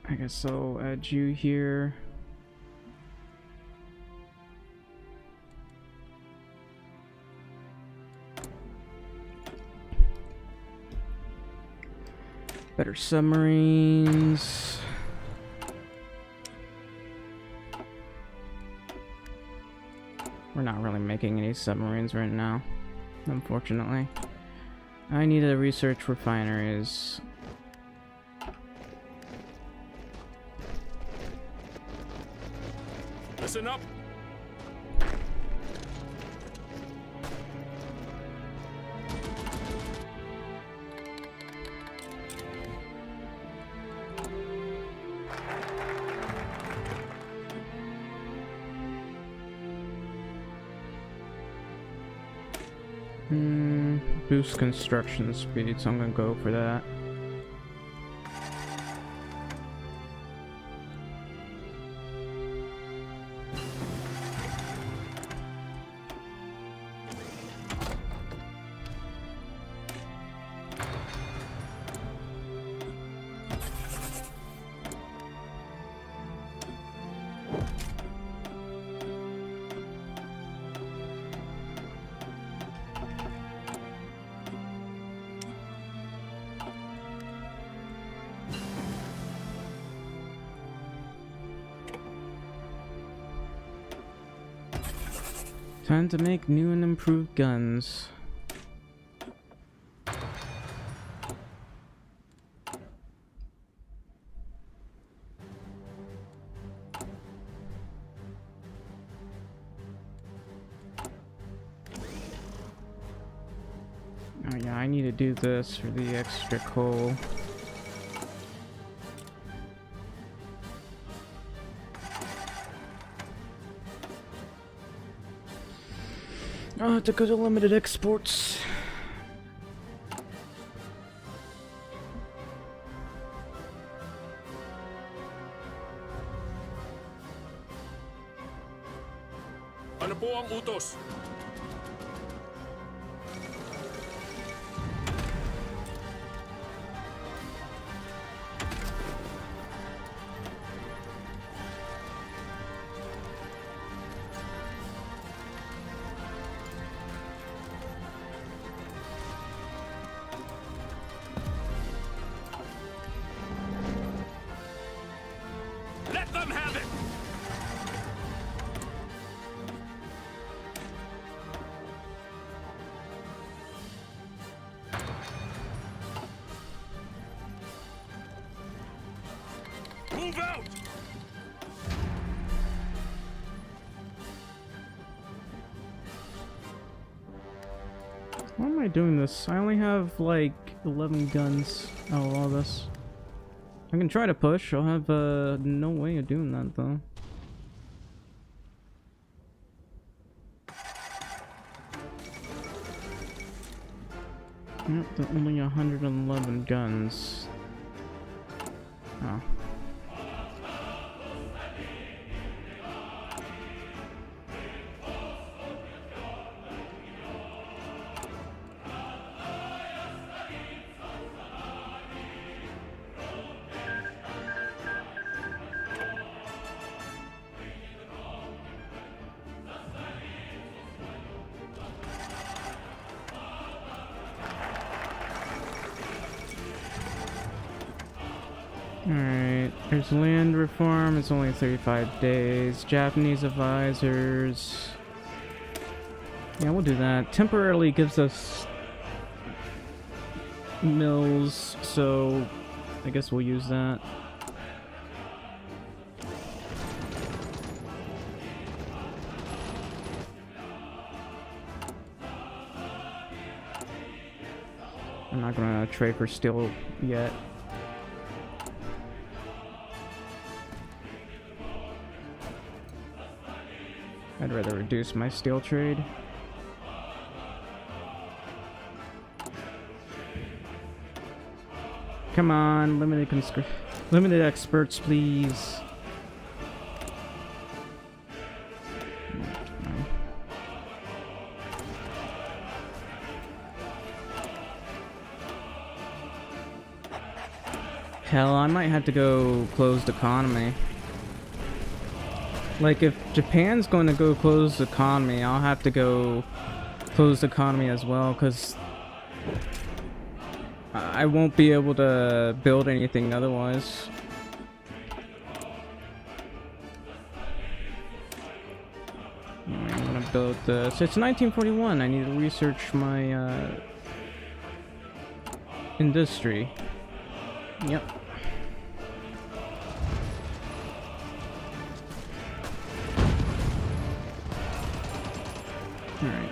I guess I'll add you here. Better submarines. We're not really making any submarines right now, unfortunately. I need to research refineries. Listen up. Boost construction speed, so I'm gonna go for that. Time to make new and improved guns. Oh yeah, I need to do this for the extra coal. Oh, to go to limited exports. Ano po ang utos? am I doing this? I only have like 11 guns out of all this. I can try to push. I'll have no way of doing that though. Yep, only 111 guns. Oh. Alright, there's land reform, it's only 35 days. Japanese advisors. Yeah, we'll do that. Temporarily gives us mills, so I guess we'll use that. I'm not gonna trade for steel yet. I'd rather reduce my steel trade. Come on, limited experts, please. Hell, I might have to go closed economy. Like, if Japan's going to go closed economy, I'll have to go closed economy as well, because I won't be able to build anything otherwise. Anyway, I'm gonna build this. It's 1941. I need to research my industry. Yep. Alright.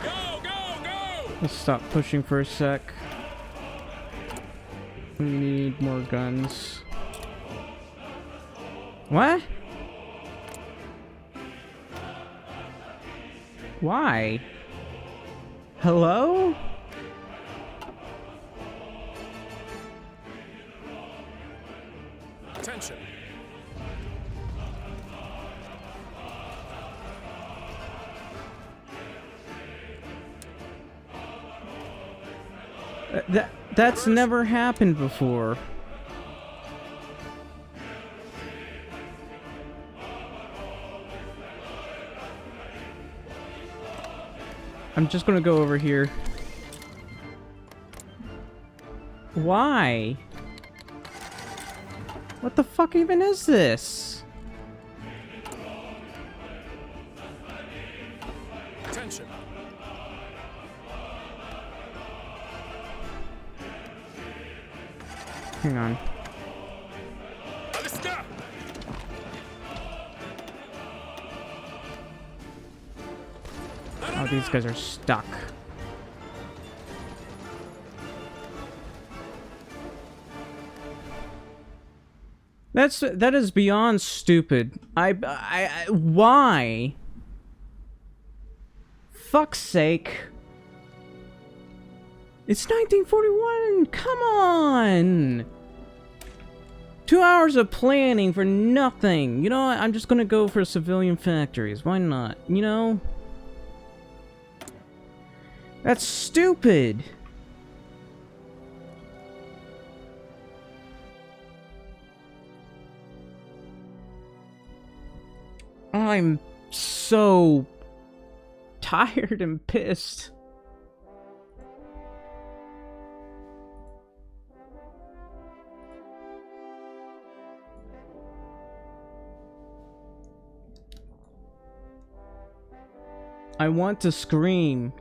Go, go, go! Let's stop pushing for a sec. We need more guns. What? Why? Hello? Attention. That's never happened before. I'm just gonna go over here. Why? What the fuck even is this? Attention. Hang on. Alista! Oh, these guys are stuck. That is beyond stupid. Why? Fuck's sake. It's 1941. Come on. 2 hours of planning for nothing. You know what? I'm just gonna go for civilian factories. Why not? You know? That's stupid. I'm so tired and pissed. I want to scream.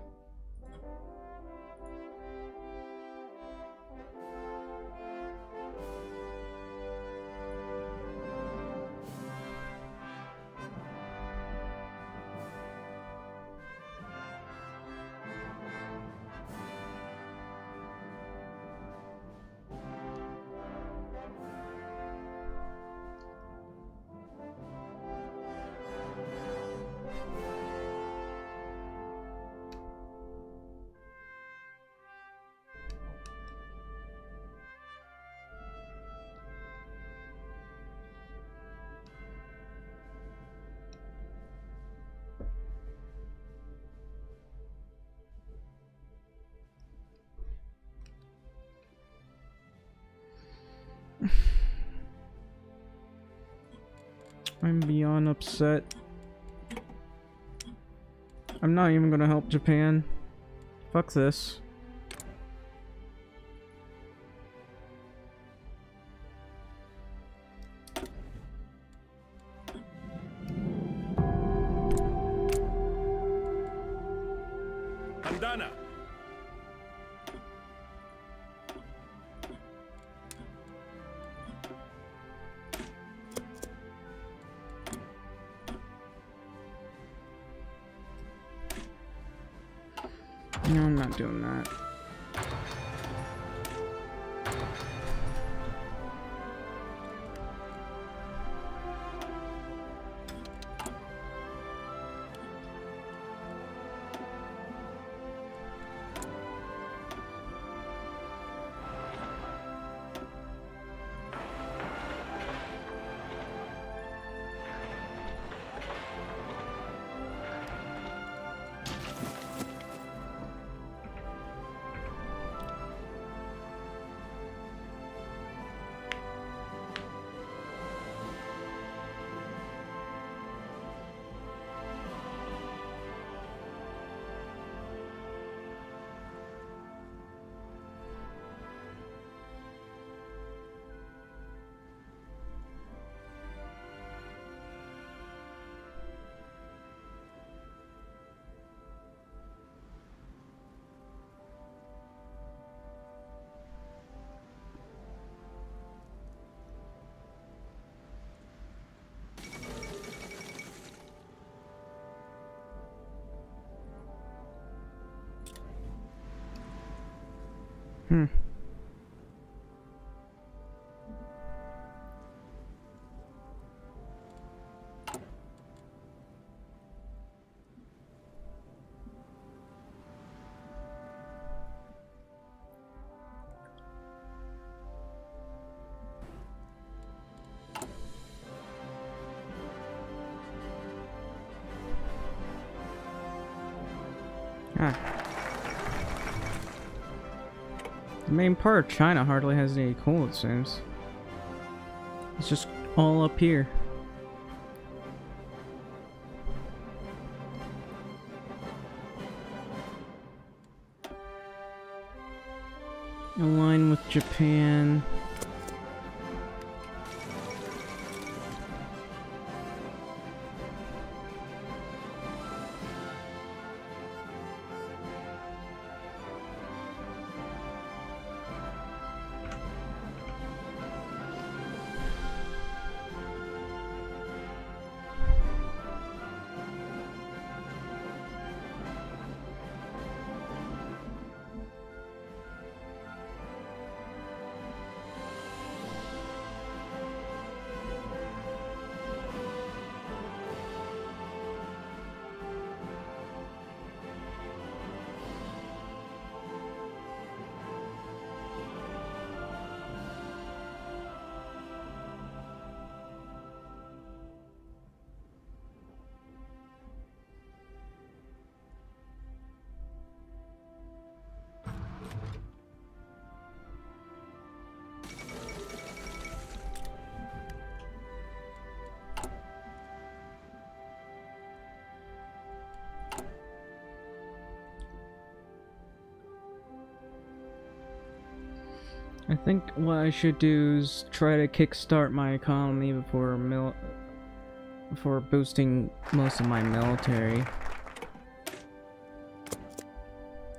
I'm beyond upset. I'm not even gonna help Japan. Fuck this. Andana. No, I'm not doing that. Ah. The main part of China hardly has any coal, it seems. It's just all up here. Align with Japan. I think what I should do is try to kickstart my economy before boosting most of my military.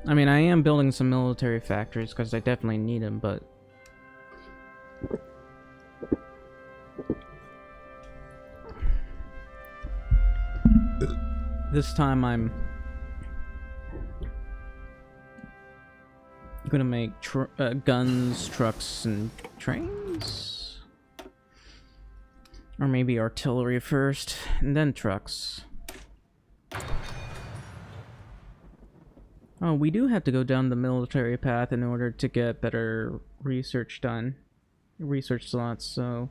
I mean, I am building some military factories because I definitely need them, but this time I'm gonna make guns, trucks, and trains? Or maybe artillery first, and then trucks. Oh, we do have to go down the military path in order to get better research done. Research slots, so...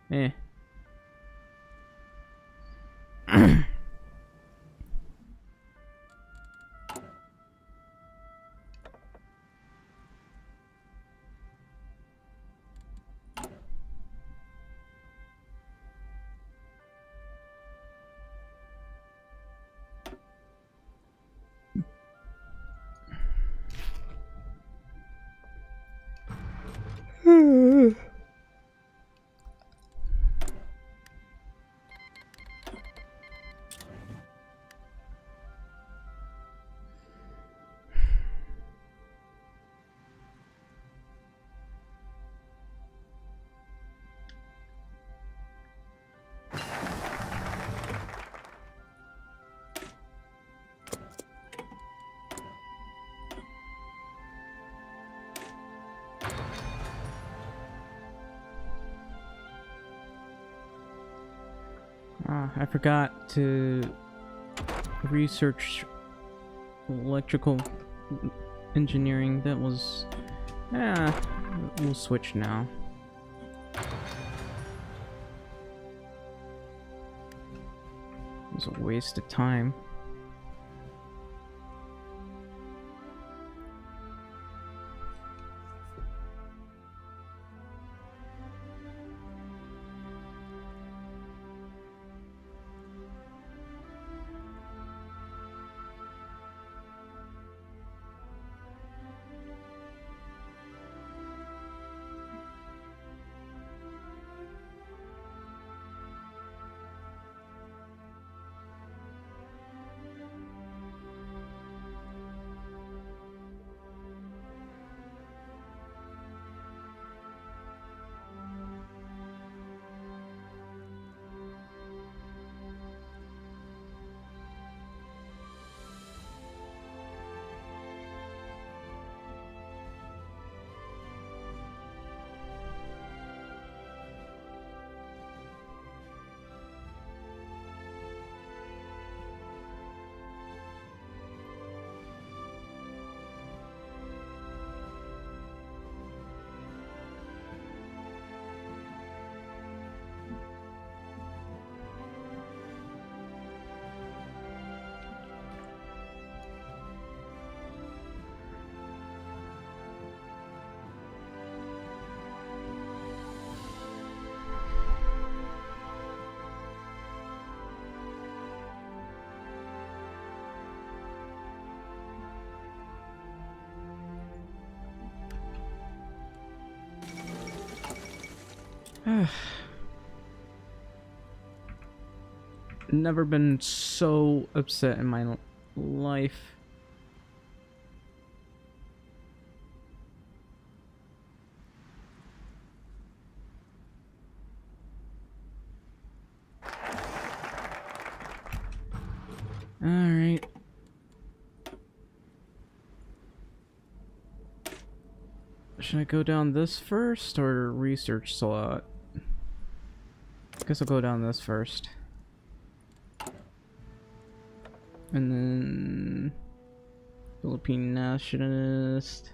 Eh. I forgot to research electrical engineering. That was... we'll switch now. It was a waste of time. Never been so upset in my life. Alright. Should I go down this first or research slot? Guess I'll go down this first. And then Philippine nationalist.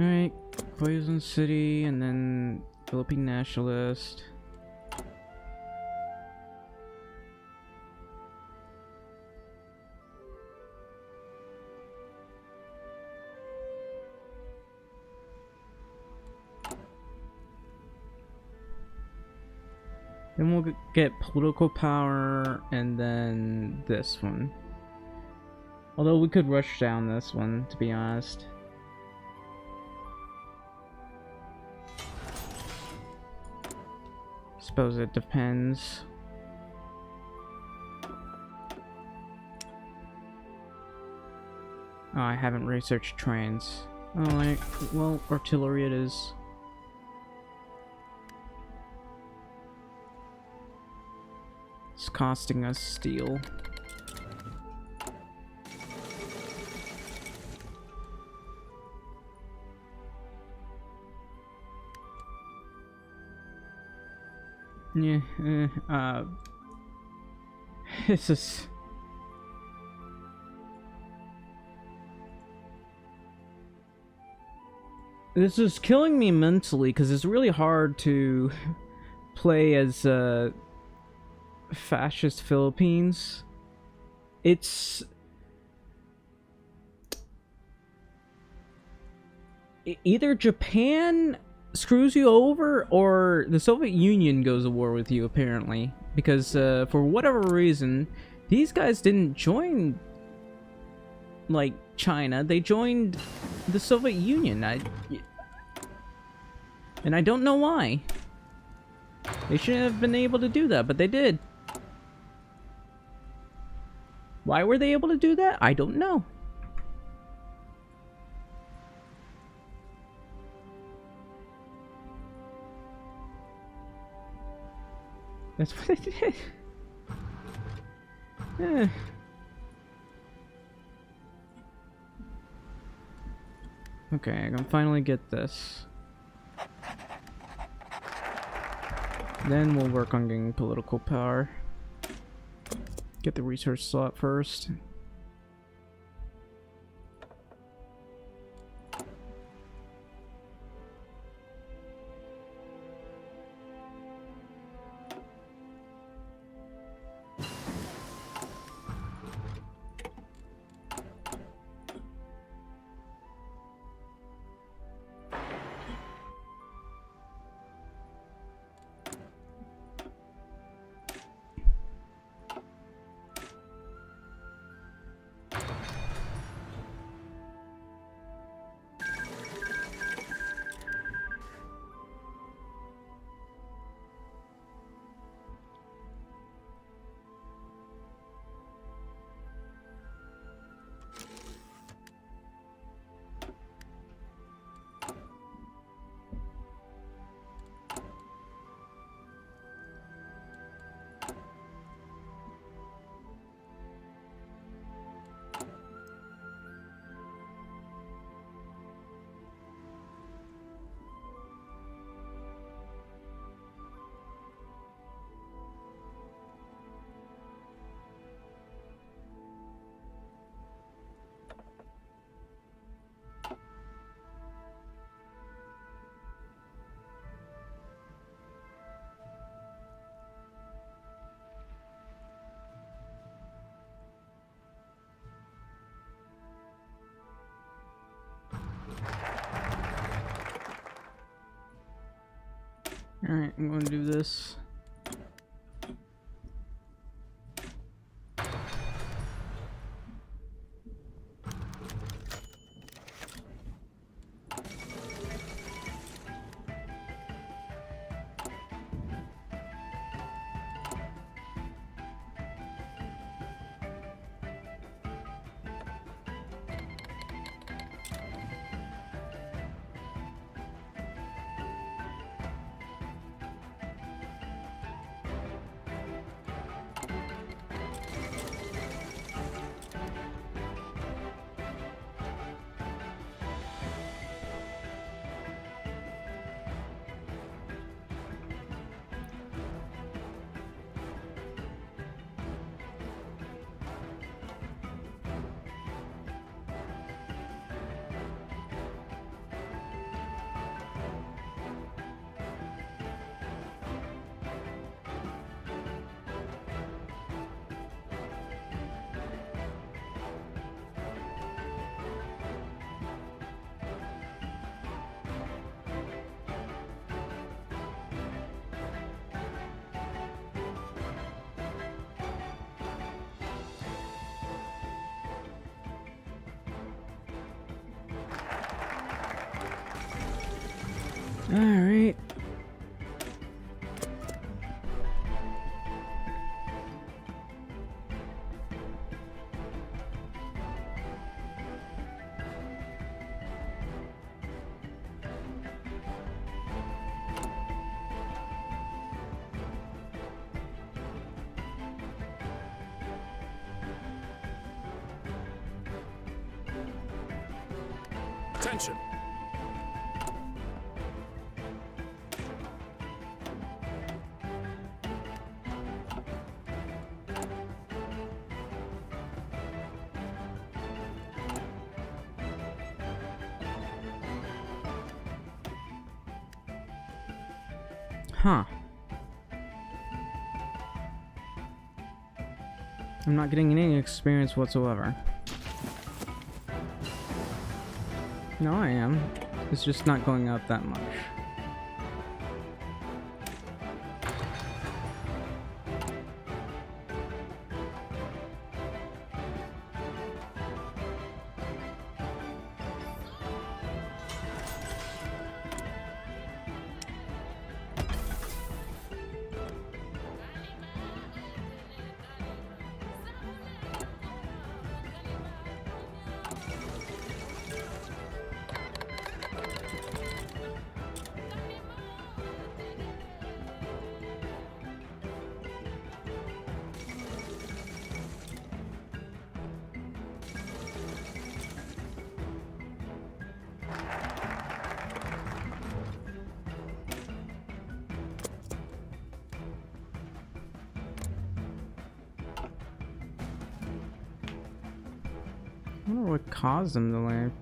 Alright, Poison City, and then Philippine nationalist. Then we'll get political power, and then this one. Although we could rush down this one, to be honest. Suppose it depends. Oh, I haven't researched trains. Oh, like, well, artillery it is. It's costing us steel. Yeah, this is... This is killing me mentally, because it's really hard to play as, fascist Philippines. It's... Either Japan screws you over, or the Soviet Union goes to war with you, apparently. Because, for whatever reason, these guys didn't join, like, China. They joined the Soviet Union. And I don't know why. They shouldn't have been able to do that, but they did. Why were they able to do that? I don't know. That's what they did. Eh. Okay, I can finally get this. Then we'll work on getting political power. Get the research slot first. Alright, I'm gonna do this. Alright. Attention. Huh. I'm not getting any experience whatsoever. No, I am. It's just not going up that much. wonder what caused them to leave.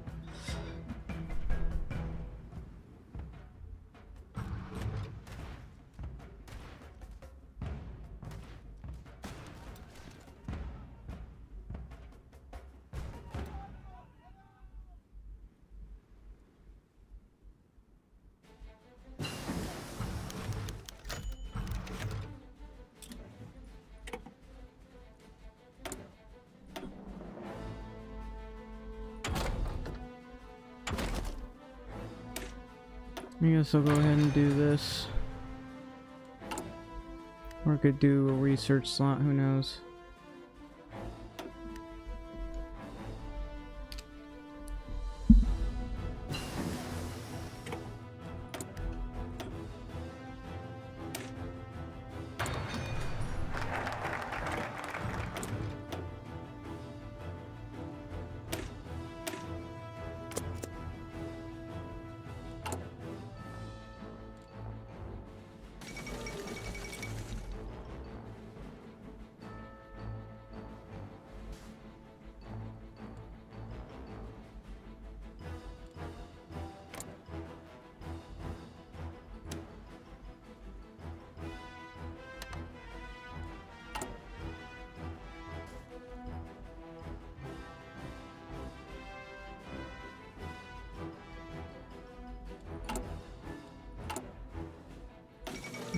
I guess I'll go ahead and do this. Or I could do a research slot, who knows.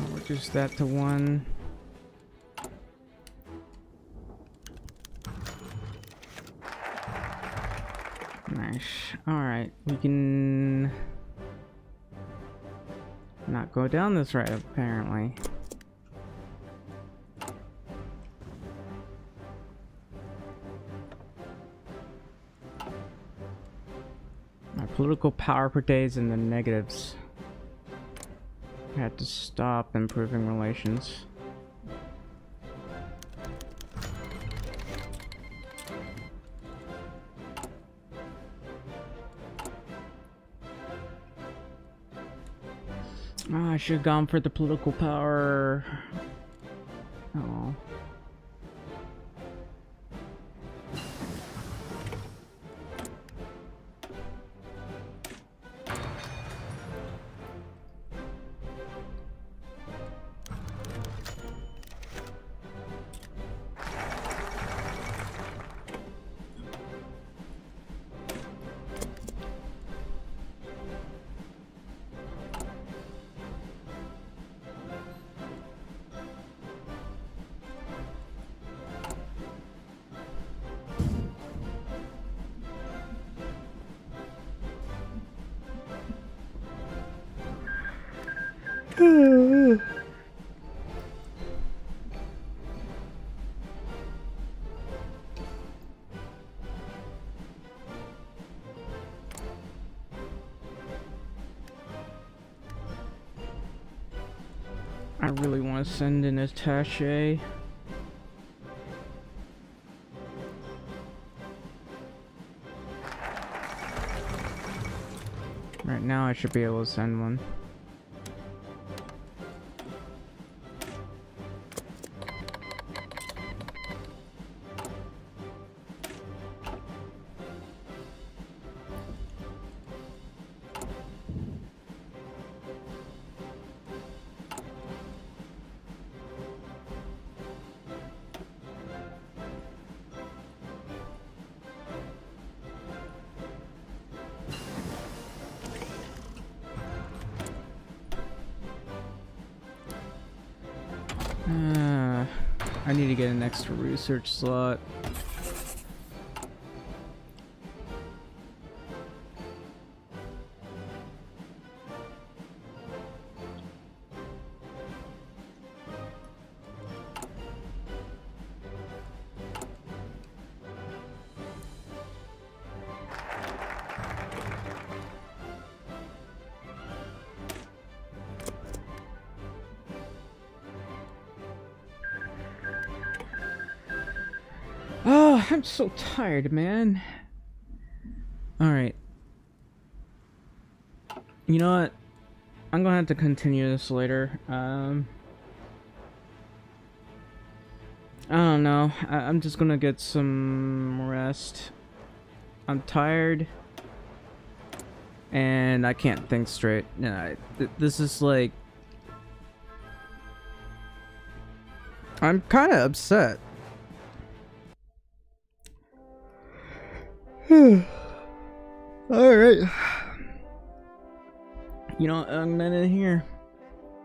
I'll reduce that to 1. Nice. Alright, we can not go down this right, apparently. My political power per day is in the negatives. I had to stop improving relations. Oh, I should have gone for the political power. Oh. I really want to send an attaché. Right now I should be able to send one. I need to get an extra research slot. Oh, I'm so tired, man. Alright. You know what? I'm gonna have to continue this later. I don't know. I'm just gonna get some rest. I'm tired. And I can't think straight. This is like... I'm kind of upset. Alright. You know, I'm gonna end it here.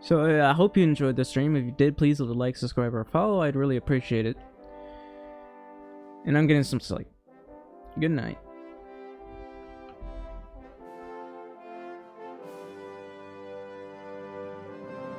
So I hope you enjoyed the stream. If you did, please leave a like, subscribe, or follow. I'd really appreciate it. And I'm getting some sleep. Good night.